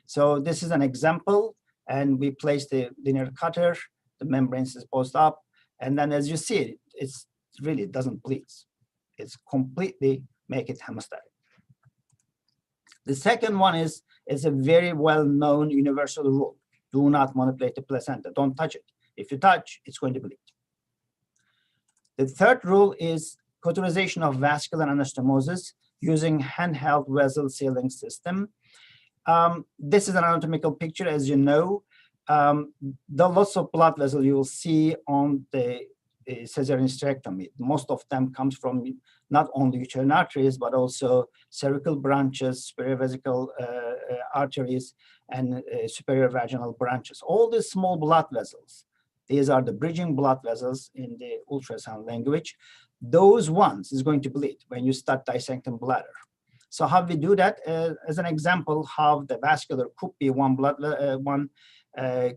So this is an example, and we place the linear cutter, the membranes is posed up, and then as you see, it really doesn't bleed. It's completely make it hemostatic. The second one is a very well-known universal rule. Do not manipulate the placenta. Don't touch it. If you touch, it's going to bleed. The third rule is cauterization of vascular anastomosis using handheld vessel sealing system. This is an anatomical picture, as you know. The lots of blood vessels you will see on the cesarean hysterectomy. Most of them comes from not only uterine arteries, but also cervical branches, superior vesical arteries, and superior vaginal branches. All these small blood vessels, these are the bridging blood vessels in the ultrasound language. Those ones is going to bleed when you start dissecting bladder. So how we do that? As an example, how the vascular could be one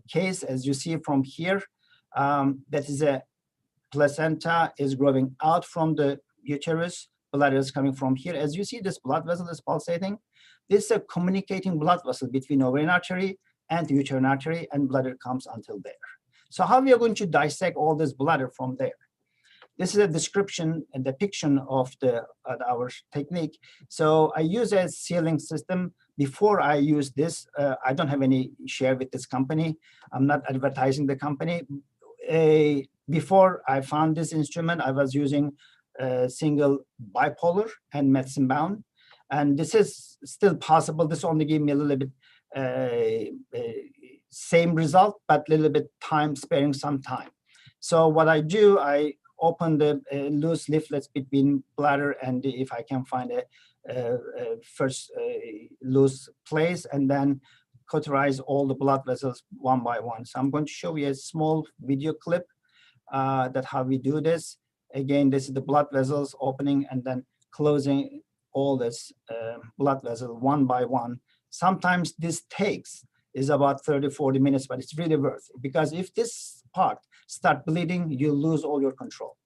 case, as you see from here, that is a placenta is growing out from the uterus, bladder is coming from here. As you see, this blood vessel is pulsating. This is a communicating blood vessel between ovarian artery and uterine artery, and bladder comes until there. So how we are going to dissect all this bladder from there? This is a description and depiction of our technique. So I use a sealing system. Before I use this, I don't have any share with this company. I'm not advertising the company. Before I found this instrument, I was using single bipolar and medicine bound. And this is still possible. This only gave me a little bit same result, but a little bit time, sparing some time. So what I do, I open the loose leaflets between bladder and if I can find a first loose place, and then cauterize all the blood vessels one by one. So I'm going to show you a small video clip that how we do this. Again, this is the blood vessels opening and then closing all this blood vessel one by one. Sometimes this takes is about 30-40 minutes, but it's really worth it, because if this part start bleeding, you lose all your control.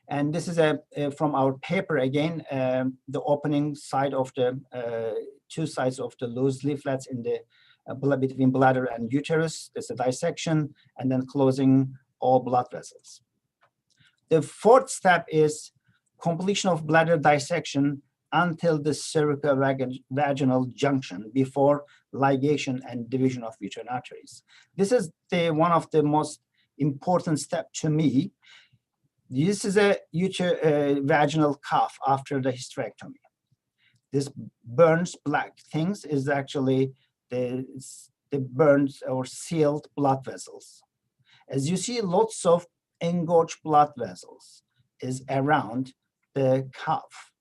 And this is from our paper again, the opening side of the two sides of the loose leaflets in the between bladder and uterus. There's a dissection, and then closing all blood vessels. The fourth step is completion of bladder dissection until the cervical-vaginal junction before ligation and division of uterine arteries. This is one of the most important steps to me. This is a vaginal cuff after the hysterectomy. This burns black things is actually the burns or sealed blood vessels. As you see, lots of engorged blood vessels is around the cuff.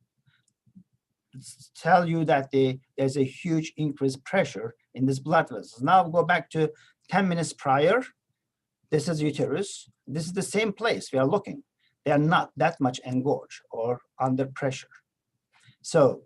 Tell you that there's a huge increased pressure in this blood vessels. Now go back to 10 minutes prior. This is uterus. This is the same place we are looking. They are not that much engorged or under pressure. So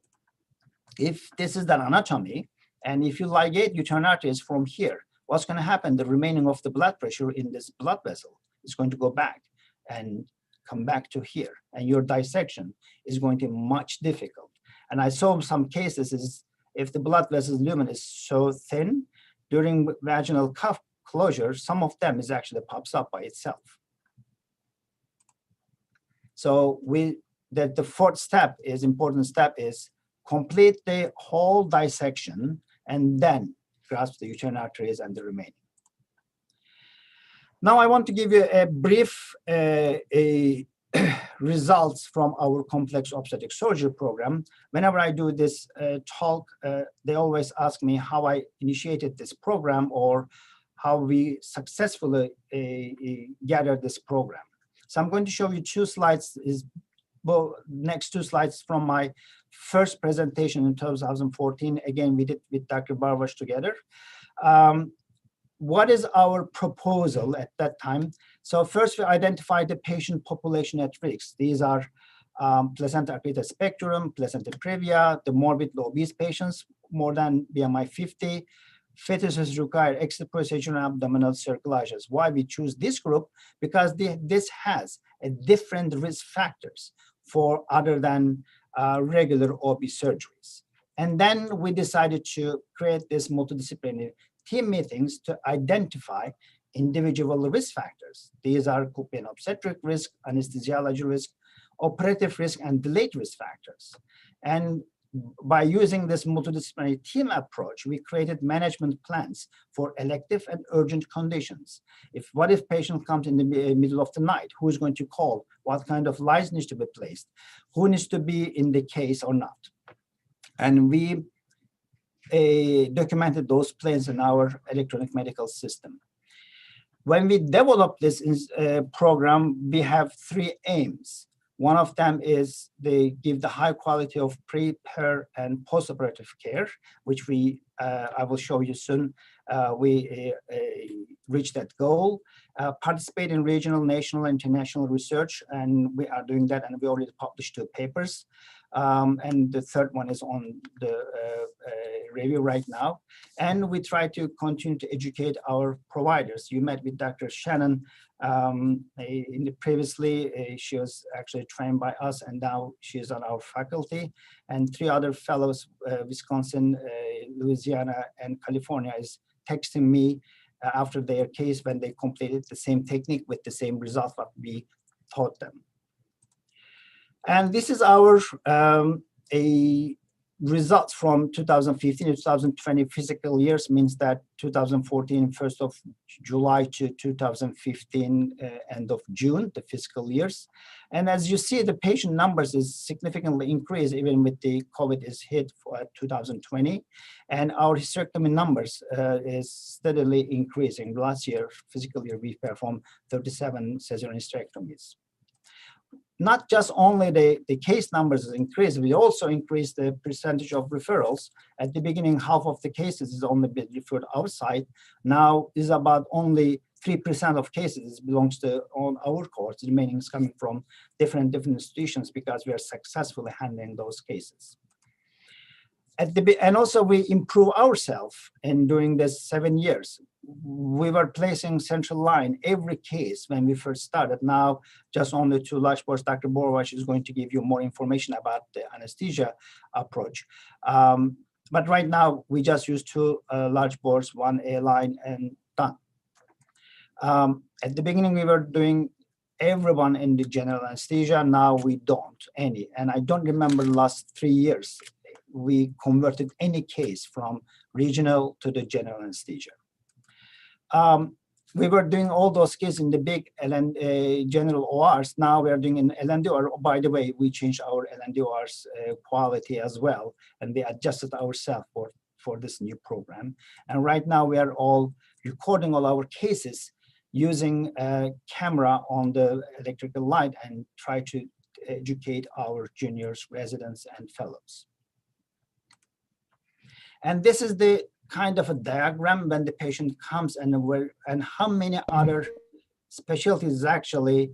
if this is the anatomy, and if you ligate uterine arteries from here, what's going to happen? The remaining of the blood pressure in this blood vessel is going to go back and come back to here, and your dissection is going to be much difficult. And I saw some cases is if the blood vessel lumen is so thin, during vaginal cuff closure, some of them is actually pops up by itself. So the fourth step is important step is complete the whole dissection and then grasp the uterine arteries and the remaining. Now I want to give you a brief results from our complex obstetric surgery program. Whenever I do this talk, they always ask me how I initiated this program or how we successfully gathered this program. So I'm going to show you two slides, next two slides from my first presentation in 2014. Again, we did with Dr. Barbash together. What is our proposal at that time? So first we identified the patient population at risk. These are placenta accreta spectrum, placenta previa, the morbidly obese patients, more than BMI 50, fetuses require extraprocedural abdominal cerclages. Why we choose this group? Because this has a different risk factors for other than regular OB surgeries. And then we decided to create this multidisciplinary team meetings to identify individual risk factors. These are could be an obstetric risk, anesthesiology risk, operative risk, and delayed risk factors. And by using this multidisciplinary team approach, we created management plans for elective and urgent conditions. What if patient comes in the middle of the night? Who is going to call? What kind of lights needs to be placed? Who needs to be in the case or not? And we documented those plans in our electronic medical system. When we developed this program, we have 3 aims. One of them is they give the high quality of pre, per, and postoperative care, which I will show you soon. We reached that goal. Participate in regional, national, international research, and we are doing that, and we already published 2 papers. And the third one is on the review right now. And we try to continue to educate our providers. You met with Dr. Shannon previously. She was actually trained by us, and now she is on our faculty. And 3 other fellows, Wisconsin, Louisiana, and California, is texting me after their case when they completed the same technique with the same result that we taught them. And this is our results from 2015 to 2020 fiscal years, means that 2014, 1st of July to 2015, end of June, the fiscal years. And as you see, the patient numbers is significantly increased even with the COVID is hit for 2020. And our hysterectomy numbers is steadily increasing. Last year, fiscal year, we performed 37 cesarean hysterectomies. Not just only the case numbers increased, we also increased the percentage of referrals. At the beginning, half of the cases is only been referred outside. Now is about only 3% of cases belongs to on our courts. The remaining is coming from different institutions because we are successfully handling those cases. And also we improve ourselves in doing this 7 years. We were placing central line every case when we first started. Now, just only 2 large bores. Dr. Borwash is going to give you more information about the anesthesia approach. But right now, we just use 2 large bores, 1 A-line, and done. At the beginning, we were doing everyone in the general anesthesia. Now we don't any. And I don't remember the last 3 years we converted any case from regional to the general anesthesia. We were doing all those cases in the big general ORs. Now we are doing in LND OR. By the way, we changed our LND ORs quality as well, and we adjusted ourselves for this new program. And right now we are all recording all our cases using a camera on the electrical light and try to educate our juniors, residents, and fellows. And this is the kind of a diagram when the patient comes and how many other specialties actually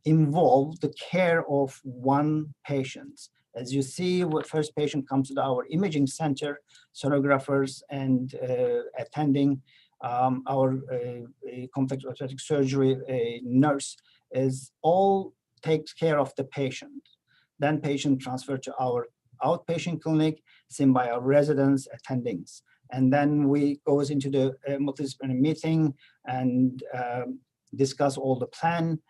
involve the care of one patient. As you see, first patient comes to our imaging center, sonographers and attending our complex orthopedic surgery nurse is all takes care of the patient. Then patient transferred to our outpatient clinic, seen by our residents, attendings. And then we goes into the multidisciplinary meeting and discuss all the plan,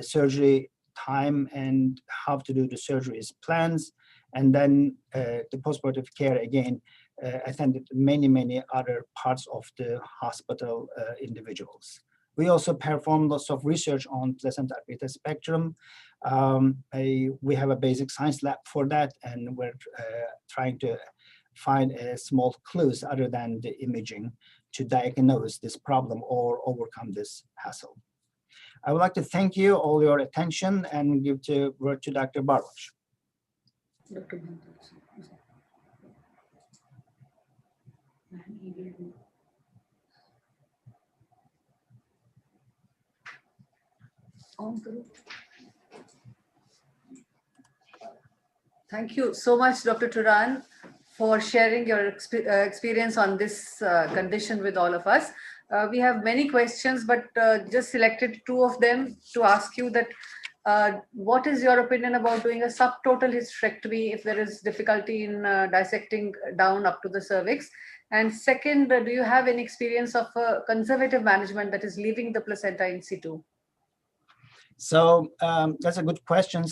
surgery time, and how to do the surgeries plans. And then the postoperative care again, attended many other parts of the hospital individuals. We also perform lots of research on placenta accreta spectrum. We have a basic science lab for that, and we're trying to find small clues other than the imaging to diagnose this problem or overcome this hassle. I would like to thank you all your attention and give the word to Dr. Barwash. Thank you so much, Dr. Turan, for sharing your experience on this condition with all of us. We have many questions, but just selected 2 of them to ask you that what is your opinion about doing a subtotal hysterectomy if there is difficulty in dissecting down up to the cervix? And second, do you have any experience of conservative management, that is leaving the placenta in situ? So that's a good question.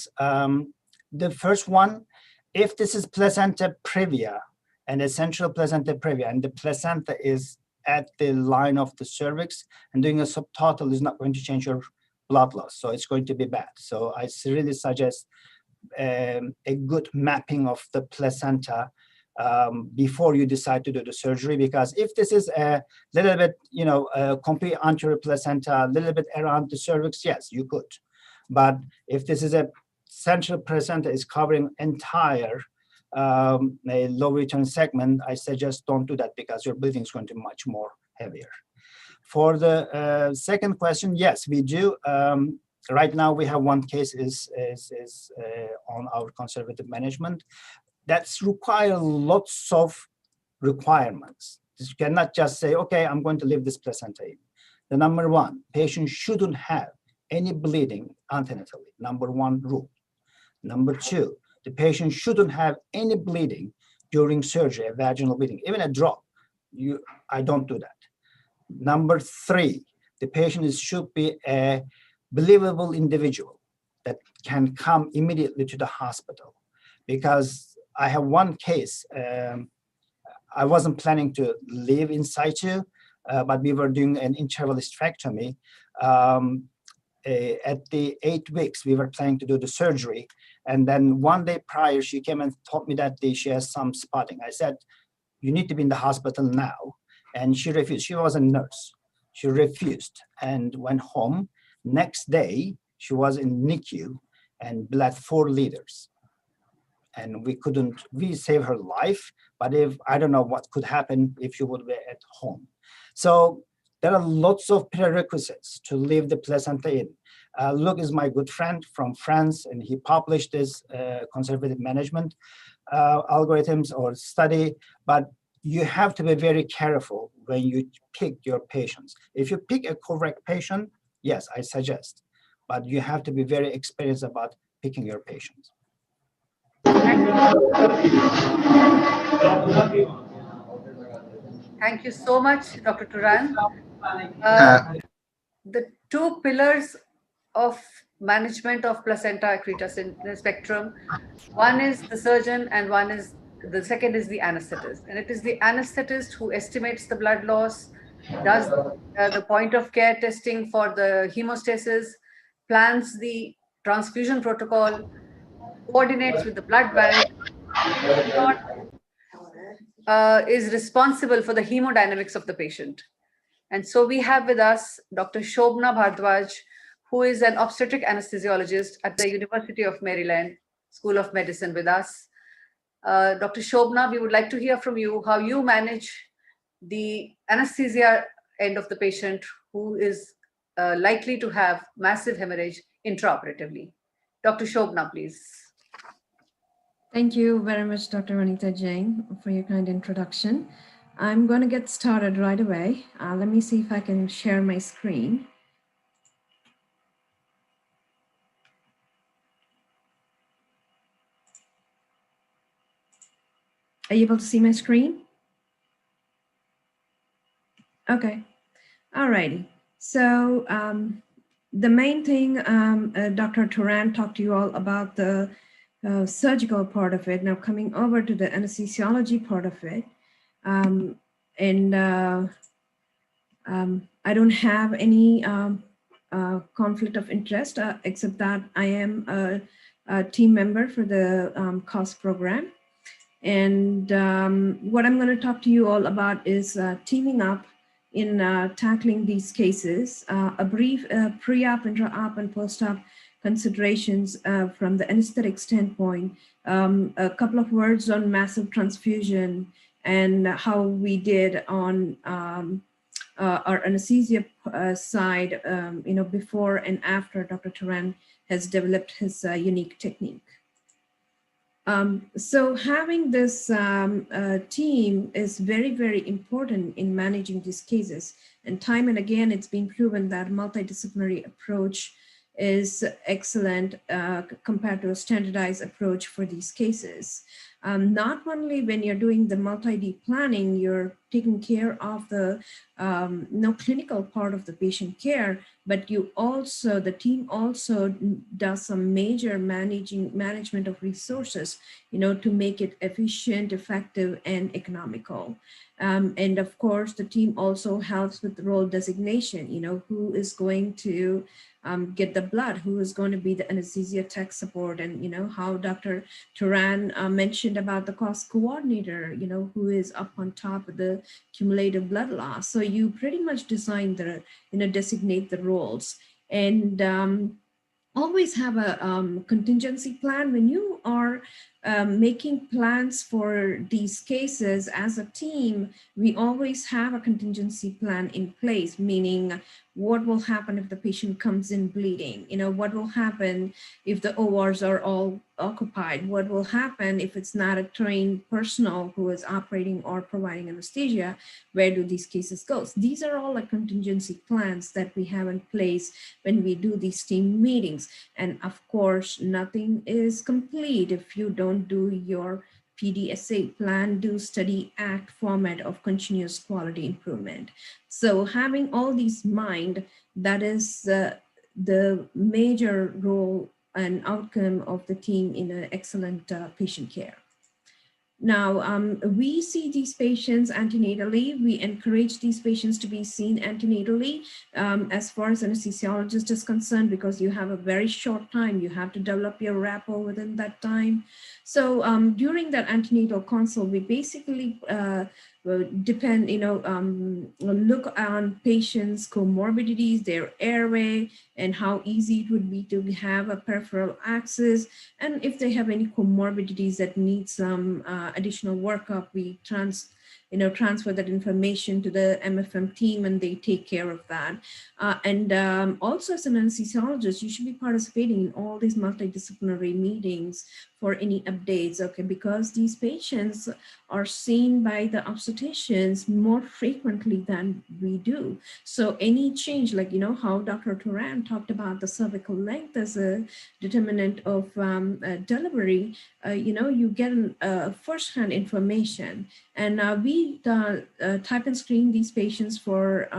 The first one, if this is placenta previa, an essential placenta previa, and the placenta is at the line of the cervix, and doing a subtotal is not going to change your blood loss, so it's going to be bad. So I really suggest a good mapping of the placenta before you decide to do the surgery, because if this is a little bit, complete anterior placenta, a little bit around the cervix, yes, you could. But if this is a central placenta is covering entire a low return segment, I suggest don't do that, because your bleeding is going to be much more heavier. For the second question, yes, we do. Right now, we have one case is on our conservative management. That's require lots of requirements. You cannot just say, okay, I'm going to leave this placenta in. The number one, patient shouldn't have any bleeding antenatally. Number one rule. Number two, the patient shouldn't have any bleeding during surgery, a vaginal bleeding, even a drop. I don't do that. Number three, the patient should be a believable individual that can come immediately to the hospital. Because I have one case, I wasn't planning to live in situ, but we were doing an interval hysterectomy. At the 8 weeks, we were planning to do the surgery. And then one day prior, she came and told me that she has some spotting. I said, you need to be in the hospital now. And she refused. She was a nurse. She refused and went home. Next day, she was in NICU and bled 4 liters. And we saved her life, but I don't know what could happen if she would be at home. So there are lots of prerequisites to leave the placenta in. Luc is my good friend from France, and he published this conservative management algorithms or study, but you have to be very careful when you pick your patients. If you pick a correct patient, yes, I suggest, but you have to be very experienced about picking your patients. Thank you so much, Dr. Turan. The 2 pillars of management of placenta accreta in the spectrum, one is the surgeon and the second is the anesthetist. And it is the anesthetist who estimates the blood loss, does the point of care testing for the hemostasis, plans the transfusion protocol, coordinates with the blood bank, is responsible for the hemodynamics of the patient. And so we have with us Dr. Shobna Bhardwaj, who is an obstetric anesthesiologist at the University of Maryland School of Medicine with us. Dr. Shobna, we would like to hear from you how you manage the anesthesia end of the patient who is likely to have massive hemorrhage intraoperatively. Dr. Shobna, please. Thank you very much, Dr. Vanita Jain, for your kind introduction. I'm going to get started right away. Let me see if I can share my screen. Are you able to see my screen? Okay. All righty. So the main thing, Dr. Turan talked to you all about the surgical part of it. Now coming over to the anesthesiology part of it. I don't have any conflict of interest, except that I am a team member for the COS program. And what I'm going to talk to you all about is teaming up in tackling these cases, a brief pre-op, intra-op, and post-op considerations from the anesthetic standpoint, a couple of words on massive transfusion and how we did on our anesthesia side, before and after Dr. Turan has developed his unique technique. So having this team is very, very important in managing these cases. And time and again, it's been proven that multidisciplinary approach is excellent compared to a standardized approach for these cases. Not only when you're doing the multi-D planning, you're taking care of the clinical part of the patient care, but you also, the team also does some major management of resources, to make it efficient, effective, and economical. And of course, the team also helps with role designation, who is going to get the blood, who is going to be the anesthesia tech support, and how Dr. Turan mentioned about the cost coordinator, who is up on top of the cumulative blood loss. So you pretty much design the, designate the roles, and always have a contingency plan when you are making plans for these cases. As a team, we always have a contingency plan in place, meaning what will happen if the patient comes in bleeding? What will happen if the ORs are all occupied? What will happen if it's not a trained personnel who is operating or providing anesthesia? Where do these cases go? So these are all like contingency plans that we have in place when we do these team meetings. And of course, nothing is complete if you don't do your PDSA, plan, do, study, act format of continuous quality improvement. So having all these in mind, that is the major role and outcome of the team in an excellent patient care. Now, we see these patients antenatally. We encourage these patients to be seen antenatally as far as anesthesiologist is concerned, because you have a very short time. You have to develop your rapport within that time. So during that antenatal consult, we basically look on patients' comorbidities, their airway, and how easy it would be to have a peripheral access. And if they have any comorbidities that need some additional workup, we transfer that information to the MFM team, and they take care of that. Also, as an anesthesiologist, you should be participating in all these multidisciplinary meetings for any updates, okay? Because these patients are seen by the obstetricians more frequently than we do. So any change, like, how Dr. Turan talked about the cervical length as a determinant of delivery, you get first-hand information. And we type and screen these patients for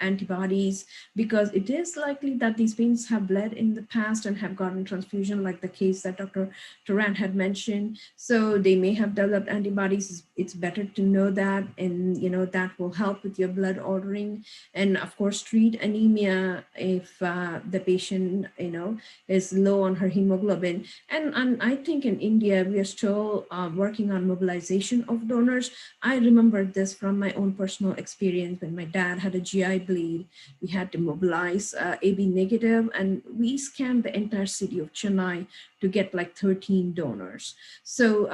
antibodies, because it is likely that these patients have bled in the past and have gotten transfusion, like the case that Dr. Turan had mentioned. So they may have developed antibodies. It's better to know that, and that will help with your blood ordering. And of course, treat anemia if the patient is low on her hemoglobin. And I think in India we are still working on mobilization of donors. I remember this from my own personal experience. When my dad had a GI bleed, we had to mobilize AB negative, and we scanned the entire city of Chennai to get like 13 donors. So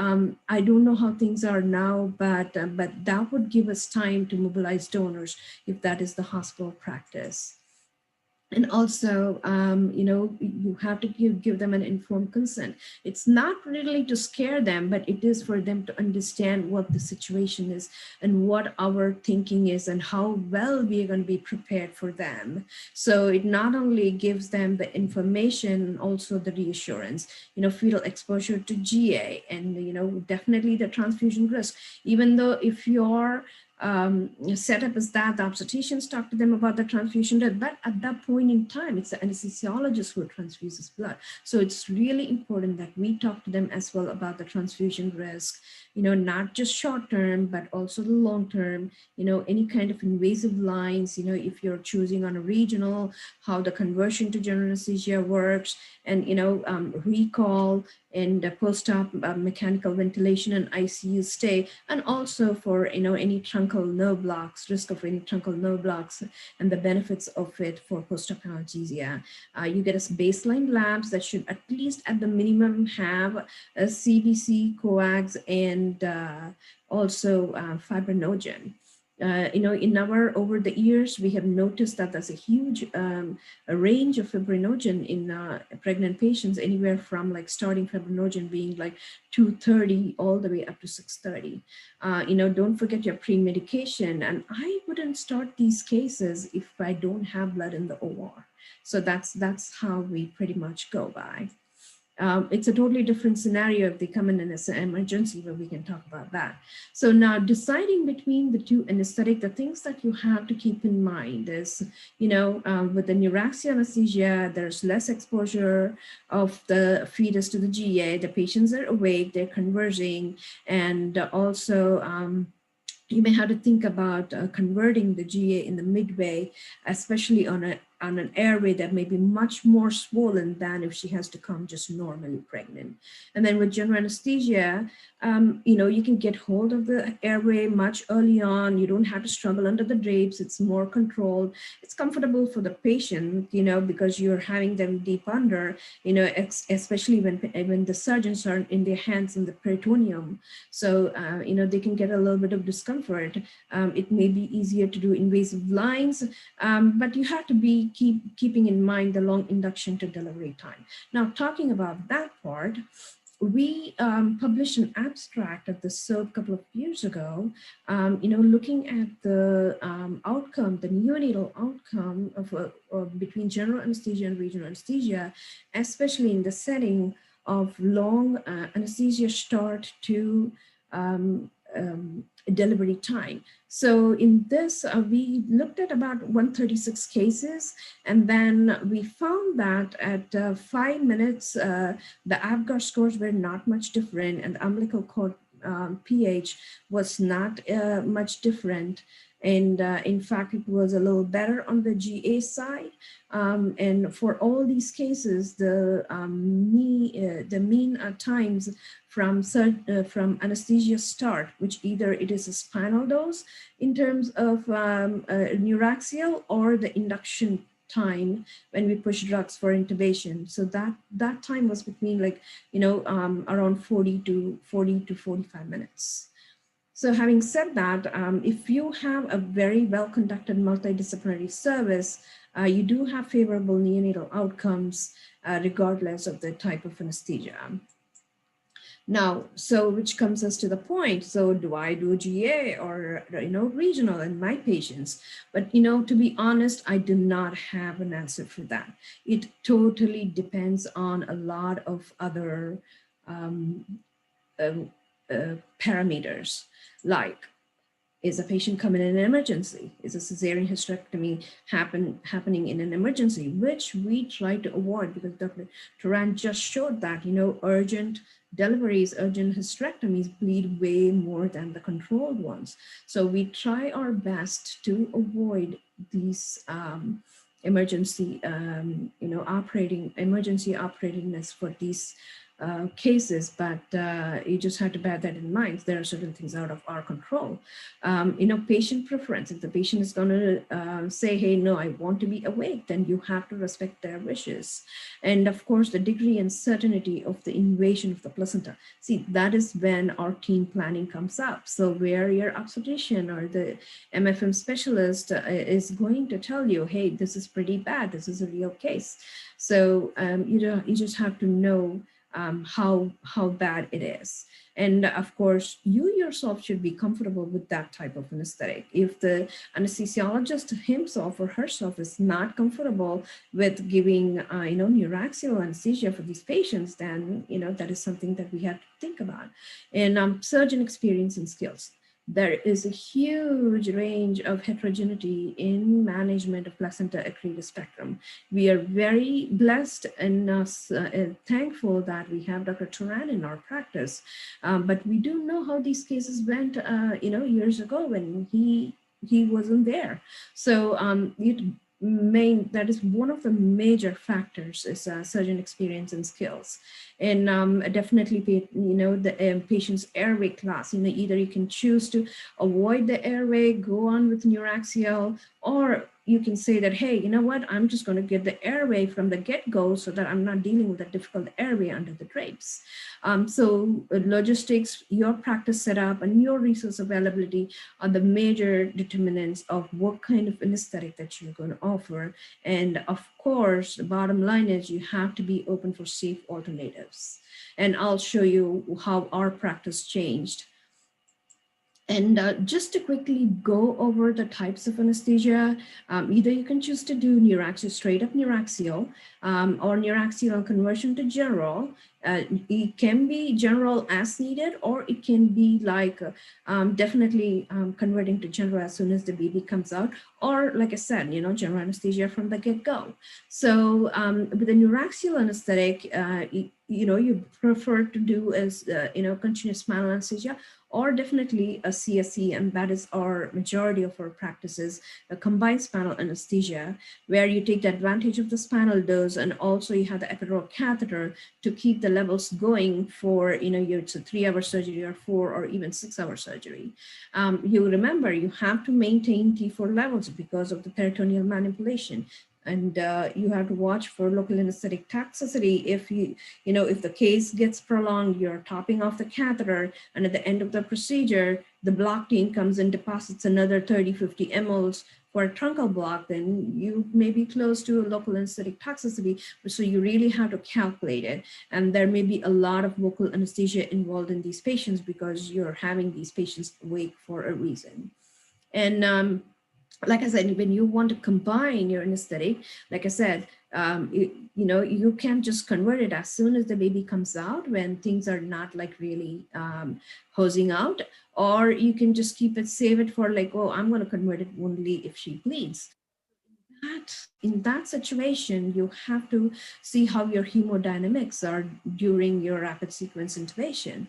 I don't know how things are now, but that would give us time to mobilize donors if that is the hospital practice. And also, you have to give them an informed consent. It's not really to scare them, but it is for them to understand what the situation is and what our thinking is and how well we are going to be prepared for them. So it not only gives them the information, also the reassurance, fetal exposure to GA, and, definitely the transfusion risk. Even though if you're setup is that the obstetricians talk to them about the transfusion, but at that point in time, it's the anesthesiologist who transfuses blood. So it's really important that we talk to them as well about the transfusion risk, not just short term, but also the long term, any kind of invasive lines, if you're choosing on a regional, how the conversion to general anesthesia works, and, recall and post-op mechanical ventilation and ICU stay, and also for, any truncal nerve blocks, risk of any truncal nerve blocks, and the benefits of it for post-op analgesia. You get a baseline labs that should at least at the minimum have a CBC, coags, and also fibrinogen. over the years, we have noticed that there's a huge a range of fibrinogen in pregnant patients, anywhere from like starting fibrinogen being like 230 all the way up to 630. Don't forget your pre-medication. And I wouldn't start these cases if I don't have blood in the OR. So that's how we pretty much go by. It's a totally different scenario if they come in an emergency, but we can talk about that. So now deciding between the two anesthetic, the things that you have to keep in mind is, with the neuraxia anesthesia, there's less exposure of the fetus to the GA. The patients are awake, they're conversing, and also you may have to think about converting the GA in the midway, especially on an airway that may be much more swollen than if she has to come just normally pregnant. And then with general anesthesia, you can get hold of the airway much early on. You don't have to struggle under the drapes. It's more controlled. It's comfortable for the patient, because you're having them deep under, especially when the surgeons are in their hands in the peritoneum. So, they can get a little bit of discomfort. It may be easier to do invasive lines, but you have to be keeping in mind the long induction to delivery time. Now, talking about that part, we published an abstract at the SERB a couple of years ago, looking at the outcome, the neonatal outcome of between general anesthesia and regional anesthesia, especially in the setting of long anesthesia start to delivery time. So in this, we looked at about 136 cases, and then we found that at 5 minutes, the AVGAR scores were not much different, and the umbilical cord pH was not much different. And in fact, it was a little better on the GA side. And for all these cases, the mean times from anesthesia start, which either it is a spinal dose in terms of neuraxial or the induction time when we push drugs for intubation. So that time was between around 40 to 45 minutes. So having said that, if you have a very well-conducted multidisciplinary service, you do have favorable neonatal outcomes regardless of the type of anesthesia. Now, so which comes us to the point, so do I do GA or regional in my patients? But to be honest, I do not have an answer for that. It totally depends on a lot of other parameters, like, is a patient coming in an emergency? Is a cesarean hysterectomy happening in an emergency, which we try to avoid because Dr. Turan just showed that, urgent deliveries, urgent hysterectomies bleed way more than the controlled ones. So we try our best to avoid these emergency operatingness for these cases, but you just have to bear that in mind. There are certain things out of our control. Patient preference. If the patient is going to say, hey, no, I want to be awake, then you have to respect their wishes. And of course, the degree and certainty of the invasion of the placenta. See, that is when our team planning comes up. So where your obstetrician or the MFM specialist is going to tell you, hey, this is pretty bad. This is a real case. So you just have to know how bad it is. And of course, you yourself should be comfortable with that type of anesthetic. If the anesthesiologist himself or herself is not comfortable with giving, neuraxial anesthesia for these patients, then, that is something that we have to think about. And surgeon experience and skills. There is a huge range of heterogeneity in management of placenta accreta spectrum. We are very blessed and thankful that we have Dr. Turan in our practice, but we do know how these cases went, years ago when he wasn't there. So that is one of the major factors is surgeon experience and skills. And definitely, the patient's airway class, either you can choose to avoid the airway, go on with neuraxial, or you can say that, hey, you know what, I'm just going to get the airway from the get-go so that I'm not dealing with a difficult airway under the drapes. So logistics, your practice setup, and your resource availability are the major determinants of what kind of anesthetic that you're going to offer. And of course, the bottom line is you have to be open for safe alternatives. And I'll show you how our practice changed. And just to quickly go over the types of anesthesia, either you can choose to do neuraxial, straight up neuraxial, or neuraxial conversion to general. It can be general as needed, or it can be like definitely converting to general as soon as the baby comes out, or like I said, general anesthesia from the get-go. So with the neuraxial anesthetic, you prefer to do as, continuous spinal anesthesia, or definitely a CSE, and that is our majority of our practices, a combined spinal anesthesia, where you take the advantage of the spinal dose, and also you have the epidural catheter to keep the levels going for, it's a 3-hour surgery or 4 or even 6-hour surgery. You remember, you have to maintain T4 levels because of the peritoneal manipulation. And you have to watch for local anesthetic toxicity. If if the case gets prolonged, you're topping off the catheter, and at the end of the procedure, the block team comes and deposits another 30-50 mLs for a truncal block, then you may be close to a local anesthetic toxicity. So you really have to calculate it. And there may be a lot of local anesthesia involved in these patients because you're having these patients awake for a reason. And like I said, when you want to combine your anesthetic, like I said, you can just convert it as soon as the baby comes out when things are not like really hosing out, or you can just save it for like, oh, I'm going to convert it only if she bleeds. In that situation, you have to see how your hemodynamics are during your rapid sequence intubation,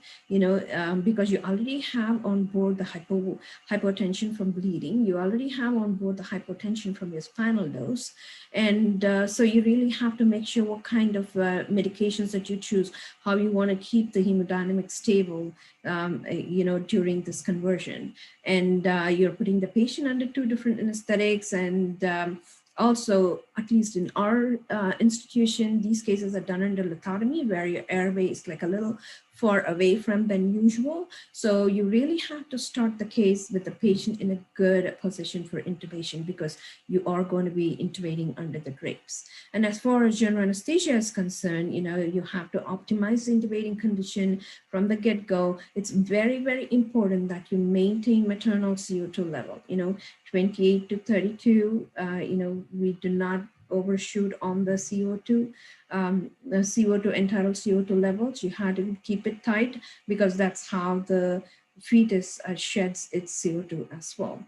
because you already have on board the hypotension from bleeding, you already have on board the hypotension from your spinal dose. And so you really have to make sure what kind of medications that you choose, how you want to keep the hemodynamics stable, during this conversion. And you're putting the patient under 2 different anesthetics, and also, at least in our institution, these cases are done under lithotomy, where your airway is like a little far away from than usual. So you really have to start the case with the patient in a good position for intubation, because you are going to be intubating under the drapes. And as far as general anesthesia is concerned, you have to optimize the intubating condition from the get-go. It's very, very important that you maintain maternal CO2 level, 28 to 32, we do not overshoot on the CO2, entitled CO2 levels. You have to keep it tight because that's how the fetus sheds its CO2 as well.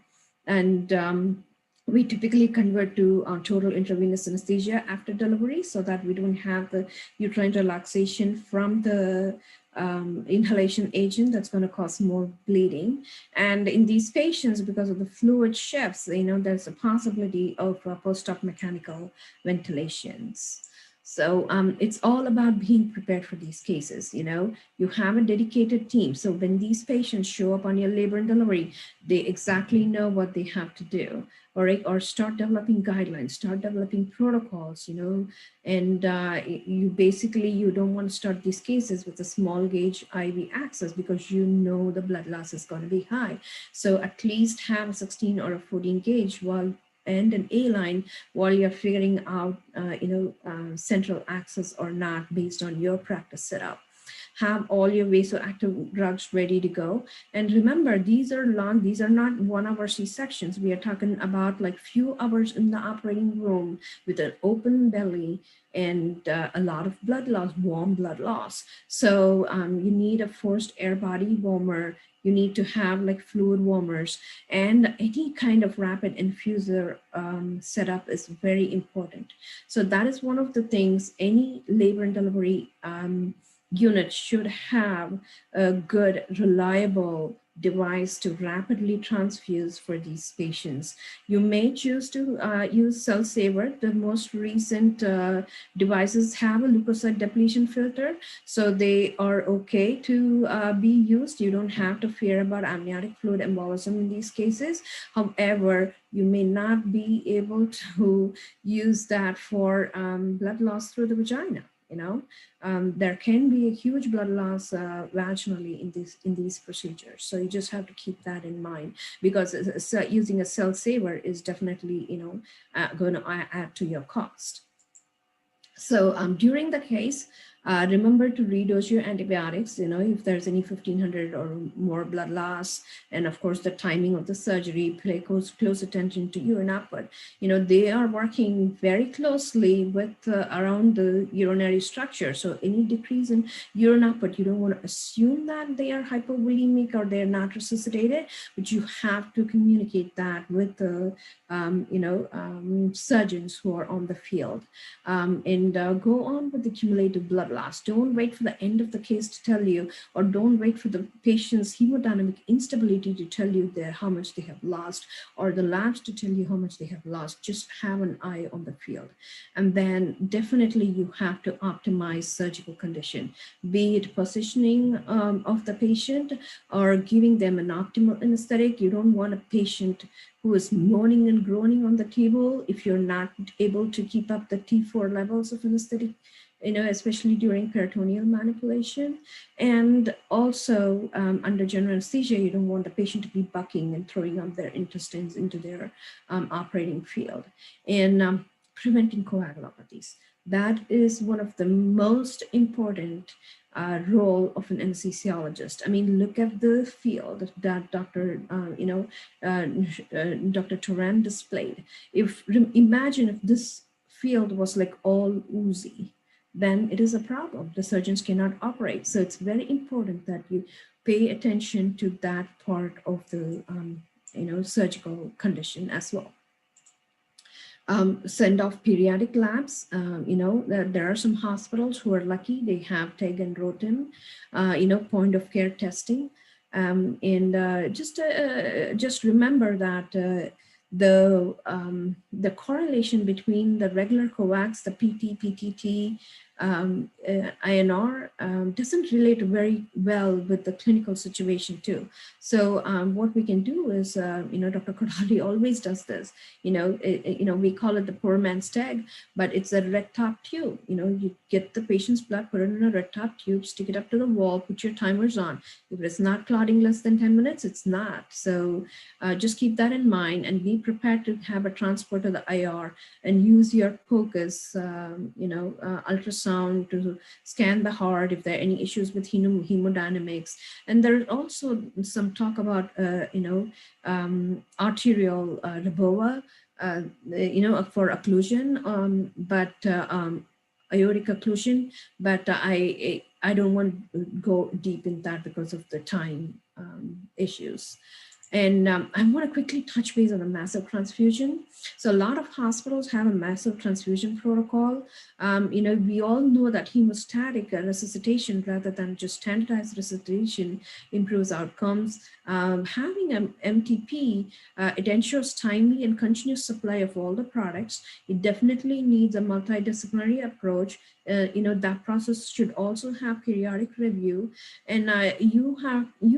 And we typically convert to total intravenous anesthesia after delivery so that we don't have the uterine relaxation from the inhalation agent that's going to cause more bleeding. And in these patients, because of the fluid shifts, there's a possibility of post-op mechanical ventilations. So it's all about being prepared for these cases. You have a dedicated team. So when these patients show up on your labor and delivery, they exactly know what they have to do, or start developing guidelines, start developing protocols, and you don't want to start these cases with a small gauge IV access because the blood loss is going to be high. So at least have a 16 or a 14 gauge and an A line while you're figuring out, central access or not based on your practice setup. Have all your vasoactive drugs ready to go. And remember, these are long, these are not 1-hour C-sections. We are talking about like few hours in the operating room with an open belly and a lot of blood loss, warm blood loss. So you need a forced air body warmer. You need to have like fluid warmers, and any kind of rapid infuser setup is very important. So that is one of the things any labor and delivery unit should have a good, reliable device to rapidly transfuse for these patients. You may choose to use cell saver. The most recent devices have a leukocyte depletion filter, so they are okay to be used. You don't have to fear about amniotic fluid embolism in these cases. However, you may not be able to use that for blood loss through the vagina. There can be a huge blood loss vaginally in these procedures. So you just have to keep that in mind, because using a cell saver is definitely, going to add to your cost. So during the case, remember to redose your antibiotics, if there's any 1500 or more blood loss, and of course the timing of the surgery, pay close attention to urine output. They are working very closely with around the urinary structure. So any decrease in urine output, you don't want to assume that they are hypovolemic or they're not resuscitated, but you have to communicate that with the surgeons who are on the field, and go on with the cumulative blood loss. Don't wait for the end of the case to tell you, or don't wait for the patient's hemodynamic instability to tell you how much they have lost, or the labs to tell you how much they have lost. Just have an eye on the field. And then definitely you have to optimize surgical condition, be it positioning of the patient or giving them an optimal anesthetic. You don't want a patient who is moaning and groaning on the table if you're not able to keep up the T4 levels of anesthetic, especially during peritoneal manipulation. And also under general anesthesia, you don't want the patient to be bucking and throwing up their intestines into their operating field. And preventing coagulopathies. That is one of the most important role of an anesthesiologist. I mean, look at the field that Dr. Turan displayed. Imagine if this field was like all oozy, then it is a problem. The surgeons cannot operate. So it's very important that you pay attention to that part of the surgical condition as well. Send off periodic labs. There are some hospitals who are lucky. They have TEG and ROTEM, point of care testing. Just remember that the correlation between the regular coax, the PT, PTT, INR doesn't relate very well with the clinical situation too. So what we can do is, Dr. Kodali always does this. We call it the poor man's TEG, but it's a red top tube. You get the patient's blood, put it in a red top tube, stick it up to the wall, put your timers on. If it's not clotting less than 10 minutes, it's not. So just keep that in mind and be prepared to have a transport to the IR and use your POCUS, ultrasound to scan the heart if there are any issues with hemodynamics. And there's also some talk about, arterial LABOA, for occlusion, but aortic occlusion, but I don't want to go deep in that because of the time issues. And I want to quickly touch base on the massive transfusion. So a lot of hospitals have a massive transfusion protocol. We all know that hemostatic resuscitation rather than just standardized resuscitation improves outcomes. Having an MTP, it ensures timely and continuous supply of all the products. It definitely needs a multidisciplinary approach. That process should also have periodic review, and you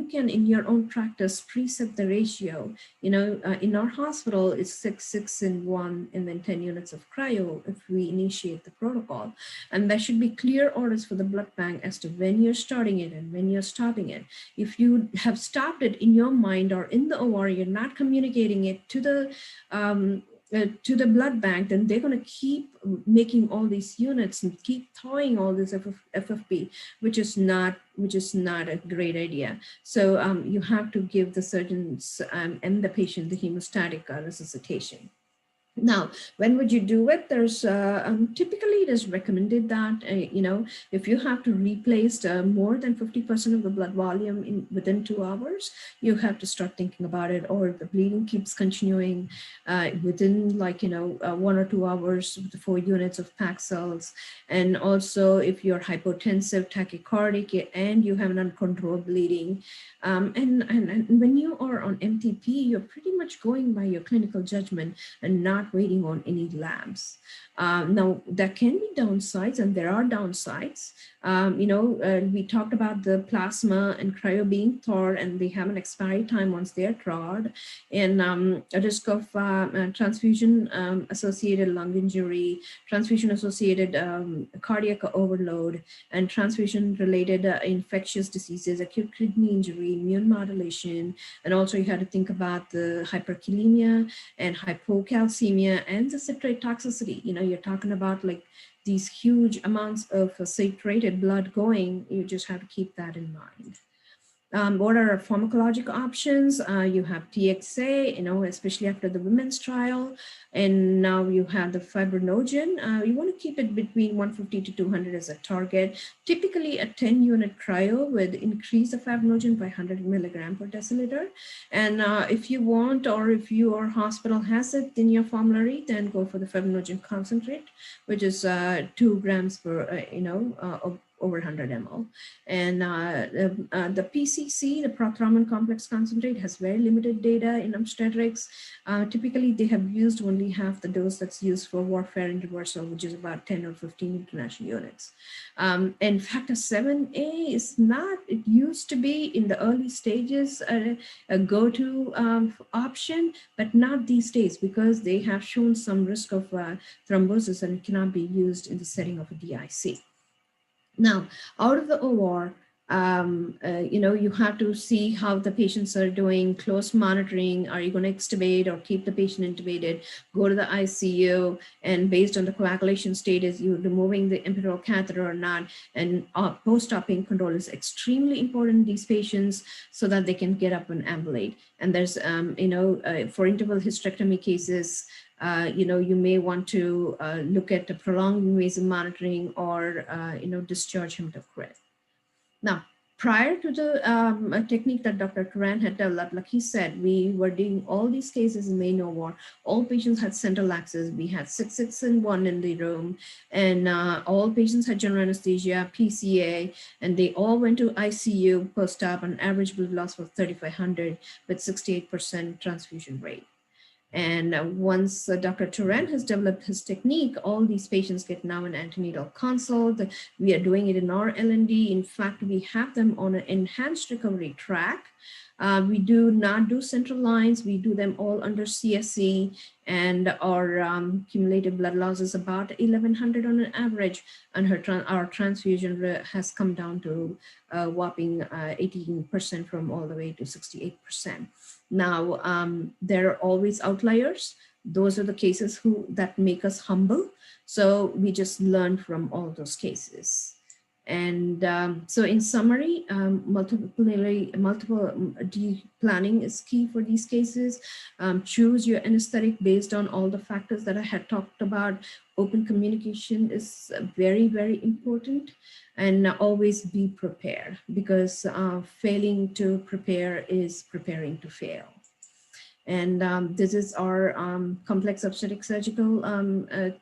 can in your own practice preset the ratio. In our hospital it's 6 in 1 and then 10 units of cryo if we initiate the protocol, and there should be clear orders for the blood bank as to when you're starting it and when you're stopping it. If you have stopped it in your mind or in the OR, you're not communicating it to the blood bank, then they're going to keep making all these units and keep thawing all this FFP, which is not a great idea. So you have to give the surgeons and the patient the hemostatic resuscitation. Now, when would you do it? There's typically it is recommended that, if you have to replace more than 50% of the blood volume within 2 hours, you have to start thinking about it, or if the bleeding keeps continuing within 1 or 2 hours with the 4 units of packed cells. And also if you're hypotensive, tachycardic, and you have an uncontrolled bleeding. And when you are on MTP, you're pretty much going by your clinical judgment and not waiting on any labs. Now, there can be downsides, and there are downsides. We talked about the plasma and cryo being thawed, and they have an expiry time once they are thawed, and a risk of transfusion-associated lung injury, transfusion-associated cardiac overload, and transfusion-related infectious diseases, acute kidney injury, immune modulation, and also you had to think about the hyperkalemia and hypocalcemia and the citrate toxicity. You're talking about these huge amounts of saturated blood going. You just have to keep that in mind. What are pharmacologic options? You have TXA, especially after the women's trial, and now you have the fibrinogen. You want to keep it between 150 to 200 as a target. Typically a 10-unit cryo would increase the fibrinogen by 100 milligram per deciliter. And if you want, or if your hospital has it in your formulary, then go for the fibrinogen concentrate, which is 2 grams per, over 100 ml. And the PCC, the prothrombin complex concentrate, has very limited data in obstetrics. Typically, they have used only half the dose that's used for warfare and reversal, which is about 10 or 15 international units. And factor 7A is not, it used to be in the early stages a go-to option, but not these days, because they have shown some risk of thrombosis, and it cannot be used in the setting of a DIC. Now, out of the OR, you have to see how the patients are doing, close monitoring. Are you going to extubate or keep the patient intubated? Go to the ICU, and based on the coagulation status, you're removing the epidural catheter or not. And post-op pain control is extremely important in these patients so that they can get up and ambulate. And there's, for interval hysterectomy cases, you may want to look at the prolonged invasive monitoring or, discharge hematocrit. Now, prior to the technique that Dr. Turan had developed, like he said, we were doing all these cases in main OR. All patients had central access. We had 6 and 1 in the room, and all patients had general anesthesia, PCA, and they all went to ICU post-op. On average blood loss was 3,500 with 68% transfusion rate. And once Dr. Turan has developed his technique, all these patients get now an antenatal consult. We are doing it in our L&D. In fact, we have them on an enhanced recovery track. We do not do central lines. We do them all under CSC, and our cumulative blood loss is about 1,100 on an average, and our transfusion has come down to a whopping 18% from all the way to 68%. Now, there are always outliers. Those are the cases that make us humble. So we just learn from all those cases. And so in summary, multiple planning is key for these cases. Choose your anesthetic based on all the factors that I had talked about. Open communication is very, very important, and always be prepared, because failing to prepare is preparing to fail. And this is our complex obstetric surgical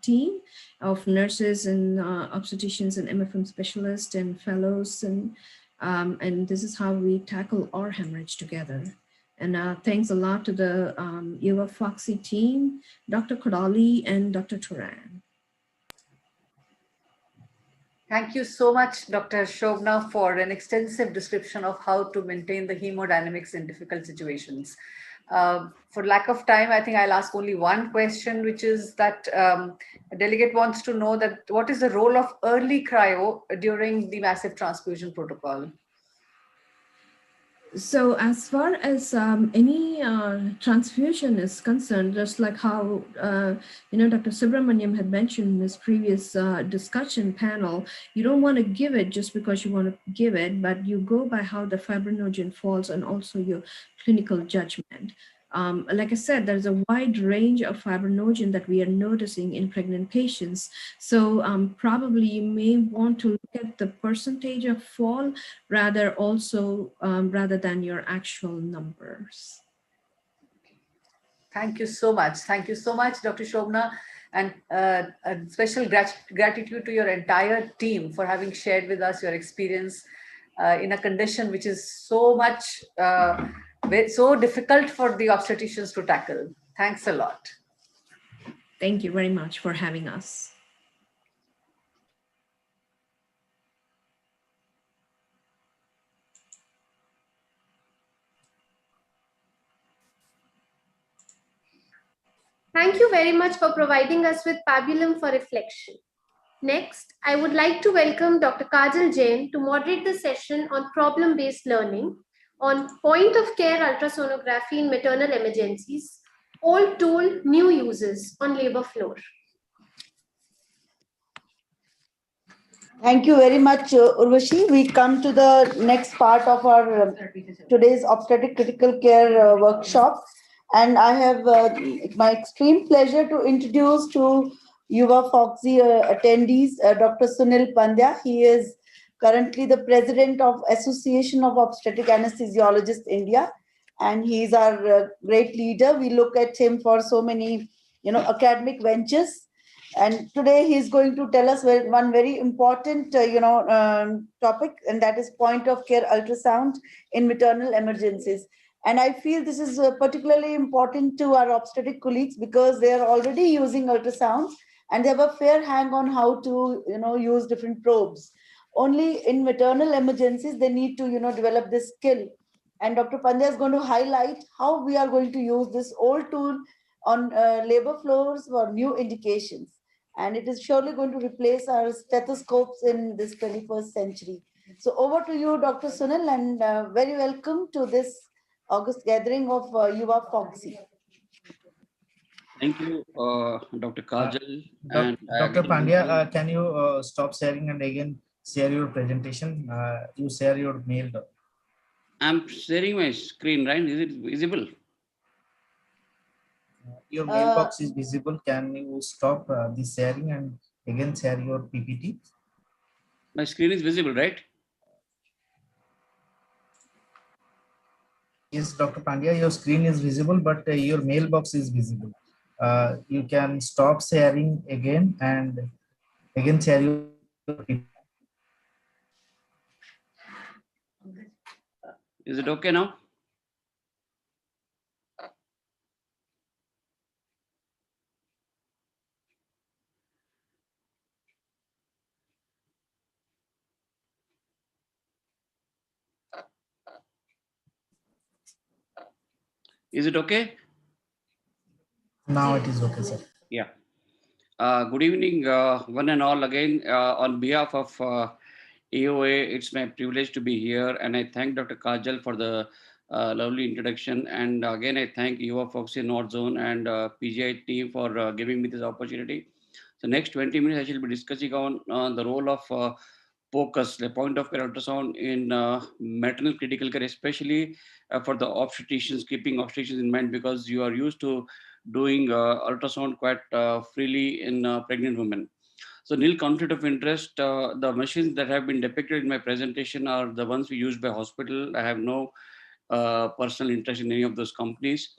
team of nurses and obstetricians and MFM specialists and fellows. And this is how we tackle our hemorrhage together. And thanks a lot to the YUVAA FOGSI team, Dr. Kodali and Dr. Turan. Thank you so much, Dr. Shobna, for an extensive description of how to maintain the hemodynamics in difficult situations. For lack of time, I think I'll ask only one question, which is that a delegate wants to know that what is the role of early cryo during the massive transfusion protocol? So as far as any transfusion is concerned, just like how, Dr. Subramaniam had mentioned in his previous discussion panel, you don't want to give it just because you want to give it, but you go by how the fibrinogen falls and also your clinical judgment. like I said, there's a wide range of fibrinogen that we are noticing in pregnant patients. So probably you may want to look at the percentage of fall rather than your actual numbers. Thank you so much. Thank you so much, Dr. Shobna, and a special gratitude to your entire team for having shared with us your experience in a condition which is so much, so difficult for the obstetricians to tackle. Thanks a lot. Thank you very much for having us. Thank you very much for providing us with pabulum for reflection. Next, I would like to welcome Dr. Kajal Jain to moderate the session on problem-based learning on point-of-care ultrasonography in maternal emergencies, old tool, new uses on labor floor. Thank you very much, Urvashi. We come to the next part of our today's obstetric critical care workshop. And I have my extreme pleasure to introduce to YUVAA FOGSI attendees, Dr. Sunil Pandya. He is currently the president of Association of Obstetric Anesthesiologists India. And he's our great leader. We look at him for so many, academic ventures. And today he's going to tell us one very important, topic, and that is point of care ultrasound in maternal emergencies. And I feel this is particularly important to our obstetric colleagues because they are already using ultrasounds and they have a fair hang on how to, use different probes. Only in maternal emergencies, they need to, develop this skill. And Dr. Pandya is going to highlight how we are going to use this old tool on labor floors for new indications. And it is surely going to replace our stethoscopes in this 21st century. So over to you, Dr. Sunil, and very welcome to this August gathering of YUVAA FOGSI. Thank you, Dr. Kajal. Dr. Pandya, can you stop sharing and again share your presentation? You share your mail. I'm sharing my screen, right? Is it visible? Your mailbox is visible. Can you stop the sharing and again share your PPT? My screen is visible, right? Yes, Dr. Pandya, your screen is visible, but your mailbox is visible. You can stop sharing again and again share your PPT. Is it okay now? Is it okay? Now it is okay, sir. Yeah. Good evening, one and all. Again, on behalf of AOA, it's my privilege to be here, and I thank Dr. Kajal for the lovely introduction. And again, I thank YUVAA FOGSI North Zone and PGI team for giving me this opportunity. So next 20 minutes, I shall be discussing on the role of FOCUS, the point of care ultrasound in maternal critical care, especially for the obstetricians, keeping obstetricians in mind because you are used to doing ultrasound quite freely in pregnant women. So nil conflict of interest. The machines that have been depicted in my presentation are the ones we use by hospital. I have no personal interest in any of those companies.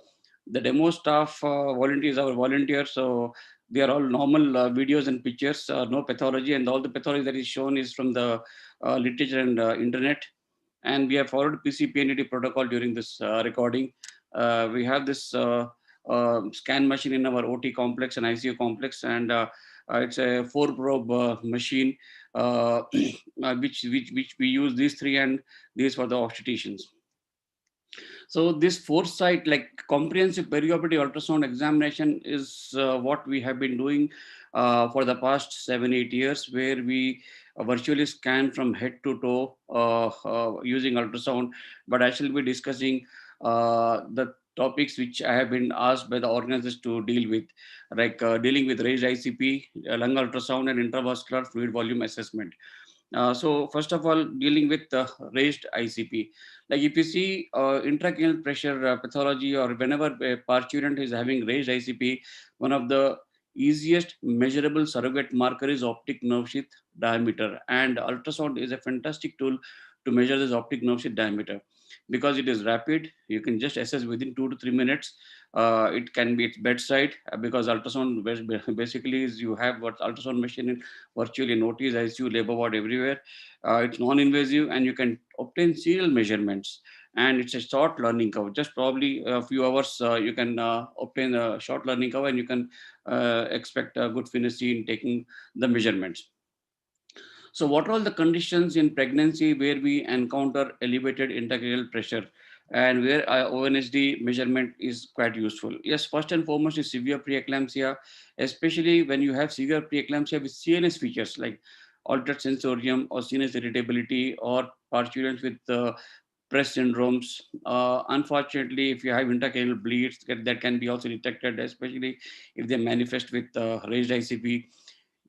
The demo staff volunteers are volunteers, so they are all normal videos and pictures, no pathology, and all the pathology that is shown is from the literature and internet. And we have followed PCPND protocol during this recording. We have this scan machine in our OT complex and ICU complex, and it's a 4-probe machine, which we use these 3 and these for the obstetricians. So this foresight, like comprehensive perioperative ultrasound examination, is what we have been doing for the past 7-8 years, where we virtually scan from head to toe using ultrasound. But I shall be discussing the topics which I have been asked by the organizers to deal with, like dealing with raised ICP, lung ultrasound, and intravascular fluid volume assessment. So first of all, dealing with raised ICP, like if you see intracranial pressure pathology, or whenever a parturient is having raised ICP, one of the easiest measurable surrogate marker is optic nerve sheath diameter, and ultrasound is a fantastic tool to measure this optic nerve sheath diameter because it is rapid. You can just assess within 2 to 3 minutes. It can be its bedside because ultrasound basically is you have what ultrasound machine in virtually in OTs, ICU, labor ward, everywhere. It's non-invasive and you can obtain serial measurements, and it's a short learning curve. Just probably a few hours you can obtain a short learning curve, and you can expect a good finicity in taking the measurements. So what are all the conditions in pregnancy where we encounter elevated intracranial pressure and where ONSD measurement is quite useful? Yes, first and foremost is severe preeclampsia, especially when you have severe preeclampsia with CNS features like altered sensorium or CNS irritability or parturients with press syndromes. Unfortunately, if you have intracranial bleeds, that can be also detected, especially if they manifest with raised ICP.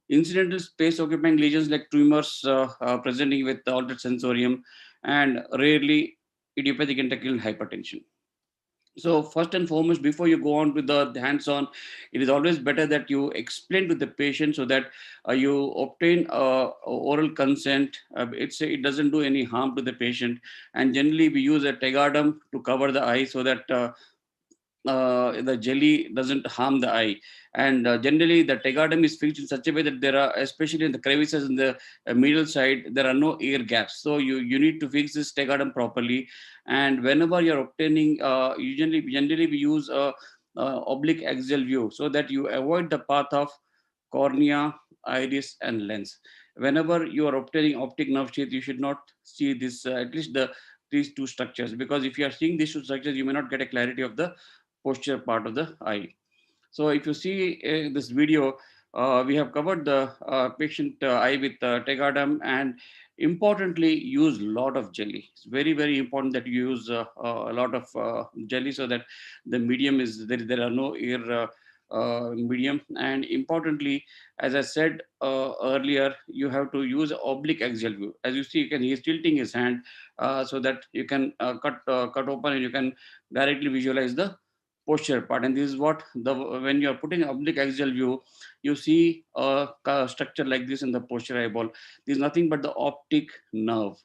Incidental space occupying lesions like tumors presenting with altered sensorium, and rarely idiopathic intracranial hypertension. So first and foremost, before you go on with the hands-on, it is always better that you explain to the patient so that you obtain oral consent. It doesn't do any harm to the patient, and generally we use a tegaderm to cover the eye so that the jelly doesn't harm the eye. And generally the tegaderm is fixed in such a way that there are, especially in the crevices in the middle side, there are no air gaps. So you need to fix this tegaderm properly. And whenever you're obtaining, generally we use a oblique axial view so that you avoid the path of cornea, iris, and lens. Whenever you are obtaining optic nerve sheath, you should not see this, at least these two structures, because if you are seeing these two structures, you may not get a clarity of the posture part of the eye. So if you see this video, we have covered the patient eye with tegaderm, and importantly use a lot of jelly. It's very, very important that you use a lot of jelly so that the medium is, there are no air medium. And importantly, as I said earlier, you have to use oblique axial view. As you see, he's tilting his hand so that you can cut open and you can directly visualize the posture part. And this is what when you are putting oblique axial view, you see a structure like this in the posterior eyeball. This is nothing but the optic nerve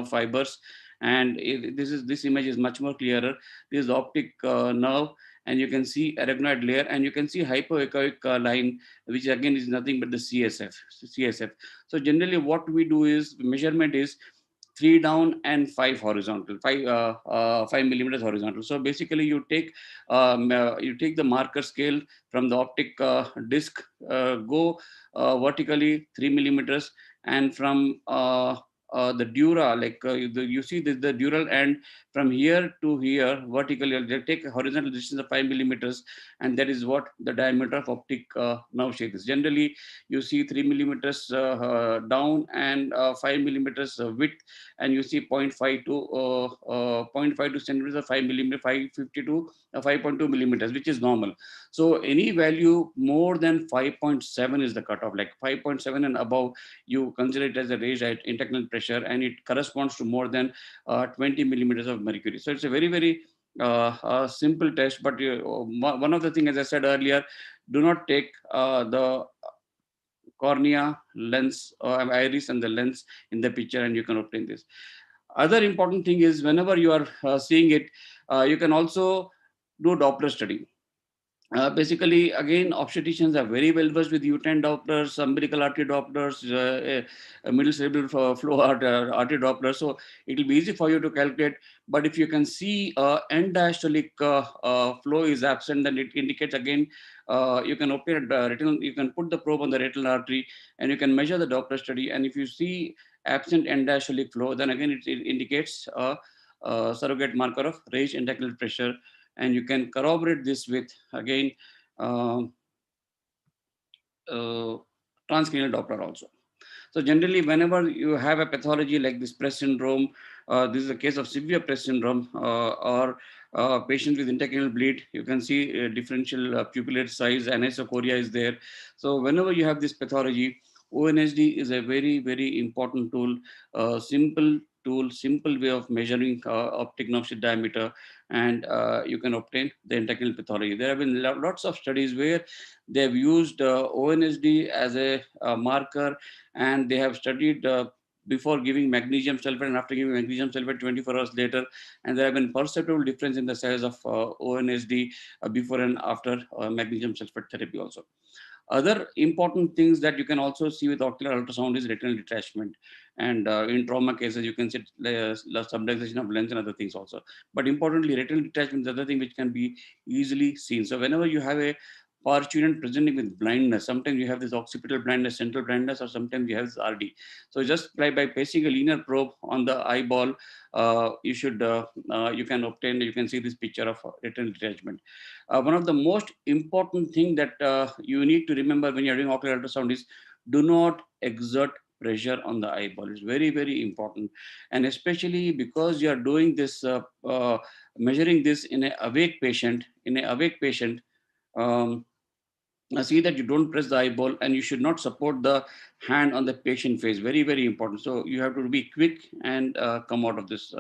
fibers. And this image is much more clearer. This is the optic nerve, and you can see arachnoid layer, and you can see hypoechoic line, which again is nothing but the CSF. So generally what we do is measurement is 3 down and 5 horizontal, 5 millimeters horizontal. So basically you take the marker scale from the optic disc, go vertically 3 millimeters, and from the dura, like you see the dural end, from here to here vertically, they take a horizontal distance of 5 millimeters, and that is what the diameter of optic nerve sheath is. Generally you see 3 millimeters down and 5 millimeters width, and you see 0.5 to centimeters of 5 millimeter, 550 to 5.2 millimeters, which is normal. So any value more than 5.7 is the cutoff, like 5.7 and above, you consider it as a raised intracranial pressure, and it corresponds to more than 20 millimeters of mercury. So it's a very, very simple test. But one of the things, as I said earlier, do not take the cornea, lens, iris and the lens in the picture, and you can obtain this. Other important thing is, whenever you are seeing it, you can also do Doppler study. Basically, again, obstetricians are very well versed with uterine Dopplers, umbilical artery Dopplers, middle cerebral flow artery Dopplers. So it will be easy for you to calculate. But if you can see end diastolic flow is absent, then it indicates again you can obtain retinal. You can put the probe on the retinal artery, and you can measure the Doppler study. And if you see absent end diastolic flow, then again it indicates a surrogate marker of raised intracranial pressure. And you can corroborate this with, again, transcranial Doppler also. So generally, whenever you have a pathology like this press syndrome, this is a case of severe press syndrome, or patients with intracranial bleed, you can see differential pupillary size, anisocoria is there. So whenever you have this pathology, ONSD is a very, very important tool, simple tool, simple way of measuring optic nerve sheath diameter, and you can obtain the intracranial pathology. There have been lots of studies where they have used ONSD as a marker, and they have studied before giving magnesium sulfate and after giving magnesium sulfate 24 hours later, and there have been perceptible difference in the size of ONSD before and after magnesium sulfate therapy also. Other important things that you can also see with ocular ultrasound is retinal detachment. And in trauma cases, you can see subluxation of lens and other things also. But importantly, retinal detachment is another thing which can be easily seen. So whenever you have a student presenting with blindness, sometimes you have this occipital blindness, central blindness, or sometimes you have this RD. So just by placing a linear probe on the eyeball, you can obtain, you can see this picture of retinal detachment. One of the most important thing that you need to remember when you're doing ocular ultrasound is do not exert pressure on the eyeball. It's very, very important. And especially because you are doing this, measuring this in an awake patient, see that you don't press the eyeball, and you should not support the hand on the patient face. Very, very important. So you have to be quick and come out of this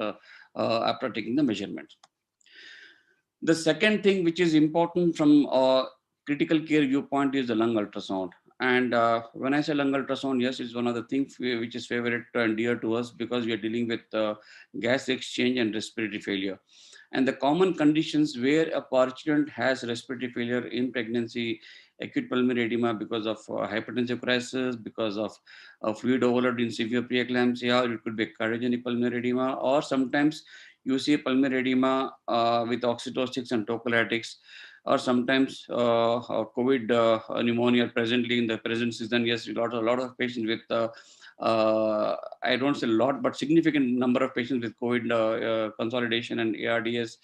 after taking the measurements. The second thing which is important from a critical care viewpoint is the lung ultrasound. And when I say lung ultrasound, yes, it's one of the things which is favorite and dear to us, because we are dealing with gas exchange and respiratory failure. And the common conditions where a participant has respiratory failure in pregnancy, acute pulmonary edema because of hypertensive crisis, because of fluid overload in severe preeclampsia, or it could be cardiogenic pulmonary edema, or sometimes you see pulmonary edema with oxytocics and tocolytics, or sometimes COVID pneumonia presently in the present season. Yes, a lot of patients with, I don't say a lot, but significant number of patients with COVID consolidation and ARDS.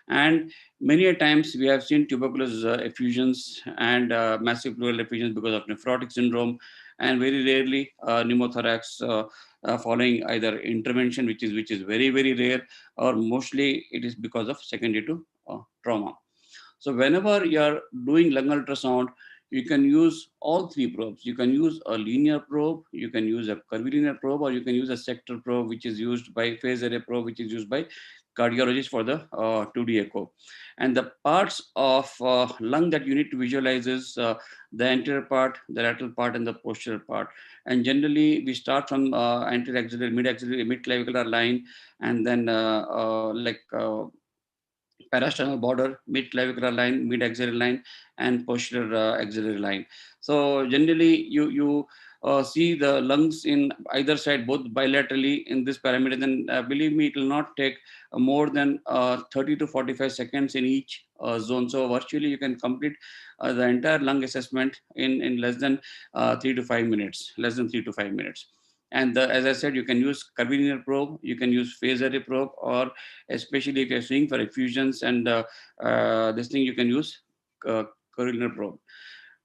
And many a times we have seen tuberculosis effusions and massive pleural effusions because of nephrotic syndrome, and very rarely pneumothorax following either intervention, which is very, very rare, or mostly it is because of secondary to trauma. So whenever you are doing lung ultrasound, you can use all three probes. You can use a linear probe, you can use a curvilinear probe, or you can use a sector probe, which is used by phase array probe, which is used by cardiologists for the 2D echo. And the parts of lung that you need to visualize is the anterior part, the lateral part, and the posterior part. And generally, we start from anterior axillary, mid-axillary, mid-clavicular line, and then parasternal border, mid-clavicular line, mid-axillary line, and posterior axillary line. So generally, you see the lungs in either side, both bilaterally in this parameter. Then believe me, it will not take more than 30 to 45 seconds in each zone. So virtually, you can complete the entire lung assessment in less than 3 to 5 minutes, less than 3 to 5 minutes. And as I said, you can use curvilinear probe, you can use phase array probe, or especially if you're seeing for effusions and this thing, you can use curvilinear probe.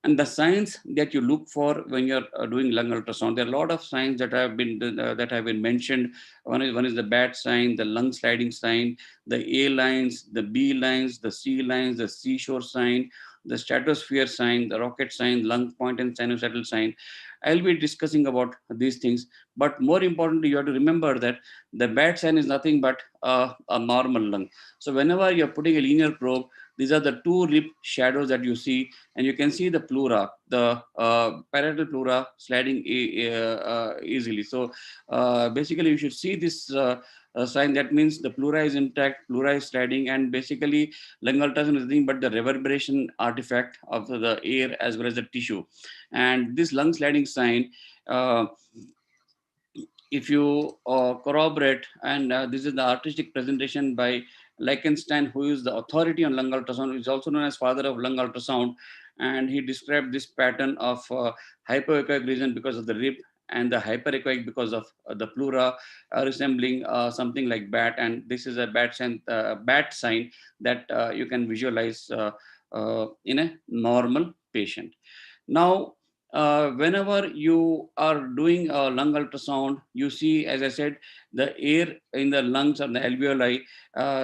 And the signs that you look for when you're doing lung ultrasound, there are a lot of signs that have been mentioned. One is the bat sign, the lung sliding sign, the A lines, the B lines, the C lines, the seashore sign, the stratosphere sign, the rocket sign, lung point, and sinusoidal sign. I'll be discussing about these things, but more importantly, you have to remember that the bat sign is nothing but a normal lung. So whenever you're putting a linear probe, these are the two rib shadows that you see, and you can see the pleura, the parietal pleura sliding easily. So basically, you should see this sign. That means the pleura is intact, pleura is sliding, and basically lung ultrasound is nothing but the reverberation artifact of the air as well as the tissue. And this lung sliding sign, if you corroborate, and this is the artistic presentation by Lichtenstein, who is the authority on lung ultrasound, is also known as father of lung ultrasound, and he described this pattern of hypoechoic region because of the rib, and the hyperechoic because of the pleura, resembling something like bat. And this is a bat sign that you can visualize in a normal patient. Now, whenever you are doing a lung ultrasound, you see, as I said, the air in the lungs and the alveoli,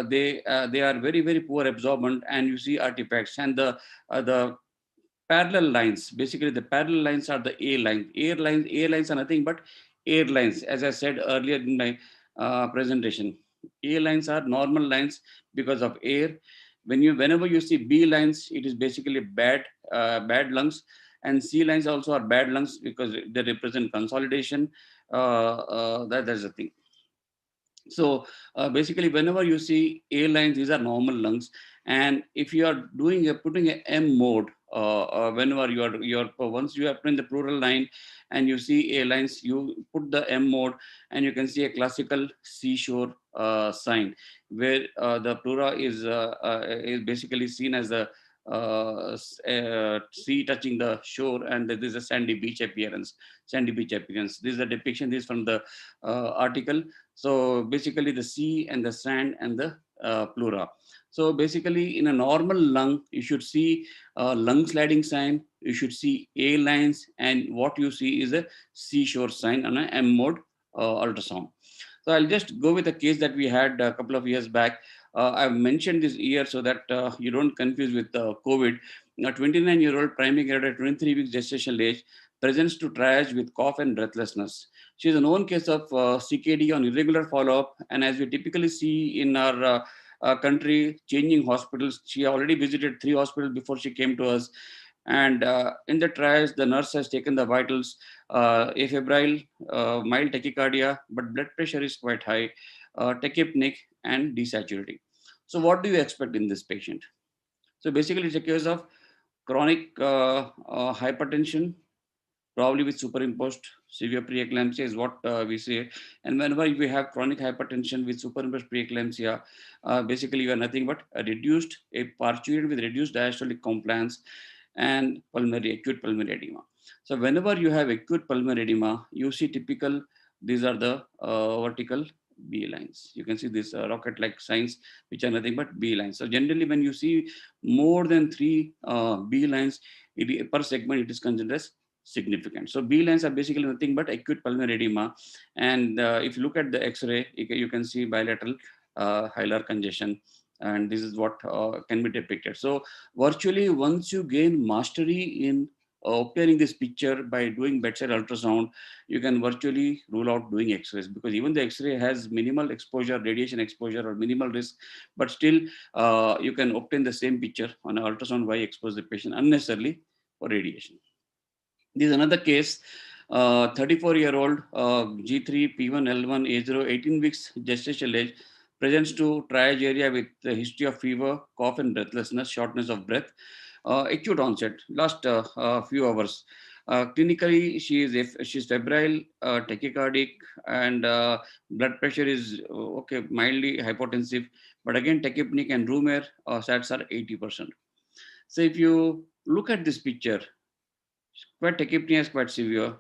they are very, very poor absorbent, and you see artifacts. And the parallel lines. Basically, the parallel lines are the A lines. A lines are nothing but airlines. As I said earlier in my presentation, A lines are normal lines because of air. Whenever you see B lines, it is basically bad lungs, and C lines also are bad lungs because they represent consolidation. That's the thing. So basically, whenever you see A lines, these are normal lungs. And if you are putting a M mode, whenever once you have put in the plural line and you see A lines, you put the M mode, and you can see a classical seashore sign where the pleura is basically seen as the sea touching the shore, and there is a sandy beach appearance. This is a depiction. This is from the article. So basically the sea and the sand and the pleura. So basically in a normal lung, you should see lung sliding sign, you should see A lines, and what you see is a seashore sign on an M mode ultrasound. So I'll just go with a case that we had a couple of years back. I've mentioned this year so that you don't confuse with COVID. A 29-year-old primary care at 23 weeks gestational age presents to triage with cough and breathlessness. She is a known case of CKD on irregular follow-up, and as we typically see in our country, changing hospitals. She already visited 3 hospitals before she came to us. And in the triage, the nurse has taken the vitals, afebrile, mild tachycardia, but blood pressure is quite high, tachypneic, and desaturating. So what do you expect in this patient? So basically, it's a case of chronic hypertension, probably with superimposed severe preeclampsia is what we say. And whenever we have chronic hypertension with superimposed preeclampsia, basically you are nothing but a parturient with reduced diastolic compliance and acute pulmonary edema. So whenever you have acute pulmonary edema, you see typical, these are the vertical B lines. You can see this rocket-like signs, which are nothing but B lines. So generally, when you see more than 3 B lines per segment, it is considered as significant. So B lines are basically nothing but acute pulmonary edema. And if you look at the X-ray, you can see bilateral hilar congestion. And this is what can be depicted. So virtually, once you gain mastery in obtaining this picture by doing bedside ultrasound, you can virtually rule out doing X-rays, because even the X-ray has minimal exposure, radiation exposure, or minimal risk, but still you can obtain the same picture on an ultrasound. Why expose the patient unnecessarily for radiation? This is another case. 34-year-old G3P1L1 A0 18 weeks gestational age presents to triage area with a history of fever, cough and breathlessness, shortness of breath, acute onset, last few hours. Clinically, she's febrile, tachycardic, and blood pressure is okay, mildly hypotensive, but again tachypneic and room air sats are 80%. So if you look at this picture, quite tachypnea is quite severe.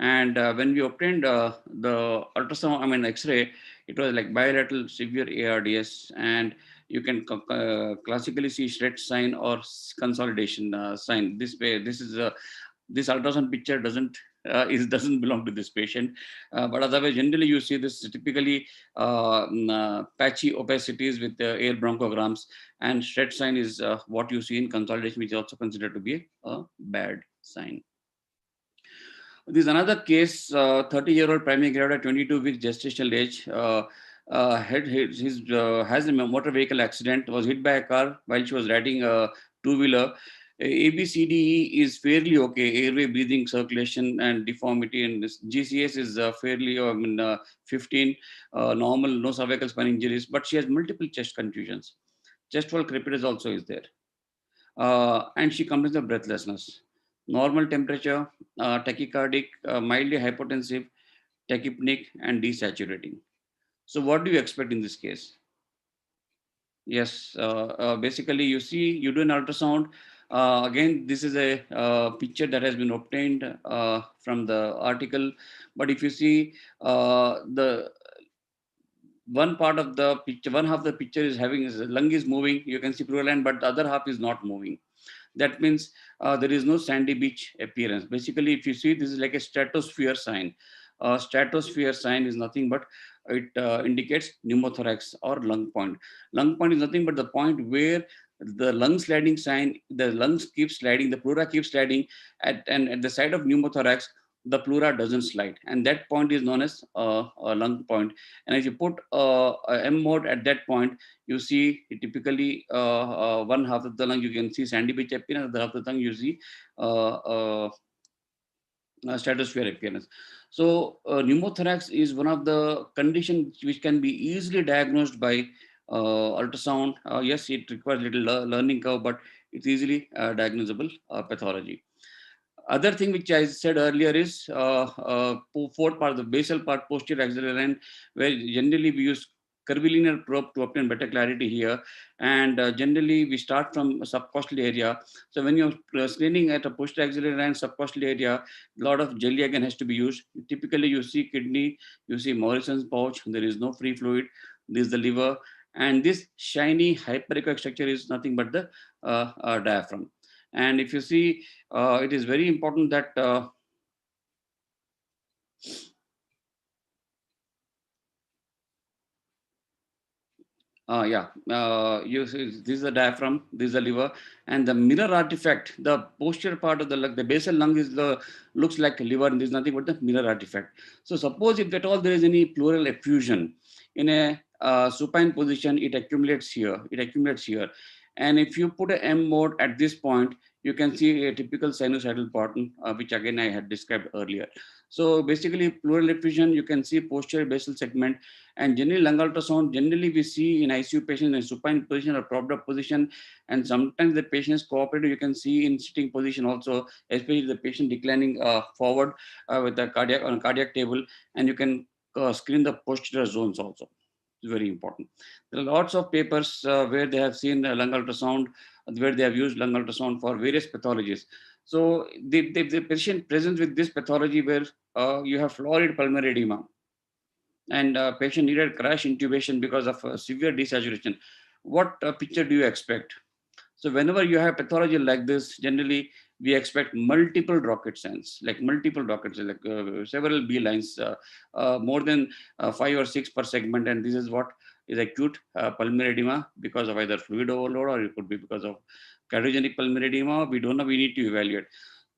And when we obtained the ultrasound, X-ray, it was like bilateral severe ARDS, and you can classically see shred sign or consolidation sign. This ultrasound picture doesn't belong to this patient, but otherwise generally you see this typically patchy opacities with air bronchograms, and shred sign is what you see in consolidation, which is also considered to be a bad sign. This is another case, 30-year-old primary gravid, 22 weeks gestational age, has a motor vehicle accident, was hit by a car while she was riding a two-wheeler. ABCDE is fairly okay, airway, breathing, circulation, and deformity, and this GCS is fairly 15, normal, no cervical spine injuries, but she has multiple chest contusions. Chest wall crepitus also is there. And she complains of breathlessness. Normal temperature, tachycardic, mildly hypotensive, tachypneic, and desaturating. So what do you expect in this case? Yes, basically you do an ultrasound. Again, this is a picture that has been obtained from the article. But if you see the one part of the picture, one half of the picture is having his lung is moving. You can see pleural line, but the other half is not moving. That means there is no sandy beach appearance. Basically, if you see, this is like a stratosphere sign. Stratosphere sign is nothing but it indicates pneumothorax or lung point. Lung point is nothing but the point where the lung sliding sign, the lungs keep sliding, the pleura keeps sliding, and at the side of pneumothorax, the pleura doesn't slide. And that point is known as a lung point. And if you put a M mode at that point, you see typically one half of the lung, you can see sandy beach appearance, the other half of the lung, you see stratosphere appearance. So pneumothorax is one of the conditions which can be easily diagnosed by ultrasound. Yes, it requires little learning curve, but it's easily diagnosable pathology. Other thing which I said earlier is fourth part, the basal part, posterior axillary line, where generally we use curvilinear probe to obtain better clarity here. And generally we start from subcostal area. So when you're screening at a posterior axillary line, subcostal area, a lot of jelly again has to be used. Typically you see kidney, you see Morrison's pouch, there is no free fluid, this is the liver. And this shiny hyperechoic structure is nothing but the diaphragm. And if you see, it is very important that you see, this is the diaphragm, this is the liver, and the mirror artifact, the posterior part of the lung, the basal lung is looks like liver, and there's nothing but the mirror artifact. So suppose if at all there is any pleural effusion in a supine position, it accumulates here, and if you put an M mode at this point, you can see a typical sinusoidal pattern, which again I had described earlier. So basically pleural effusion, you can see posterior basal segment, and generally lung ultrasound, generally we see in ICU patients in supine position or propped up position, and sometimes the patients cooperative, you can see in sitting position also, especially the patient declining forward with the cardiac on a cardiac table, and you can screen the posterior zones also. It's very important. There are lots of papers where they have seen lung ultrasound, where they have used lung ultrasound for various pathologies. So the patient presents with this pathology where you have florid pulmonary edema, and patient needed crash intubation because of severe desaturation. What picture do you expect? So whenever you have pathology like this, generally we expect multiple rocket signs, like several B lines, more than 5 or 6 per segment. And this is what is acute pulmonary edema because of either fluid overload, or it could be because of cardiogenic pulmonary edema. We don't know, we need to evaluate.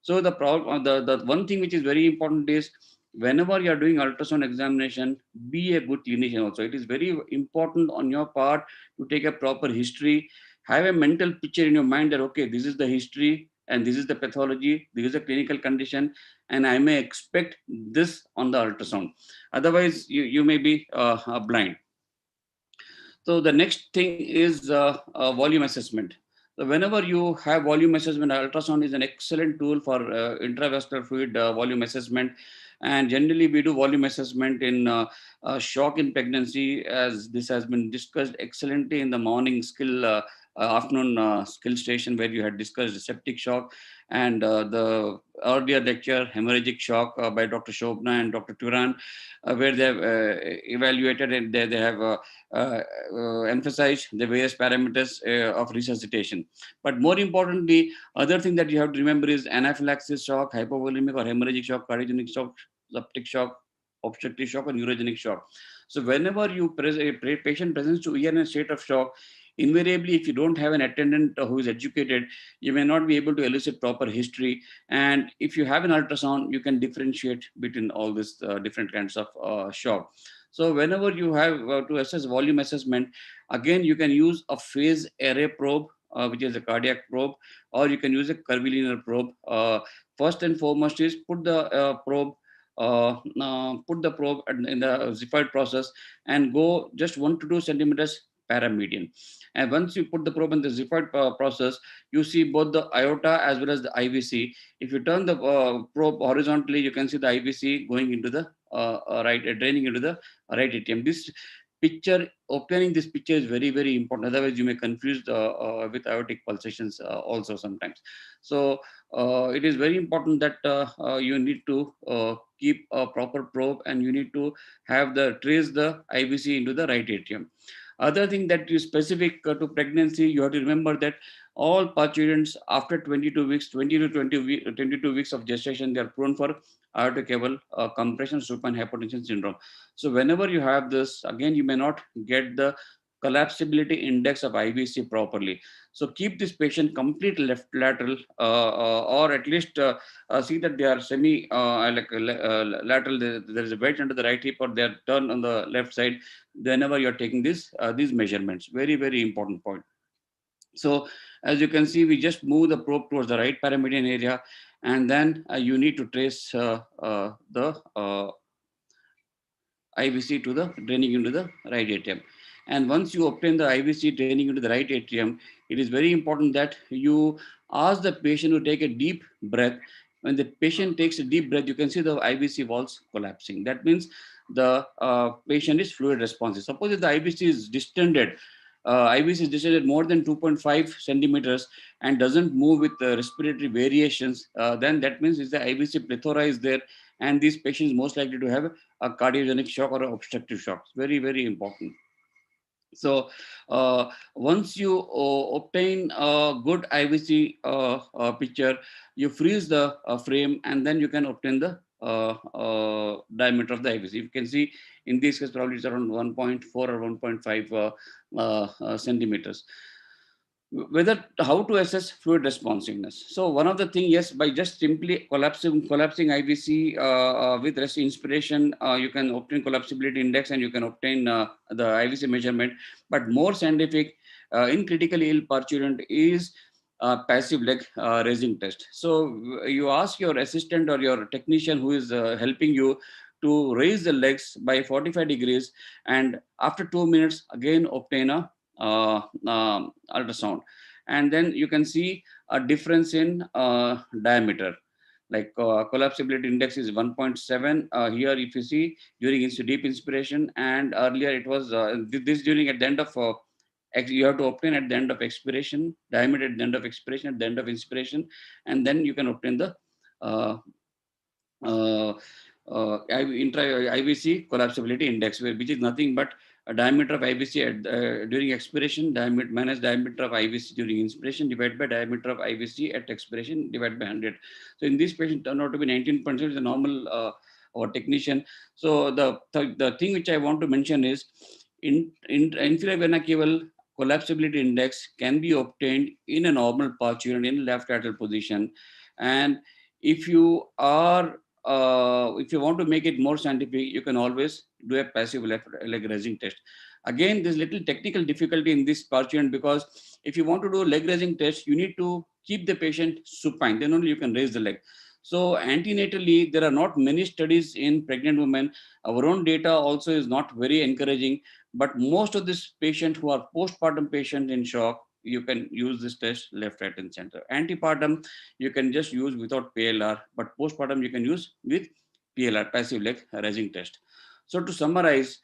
So the problem, the one thing which is very important is whenever you are doing ultrasound examination, be a good clinician also. It is very important on your part to take a proper history, have a mental picture in your mind that, okay, this is the history and this is the pathology, this is a clinical condition, and I may expect this on the ultrasound. Otherwise, you may be blind. So the next thing is volume assessment. So whenever you have volume assessment, ultrasound is an excellent tool for intravascular fluid volume assessment. And generally we do volume assessment in shock in pregnancy, as this has been discussed excellently in the morning skill afternoon skill station, where you had discussed septic shock, and the earlier lecture hemorrhagic shock by Dr. Shobna and Dr. Turan, where they have evaluated and they have emphasized the various parameters of resuscitation. But more importantly, other thing that you have to remember is anaphylaxis shock, hypovolemic or hemorrhagic shock, cardiogenic shock, septic shock, obstructive shock, or neurogenic shock. So whenever you a patient presents to ER in a state of shock, invariably, if you don't have an attendant who is educated, you may not be able to elicit proper history. And if you have an ultrasound, you can differentiate between all these different kinds of shock. So whenever you have to assess volume assessment, again, you can use a phase array probe, which is a cardiac probe, or you can use a curvilinear probe. First and foremost is put the probe in the xiphoid process and go just 1 to 2 centimeters paramedian. And once you put the probe in the xiphoid process, you see both the aorta as well as the IVC. If you turn the probe horizontally, you can see the IVC going into the draining into the right atrium. This picture, obtaining this picture is very, very important. Otherwise, you may confuse with aortic pulsations also sometimes. So it is very important that you need to keep a proper probe, and you need to have trace the IVC into the right atrium. Other thing that is specific to pregnancy, you have to remember that all parturients after 22 weeks, 22 weeks of gestation, they are prone for aortic cable compression, supine hypotension syndrome. So whenever you have this, again, you may not get the collapsibility index of IVC properly. So keep this patient complete left lateral, or at least see that they are semi lateral. There is a weight under the right hip, or they are turned on the left side whenever you are taking these measurements. Very, very important point. So as you can see, we just move the probe towards the right paramedian area, and then you need to trace the IVC to the draining into the right atrium. And once you obtain the IVC draining into the right atrium, it is very important that you ask the patient to take a deep breath. When the patient takes a deep breath, you can see the IVC walls collapsing. That means the patient is fluid responsive. Suppose if the IVC is distended, IVC is distended more than 2.5 centimeters and doesn't move with respiratory variations, then that means is the IVC plethora is there, and these patients most likely to have a cardiogenic shock or an obstructive shock. Very, very important. So once you obtain a good IVC picture, you freeze the frame, and then you can obtain the diameter of the IVC. You can see in this case probably it's around 1.4 or 1.5 centimeters. Whether how to assess fluid responsiveness. So one of the thing, yes, by just simply collapsing IVC with rest inspiration, you can obtain collapsibility index and you can obtain the IVC measurement. But more scientific in critically ill parturient is passive leg raising test. So you ask your assistant or your technician who is helping you to raise the legs by 45 degrees, and after 2 minutes again obtain a ultrasound, and then you can see a difference in diameter. Like collapsibility index is 1.7 here. If you see during deep inspiration, and earlier it was this during at the end of you have to obtain at the end of expiration, diameter at the end of expiration, at the end of inspiration, and then you can obtain the IVC collapsibility index, which is nothing but a diameter of IVC at, during expiration, diameter minus diameter of IVC during inspiration divided by diameter of IVC at expiration divided by 100. So in this patient turned out to be 19%, the normal our technician. So the thing which I want to mention is in inferior vena cava collapsibility index can be obtained in a normal parturient in left lateral position. And if you are if you want to make it more scientific, you can always do a passive left leg raising test. Again, there's little technical difficulty in this parturient, because if you want to do leg raising test, you need to keep the patient supine, then only you can raise the leg. So antenatally, there are not many studies in pregnant women. Our own data also is not very encouraging, but most of these patients who are postpartum patients in shock, you can use this test left, right, and center. Antepartum, you can just use without PLR, but postpartum you can use with PLR, passive leg raising test. So to summarize,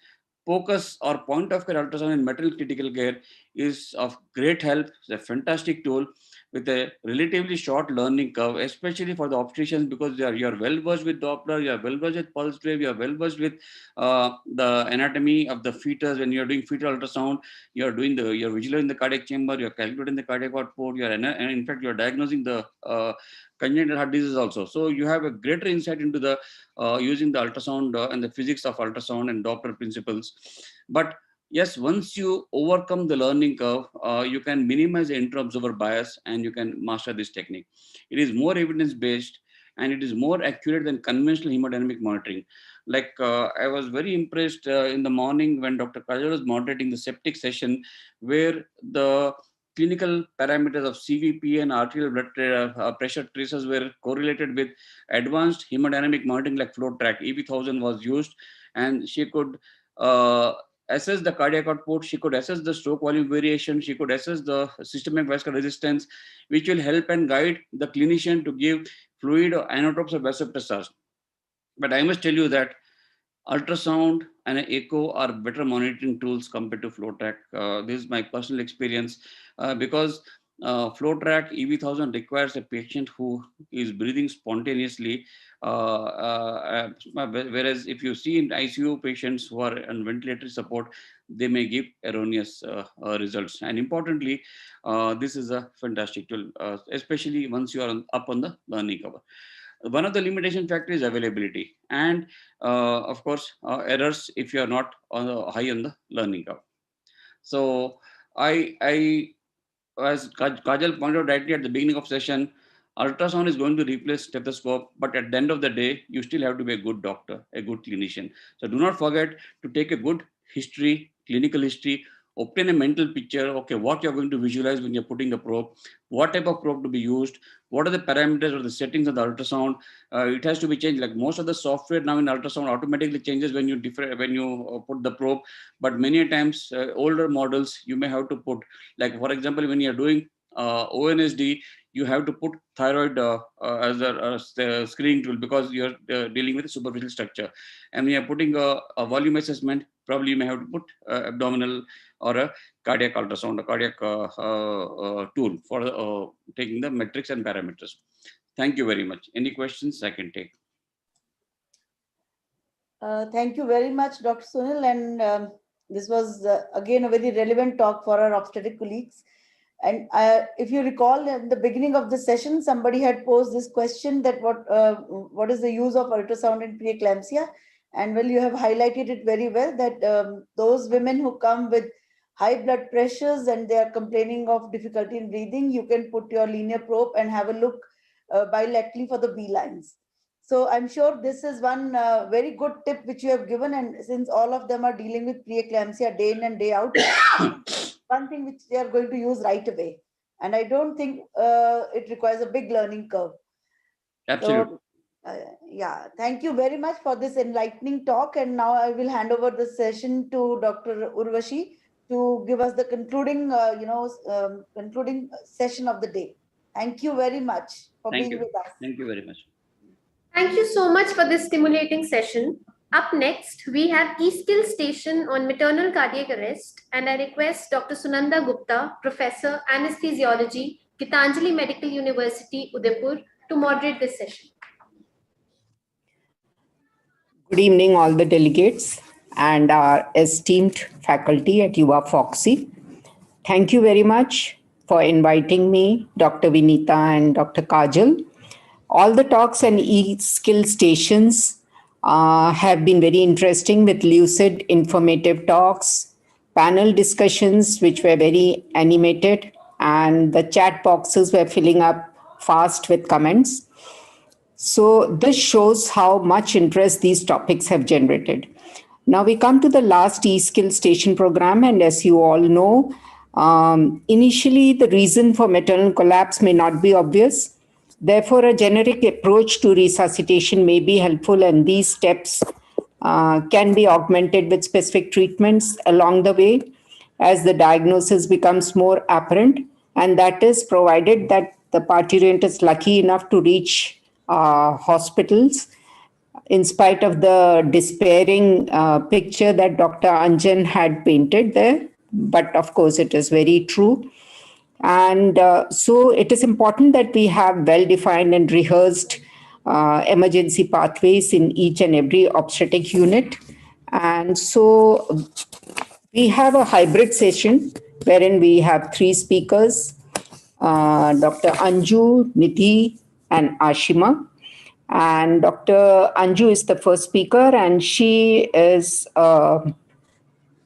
POCUS or point of care ultrasound in maternal critical care is of great help. It's a fantastic tool with a relatively short learning curve, especially for the obstetricians, because you are well versed with Doppler, you are well versed with pulse wave, you are well versed with the anatomy of the fetus. When you are doing fetal ultrasound, you are visualizing the cardiac chamber, you are calculating the cardiac output, and in fact you are diagnosing the congenital heart disease also. So you have a greater insight into the using the ultrasound and the physics of ultrasound and Doppler principles. But yes, once you overcome the learning curve, you can minimize the inter-observer bias and you can master this technique. It is more evidence-based and it is more accurate than conventional hemodynamic monitoring. Like I was very impressed in the morning when Dr. Kajal was moderating the septic session, where the clinical parameters of CVP and arterial blood pressure tracers were correlated with advanced hemodynamic monitoring like flow track. EV1000 was used, and she could assess the cardiac output, she could assess the stroke volume variation, she could assess the systemic vascular resistance, which will help and guide the clinician to give fluid or inotropes or vasopressors. But I must tell you that ultrasound and echo are better monitoring tools compared to flow track. This is my personal experience, because flow track EV1000 requires a patient who is breathing spontaneously, whereas if you see in ICU patients who are on ventilatory support, they may give erroneous results. And importantly, this is a fantastic tool, especially once you are up on the learning curve. One of the limitation factor is availability, and of course errors if you are not high on the learning curve. So I as Kajal pointed out rightly at the beginning of session, ultrasound is going to replace stethoscope, but at the end of the day, you still have to be a good doctor, a good clinician. So do not forget to take a good history, clinical history, obtain a mental picture, okay, what you're going to visualize when you're putting a probe, what type of probe to be used, what are the parameters or the settings of the ultrasound. It has to be changed. Like most of the software now in ultrasound automatically changes when you put the probe, but many times older models you may have to put, like for example, when you're doing ONSD, you have to put thyroid as a screening tool because you're dealing with a superficial structure. And when you're putting a volume assessment, probably you may have to put abdominal or a cardiac ultrasound, a cardiac tool for taking the metrics and parameters. Thank you very much. Any questions I can take? Thank you very much, Dr. Sunil. And this was, again, a very relevant talk for our obstetric colleagues. And if you recall, at the beginning of the session, somebody had posed this question that what is the use of ultrasound in preeclampsia? And well, you have highlighted it very well that those women who come with high blood pressures and they are complaining of difficulty in breathing, you can put your linear probe and have a look bilaterally for the B lines. So I'm sure this is one very good tip which you have given. And since all of them are dealing with preeclampsia day in and day out, one thing which they are going to use right away. And I don't think it requires a big learning curve. Absolutely. So, yeah, thank you very much for this enlightening talk. And now I will hand over the session to Dr. Urvashi to give us the concluding, concluding session of the day. Thank you very much for being with us. Thank you very much. Thank you so much for this stimulating session. Up next, we have eSkill Station on maternal cardiac arrest, and I request Dr. Sunanda Gupta, Professor, Anesthesiology, Gitanjali Medical University, Udaipur, to moderate this session. Good evening, all the delegates and our esteemed faculty at YUVAA FOGSI. Thank you very much for inviting me, Dr. Vinita and Dr. Kajal. All the talks and e-skill stations have been very interesting with lucid, informative talks, panel discussions which were very animated, and the chat boxes were filling up fast with comments. So this shows how much interest these topics have generated. Now we come to the last e-skill station program, and as you all know, initially the reason for maternal collapse may not be obvious. Therefore, a generic approach to resuscitation may be helpful, and these steps can be augmented with specific treatments along the way as the diagnosis becomes more apparent, and that is provided that the parturient is lucky enough to reach hospitals in spite of the despairing picture that Dr. Anjan had painted there. But of course, it is very true. And so it is important that we have well-defined and rehearsed emergency pathways in each and every obstetric unit. And so we have a hybrid session wherein we have 3 speakers, Dr. Anju, Nidhi, and Ashima. And Dr. Anju is the first speaker, and she is a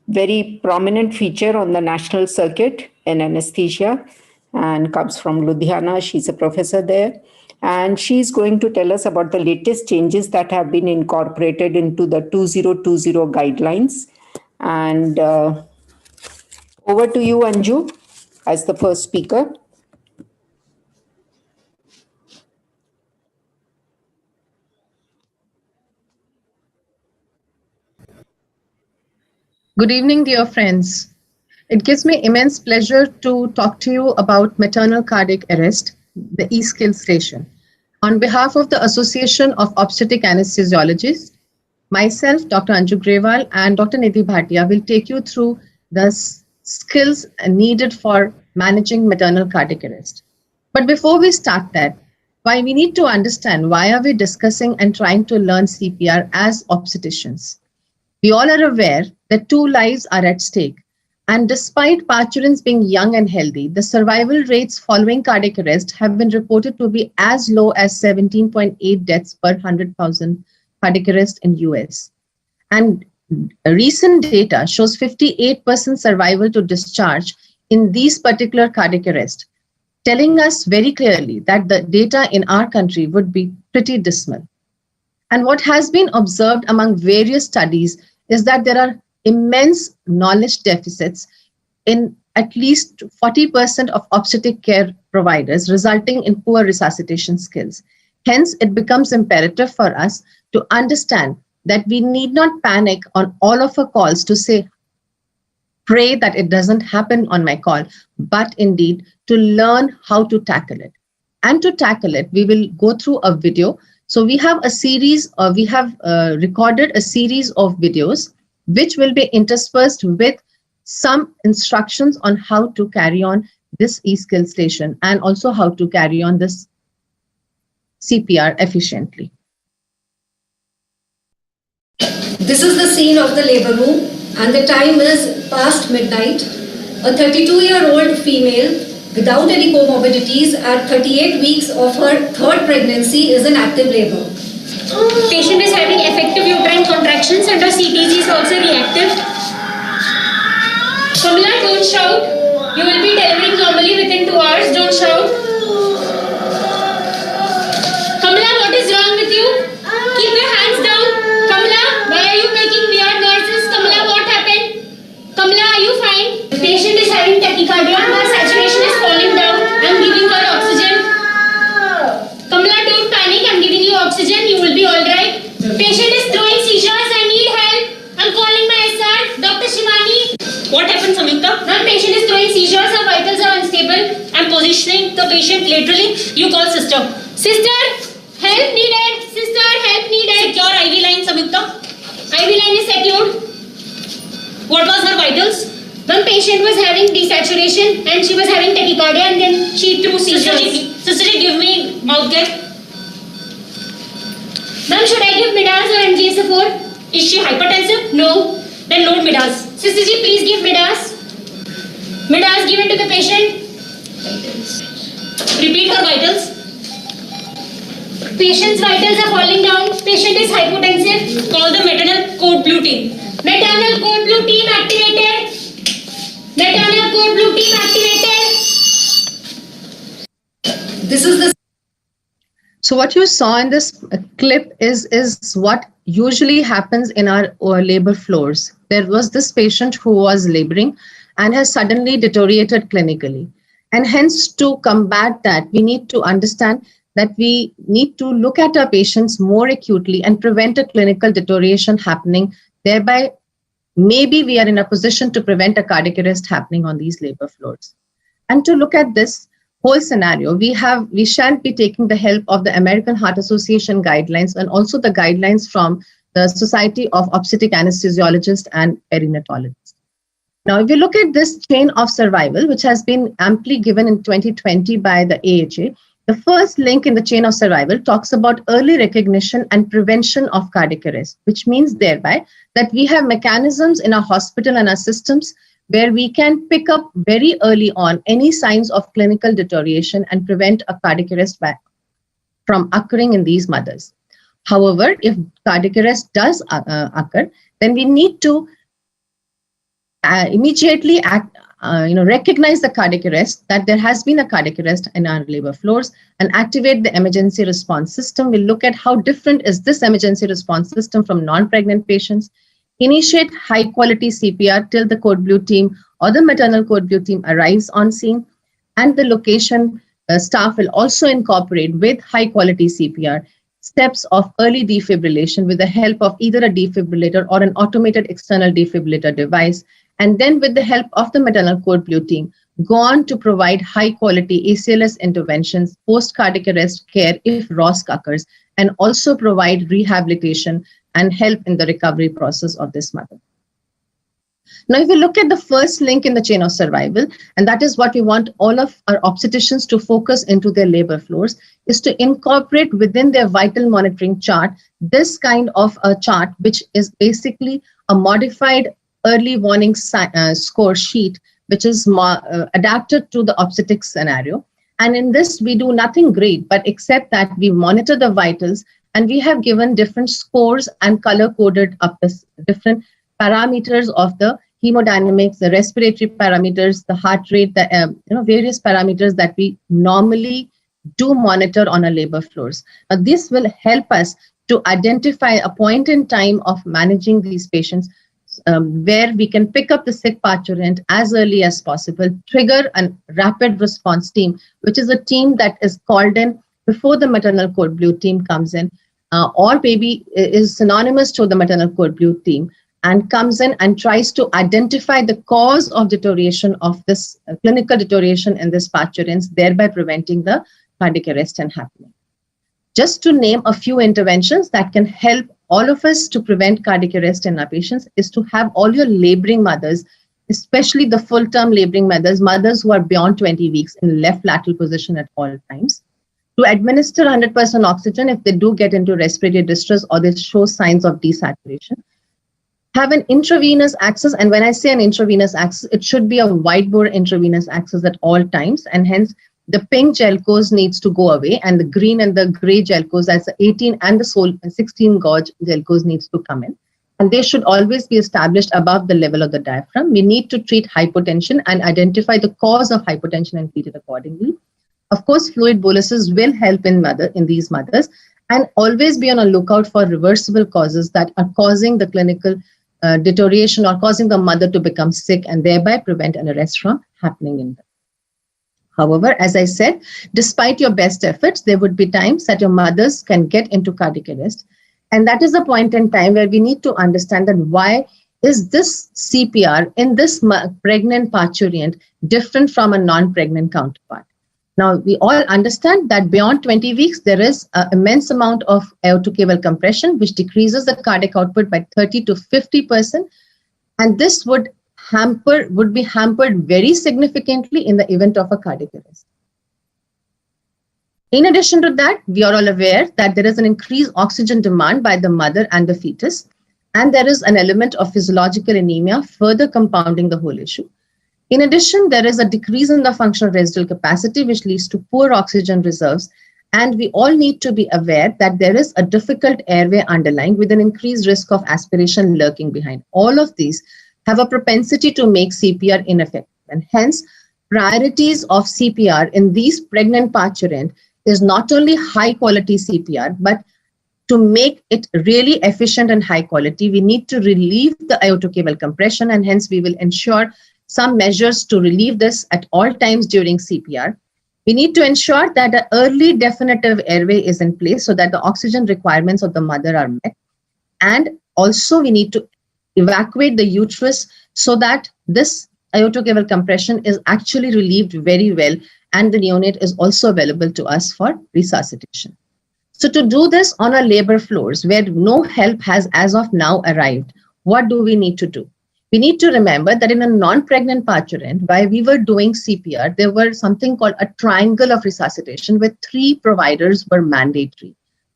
very prominent feature on the national circuit in anesthesia and comes from Ludhiana. She's a professor there. And she's going to tell us about the latest changes that have been incorporated into the 2020 guidelines. And over to you, Anju, as the first speaker. Good evening, dear friends. It gives me immense pleasure to talk to you about maternal cardiac arrest, the eSkill station. On behalf of the Association of Obstetric Anesthesiologists, myself, Dr. Anju Grewal, and Dr. Nidhi Bhatia will take you through the skills needed for managing maternal cardiac arrest. But before we start that, we need to understand why are we discussing and trying to learn CPR as obstetricians. We all are aware that 2 lives are at stake. And despite parturients being young and healthy, the survival rates following cardiac arrest have been reported to be as low as 17.8 deaths per 100,000 cardiac arrest in US. And recent data shows 58% survival to discharge in these particular cardiac arrest, telling us very clearly that the data in our country would be pretty dismal. And what has been observed among various studies is that there are immense knowledge deficits in at least 40% of obstetric care providers, resulting in poor resuscitation skills. Hence, it becomes imperative for us to understand that we need not panic on all of our calls to say, pray that it doesn't happen on my call, but indeed to learn how to tackle it. And to tackle it, we will go through a video. So we have a series, we have recorded a series of videos, which will be interspersed with some instructions on how to carry on this e-skill station and also how to carry on this CPR efficiently. This is the scene of the labor room and the time is past midnight. A 32-year-old female without any comorbidities at 38 weeks of her third pregnancy is in active labor. Patient is having effective uterine contractions and her CTG is also reactive. Kamala, don't shout. You will be delivering normally within 2 hours. Don't shout. Kamala, what is wrong with you? Keep your hands down. Kamala, why are you making weird noises? Kamala, what happened? Kamala, are you fine? The patient is having tachycardia. Her saturation is falling down. I'm giving her oxygen. Kamala, don't panic. I'm giving you oxygen. You will be all right. Patient is throwing seizures. I need help. I'm calling my SR, Dr. Shivani. What happened, Samyukta? Ma'am, patient is throwing seizures. Her vitals are unstable. I'm positioning the patient laterally. You call sister. Sister, help needed. Sister, help needed. Secure IV line, Samyukta. IV line is secured. What was her vitals? One patient was having desaturation and she was having tachycardia and then she threw seizures. Sister, give me mouth gap. Ma'am, should I give Midas or MGSA4? Is she hypertensive? No. Then load Midas. Sister ji, please give Midas. Midas given to the patient. Repeat her vitals. Patient's vitals are falling down. Patient is hypotensive. Call the maternal code blue team. Maternal code blue team activated. Maternal code blue team activated. This is the. So what you saw in this clip is what usually happens in our labor floors. There was this patient who was laboring and has suddenly deteriorated clinically. And hence, to combat that, we need to understand that we need to look at our patients more acutely and prevent a clinical deterioration happening. Thereby, maybe we are in a position to prevent a cardiac arrest happening on these labor floors. And to look at this whole scenario, we shall be taking the help of the American Heart Association guidelines and also the guidelines from the Society of Obstetric Anesthesiologists and Perinatologists. Now, if you look at this chain of survival, which has been amply given in 2020 by the AHA, the first link in the chain of survival talks about early recognition and prevention of cardiac arrest, which means thereby that we have mechanisms in our hospital and our systems where we can pick up very early on any signs of clinical deterioration and prevent a cardiac arrest from occurring in these mothers. However, if cardiac arrest does occur, then we need to immediately recognize the cardiac arrest, that there has been a cardiac arrest in our labor floors, and activate the emergency response system. We'll look at how different is this emergency response system from non-pregnant patients. Initiate high quality CPR till the code blue team or the maternal code blue team arrives on scene, and the location staff will also incorporate with high quality CPR steps of early defibrillation with the help of either a defibrillator or an automated external defibrillator device. And then with the help of the maternal code blue team, go on to provide high quality ACLS interventions, post cardiac arrest care if ROSC occurs, and also provide rehabilitation and help in the recovery process of this mother. Now, if we look at the first link in the chain of survival, and that is what we want all of our obstetricians to focus into their labor floors, is to incorporate within their vital monitoring chart this kind of a chart, which is basically a modified early warning score sheet, which is adapted to the obstetric scenario. And in this, we do nothing great, but except that we monitor the vitals, and we have given different scores and color-coded up different parameters of the hemodynamics, the respiratory parameters, the heart rate, the various parameters that we normally do monitor on our labor floors. Now, this will help us to identify a point in time of managing these patients where we can pick up the sick parturient as early as possible, trigger a rapid response team, which is a team that is called in before the maternal code blue team comes in, or maybe is synonymous to the maternal code blue team, and comes in and tries to identify the cause of deterioration of this clinical deterioration in this parturients, thereby preventing the cardiac arrest and happening. Just to name a few interventions that can help all of us to prevent cardiac arrest in our patients is to have all your laboring mothers, especially the full-term laboring mothers who are beyond 20 weeks in left lateral position at all times, to administer 100% oxygen if they do get into respiratory distress or they show signs of desaturation. Have an intravenous access, and when I say an intravenous access, it should be a wide-bore intravenous access at all times, and hence the pink gelcos needs to go away, and the green and the gray gelcos, as the 18 and the 16 gauge gelcos, needs to come in. And they should always be established above the level of the diaphragm. We need to treat hypotension and identify the cause of hypotension and treat it accordingly. Of course, fluid boluses will help in these mothers, and always be on a lookout for reversible causes that are causing the clinical deterioration or causing the mother to become sick and thereby prevent an arrest from happening in them. However, as I said, despite your best efforts, there would be times that your mothers can get into cardiac arrest. And that is the point in time where we need to understand that why is this CPR in this pregnant parturient different from a non-pregnant counterpart. Now, we all understand that beyond 20 weeks, there is an immense amount of aortocaval compression, which decreases the cardiac output by 30 to 50%. And this would be hampered very significantly in the event of a cardiac arrest. In addition to that, we are all aware that there is an increased oxygen demand by the mother and the fetus, and there is an element of physiological anemia further compounding the whole issue. In addition, there is a decrease in the functional residual capacity, which leads to poor oxygen reserves, and we all need to be aware that there is a difficult airway underlying with an increased risk of aspiration lurking behind. All of these have a propensity to make CPR ineffective, and hence priorities of CPR in these pregnant parturient is not only high quality CPR, but to make it really efficient and high quality, we need to relieve the aortocaval compression, and hence we will ensure some measures to relieve this at all times during CPR. We need to ensure that an early definitive airway is in place so that the oxygen requirements of the mother are met. And also we need to evacuate the uterus so that this aortocaval compression is actually relieved very well, and the neonate is also available to us for resuscitation. So to do this on our labor floors where no help has as of now arrived, what do we need to do? We need to remember that in a non-pregnant parturient, while we were doing CPR, there were something called a triangle of resuscitation where 3 providers were mandatory.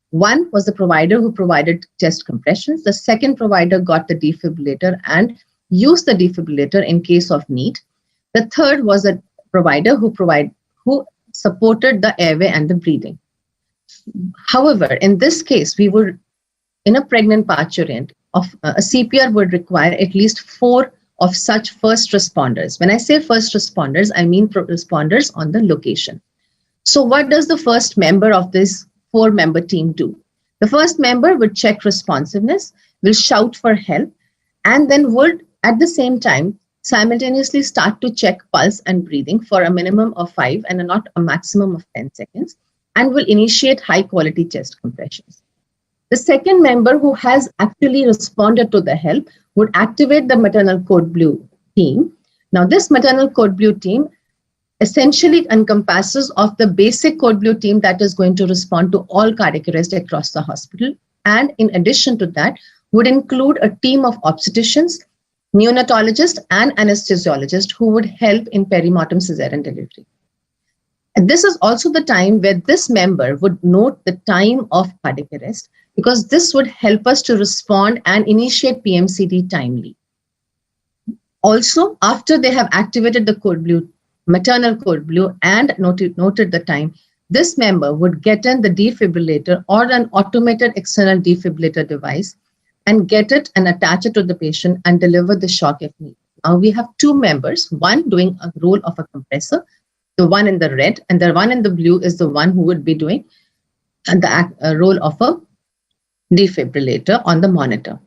One was the provider who provided chest compressions. The second provider got the defibrillator and used the defibrillator in case of need. The third was a provider who supported the airway and the breathing. However, in this case, we were in a pregnant parturient. A CPR would require at least 4 of such first responders. When I say first responders, I mean responders on the location. So what does the first member of this 4-member team do? The first member would check responsiveness, will shout for help, and then would at the same time simultaneously start to check pulse and breathing for a minimum of 5 and not a maximum of 10 seconds, and will initiate high quality chest compressions. The second member who has actually responded to the help would activate the maternal code blue team. Now this maternal code blue team essentially encompasses of the basic code blue team that is going to respond to all cardiac arrest across the hospital. And in addition to that would include a team of obstetricians, neonatologists and anesthesiologists who would help in perimortem cesarean delivery. And this is also the time where this member would note the time of cardiac arrest, because this would help us to respond and initiate PMCD timely. Also, after they have activated the code blue, maternal code blue, and noted the time, this member would get in the defibrillator or an automated external defibrillator device, and get it and attach it to the patient and deliver the shock if needed. Now we have two members, one doing a role of a compressor, the one in the red, and the one in the blue is the one who would be doing the role of a defibrillator on the monitor.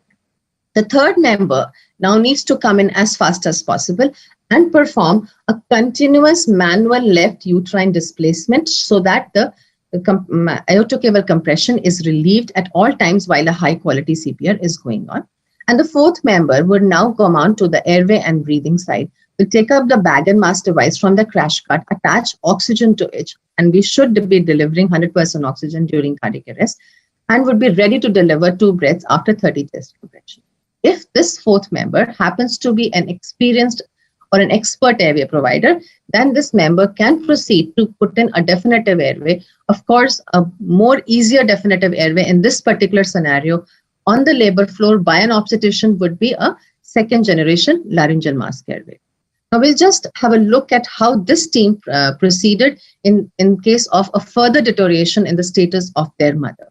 The third member now needs to come in as fast as possible and perform a continuous manual left uterine displacement so that the aortocaval compression is relieved at all times while a high quality CPR is going on. And the fourth member would now come on to the airway and breathing side, will take up the bag and mask device from the crash cart, attach oxygen to it, and we should be delivering 100% oxygen during cardiac arrest, and would be ready to deliver 2 breaths after 30 chest compression. If this fourth member happens to be an experienced or an expert airway provider, then this member can proceed to put in a definitive airway. Of course, a more easier definitive airway in this particular scenario on the labor floor by an obstetrician would be a second generation laryngeal mask airway. Now we'll just have a look at how this team proceeded in case of a further deterioration in the status of their mother.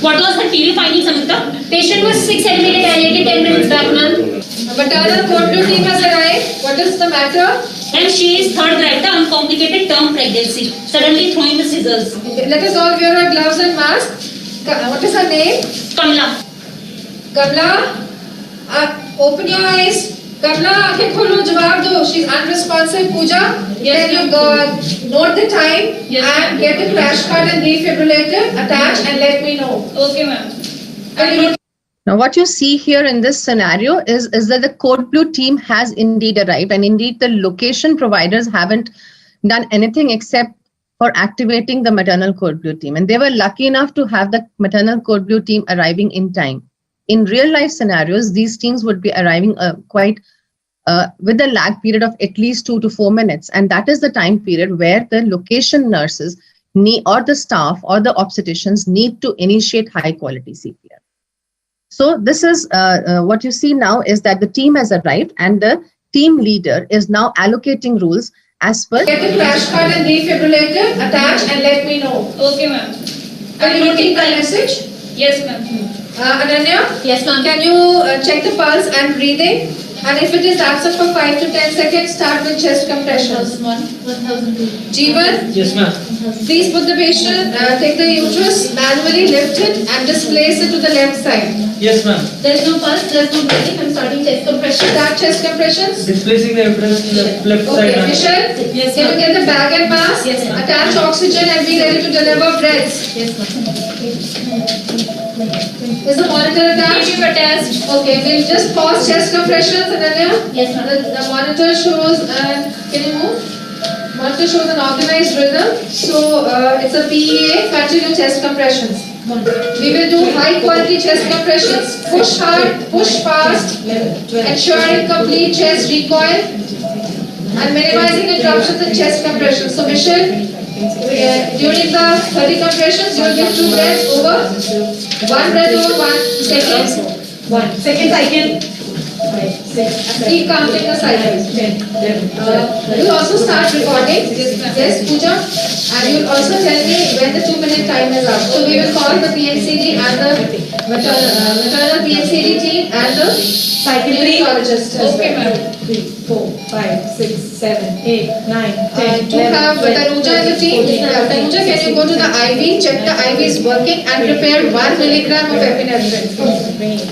What was her TB finding, Samantha? Patient was 6 cm dilated 10 minutes back, ma'am. Maternal cold team has arrived. What is the matter? And she is third drive, the uncomplicated term pregnancy. Suddenly throwing the scissors. Okay, let us all wear our gloves and masks. What is her name? Kamla. Kamla, open your eyes. Kamla, आंखें खोलो, जवाब दो. She's unresponsive. Pooja, yes, can you note the time and get the crash cart and defibrillator attached and let me know. Okay, ma'am. Now, what you see here in this scenario is that the code blue team has indeed arrived, and indeed the location providers haven't done anything except for activating the maternal code blue team. And they were lucky enough to have the maternal code blue team arriving in time. In real life scenarios, these teams would be arriving with a lag period of at least 2 to 4 minutes. And that is the time period where the location nurses or the staff or the obstetricians need to initiate high quality CPR. So this is what you see now is that the team has arrived and the team leader is now allocating rules as per. Get the crash cart and defibrillator attached and let me know. Okay, ma'am. Are you noting the message? Yes, ma'am. Ananya? Yes, ma'am. Can you check the pulse and breathing? And if it is absent for 5 to 10 seconds, start with chest compressions. 1002. Jeevan? Yes, ma'am. Please put the patient, take the uterus, manually lift it and displace it to the left side. Yes, ma'am. There is no pulse, there is no breathing. I'm starting chest compression. Start chest compressions. Displacing the uterus to the left side, ma'am. Michelle, yes, can you get the bag and mask? Yes, ma'am. Attach oxygen and be ready to deliver breaths. Yes, ma'am. Is the monitor attached? Attached. Okay, we'll just pause chest compressions, Ananya. Yes, ma'am. The monitor shows, can you move? Monitor shows an organized rhythm. So it's a PEA, continue chest compressions. We will do high quality chest compressions, push hard, push fast, ensuring complete chest recoil and minimizing interruptions in chest compressions. So Michelle, during the 30 compressions, you will give 2 breaths over, 1 breath over 1 second, 1 second cycle. Keep counting the cycles. You will also start recording. Yes, Pooja. And you will also tell me when the 2-minute time is up. So we will call the PNCD and the maternal PNCD team and the gynecologist. Okay, ma'am. 3, 4, 5, 6, 7, 8, 9, 10. To have Tanuja in the team. Tanuja, can you go to the IV, check the IV is working and prepare 1 milligram of epinephrine.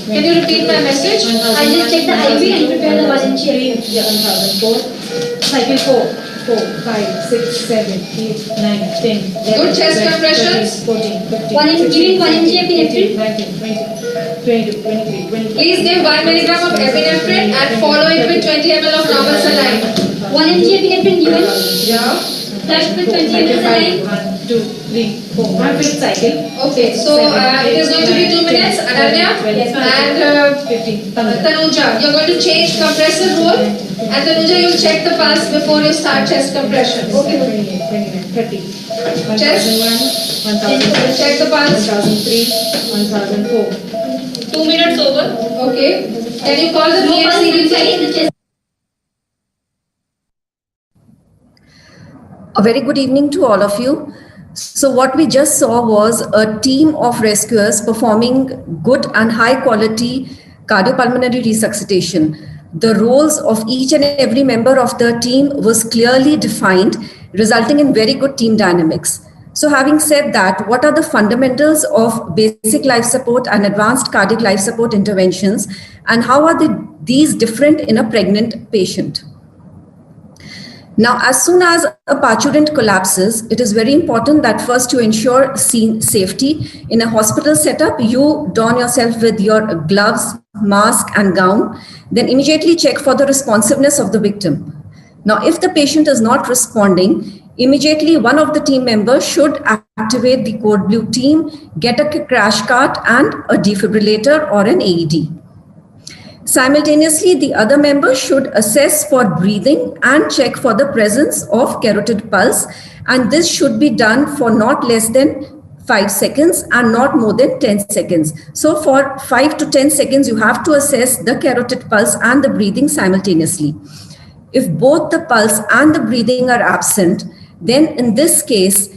Can you repeat my message? I just check the IV and prepare the 1 inch. 1004, cycle 4. 4, 5, 6, 7, 8, 9, 10. Good chest compressions. 14, 15, Giving 1 inch epinephrine. 19, 20, 22, 23, 24. Please give 1 milligram of epinephrine and follow it with 20 ml of normal saline. 1 inch epinephrine given. Yeah. Flushed with 20 ml saline. 1, 2, 3, 4. 1/5 cycle. Okay, so it is going to be 2 minutes. Ananya and 15. Tanuja, you're going to change compressor role. And Tanuja, you'll check the pulse before you start chest compressions. Okay. 28, 29, 30. Chest. 1000. Check the pulse. 1003, 1004. 2 minutes over. Okay. Can you call the PNCD? A very good evening to all of you. So what we just saw was a team of rescuers performing good and high quality cardiopulmonary resuscitation. The roles of each and every member of the team was clearly defined, resulting in very good team dynamics. So having said that, what are the fundamentals of basic life support and advanced cardiac life support interventions, and how are these different in a pregnant patient? Now, as soon as a parturient collapses, it is very important that first you ensure safety. In a hospital setup, you don yourself with your gloves, mask, and gown. Then immediately check for the responsiveness of the victim. Now, if the patient is not responding, immediately one of the team members should activate the code blue team, get a crash cart and a defibrillator or an AED. Simultaneously, the other member should assess for breathing and check for the presence of carotid pulse, and this should be done for not less than 5 seconds and not more than 10 seconds. So for 5 to 10 seconds, you have to assess the carotid pulse and the breathing simultaneously. If both the pulse and the breathing are absent, then in this case,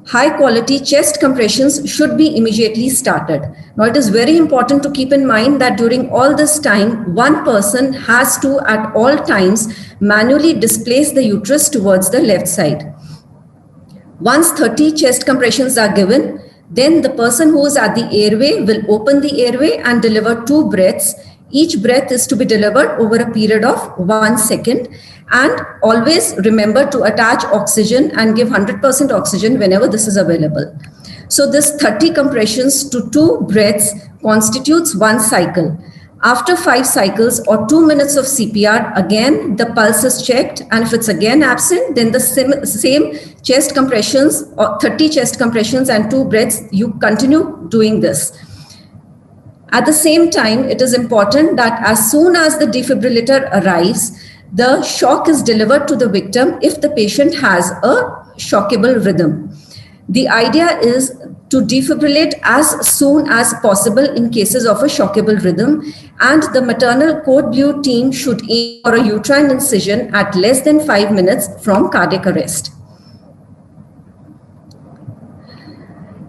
high quality chest compressions should be immediately started. Now, it is very important to keep in mind that during all this time, one person has to at all times manually displace the uterus towards the left side. Once 30 chest compressions are given, then the person who is at the airway will open the airway and deliver 2 breaths. Each breath is to be delivered over a period of 1 second. And always remember to attach oxygen and give 100% oxygen whenever this is available. So this 30 compressions to 2 breaths constitutes 1 cycle. After 5 cycles or 2 minutes of CPR, again the pulse is checked, and if it's again absent, then the same chest compressions or 30 chest compressions and 2 breaths, you continue doing this. At the same time, it is important that as soon as the defibrillator arrives, the shock is delivered to the victim if the patient has a shockable rhythm. The idea is to defibrillate as soon as possible in cases of a shockable rhythm, and the maternal code blue team should aim for a uterine incision at less than 5 minutes from cardiac arrest.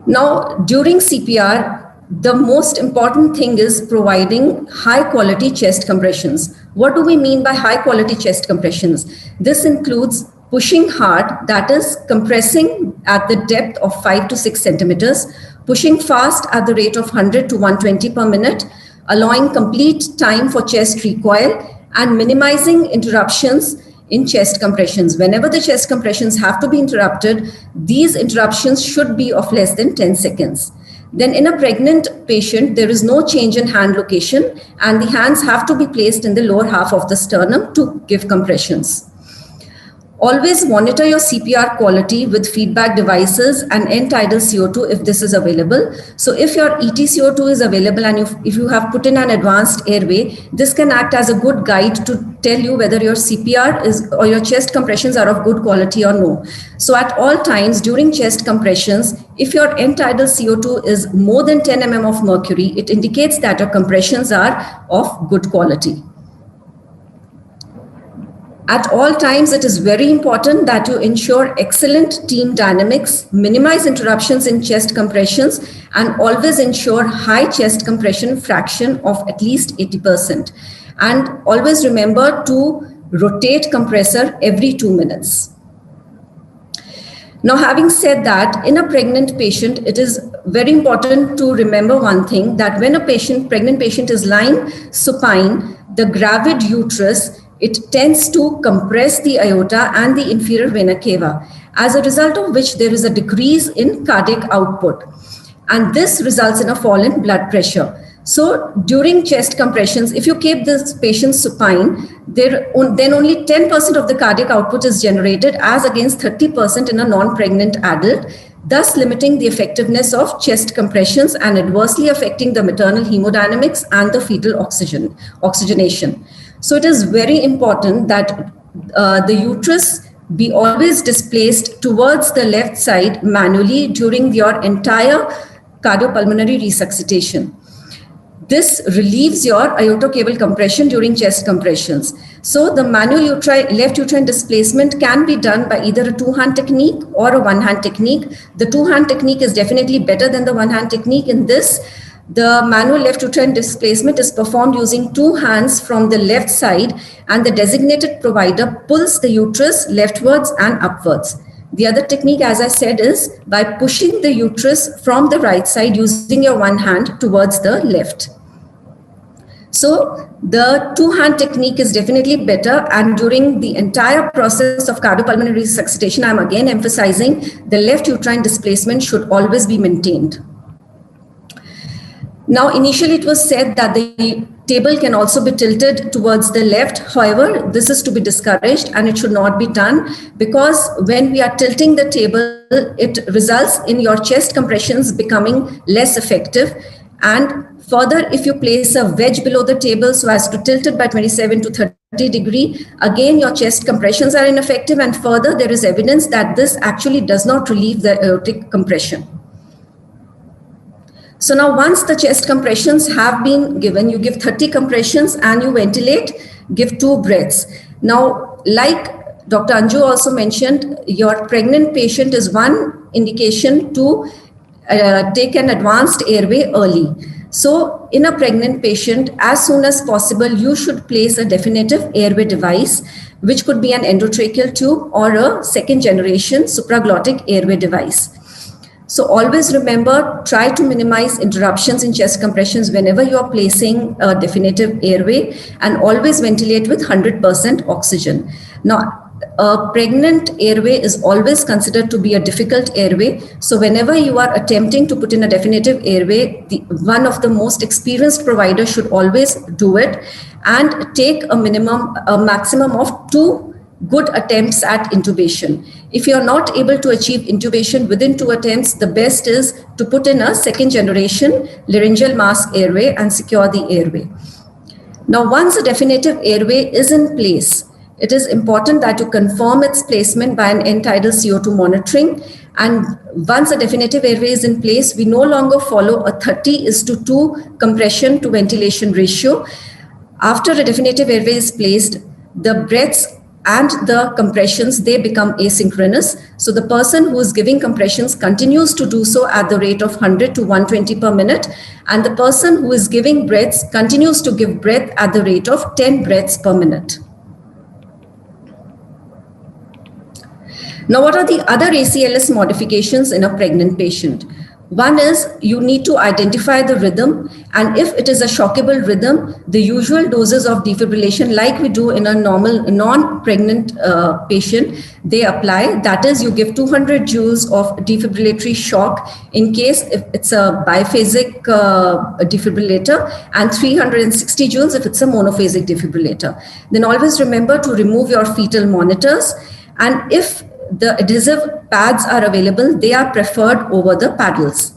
Now, during CPR, the most important thing is providing high quality chest compressions. What do we mean by high quality chest compressions? This includes pushing hard, that is compressing at the depth of 5 to 6 centimeters, pushing fast at the rate of 100 to 120 per minute, allowing complete time for chest recoil, and minimizing interruptions in chest compressions. Whenever the chest compressions have to be interrupted, these interruptions should be of less than 10 seconds. Then in a pregnant patient, there is no change in hand location, and the hands have to be placed in the lower half of the sternum to give compressions. Always monitor your CPR quality with feedback devices and end-tidal CO2 if this is available. So if your ET CO2 is available and if you have put in an advanced airway, this can act as a good guide to tell you whether your CPR is or your chest compressions are of good quality or no. So at all times during chest compressions, if your end-tidal CO2 is more than 10 mm of mercury, it indicates that your compressions are of good quality. At all times, it is very important that you ensure excellent team dynamics, minimize interruptions in chest compressions, and always ensure high chest compression fraction of at least 80%. And always remember to rotate compressor every 2 minutes. Now, having said that, in a pregnant patient, it is very important to remember one thing, that when a pregnant patient is lying supine, the gravid uterus, it tends to compress the aorta and the inferior vena cava, as a result of which there is a decrease in cardiac output. And this results in a fall in blood pressure. So during chest compressions, if you keep this patient supine, then only 10% of the cardiac output is generated as against 30% in a non-pregnant adult, thus limiting the effectiveness of chest compressions and adversely affecting the maternal hemodynamics and the fetal oxygenation. So it is very important that the uterus be always displaced towards the left side manually during your entire cardiopulmonary resuscitation. This relieves your aortocaval compression during chest compressions. So the manual left uterine displacement can be done by either a two-hand technique or a one-hand technique. The two-hand technique is definitely better than the one-hand technique. In this, the manual left uterine displacement is performed using two hands from the left side, and the designated provider pulls the uterus leftwards and upwards. The other technique, as I said, is by pushing the uterus from the right side using your one hand towards the left. So the two-hand technique is definitely better, and during the entire process of cardiopulmonary resuscitation, I'm again emphasizing the left uterine displacement should always be maintained. Now, initially it was said that the table can also be tilted towards the left. However, this is to be discouraged and it should not be done, because when we are tilting the table, it results in your chest compressions becoming less effective. And further, if you place a wedge below the table so as to tilt it by 27 to 30 degree, again, your chest compressions are ineffective. And further, there is evidence that this actually does not relieve the aortic compression. So now once the chest compressions have been given, you give 30 compressions and you ventilate, give 2 breaths. Now, like Dr. Anju also mentioned, your pregnant patient is one indication to take an advanced airway early. So in a pregnant patient, as soon as possible, you should place a definitive airway device, which could be an endotracheal tube or a second generation supraglottic airway device. So always remember, try to minimize interruptions in chest compressions whenever you are placing a definitive airway, and always ventilate with 100% oxygen. Now, a pregnant airway is always considered to be a difficult airway. So whenever you are attempting to put in a definitive airway, one of the most experienced providers should always do it and take a maximum of 2 good attempts at intubation. If you are not able to achieve intubation within 2 attempts, the best is to put in a second generation laryngeal mask airway and secure the airway. Now, once a definitive airway is in place, it is important that you confirm its placement by an end-tidal CO2 monitoring. And once a definitive airway is in place, we no longer follow a 30:2 compression to ventilation ratio. After a definitive airway is placed, the breaths and the compressions, they become asynchronous. So the person who is giving compressions continues to do so at the rate of 100 to 120 per minute. And the person who is giving breaths continues to give breath at the rate of 10 breaths per minute. Now, what are the other ACLS modifications in a pregnant patient? One is you need to identify the rhythm, and if it is a shockable rhythm, the usual doses of defibrillation, like we do in a normal non-pregnant patient, they apply. That is, you give 200 joules of defibrillatory shock in case if it's a biphasic defibrillator, and 360 joules if it's a monophasic defibrillator. Then always remember to remove your fetal monitors, and if the adhesive pads are available, they are preferred over the paddles.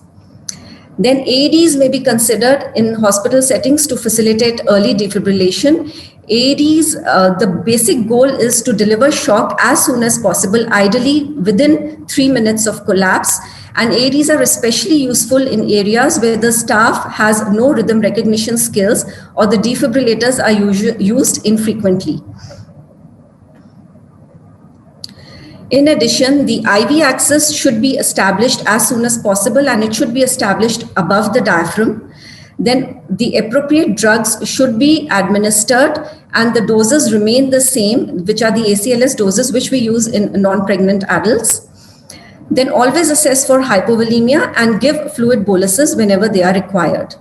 Then AEDs may be considered in hospital settings to facilitate early defibrillation. AEDs, the basic goal is to deliver shock as soon as possible, ideally within 3 minutes of collapse. And AEDs are especially useful in areas where the staff has no rhythm recognition skills or the defibrillators are used infrequently. In addition, the IV access should be established as soon as possible, and it should be established above the diaphragm. Then the appropriate drugs should be administered, and the doses remain the same, which are the ACLS doses which we use in non-pregnant adults. Then always assess for hypovolemia and give fluid boluses whenever they are required.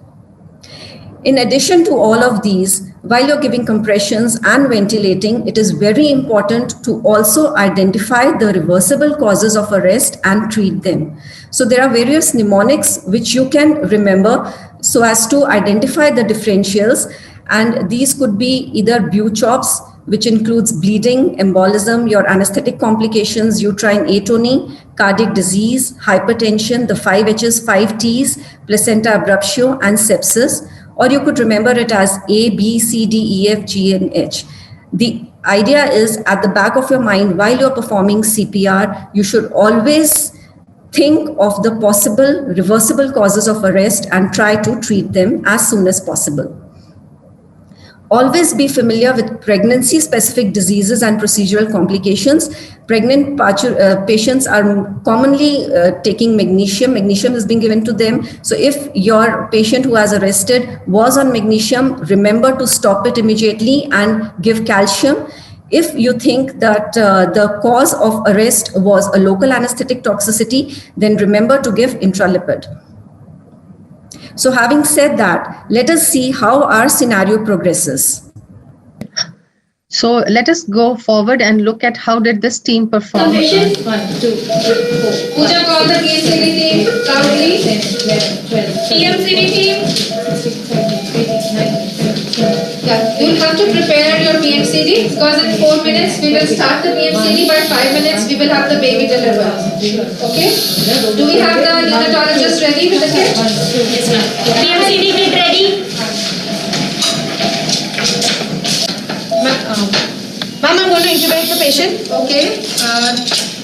In addition to all of these, while you're giving compressions and ventilating, it is very important to also identify the reversible causes of arrest and treat them. So there are various mnemonics which you can remember so as to identify the differentials, and these could be either BUCHOPS, which includes bleeding, embolism, your anesthetic complications, uterine atony, cardiac disease, hypertension, the 5 H's, 5 T's, placenta abruptio, and sepsis. Or you could remember it as A, B, C, D, E, F, G, and H. The idea is at the back of your mind, while you're performing CPR, you should always think of the possible reversible causes of arrest and try to treat them as soon as possible. Always be familiar with pregnancy-specific diseases and procedural complications. Pregnant patients are commonly taking magnesium. Magnesium is being given to them. So if your patient who has arrested was on magnesium, remember to stop it immediately and give calcium. If you think that the cause of arrest was a local anesthetic toxicity, then remember to give intralipid. So having said that, let us see how our scenario progresses. So let us go forward and look at how did this team perform. 1, 2, 3, 4. Pooja, call the PMCD team loudly. 12. PMCD team. Yeah, you will have to prepare your PMCD because in 4 minutes we will start the PMCD. By 5 minutes we will have the baby delivered. Okay? Do we have the neonatologist ready with the kit? Yes, ma'am. PMCD kit ready. Ma'am, I'm going to intubate the patient. Okay.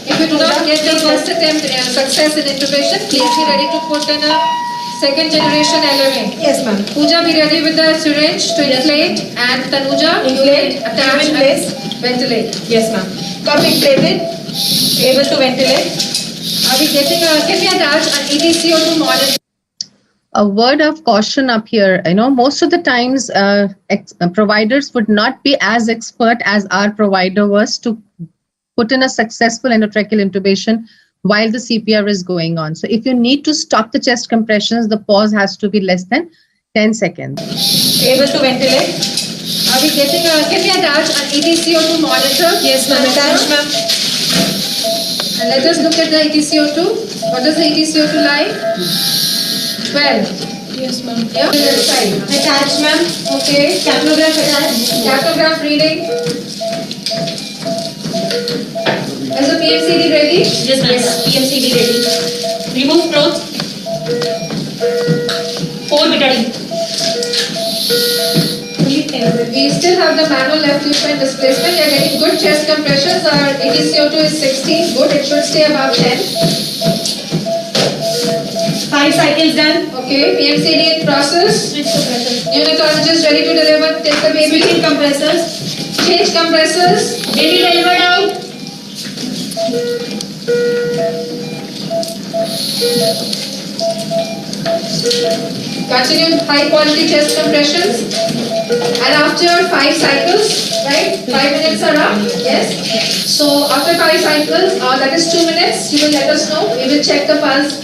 If you do not get the first attempt success in intubation, please be ready to put in a second generation LMA. Yes, ma'am. Pooja, be ready with the syringe to inflate, and Tanuja, inflate, attach and ventilate. Yes, ma'am. Got inflated, able to ventilate. Are we getting can we attach an ETCO2 monitor? A word of caution up here, most of the times providers would not be as expert as our provider was to put in a successful endotracheal intubation while the CPR is going on. So if you need to stop the chest compressions, the pause has to be less than 10 seconds. Able to ventilate. Are we getting can we attach an ETCO2 monitor? Yes, ma'am. Attach, ma'am. And let us look at the ETCO2. What is the ETCO2 like? 12. Yes, ma'am. Yeah. Attach, ma'am. Okay. Capnograph attached. Capnograph reading. Is the PMCD ready? Yes, ma'am. PMCD ready. Remove clothes. 4 betadine. We still have the manual left hip and displacement. We are getting good chest compressions. Our ETCO2 is 16. Good. It should stay above 10. 5 cycles done. Okay. PMCD in process. Neonatologist ready to deliver. Take the baby. Switching compressors. Change compressors. Baby delivered out. Continue high quality chest compressions. And after 5 cycles, right? 5 minutes are up. Yes. So after 5 cycles, that is 2 minutes, you will let us know. We will check the pulse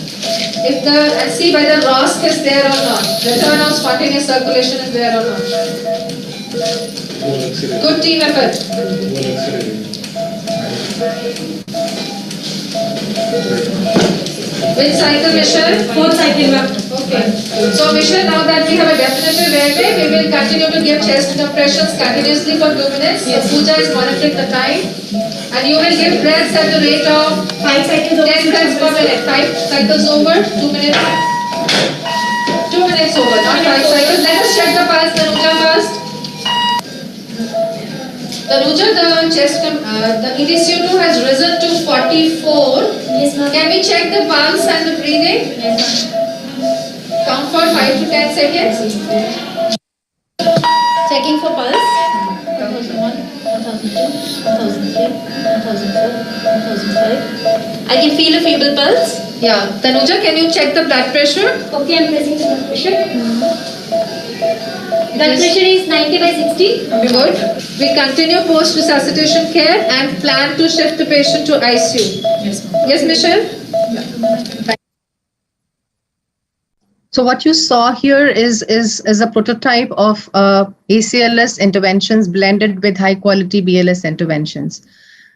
if and see whether ROSC is there or not. Return of spontaneous circulation is there or not. Good team effort. Which cycle, Michelle? 4th cycle, ma'am. Okay. So, Michelle, now that we have a definitive airway, we will continue to give chest compressions continuously for 2 minutes. Yes. So, Pooja is monitoring the time. And you will give breaths at the rate of 5 cycles 10 breaths per minute. 5 cycles over, 2 minutes. 2 minutes over, not 5 cycles. Let us check the pulse, Tanuja first. Tanuja, the chest, the ETCO2 has risen to 44. Yes, ma'am. Can we check the pulse and the breathing? Yes, Count for 5 to 10 seconds. checking for pulse. 1001, 1002, 1003, 1004, 1005. I can feel a feeble pulse. Yeah. Tanuja, can you check the blood pressure? Okay, I'm pressing the blood pressure. Blood pressure is 90 by 60. Good. We continue post-resuscitation care and plan to shift the patient to ICU. Yes, yes, Michelle? Yeah. So what you saw here is a prototype of ACLS interventions blended with high quality BLS interventions.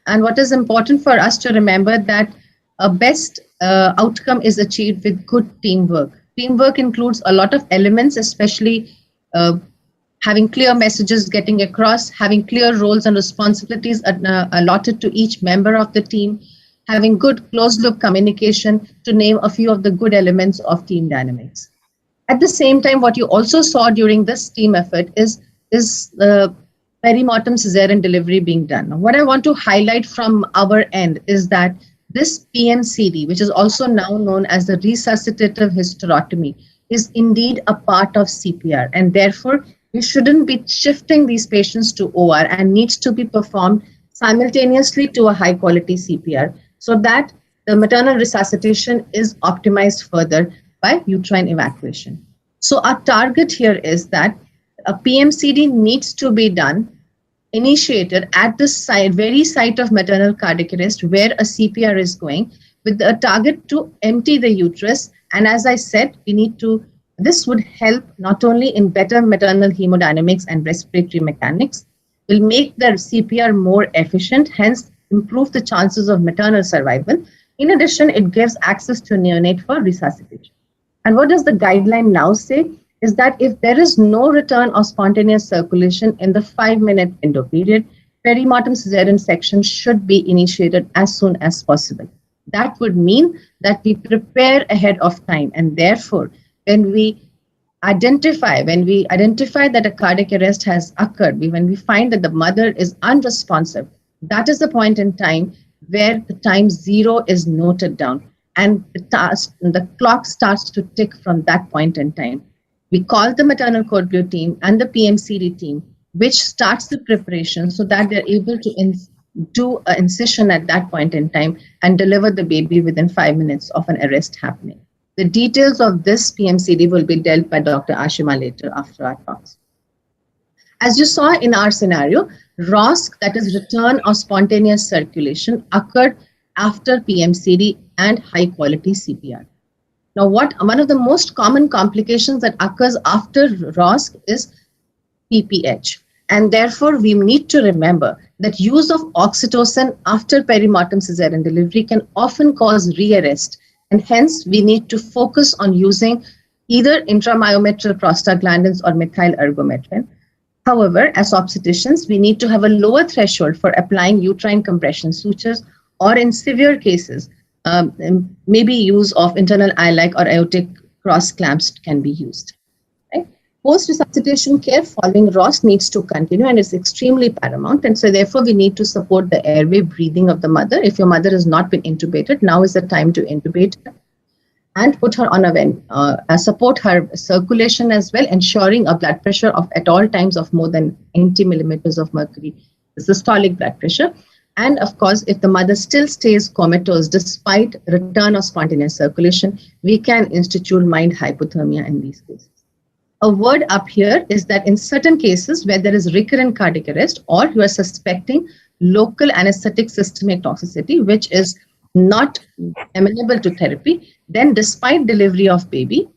And what is important for us to remember that a best outcome is achieved with good teamwork. Teamwork includes a lot of elements, especially having clear messages getting across, having clear roles and responsibilities allotted to each member of the team, having good closed-loop communication, to name a few of the good elements of team dynamics. At the same time, what you also saw during this team effort is the perimortem cesarean delivery being done. Now, what I want to highlight from our end is that this PMCD, which is also now known as the resuscitative hysterotomy, is indeed a part of CPR, and therefore We shouldn't be shifting these patients to OR and needs to be performed simultaneously to a high quality CPR so that the maternal resuscitation is optimized further by uterine evacuation. So our target here is that a PMCD needs to be done, initiated at the very site of maternal cardiac arrest where a CPR is going, with a target to empty the uterus. And as I said, this would help not only in better maternal hemodynamics and respiratory mechanics, will make the CPR more efficient, hence improve the chances of maternal survival. In addition, it gives access to neonate for resuscitation. And what does the guideline now say? Is that if there is no return of spontaneous circulation in the 5-minute window period, perimortem cesarean section should be initiated as soon as possible. That would mean that we prepare ahead of time, and therefore, when we identify that a cardiac arrest has occurred, when we find that the mother is unresponsive, that is the point in time where the time 0 is noted down, and the clock starts to tick from that point in time. We call the maternal cord blue team and the PMCD team, which starts the preparation so that they're able to do an incision at that point in time and deliver the baby within 5 minutes of an arrest happening. The details of this PMCD will be dealt by Dr. Ashima later after our talks. As you saw in our scenario, ROSC, that is return of spontaneous circulation, occurred after PMCD and high quality CPR. Now, one of the most common complications that occurs after ROSC is PPH. And therefore, we need to remember that use of oxytocin after perimortem cesarean delivery can often cause rearrest. And hence, we need to focus on using either intramyometrial prostaglandins or methyl ergometrin. However, as obstetricians, we need to have a lower threshold for applying uterine compression sutures, or in severe cases, maybe use of internal iliac or aortic cross clamps can be used. Right? Post-resuscitation care following ROSC needs to continue and is extremely paramount. And so therefore, we need to support the airway breathing of the mother. If your mother has not been intubated, now is the time to intubate her and put her on a vent, support her circulation as well, ensuring a blood pressure of at all times of more than 90 millimeters of mercury, systolic blood pressure. And of course, if the mother still stays comatose despite return of spontaneous circulation, we can institute mild hypothermia in these cases. A word up here is that in certain cases where there is recurrent cardiac arrest or you are suspecting local anesthetic systemic toxicity, which is not amenable to therapy, then despite delivery of baby,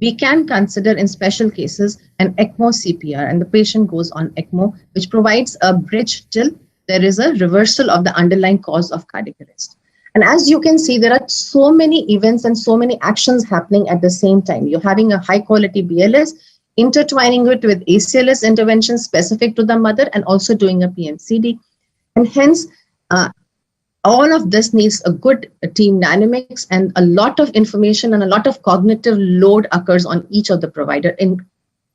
we can consider in special cases an ECMO CPR, and the patient goes on ECMO, which provides a bridge till there is a reversal of the underlying cause of cardiac arrest. And as you can see, there are so many events and so many actions happening at the same time. You're having a high quality BLS, intertwining it with ACLS intervention specific to the mother, and also doing a PMCD. And hence, all of this needs a good team dynamics, and a lot of information and a lot of cognitive load occurs on each of the provider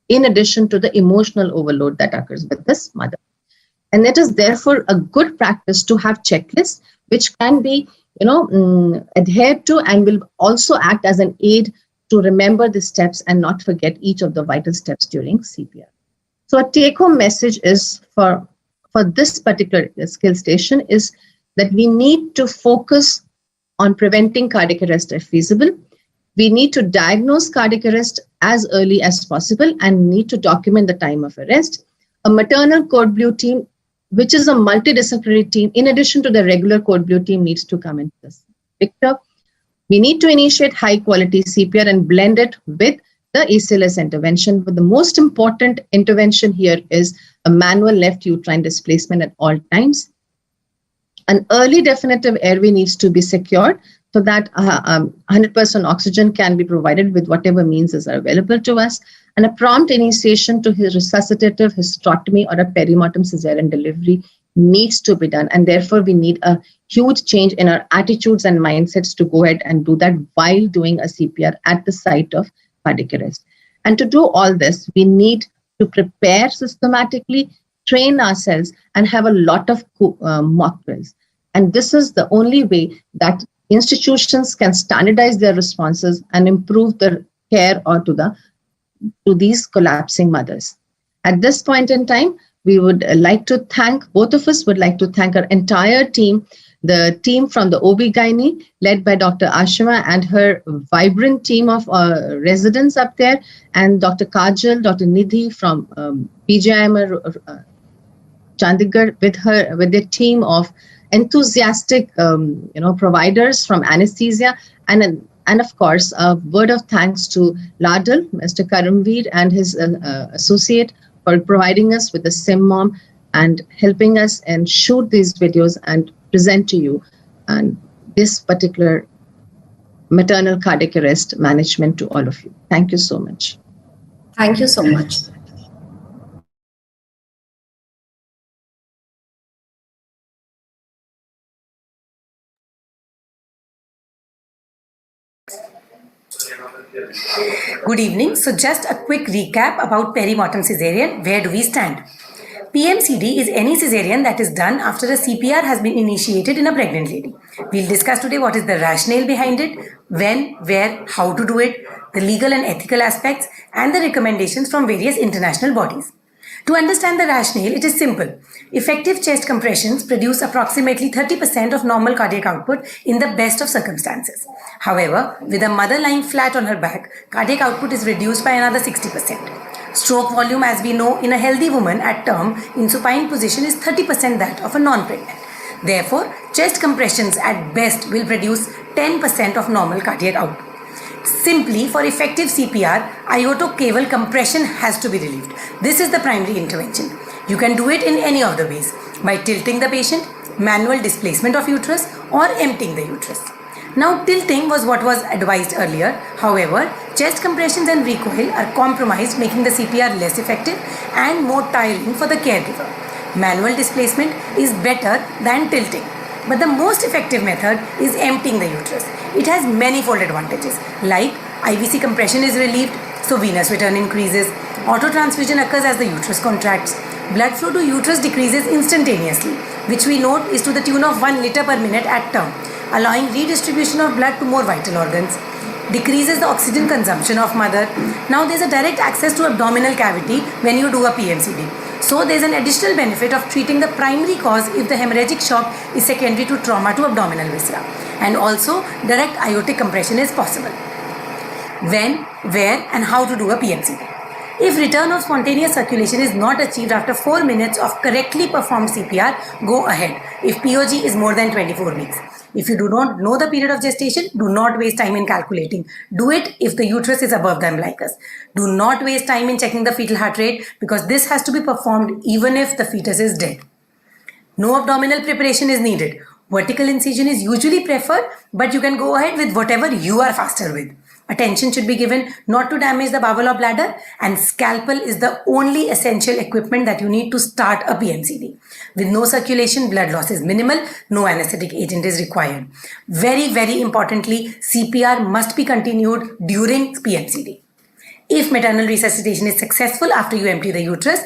in addition to the emotional overload that occurs with this mother. And it is therefore a good practice to have checklists which can be adhered to and will also act as an aid to remember the steps and not forget each of the vital steps during CPR. So a take-home message is for this particular skill station is that we need to focus on preventing cardiac arrest if feasible. We need to diagnose cardiac arrest as early as possible and need to document the time of arrest. A maternal code blue team, which is a multidisciplinary team, in addition to the regular code blue team, needs to come into this picture. We need to initiate high quality CPR and blend it with the ACLS intervention. But the most important intervention here is a manual left uterine displacement at all times. An early definitive airway needs to be secured so that 100% oxygen can be provided with whatever means is available to us, and a prompt initiation to his resuscitative hysterectomy or a perimortem cesarean delivery needs to be done. And therefore, we need a huge change in our attitudes and mindsets to go ahead and do that while doing a CPR at the site of cardiac arrest. And to do all this, we need to prepare systematically, train ourselves, and have a lot of mock drills. And this is the only way that institutions can standardize their responses and improve their care or to these collapsing mothers. At this point in time, we would like to thank, both of us would like to thank our entire team, the team from the OB-GYN led by Dr. Ashima and her vibrant team of residents up there, and Dr. Kajal, Dr. Nidhi from PGIMR Chandigarh with their team of enthusiastic providers from anesthesia, and of course a word of thanks to Ladal, Mr. Karamveer and his associate for providing us with the SimMom and helping us and shoot these videos and present to you and this particular maternal cardiac arrest management to all of you. Thank you so much. Thank you so much. Good evening. So just a quick recap about perimortem cesarean. Where do we stand? PMCD is any cesarean that is done after a CPR has been initiated in a pregnant lady. We'll discuss today what is the rationale behind it, when, where, how to do it, the legal and ethical aspects, and the recommendations from various international bodies. To understand the rationale, it is simple. Effective chest compressions produce approximately 30% of normal cardiac output in the best of circumstances. However, with a mother lying flat on her back, cardiac output is reduced by another 60%. Stroke volume, as we know, in a healthy woman at term in supine position is 30% that of a non-pregnant. Therefore, chest compressions at best will produce 10% of normal cardiac output. Simply, for effective CPR, iotocaval compression has to be relieved. This is the primary intervention. You can do it in any of the ways, by tilting the patient, manual displacement of uterus, or emptying the uterus. Now, tilting was what was advised earlier. However, chest compressions and recoil are compromised, making the CPR less effective and more tiring for the caregiver. Manual displacement is better than tilting. But the most effective method is emptying the uterus. It has manifold advantages, like IVC compression is relieved, so venous return increases, autotransfusion occurs as the uterus contracts, blood flow to uterus decreases instantaneously, which we note is to the tune of 1 liter per minute at term, allowing redistribution of blood to more vital organs, decreases the oxygen consumption of mother. Now there's a direct access to abdominal cavity when you do a PMCD. So there's an additional benefit of treating the primary cause if the hemorrhagic shock is secondary to trauma to abdominal viscera. And also direct aortic compression is possible. When, where, and how to do a PMCD. If return of spontaneous circulation is not achieved after 4 minutes of correctly performed CPR, go ahead if POG is more than 24 weeks. If you do not know the period of gestation, do not waste time in calculating. Do it if the uterus is above the umbilicus. Do not waste time in checking the fetal heart rate because this has to be performed even if the fetus is dead. No abdominal preparation is needed. Vertical incision is usually preferred, but you can go ahead with whatever you are faster with. Attention should be given not to damage the bowel or bladder, and scalpel is the only essential equipment that you need to start a PMCD. With no circulation, blood loss is minimal, no anesthetic agent is required. Very, very importantly, CPR must be continued during PMCD. If maternal resuscitation is successful after you empty the uterus,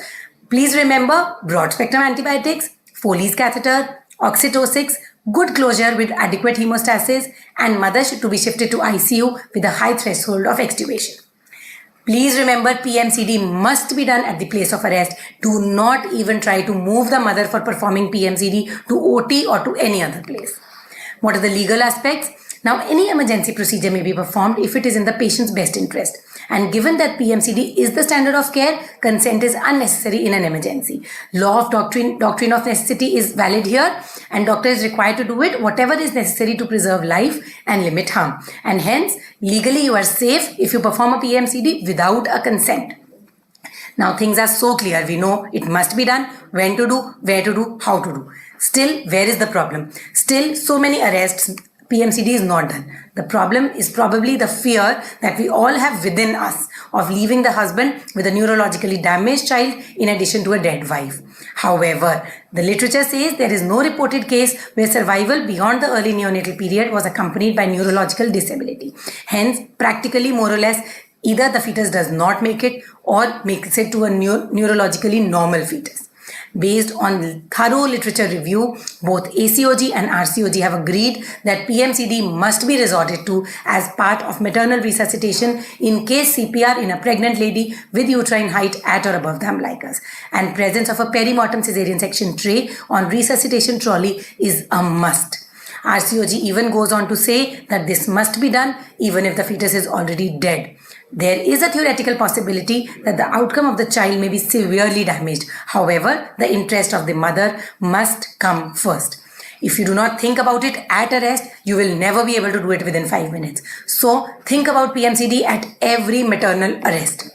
please remember broad spectrum antibiotics, Foley's catheter, oxytocin, good closure with adequate hemostasis, and mother to be shifted to ICU with a high threshold of extubation. Please remember PMCD must be done at the place of arrest. Do not even try to move the mother for performing PMCD to OT or to any other place. What are the legal aspects? Now, any emergency procedure may be performed if it is in the patient's best interest. And given that PMCD is the standard of care, consent is unnecessary in an emergency. Law of doctrine of necessity is valid here, and doctor is required to do it whatever is necessary to preserve life and limit harm. And hence, legally you are safe if you perform a PMCD without a consent. Now things are so clear. We know it must be done, when to do, where to do, how to do. Still, where is the problem? Still, so many arrests, PMCD is not done. The problem is probably the fear that we all have within us of leaving the husband with a neurologically damaged child in addition to a dead wife. However, the literature says there is no reported case where survival beyond the early neonatal period was accompanied by neurological disability. Hence, practically more or less, either the fetus does not make it or makes it to a neurologically normal fetus. Based on thorough literature review, both ACOG and RCOG have agreed that PMCD must be resorted to as part of maternal resuscitation in case CPR in a pregnant lady with uterine height at or above the umbilicus and presence of a perimortem cesarean section tray on resuscitation trolley is a must. RCOG even goes on to say that this must be done even if the fetus is already dead. There is a theoretical possibility that the outcome of the child may be severely damaged. However, the interest of the mother must come first. If you do not think about it at arrest, you will never be able to do it within 5 minutes. So think about PMCD at every maternal arrest.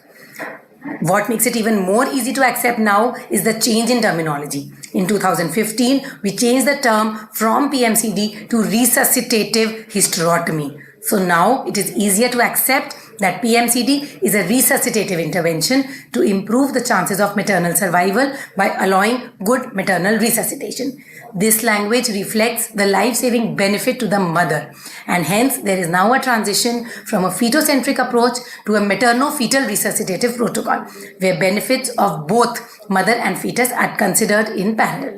What makes it even more easy to accept now is the change in terminology. In 2015, we changed the term from PMCD to resuscitative hysterotomy. So now it is easier to accept that PMCD is a resuscitative intervention to improve the chances of maternal survival by allowing good maternal resuscitation. This language reflects the life-saving benefit to the mother, and hence there is now a transition from a fetocentric approach to a materno-fetal resuscitative protocol, where benefits of both mother and fetus are considered in parallel.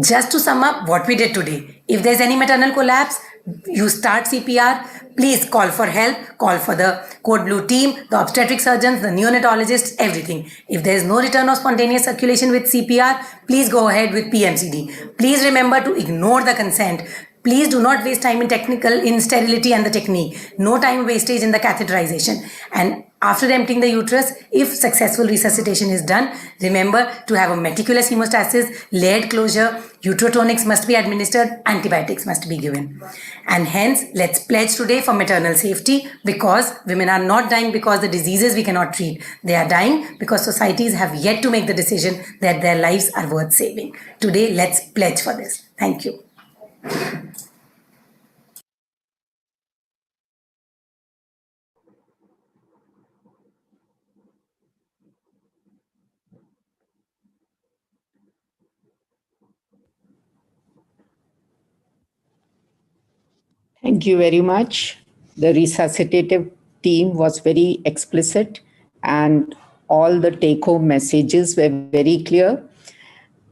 Just to sum up what we did today, if there's any maternal collapse, you start CPR, please call for help, call for the Code Blue team, the obstetric surgeons, the neonatologists, everything. If there is no return of spontaneous circulation with CPR, please go ahead with PMCD. Please remember to ignore the consent. Please do not waste time in sterility and the technique. No time wastage in the catheterization. And after emptying the uterus, if successful resuscitation is done, remember to have a meticulous hemostasis, layered closure, uterotonics must be administered, antibiotics must be given. And hence, let's pledge today for maternal safety, because women are not dying because the diseases we cannot treat. They are dying because societies have yet to make the decision that their lives are worth saving. Today, let's pledge for this. Thank you. Thank you very much. The resuscitative team was very explicit and all the take-home messages were very clear.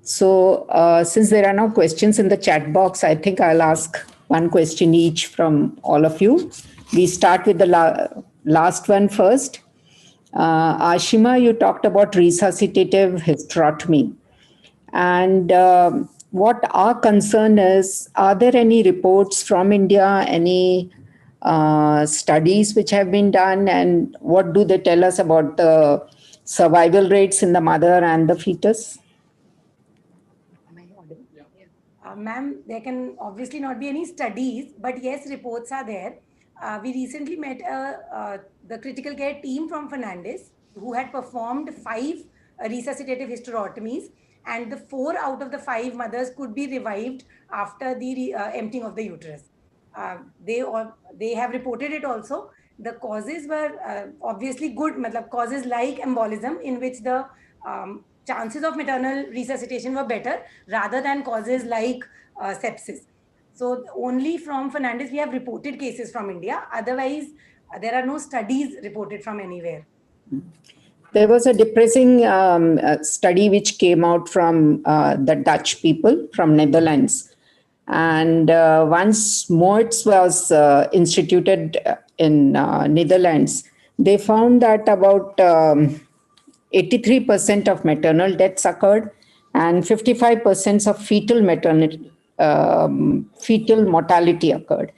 So since there are no questions in the chat box, I think I'll ask one question each from all of you. We start with the last one first. Ashima, you talked about resuscitative hysterotomy. And what our concern is, are there any reports from India, any studies which have been done, and what do they tell us about the survival rates in the mother and the fetus? Ma'am, there can obviously not be any studies, but yes, reports are there. We recently met the critical care team from Fernandez who had performed 5 resuscitative hysterotomies, and the 4 out of the 5 mothers could be revived after the emptying of the uterus. They have reported it also. The causes were obviously good, causes like embolism, in which the chances of maternal resuscitation were better rather than causes like sepsis. So only from Fernandez we have reported cases from India. Otherwise, there are no studies reported from anywhere. There was a depressing study which came out from the Dutch people from Netherlands. And once MOITS was instituted in Netherlands, they found that about 83% of maternal deaths occurred and 55% of fetal mortality occurred.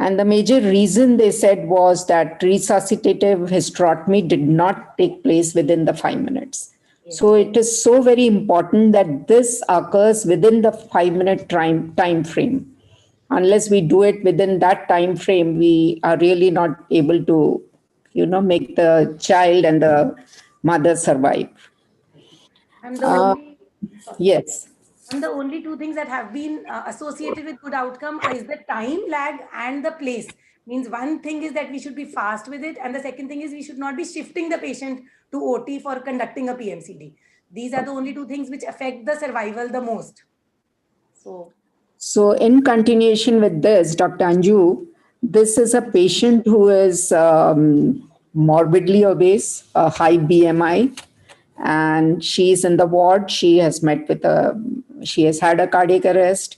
And the major reason they said was that resuscitative hysterotomy did not take place within the 5 minutes. Yes. So it is so very important that this occurs within the 5-minute time frame. Unless we do it within that time frame, we are really not able to, make the child and the mother survive. And the yes. And the only 2 things that have been associated with good outcome is the time lag and the place. Means one thing is that we should be fast with it, and the second thing is we should not be shifting the patient to OT for conducting a PMCD. These are the only 2 things which affect the survival the most. So in continuation with this, Dr. Anju, this is a patient who is morbidly obese, a high BMI, and she's in the ward. She has she has had a cardiac arrest.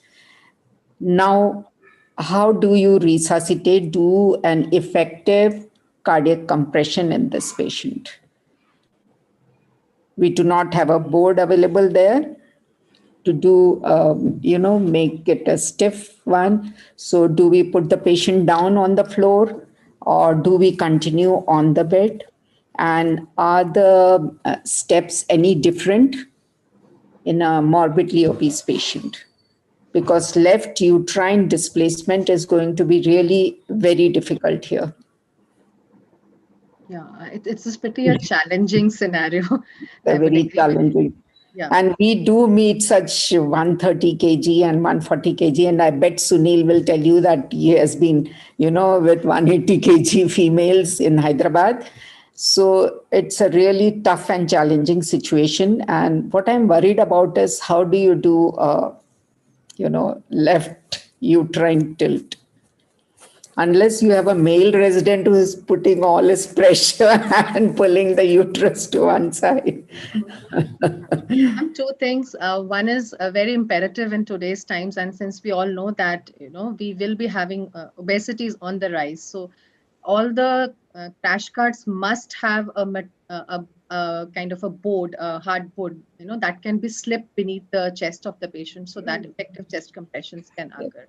Now, how do you resuscitate, do an effective cardiac compression in this patient? We do not have a board available there to do, make it a stiff one. So do we put the patient down on the floor or do we continue on the bed? And are the steps any different in a morbidly obese patient? Because left uterine displacement is going to be really very difficult here. Yeah, it's pretty a challenging scenario. Very challenging. Yeah. And we do meet such 130 kg and 140 kg. And I bet Sunil will tell you that he has been, with 180 kg females in Hyderabad. So it's a really tough and challenging situation. And what I'm worried about is how do you do, left uterine tilt? Unless you have a male resident who is putting all his pressure and pulling the uterus to one side. Two things. One is very imperative in today's times, and since we all know that we will be having obesity is on the rise, so all the crash carts must have a kind of a board, a hard board, that can be slipped beneath the chest of the patient, so that effective chest compressions can occur.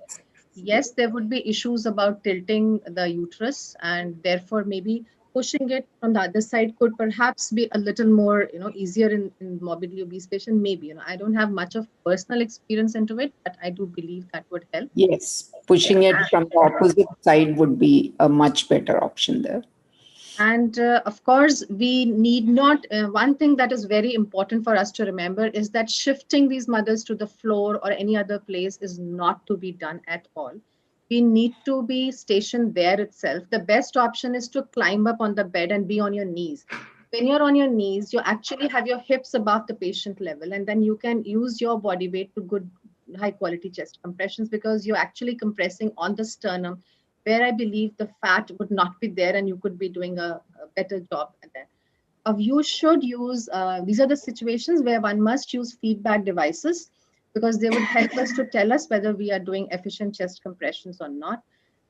Yes, there would be issues about tilting the uterus, and therefore maybe pushing it from the other side could perhaps be a little more, easier in morbidly obese patient. Maybe, I don't have much of personal experience into it, but I do believe that would help. Yes, pushing it from the opposite side would be a much better option there. And of course, we need not, one thing that is very important for us to remember is that shifting these mothers to the floor or any other place is not to be done at all. We need to be stationed there itself. The best option is to climb up on the bed and be on your knees. When you're on your knees, you actually have your hips above the patient level, and then you can use your body weight to good high quality chest compressions because you're actually compressing on the sternum, where I believe the fat would not be there and you could be doing a better job at that. You should use, these are the situations where one must use feedback devices because they would help us to tell us whether we are doing efficient chest compressions or not.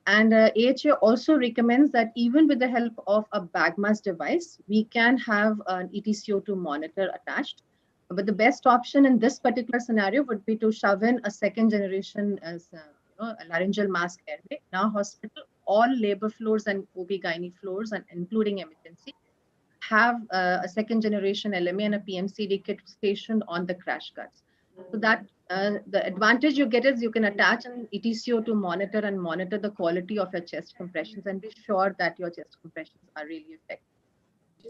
And AHA also recommends that even with the help of a BAGMAS device, we can have an ETCO2 monitor attached. But the best option in this particular scenario would be to shove in a second generation as a laryngeal mask airway. In our hospital, all labor floors and OB-GYN floors, and including emergency, have a second generation LMA and a PMCD kit stationed on the crash carts. So that the advantage you get is you can attach an ETCO2 monitor and monitor the quality of your chest compressions and be sure that your chest compressions are really effective.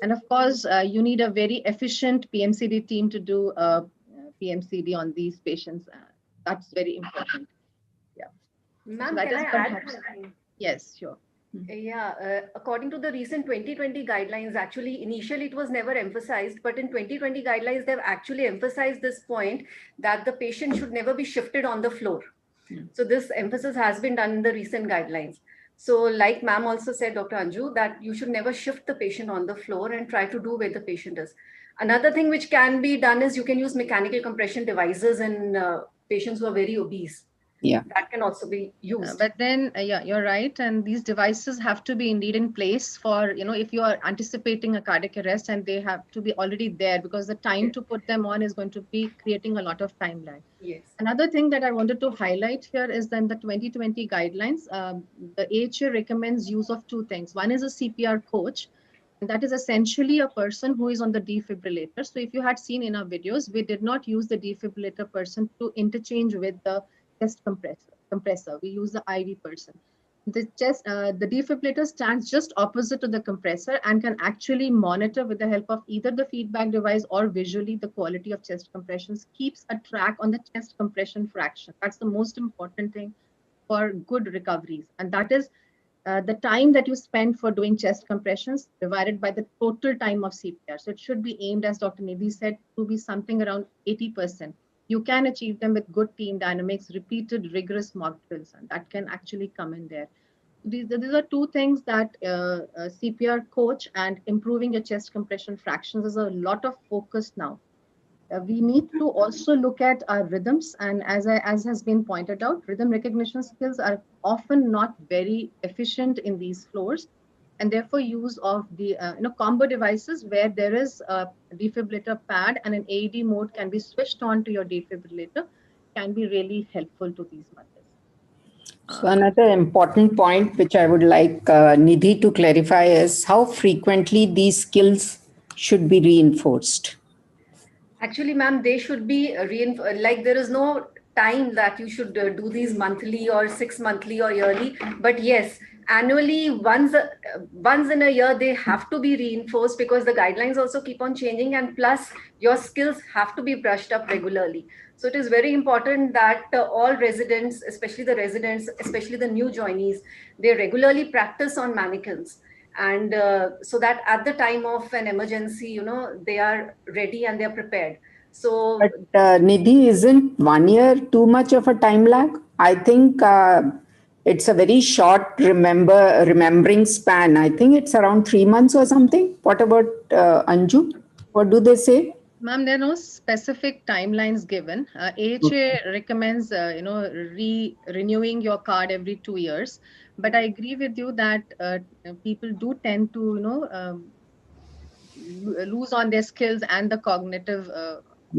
And of course, you need a very efficient PMCD team to do PMCD on these patients. That's very important. Yeah. Ma'am, So can I add something? Yes, sure. Yeah, according to the recent 2020 guidelines, actually, initially it was never emphasized, but in 2020 guidelines, they've actually emphasized this point that the patient should never be shifted on the floor. So this emphasis has been done in the recent guidelines. So like ma'am also said, Dr. Anju, that you should never shift the patient on the floor and try to do where the patient is. Another thing which can be done is you can use mechanical compression devices in patients who are very obese. Yeah, that can also be used. But then, yeah, you're right. And these devices have to be indeed in place for, if you are anticipating a cardiac arrest, and they have to be already there because the time to put them on is going to be creating a lot of timeline. Yes. Another thing that I wanted to highlight here is that in the 2020 guidelines, the AHA recommends use of two things. One is a CPR coach. And that is essentially a person who is on the defibrillator. So if you had seen in our videos, we did not use the defibrillator person to interchange with the chest compressor. We use the IV person. The defibrillator stands just opposite to the compressor and can actually monitor with the help of either the feedback device or visually the quality of chest compressions, keeps a track on the chest compression fraction. That's the most important thing for good recoveries. And that is the time that you spend for doing chest compressions divided by the total time of CPR. So it should be aimed, as Dr. Nidhi said, to be something around 80%. You can achieve them with good team dynamics, repeated rigorous mock drills, and that can actually come in there. These are two things that CPR coach and improving your chest compression fractions is a lot of focus now. We need to also look at our rhythms, and as has been pointed out, rhythm recognition skills are often not very efficient in these floors, and therefore use of the combo devices where there is a defibrillator pad and an AED mode can be switched on to your defibrillator can be really helpful to these mothers. So another important point which I would like Nidhi to clarify is how frequently these skills should be reinforced. Actually, ma'am, they should be like there is no time that you should do these monthly or 6 monthly or yearly. But yes, annually, once in a year, they have to be reinforced because the guidelines also keep on changing, and plus your skills have to be brushed up regularly. So it is very important that all residents, especially the new joinees, they regularly practice on mannequins. And so that at the time of an emergency, they are ready and they're prepared. So But Nidhi, isn't 1 year too much of a time lag? I think it's a very short remembering span. I think it's around 3 months or something. What about Anju? What do they say? Ma'am, there are no specific timelines given. AHA recommends, renewing your card every 2 years. But I agree with you that people do tend to, lose on their skills and the cognitive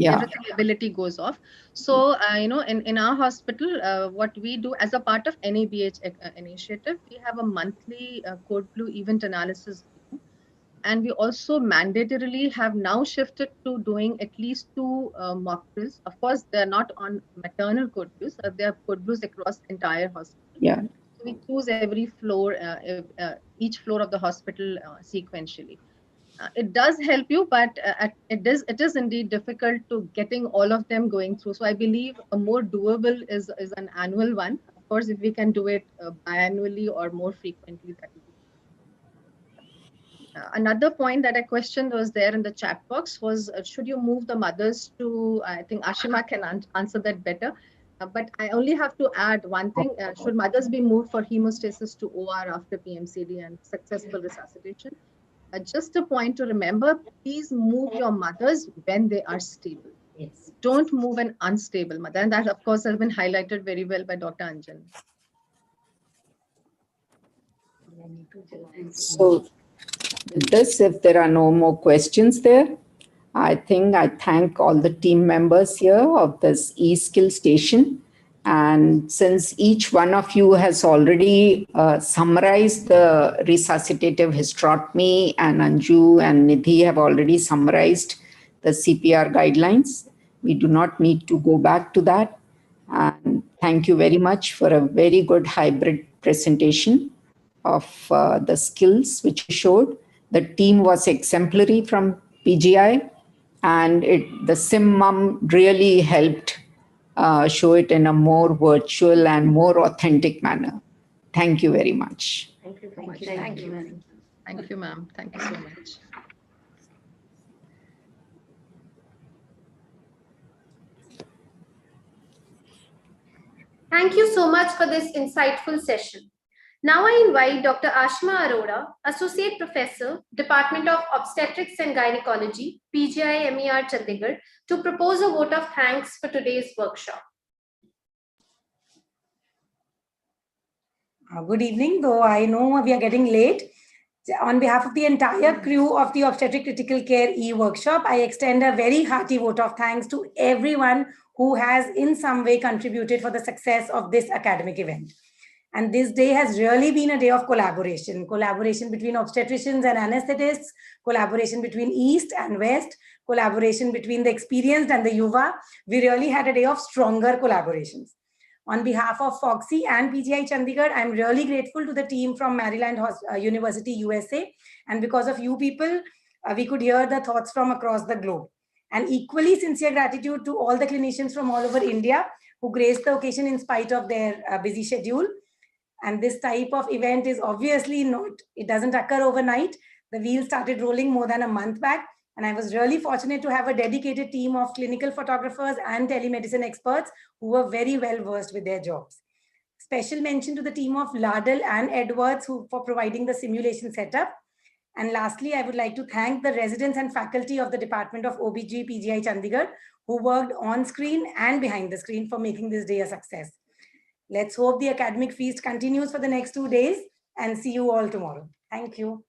everything ability goes off. So, in our hospital, what we do as a part of NABH initiative, we have a monthly code blue event analysis. And we also mandatorily have now shifted to doing at least 2 mock drills. Of course, they're not on maternal code blues. They're code blues across the entire hospital. Yeah. So we choose every floor, each floor of the hospital sequentially. It does help you, but it is indeed difficult to getting all of them going through. So I believe a more doable is an annual one. Of course, if we can do it biannually or more frequently, that would be. Another point that I questioned was there in the chat box was, should you move the mothers to, I think Ashima can answer that better. But I only have to add one thing, should mothers be moved for hemostasis to OR after PMCD and successful resuscitation? Just a point to remember, please move your mothers when they are stable. Yes. Don't move an unstable mother. And that, of course, has been highlighted very well by Dr. Anjan. So with this, if there are no more questions there, I think I thank all the team members here of this e-skill station. And since each one of you has already summarized the resuscitative hysterotomy, and Anju and Nidhi have already summarized the CPR guidelines, we do not need to go back to that. And thank you very much for a very good hybrid presentation of the skills which you showed. The team was exemplary from PGI, and the SimMum really helped show it in a more virtual and more authentic manner. Thank you very much. Thank you so much. Thank you, ma'am. Thank you, ma'am. Thank you so much. Thank you so much for this insightful session. Now I invite Dr. Ashima Arora, Associate Professor, Department of Obstetrics and Gynecology, PGI MER Chandigarh, to propose a vote of thanks for today's workshop. Good evening, though I know we are getting late. On behalf of the entire crew of the Obstetric Critical Care e-workshop, I extend a very hearty vote of thanks to everyone who has in some way contributed for the success of this academic event. And this day has really been a day of collaboration between obstetricians and anesthetists, collaboration between East and West, collaboration between the experienced and the YUVAA. We really had a day of stronger collaborations. On behalf of FOGSI and PGI Chandigarh, I'm really grateful to the team from Maryland University, USA. And because of you people, we could hear the thoughts from across the globe. And equally sincere gratitude to all the clinicians from all over India who graced the occasion in spite of their busy schedule. And this type of event is obviously it doesn't occur overnight. The wheels started rolling more than a month back. And I was really fortunate to have a dedicated team of clinical photographers and telemedicine experts who were very well versed with their jobs. Special mention to the team of Lardell and Edwards for providing the simulation setup. And lastly, I would like to thank the residents and faculty of the Department of OBG PGI Chandigarh who worked on screen and behind the screen for making this day a success. Let's hope the academic feast continues for the next 2 days and see you all tomorrow. Thank you.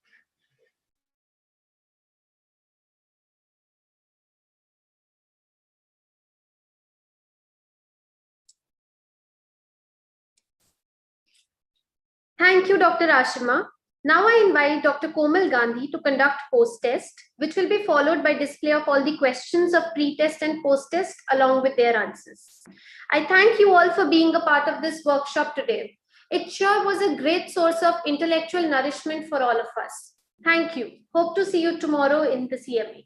Thank you, Dr. Ashima. Now I invite Dr. Komal Gandhi to conduct post-test, which will be followed by display of all the questions of pre-test and post-test along with their answers. I thank you all for being a part of this workshop today. It sure was a great source of intellectual nourishment for all of us. Thank you. Hope to see you tomorrow in the CME.